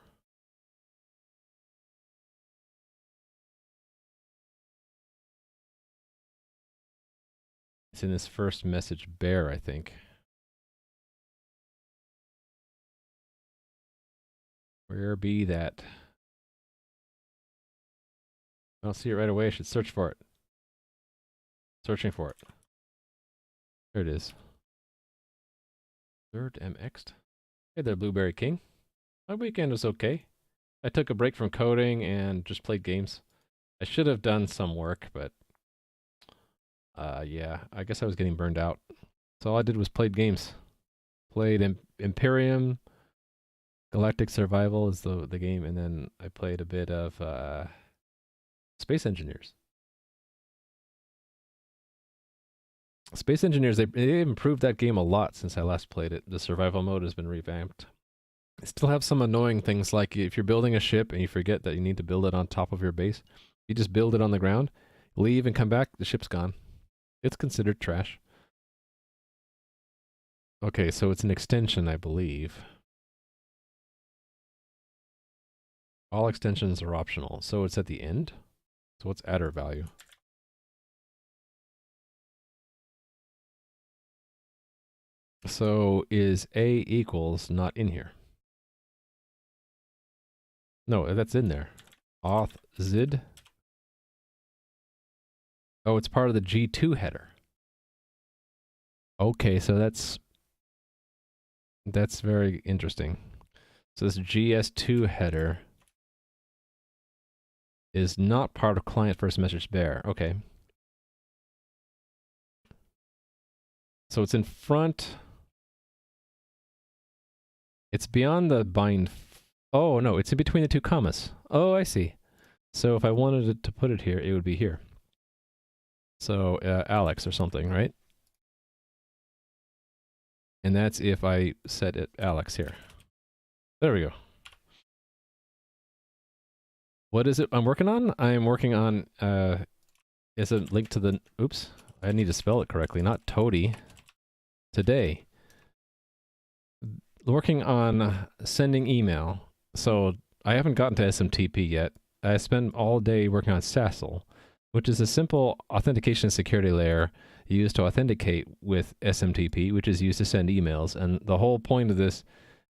It's in this first message bear, I think. Where be that? I don't see it right away. I should search for it. Searching for it. There it is. Third MX'd. Hey there, Blueberry King. My weekend was okay. I took a break from coding and just played games. I should have done some work, but yeah, I guess I was getting burned out. So all I did was played games. Played Imperium, Galactic Survival is the game, and then I played a bit of Space Engineers. Space Engineers, they improved that game a lot since I last played it. The survival mode has been revamped. I still have some annoying things like if you're building a ship and you forget that you need to build it on top of your base, you just build it on the ground, leave and come back, the ship's gone. It's considered trash. Okay, so it's an extension, I believe. All extensions are optional, so it's at the end. So what's adder value? So is A equals not in here? No, that's in there. Auth zid. Oh, it's part of the G2 header. Okay, so that's very interesting. So this GS2 header is not part of client first message bear. Okay. So it's in front. It's beyond the bind. Oh, no, it's in between the two commas. Oh, I see. So if I wanted to put it here, it would be here. So Alex or something, right? And that's if I set it Alex here. There we go. What is it I'm working on? I am working on, is it linked to the, oops, I need to spell it correctly, not toady. Today. Working on sending email. So I haven't gotten to SMTP yet. I spend all day working on SASL, which is a simple authentication security layer used to authenticate with SMTP, which is used to send emails. And the whole point of this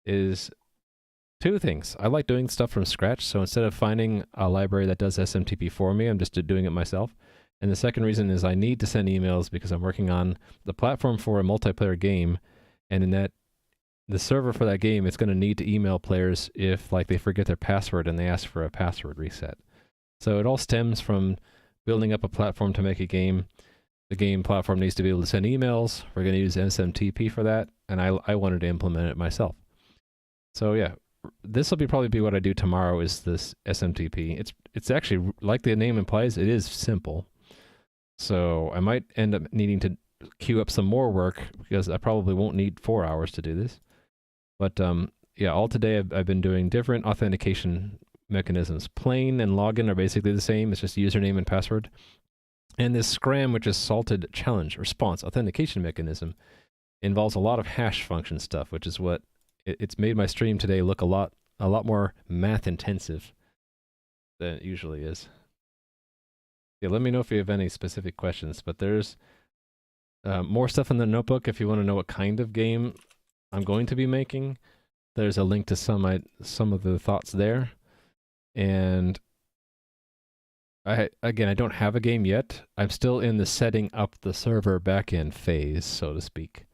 is two things. I like doing stuff from scratch, so instead of finding a library that does SMTP for me, I'm just doing it myself. And the second reason is I need to send emails because I'm working on the platform for a multiplayer game, and in that, the server for that game, it's going to need to email players if like they forget their password and they ask for a password reset. So it all stems from building up a platform to make a game. The game platform needs to be able to send emails. We're going to use SMTP for that, and I wanted to implement it myself. So yeah, this will probably be what I do tomorrow is this SMTP. It's actually, like the name implies, it is simple. So I might end up needing to queue up some more work because I probably won't need 4 hours to do this. But yeah, all today I've been doing different authentication mechanisms. Plain and login are basically the same. It's just username and password. And this SCRAM, which is salted challenge response authentication mechanism, involves a lot of hash function stuff, which is what it's made my stream today look a lot more math intensive than it usually is. Yeah, let me know if you have any specific questions. But there's more stuff in the notebook if you want to know what kind of game I'm going to be making. There's a link to some of the thoughts there. And I don't have a game yet. I'm still in the setting up the server backend phase, so to speak.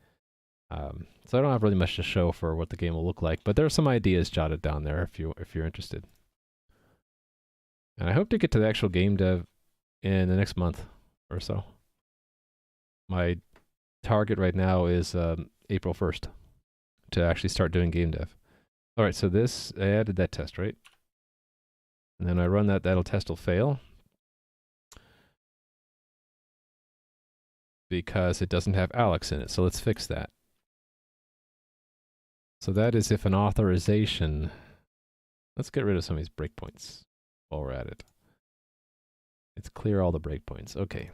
So I don't have really much to show for what the game will look like, but there are some ideas jotted down there if you're interested. And I hope to get to the actual game dev in the next month or so. My target right now is April 1st. To actually start doing game dev. All right, so this, I added that test, right? And then I run that, test will fail. Because it doesn't have Alex in it, so let's fix that. So that is if an authorization, let's get rid of some of these breakpoints while we're at it. Let's clear all the breakpoints, okay.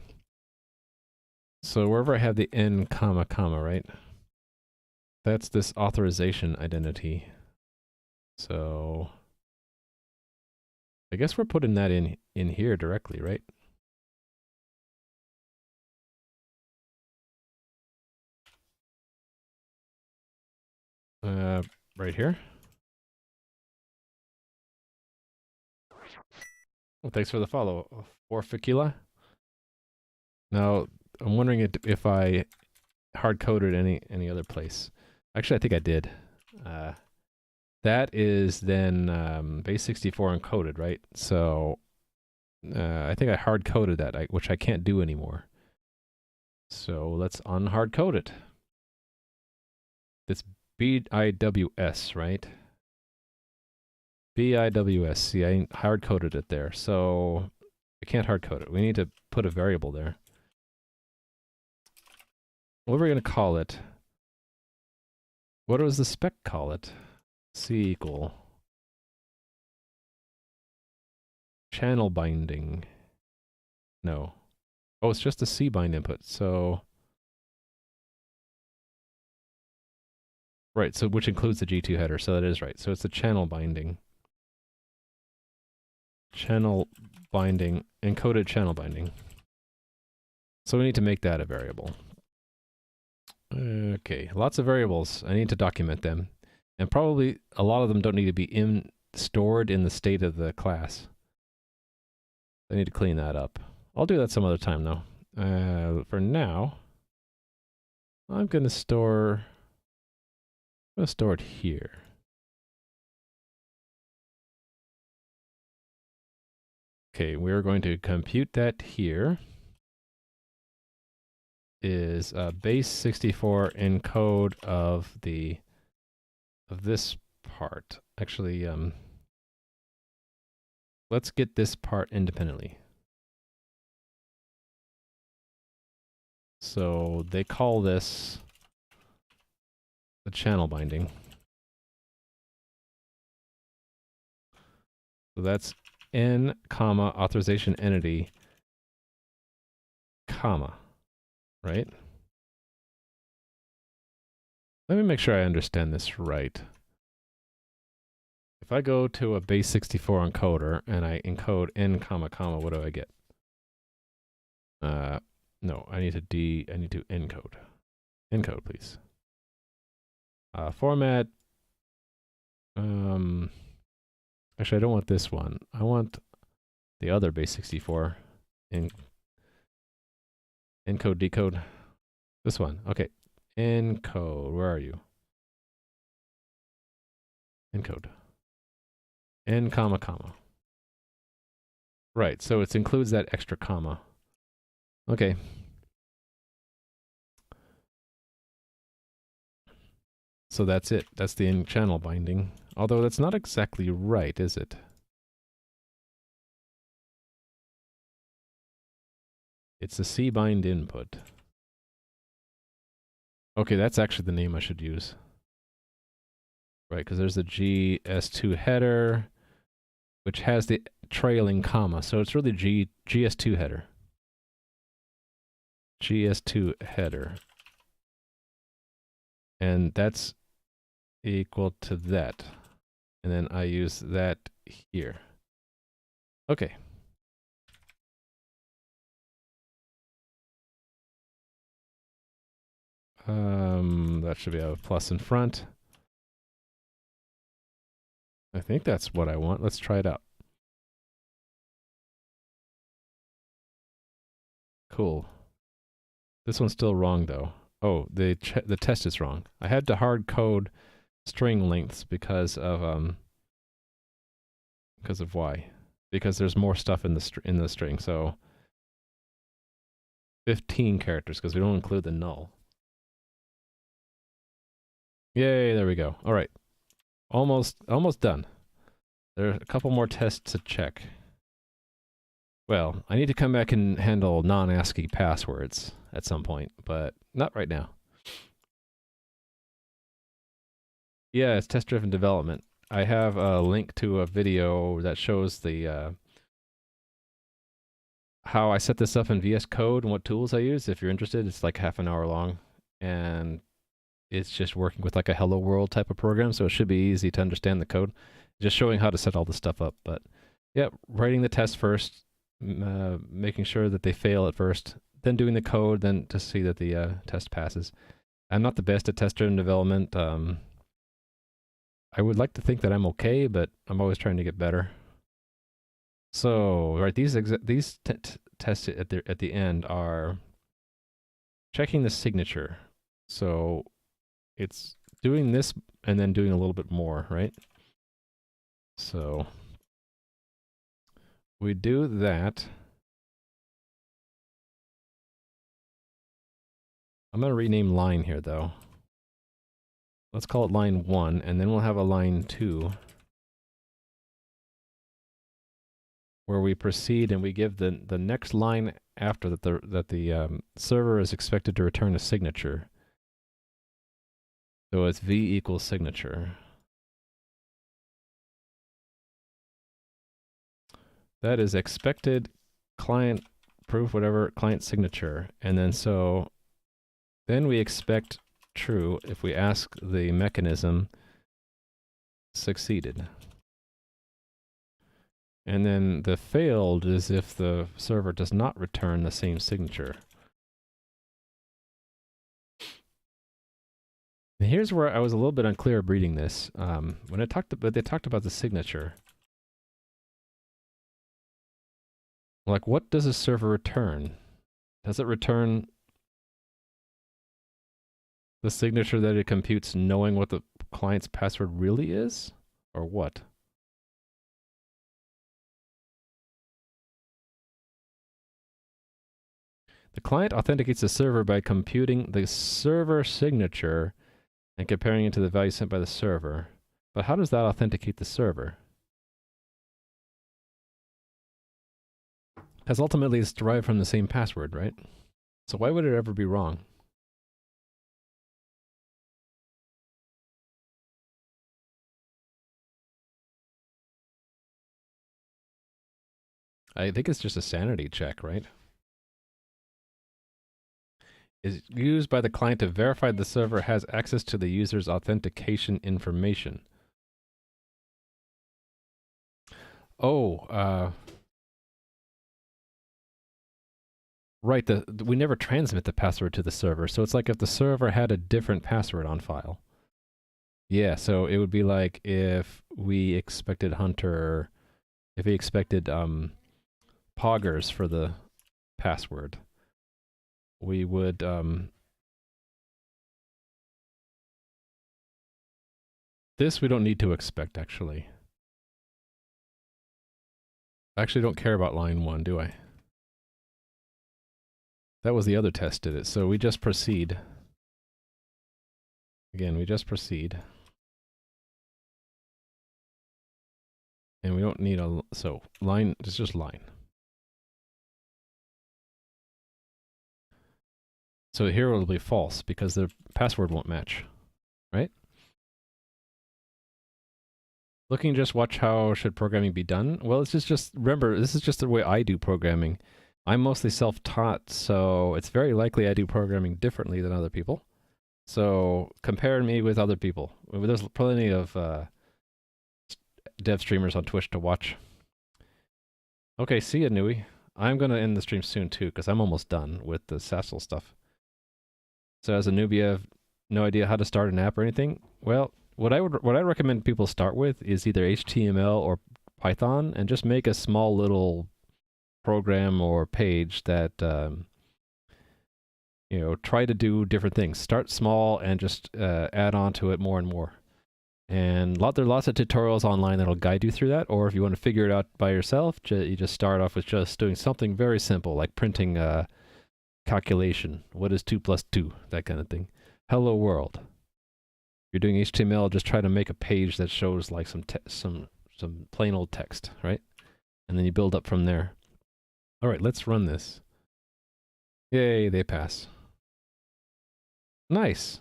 So wherever I have the n comma comma, right? That's this authorization identity. So I guess we're putting that in here directly, right? Right here. Well, thanks for the follow, Forficula. Now, I'm wondering if I hard-coded any other place. Actually, I think I did. That is then base 64 encoded, right? So I think I hard-coded that, which I can't do anymore. So let's unhard-code it. It's BIWS, right? BIWS. See, I hard-coded it there. So I can't hard-code it. We need to put a variable there. What are we going to call it? What does the spec call it? C equal channel binding. No. Oh, it's just a C bind input. So right, so which includes the G2 header. So that is right. So it's the channel binding. Channel binding, encoded channel binding. So we need to make that a variable. Okay, lots of variables. I need to document them. And probably a lot of them don't need to be stored in the state of the class. I need to clean that up. I'll do that some other time though. For now, I'm going to store it here. Okay, we're going to compute that here. Is base 64 encode of this part. Actually, let's get this part independently. So they call this the channel binding. So that's n, comma, authorization entity, comma, right? Let me make sure I understand this right. If I go to a base 64 encoder and I encode n, comma, comma, what do I get? No, I need to encode. Encode, please. Format. Actually, I don't want this one. I want the other base 64. Encode, decode. This one. Okay. Encode. Where are you? Encode. N, comma, comma. Right. So it includes that extra comma. Okay. So that's it. That's the in-channel binding. Although that's not exactly right, is it? It's a C-bind input. Okay, that's actually the name I should use. Right, because there's the GS2 header, which has the trailing comma. So it's really GS2 header. GS2 header. And that's equal to that. And then I use that here. Okay. That should be a plus in front. I think that's what I want. Let's try it out. Cool. This one's still wrong though. Oh, the test is wrong. I had to hard code string lengths because of why? Because there's more stuff in the string. So 15 characters because we don't include the null. Yay, there we go. All right. Almost done. There are a couple more tests to check. Well, I need to come back and handle non-ASCII passwords at some point, but not right now. Yeah, it's test-driven development. I have a link to a video that shows the how I set this up in VS Code and what tools I use. If you're interested, it's like half an hour long, and it's just working with like a hello world type of program, so it should be easy to understand the code. Just showing how to set all this stuff up. But yeah, writing the test first, making sure that they fail at first, then doing the code, then to see that the test passes. I'm not the best at test-driven development. I would like to think that I'm okay, but I'm always trying to get better. So, right, these tests at the end are checking the signature. So it's doing this and then doing a little bit more, right? So we do that. I'm going to rename line here, though. Let's call it line 1, and then we'll have a line 2 where we proceed and we give the next line after that the server is expected to return a signature. So it's v equals signature. That is expected client proof, whatever, client signature. And then so then we expect true if we ask the mechanism succeeded. And then the failed is if the server does not return the same signature. And here's where I was a little bit unclear of reading this. When they talked about the signature. Like, what does a server return? Does it return the signature that it computes knowing what the client's password really is? Or what? The client authenticates the server by computing the server signature and comparing it to the value sent by the server. But how does that authenticate the server? Because ultimately it's derived from the same password, right? So why would it ever be wrong? I think it's just a sanity check, right? Is used by the client to verify the server has access to the user's authentication information. Oh, right, we never transmit the password to the server, so it's like if the server had a different password on file. Yeah, so it would be like if we expected Hunter, if he expected poggers for the password, we would this we don't need to expect, actually. I actually don't care about line 1, do I? That was the other test did it, so we just proceed. Again, we just proceed. And we don't need a, so line, it's just line. So here it will be false because the password won't match, right? Looking just watch how should programming be done? Well, it's just remember, this is just the way I do programming. I'm mostly self-taught, so it's very likely I do programming differently than other people. So compare me with other people. There's plenty of dev streamers on Twitch to watch. Okay, see ya, Nui. I'm going to end the stream soon too, because I'm almost done with the SASL stuff. So as a newbie, I have no idea how to start an app or anything. Well, what I recommend people start with is either HTML or Python, and just make a small little program or page that you know, try to do different things. Start small and just add on to it more and more. And there are lots of tutorials online that'll guide you through that. Or if you want to figure it out by yourself, you just start off with just doing something very simple, like printing a calculation. What is 2 plus 2? That kind of thing. Hello world. If you're doing HTML, just try to make a page that shows like some plain old text, right? And then you build up from there. All right, let's run this. Yay, they pass. Nice.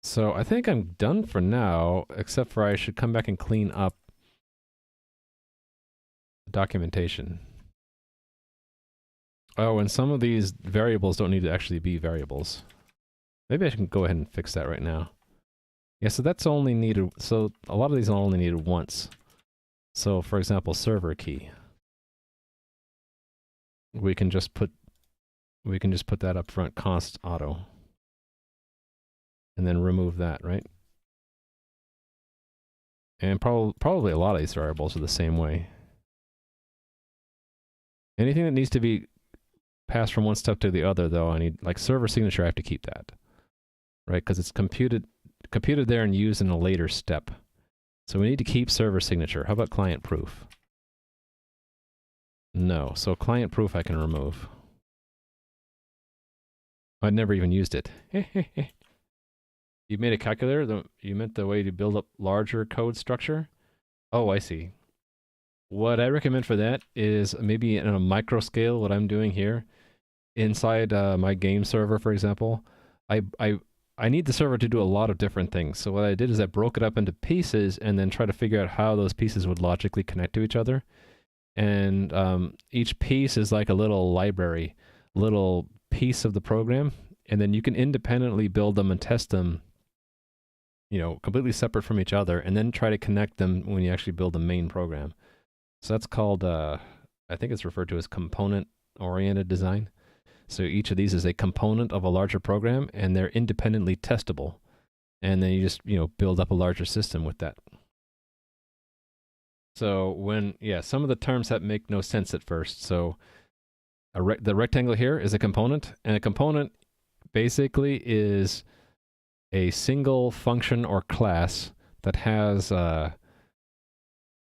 So I think I'm done for now, except for I should come back and clean up the documentation. Oh, and some of these variables don't need to actually be variables. Maybe I can go ahead and fix that right now. Yeah, so that's only needed, so a lot of these are only needed once. So for example, server key. We can just put that up front, const auto. And then remove that, right? And probably a lot of these variables are the same way. Anything that needs to be passed from one step to the other, though, I need, like server signature, I have to keep that, right? Because it's computed there and used in a later step. So we need to keep server signature. How about client proof? No. So client proof I can remove. I'd never even used it. You made a calculator? You meant the way to build up larger code structure? Oh, I see. What I recommend for that is maybe in a micro scale, what I'm doing here. Inside my game server, for example, I need the server to do a lot of different things. So what I did is I broke it up into pieces and then try to figure out how those pieces would logically connect to each other. And each piece is like a little library, little piece of the program. And then you can independently build them and test them, you know, completely separate from each other, and then try to connect them when you actually build the main program. So that's called, I think it's referred to as component-oriented design. So each of these is a component of a larger program, and they're independently testable. And then you just, you know, build up a larger system with that. So when, yeah, some of the terms that make no sense at first. So the rectangle here is a component, and a component basically is a single function or class that has a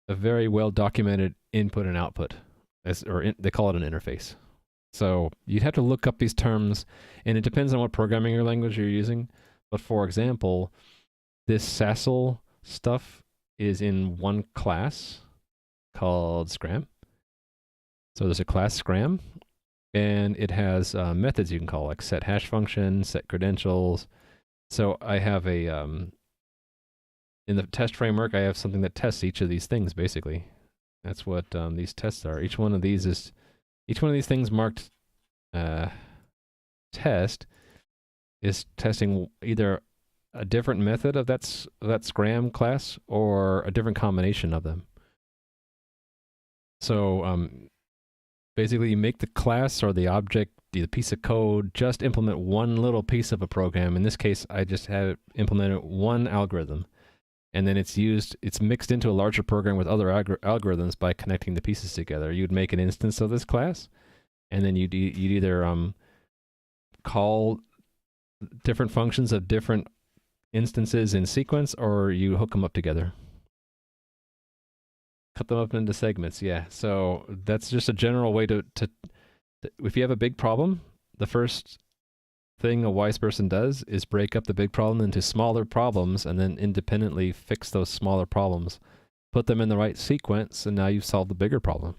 very well documented input and output, they call it an interface. So you'd have to look up these terms, and it depends on what programming language you're using. But for example, this SASL stuff is in one class called SCRAM. So there's a class SCRAM, and it has methods you can call, like set hash function, set credentials. So I have a, in the test framework, I have something that tests each of these things, basically. That's what these tests are. Each one of these things marked test is testing either a different method of that SCRAM class or a different combination of them. So basically you make the class or the object, the piece of code, just implement one little piece of a program. In this case, I just had it implemented one algorithm. And then it's mixed into a larger program with other algorithms by connecting the pieces together. You'd make an instance of this class, and then you'd either call different functions of different instances in sequence, or you hook them up together. Cut them up into segments, yeah. So that's just a general way to if you have a big problem, the first thing a wise person does is break up the big problem into smaller problems and then independently fix those smaller problems. Put them in the right sequence, and now you've solved the bigger problem.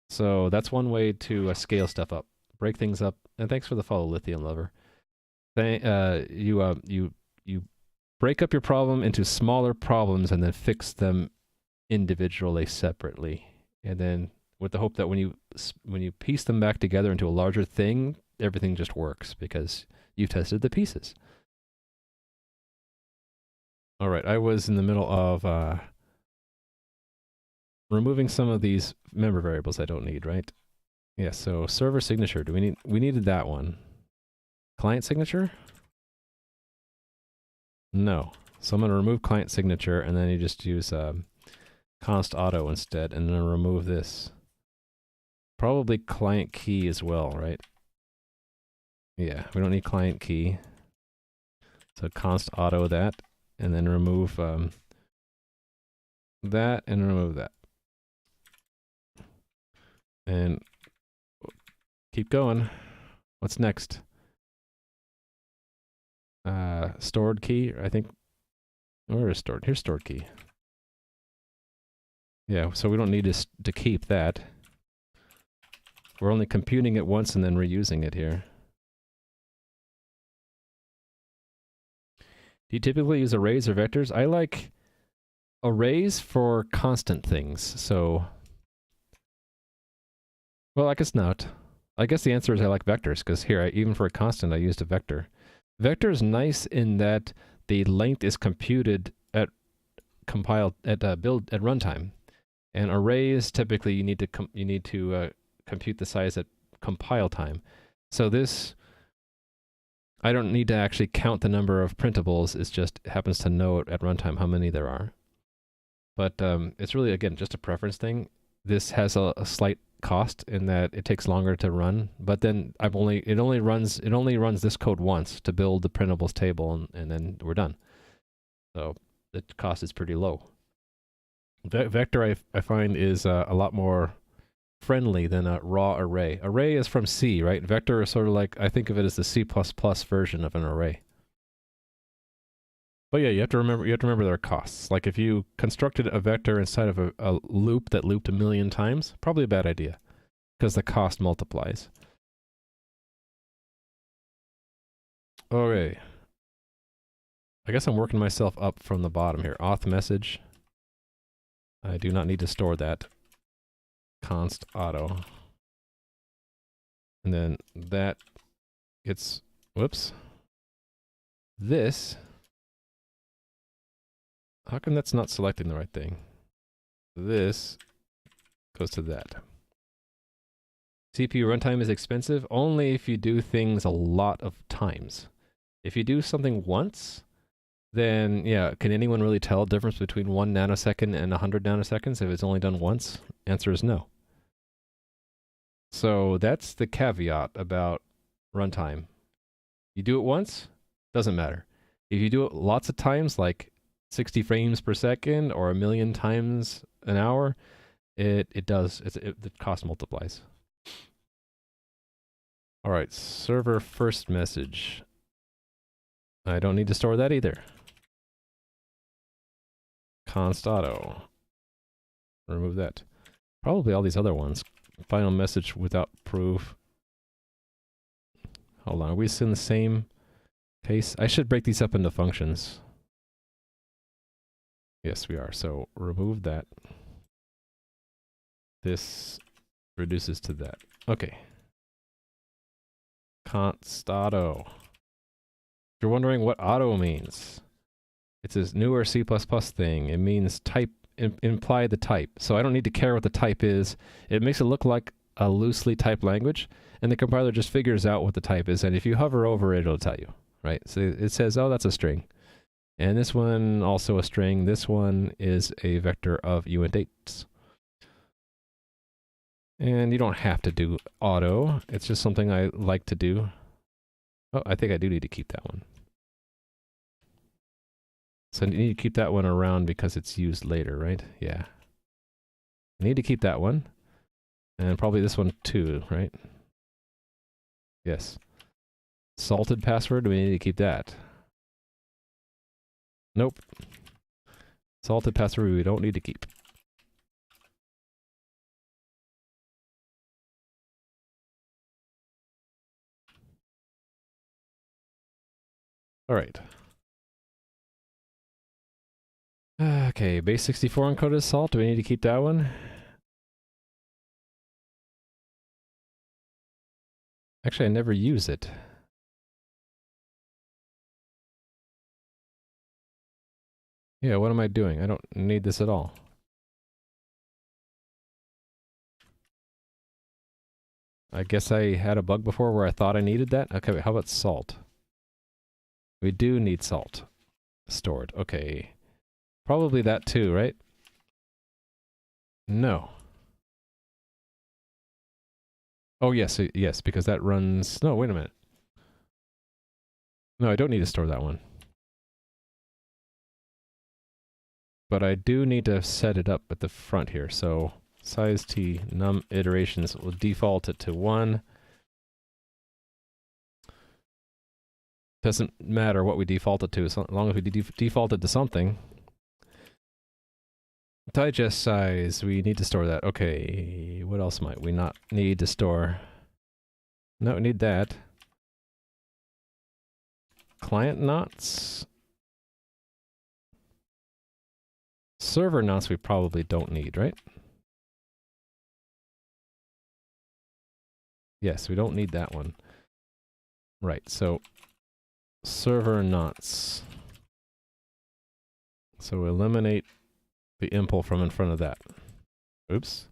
So that's one way to scale stuff up, break things up. And thanks for the follow, Lithium Lover. You break up your problem into smaller problems and then fix them individually, separately. And then with the hope that when you piece them back together into a larger thing, everything just works because you've tested the pieces. All right, I was in the middle of removing some of these member variables I don't need, right? Yeah, so server signature, we needed that one. Client signature? No. So I'm going to remove client signature, and then you just use const auto instead, and then remove this. Probably client key as well, right? Yeah, we don't need client key. So const auto that, and then remove that, and remove that. And keep going. What's next? Stored key, I think. Where is stored? Here's stored key. Yeah, so we don't need to keep that. We're only computing it once and then reusing it here. Do you typically use arrays or vectors? I like arrays for constant things, so... Well, I guess not. I guess the answer is I like vectors, because here, even for a constant, I used a vector. Vector is nice in that the length is computed at runtime, and arrays typically you need to compute the size at compile time. So this, I don't need to actually count the number of printables. It just happens to know at runtime how many there are. But it's really, again, just a preference thing. This has a slight cost in that it takes longer to run, but then it only runs this code once to build the printables table, and then we're done. So the cost is pretty low. Vector I find is a lot more friendly than a raw array. Array is from C, right? Vector is sort of like, I think of it as the C++ version of an array. But yeah, you have to remember their costs. Like if you constructed a vector inside of a loop that looped 1,000,000 times, probably a bad idea because the cost multiplies. Okay. I guess I'm working myself up from the bottom here. Auth message. I do not need to store that. Const auto. And then that gets, whoops. This, how come that's not selecting the right thing? This goes to that. CPU runtime is expensive only if you do things a lot of times. If you do something once, then yeah, can anyone really tell the difference between 1 nanosecond and 100 nanoseconds if it's only done once? Answer is no. So that's the caveat about runtime. You do it once, doesn't matter. If you do it lots of times, like 60 frames per second or 1,000,000 times an hour, it does. The cost multiplies. All right, server first message. I don't need to store that either. Const auto. Remove that. Probably all these other ones. Final message without proof. Hold on, are we still in the same case? I should break these up into functions. Yes, we are. So remove that. This reduces to that. Okay. Const auto. If you're wondering what auto means, it's this newer C++ thing. It means type, imply the type. So I don't need to care what the type is. It makes it look like a loosely typed language, and the compiler just figures out what the type is, and if you hover over it, it'll tell you, right? So it says, oh, that's a string. And this one, also a string. This one is a vector of uint8s. And you don't have to do auto. It's just something I like to do. Oh, I think I do need to keep that one. So I need to keep that one around because it's used later, right? Yeah. I need to keep that one. And probably this one too, right? Yes. Salted password, we need to keep that. Nope. Salted password we don't need to keep. All right. Okay, base 64 encoded salt. Do we need to keep that one? Actually, I never use it. Yeah, what am I doing? I don't need this at all. I guess I had a bug before where I thought I needed that. Okay, wait, how about salt? We do need salt stored. Okay. Probably that too, right? No. Oh, yes, yes, because that runs... No, wait a minute. No, I don't need to store that one. But I do need to set it up at the front here. So size t num iterations will default it to 1. Doesn't matter what we default it to, as long as we default it to something. Digest size, we need to store that. Okay, what else might we not need to store? No, we need that. Client knots. Server knots we probably don't need, right? Yes, we don't need that one. Right, so server knots. So eliminate the impl from in front of that. Oops.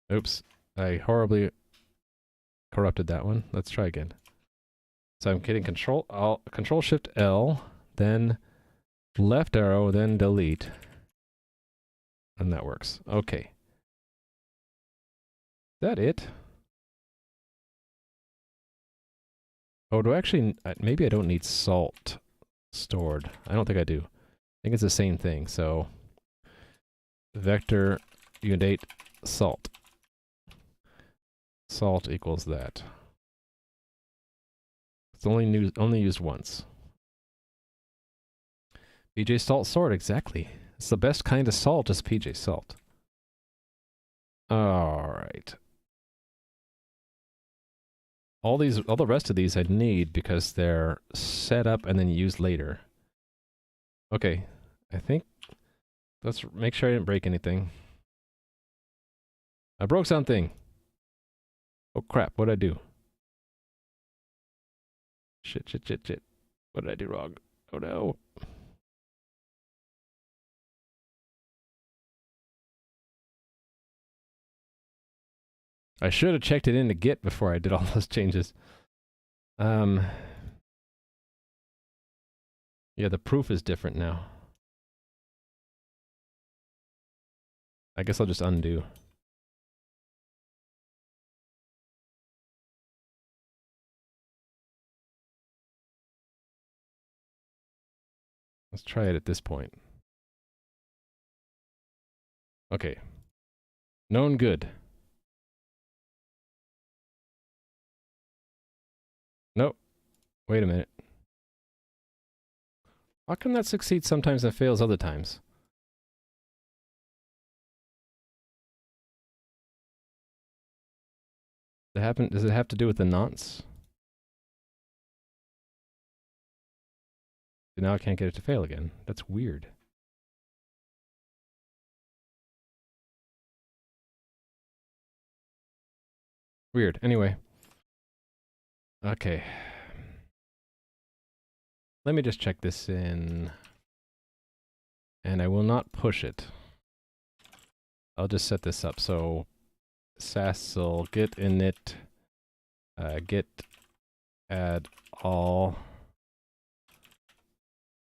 Oops. I horribly corrupted that one. Let's try again. So I'm hitting Control Shift L, then left arrow, then delete. And that works. Okay. Is that it? Oh, do I actually... maybe I don't need salt stored. I don't think I do. I think it's the same thing. So vector unidate salt. Salt equals that. It's only used once. PJ salt sort, exactly. It's the best kind of salt is PJ salt. Alright. All the rest of these I need because they're set up and then used later. Okay, I think let's make sure I didn't break anything. I broke something. Oh crap, what did I do? Shit. What did I do wrong? Oh no. I should have checked it into Git before I did all those changes. Yeah, the proof is different now. I guess I'll just undo. Let's try it at this point. Okay. Known good. Nope. Wait a minute. How come that succeeds sometimes and fails other times? Does it have to do with the nonce? Now I can't get it to fail again. That's weird. Weird. Anyway. Okay. Let me just check this in. And I will not push it. I'll just set this up. So SASL git init git add all.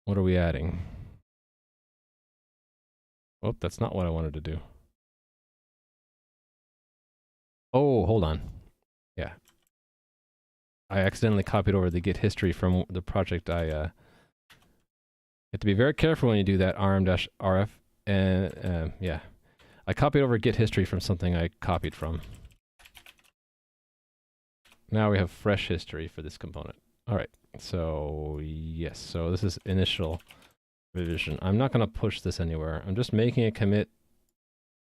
What are we adding? Oh, that's not what I wanted to do. Oh, hold on. Yeah. I accidentally copied over the git history from the project I you have to be very careful when you do that rm-rf and yeah. I copied over git history from something I copied from. Now we have fresh history for this component. All right. So, yes. So this is initial revision. I'm not going to push this anywhere. I'm just making a commit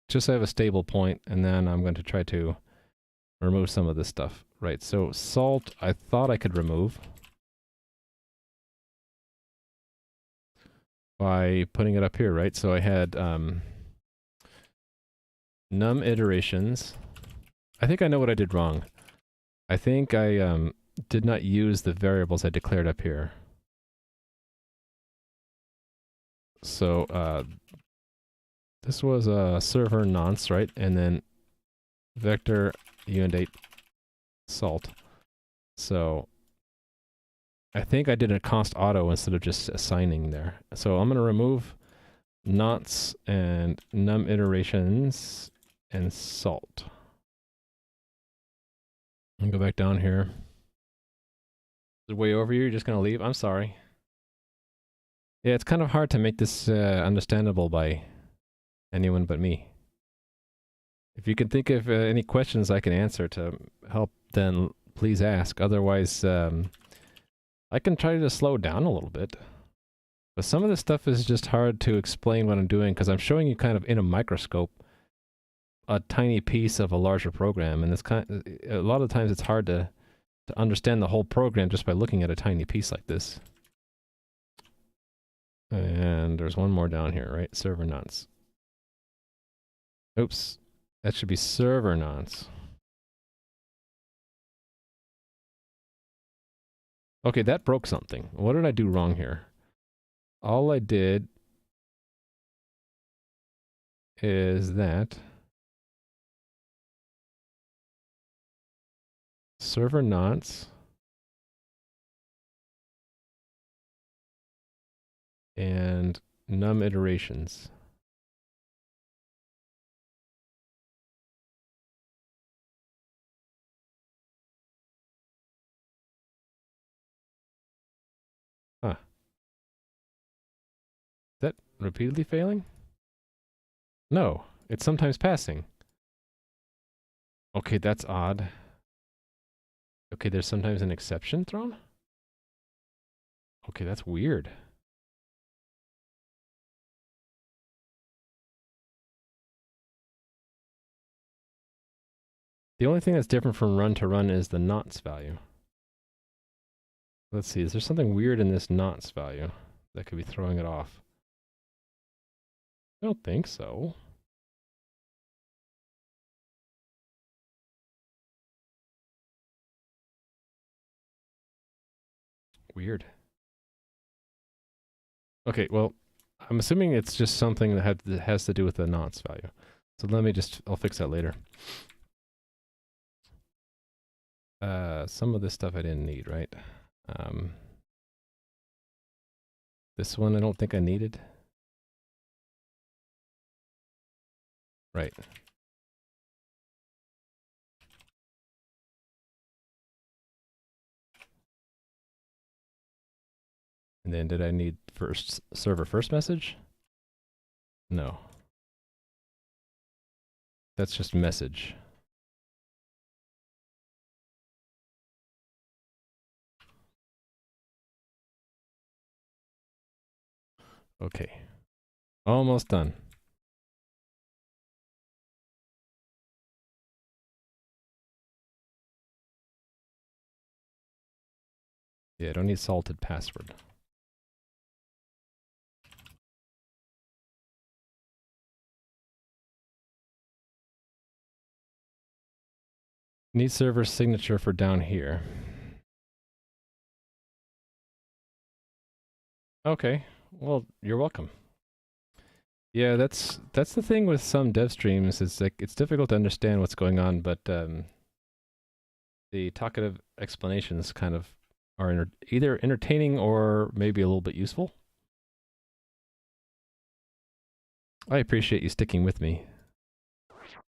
just so I have a stable point, and then I'm going to try to remove some of this stuff. Right. So salt, I thought I could remove by putting it up here, right? So I had num iterations. I think I know what I did wrong. I think I did not use the variables I declared up here. So this was a server nonce, right? And then vector unidate salt. So I think I did a const auto instead of just assigning there. So I'm going to remove nonce and num iterations and salt. And go back down here. Is it way over you? You're just going to leave? I'm sorry. Yeah, it's kind of hard to make this understandable by anyone but me. If you can think of any questions I can answer to help, then please ask. Otherwise, I can try to slow down a little bit. But some of this stuff is just hard to explain what I'm doing because I'm showing you kind of in a microscope a tiny piece of a larger program, and it's a lot of times it's hard to understand the whole program just by looking at a tiny piece like this. And there's one more down here, right? Server nonce. Oops. That should be server nonce. Okay, that broke something. What did I do wrong here? All I did is that server nonce and num iterations. Huh. Is that repeatedly failing? No, it's sometimes passing. Okay, that's odd. Okay, there's sometimes an exception thrown? Okay, that's weird. The only thing that's different from run to run is the nonce value. Let's see, is there something weird in this nonce value that could be throwing it off? I don't think so. Weird. Okay, well, I'm assuming it's just something that has to do with the nonce value. So let me just, I'll fix that later. Some of this stuff I didn't need, right? This one I don't think I needed. Right. And then did I need first server first message? No. That's just message. Okay. Almost done. Yeah, I don't need salted password. Need server signature for down here. Okay. Well, you're welcome. Yeah, that's the thing with some dev streams. It's like it's difficult to understand what's going on, but the talkative explanations kind of are either entertaining or maybe a little bit useful. I appreciate you sticking with me,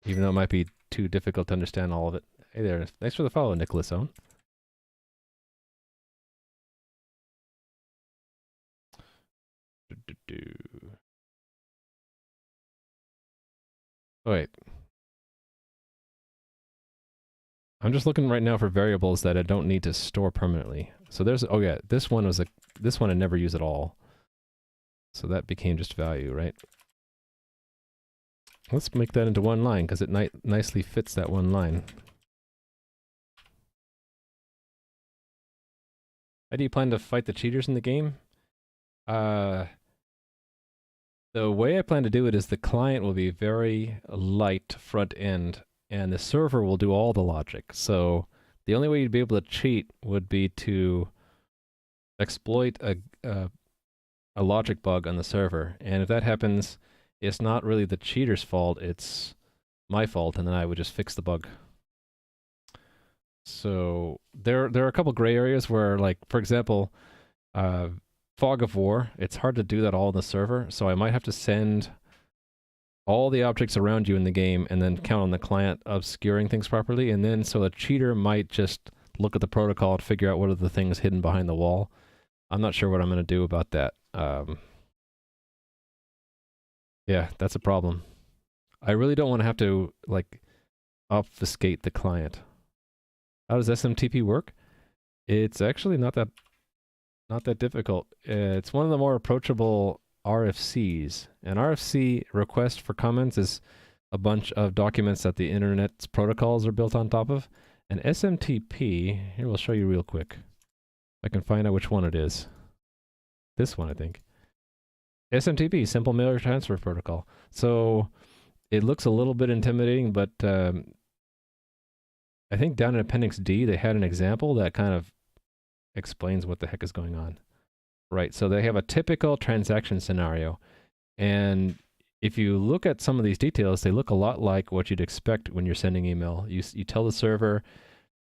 even though it might be too difficult to understand all of it. Hey there, thanks for the follow, Nicholas Owen. Oh, wait. I'm just looking right now for variables that I don't need to store permanently. So there's, oh yeah, this one I never use at all. So that became just value, right? Let's make that into one line because it nicely fits that one line. How do you plan to fight the cheaters in the game? The way I plan to do it is the client will be very light front end and the server will do all the logic. So the only way you'd be able to cheat would be to exploit a logic bug on the server. And if that happens, it's not really the cheater's fault, it's my fault, and then I would just fix the bug. So there are a couple gray areas where, like, for example, fog of war, it's hard to do that all in the server, so I might have to send all the objects around you in the game and then count on the client obscuring things properly, and then so a cheater might just look at the protocol and figure out what are the things hidden behind the wall. I'm not sure what I'm going to do about that. Yeah, that's a problem. I really don't want to have to, like, obfuscate the client. How does SMTP work? It's actually not that difficult. It's one of the more approachable RFCs. An RFC, request for comments, is a bunch of documents that the internet's protocols are built on top of. And SMTP, here we'll show you real quick. I can find out which one it is. This one, I think. SMTP, Simple Mail Transfer Protocol. So it looks a little bit intimidating, but I think down in Appendix D, they had an example that kind of explains what the heck is going on. Right, so they have a typical transaction scenario. And if you look at some of these details, they look a lot like what you'd expect when you're sending email. You tell the server,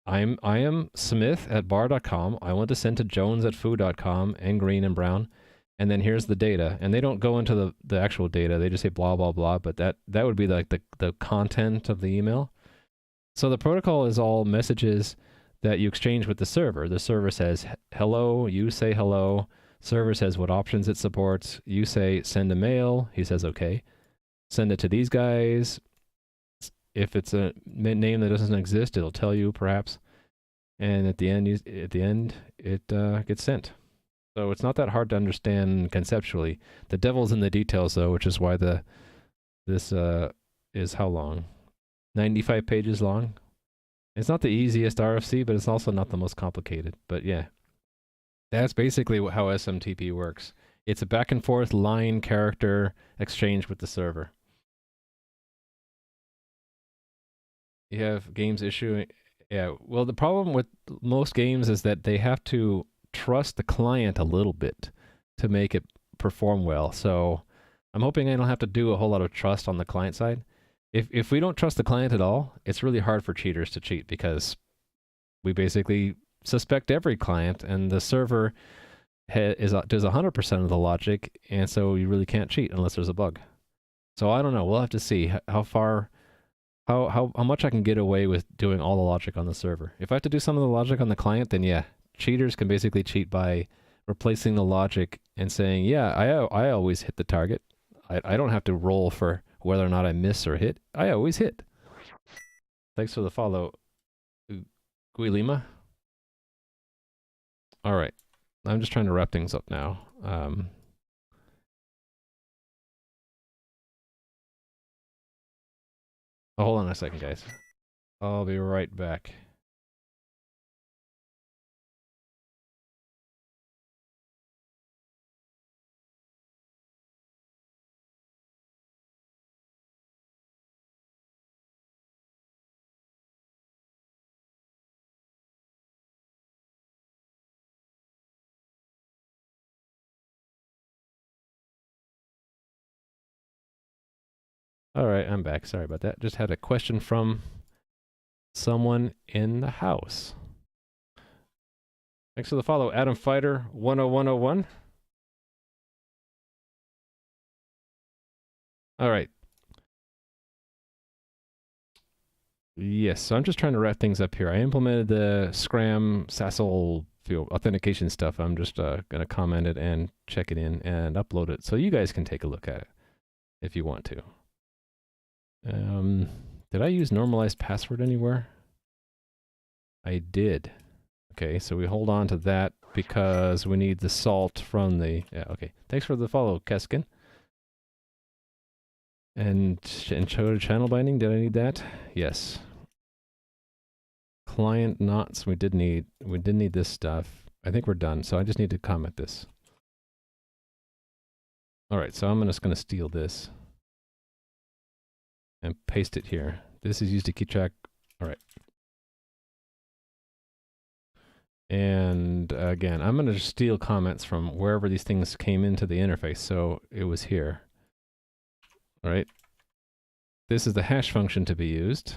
I am Smith at bar.com. I want to send to Jones at foo.com and Green and Brown. and then here's the data. And they don't go into the actual data. They just say blah, blah, blah. But that would be like the content of the email. So the protocol is all messages that you exchange with the server. The server says hello, you say hello. Server says what options it supports. You say send a mail. He says okay. Send it to these guys. If it's a name that doesn't exist, it'll tell you perhaps. And at the end, it gets sent. So it's not that hard to understand conceptually. The devil's in the details, though, which is why this is how long? 95 pages long. It's not the easiest RFC, but it's also not the most complicated. But yeah, that's basically how SMTP works. It's a back and forth line character exchange with the server. You have games issuing. Yeah, well, the problem with most games is that they have to trust the client a little bit to make it perform well. So I'm hoping I don't have to do a whole lot of trust on the client side. If we don't trust the client at all, it's really hard for cheaters to cheat because we basically suspect every client, and the server does 100% of the logic, and so you really can't cheat unless there's a bug. So I don't know. We'll have to see how much I can get away with doing all the logic on the server. If I have to do some of the logic on the client, then yeah, cheaters can basically cheat by replacing the logic and saying, yeah, I always hit the target. I don't have to roll for whether or not I miss or hit. I always hit. Thanks for the follow, Guilima. All right. I'm just trying to wrap things up now. Oh, hold on a second, guys. I'll be right back. All right, I'm back. Sorry about that. Just had a question from someone in the house. Thanks for the follow, Adam Fighter 10101. All right. Yes, so I'm just trying to wrap things up here. I implemented the SCRAM SASL authentication stuff. I'm just going to comment it and check it in and upload it so you guys can take a look at it if you want to. Did I use normalized password anywhere? I did. Okay, so we hold on to that because we need the salt from the... Yeah, okay. Thanks for the follow, Keskin. And show channel binding, did I need that? Yes. Client knots, we did need this stuff. I think we're done, so I just need to comment this. All right, so I'm just going to steal this and paste it here. This is used to keep track. All right. And again, I'm going to steal comments from wherever these things came into the interface. So it was here. All right. This is the hash function to be used.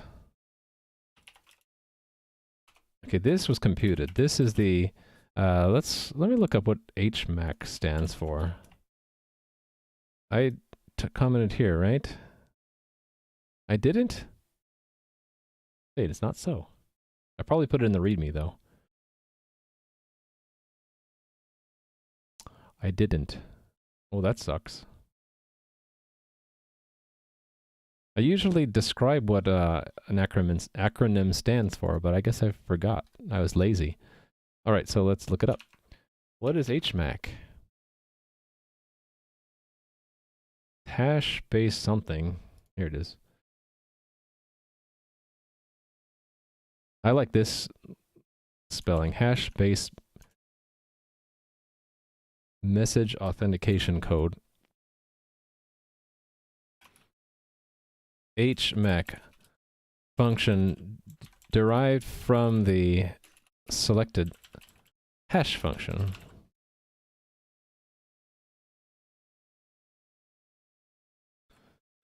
Okay, this was computed. This is the, let me look up what HMAC stands for. I commented here, right? I didn't? Wait, it's not so. I probably put it in the README though. I didn't. Oh, that sucks. I usually describe what an acronym stands for, but I guess I forgot. I was lazy. All right, so let's look it up. What is HMAC? Hash-based something. Here it is. I like this spelling. Hash-based message authentication code. HMAC function derived from the selected hash function.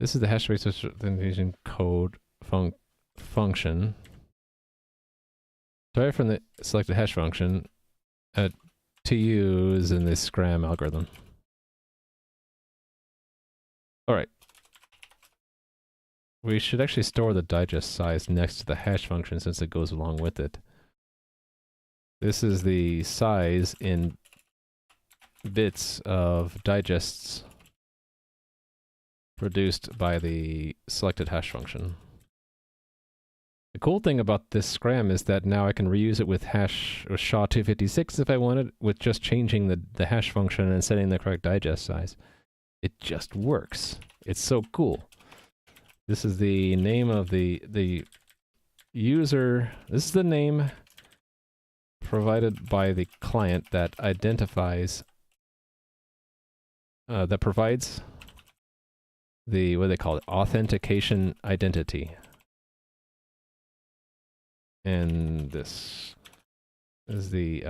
This is the hash-based authentication code function derived from the selected hash function to use in the SCRAM algorithm. All right. We should actually store the digest size next to the hash function since it goes along with it. This is the size in bits of digests produced by the selected hash function. The cool thing about this SCRAM is that now I can reuse it with SHA-256 if I wanted, with just changing the hash function and setting the correct digest size. It just works. It's so cool. This is the name of the user. This is the name provided by the client that identifies, that provides the, what do they call it, authentication identity. And this is the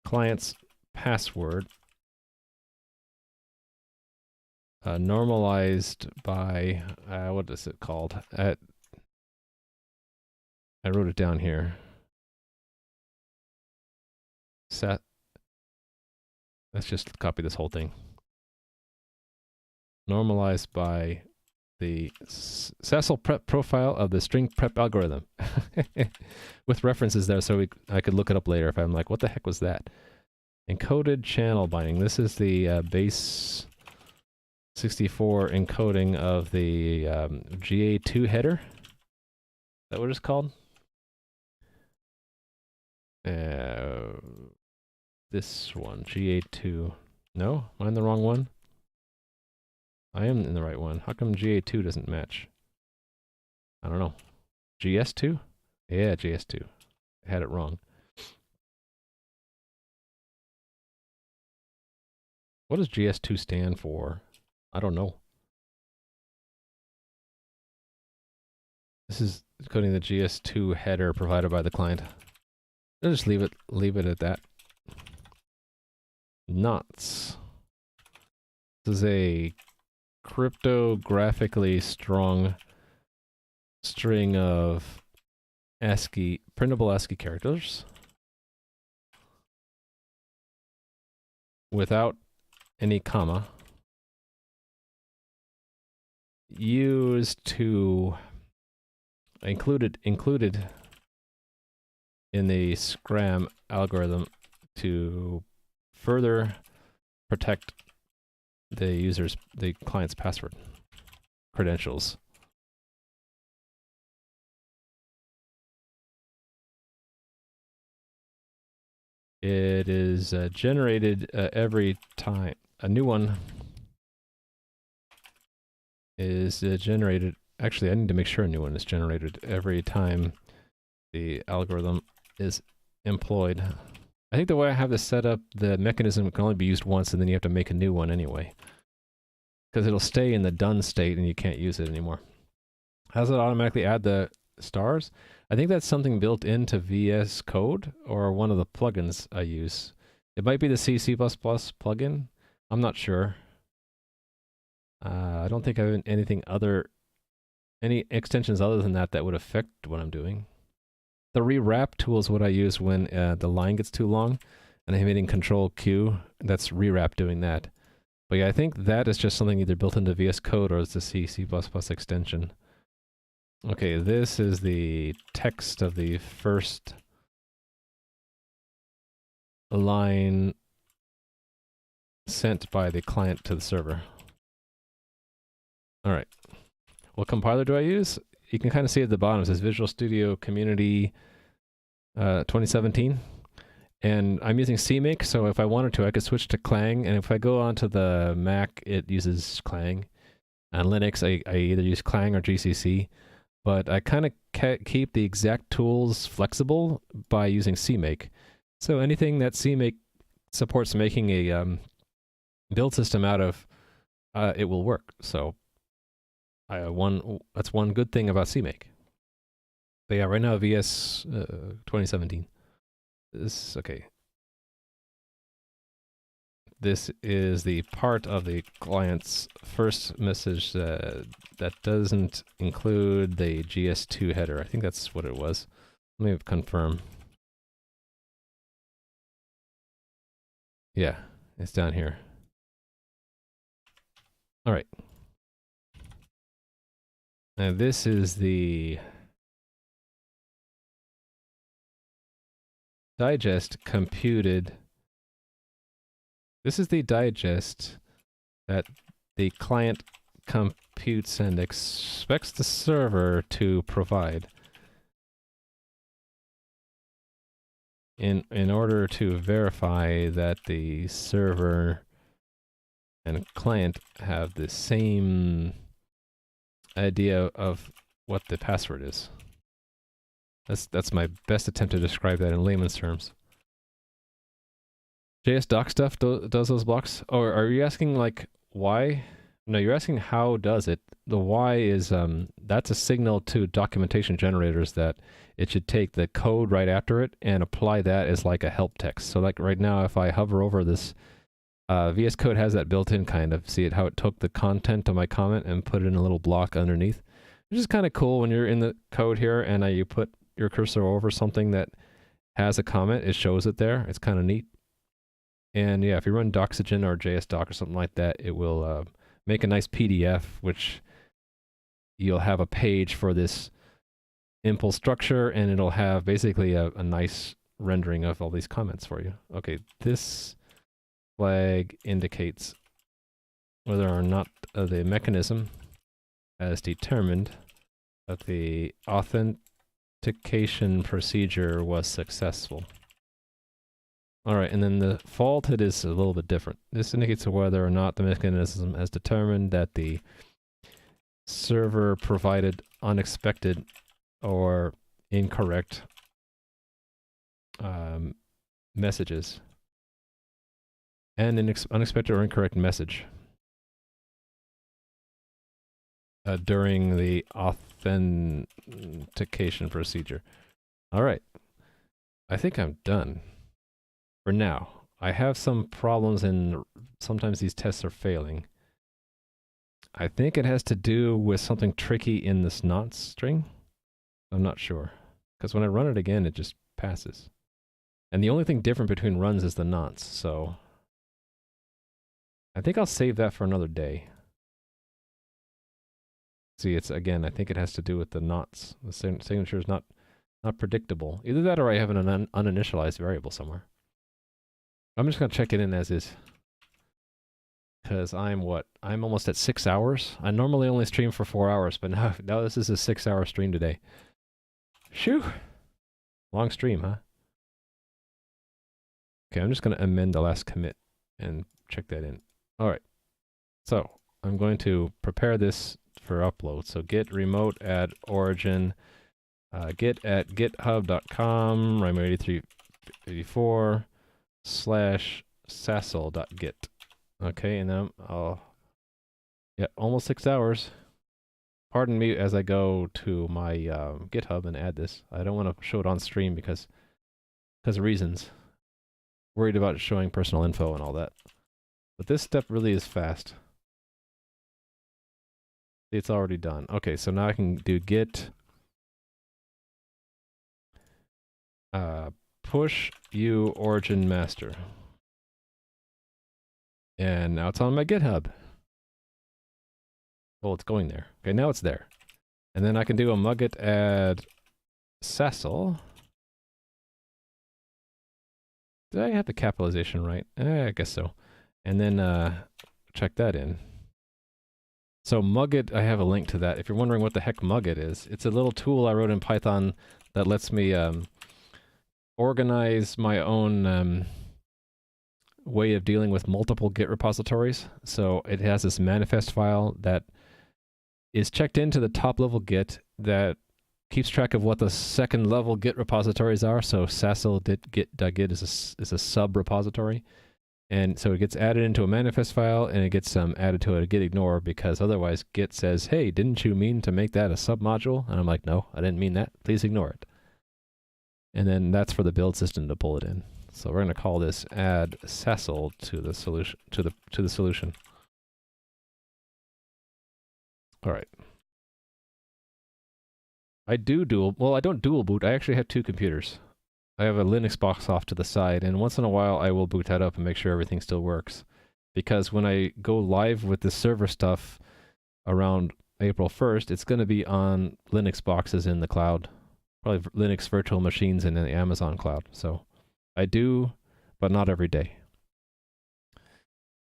client's password, normalized by, what is it called? I wrote it down here. Let's just copy this whole thing. Normalized by the SASL prep profile of the string prep algorithm. With references there so I could look it up later if I'm like, what the heck was that? Encoded channel binding. This is the base 64 encoding of the GA2 header. Is that what it's called? This one, GA2. No? Am I in the wrong one? I am in the right one. How come GA2 doesn't match? I don't know. GS2? Yeah, GS2. I had it wrong. What does GS2 stand for? I don't know. This is coding the GS2 header provided by the client. I'll just leave it at that. Nuts. This is a cryptographically strong string of ASCII, printable ASCII characters without any comma, used to included in the SCRAM algorithm to further protect the client's password credentials. It is generated every time. A new one is generated. Actually, I need to make sure a new one is generated every time the algorithm is employed. I think the way I have this set up, the mechanism can only be used once, and then you have to make a new one anyway. Because it'll stay in the done state and you can't use it anymore. How does it automatically add the stars? I think that's something built into VS Code or one of the plugins I use. It might be the C++ plugin. I'm not sure. I don't think I have any extensions other than that would affect what I'm doing. The rewrap tool is what I use when the line gets too long and I'm hitting Control Q. That's rewrap doing that. But yeah, I think that is just something either built into VS Code or it's the C++ extension. Okay, this is the text of the first line sent by the client to the server. All right. What compiler do I use? You can kind of see at the bottom, it says Visual Studio Community 2017. And I'm using CMake, so if I wanted to, I could switch to Clang. And if I go onto the Mac, it uses Clang. On Linux, I either use Clang or GCC. But I kind of keep the exact tools flexible by using CMake. So anything that CMake supports making a build system out of, it will work. So that's one good thing about CMake. But yeah, right now VS 2017. Okay. This is the part of the client's first message that doesn't include the GS2 header. I think that's what it was. Let me confirm. Yeah, it's down here. All right. Now this is the digest computed. This is the digest that the client computes and expects the server to provide in order to verify that the server and client have the same idea of what the password is. That's my best attempt to describe that in layman's terms. JS doc stuff does those blocks? Or are you asking like why? No, you're asking how does it. The why is that's a signal to documentation generators that it should take the code right after it and apply that as like a help text. So like right now, if I hover over this, VS Code has that built in kind of. See it how it took the content of my comment and put it in a little block underneath, which is kind of cool when you're in the code here and you put your cursor over something that has a comment, it shows it there. It's kind of neat. And yeah, if you run Doxygen or JSDoc or something like that, it will make a nice PDF, which you'll have a page for this impl structure, and it'll have basically a nice rendering of all these comments for you. Okay, this flag indicates whether or not the mechanism has determined that the authentication procedure was successful. All right, and then the faulted is a little bit different. This indicates whether or not the mechanism has determined that the server provided unexpected or incorrect messages. And an unexpected or incorrect message during the authentication procedure. All right, I think I'm done. For now, I have some problems and sometimes these tests are failing. I think it has to do with something tricky in this not string. I'm not sure. Because when I run it again, it just passes. And the only thing different between runs is the nots, so I think I'll save that for another day. See, it's again, I think it has to do with the nots. The signature is not predictable. Either that or I have an uninitialized variable somewhere. I'm just going to check it in as is. Because I'm almost at 6 hours. I normally only stream for 4 hours, but now this is a 6-hour stream today. Shoo! Long stream, huh? Okay, I'm just going to amend the last commit and check that in. Alright. So, I'm going to prepare this for upload. So git remote add origin, git at github.com, Rhymer8384. /sasl.git. Okay, and then yeah, almost 6 hours. Pardon me as I go to my GitHub and add this. I don't want to show it on stream because of reasons. Worried about showing personal info and all that. But this step really is fast. It's already done. Okay, so now I can do git push u origin master. And now it's on my GitHub. Well, it's going there. Okay, now it's there. And then I can do a mugget add SASL. Did I have the capitalization right? I guess so. And then check that in. So mugget, I have a link to that. If you're wondering what the heck mugget is, it's a little tool I wrote in Python that lets me organize my own way of dealing with multiple Git repositories. So it has this manifest file that is checked into the top level Git that keeps track of what the second level Git repositories are. So sasl.git is a sub repository. And so it gets added into a manifest file and it gets added to a git ignore because otherwise Git says, hey, didn't you mean to make that a sub module? And I'm like, no, I didn't mean that. Please ignore it. And then that's for the build system to pull it in. So we're going to call this add SASL to the solution to the solution. All right. I don't dual boot. I actually have 2 computers. I have a Linux box off to the side, and once in a while I will boot that up and make sure everything still works. because when I go live with the server stuff around April 1st, it's going to be on Linux boxes in the cloud, probably Linux virtual machines in the Amazon cloud. So I do, but not every day.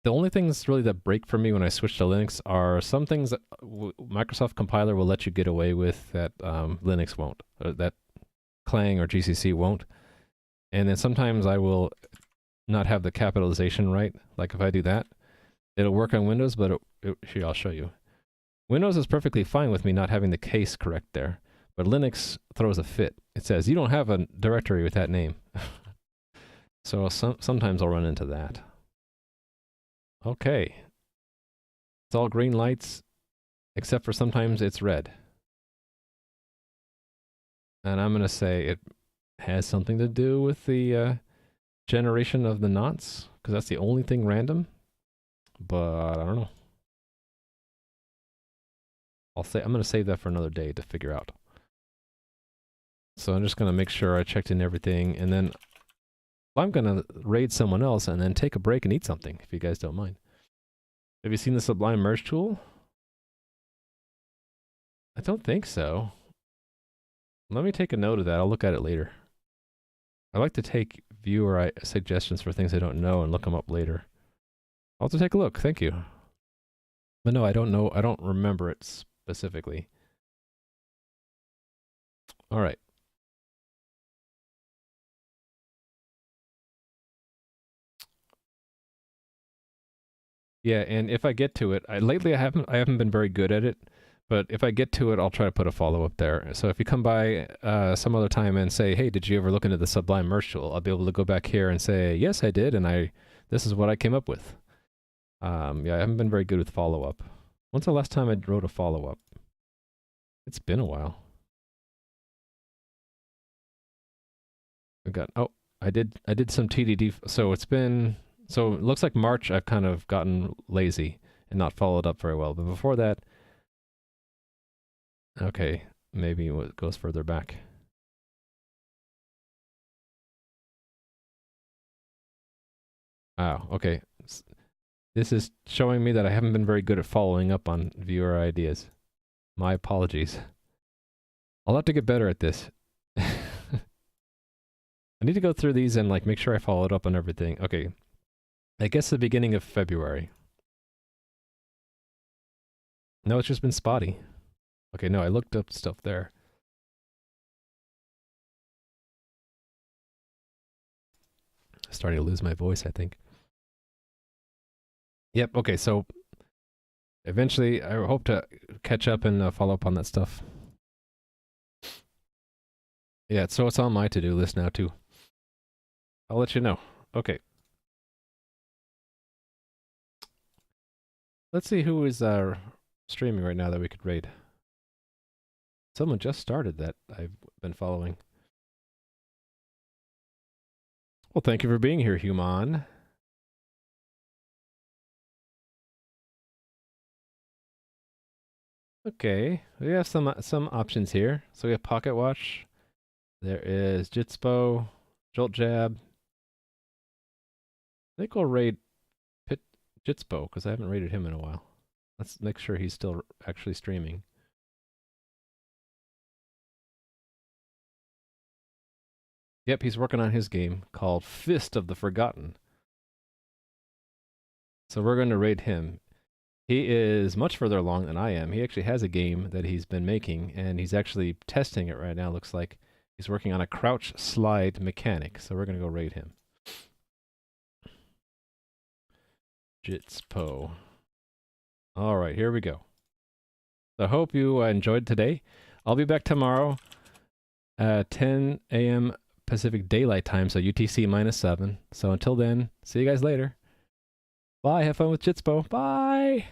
The only things really that break for me when I switch to Linux are some things that Microsoft compiler will let you get away with that Linux won't, or that Clang or GCC won't. And then sometimes I will not have the capitalization right. Like if I do that, it'll work on Windows, but here, I'll show you. Windows is perfectly fine with me not having the case correct there, but Linux throws a fit. It says, you don't have a directory with that name. So sometimes I'll run into that. Okay. It's all green lights, except for sometimes it's red. And I'm going to say it has something to do with the generation of the knots, because that's the only thing random. But I don't know. I'm going to save that for another day to figure out. So I'm just going to make sure I checked in everything, and then I'm going to raid someone else and then take a break and eat something, if you guys don't mind. Have you seen the Sublime Merge tool? I don't think so. Let me take a note of that. I'll look at it later. I like to take viewer suggestions for things I don't know and look them up later. I'll have to take a look. Thank you. But no, I don't know. I don't remember it specifically. All right. Yeah, and if I get to it, lately I haven't been very good at it, but if I get to it, I'll try to put a follow-up there. So if you come by some other time and say, hey, did you ever look into the Sublime Merge tool? I'll be able to go back here and say, yes, I did, and this is what I came up with. Yeah, I haven't been very good with follow-up. When's the last time I wrote a follow-up? It's been a while. I did some TDD, so it looks like March I've kind of gotten lazy and not followed up very well. But before that, okay, maybe it goes further back. Oh, okay. This is showing me that I haven't been very good at following up on viewer ideas. My apologies. I'll have to get better at this. I need to go through these and like make sure I followed up on everything. Okay. I guess the beginning of February. No, it's just been spotty. Okay, no, I looked up stuff there. Starting to lose my voice, I think. Yep, okay, so eventually I hope to catch up and follow up on that stuff. Yeah, so it's on my to-do list now too. I'll let you know. Okay. Let's see who is streaming right now that we could raid. Someone just started that I've been following. Well, thank you for being here, Human. Okay, we have some options here. So we have Pocket Watch. There is Jitspo, Jolt Jab. I think we'll raid Jitspo because I haven't raided him in a while. Let's make sure he's still actually streaming. Yep, he's working on his game called Fist of the Forgotten. So we're going to raid him. He is much further along than I am. He actually has a game that he's been making, and he's actually testing it right now. Looks like he's working on a crouch slide mechanic. So we're going to go raid him. Jitspo. All right, here we go. So I hope you enjoyed today. I'll be back tomorrow at 10 a.m. Pacific Daylight Time, so UTC -7. So until then, see you guys later. Bye. Have fun with Jitspo. Bye.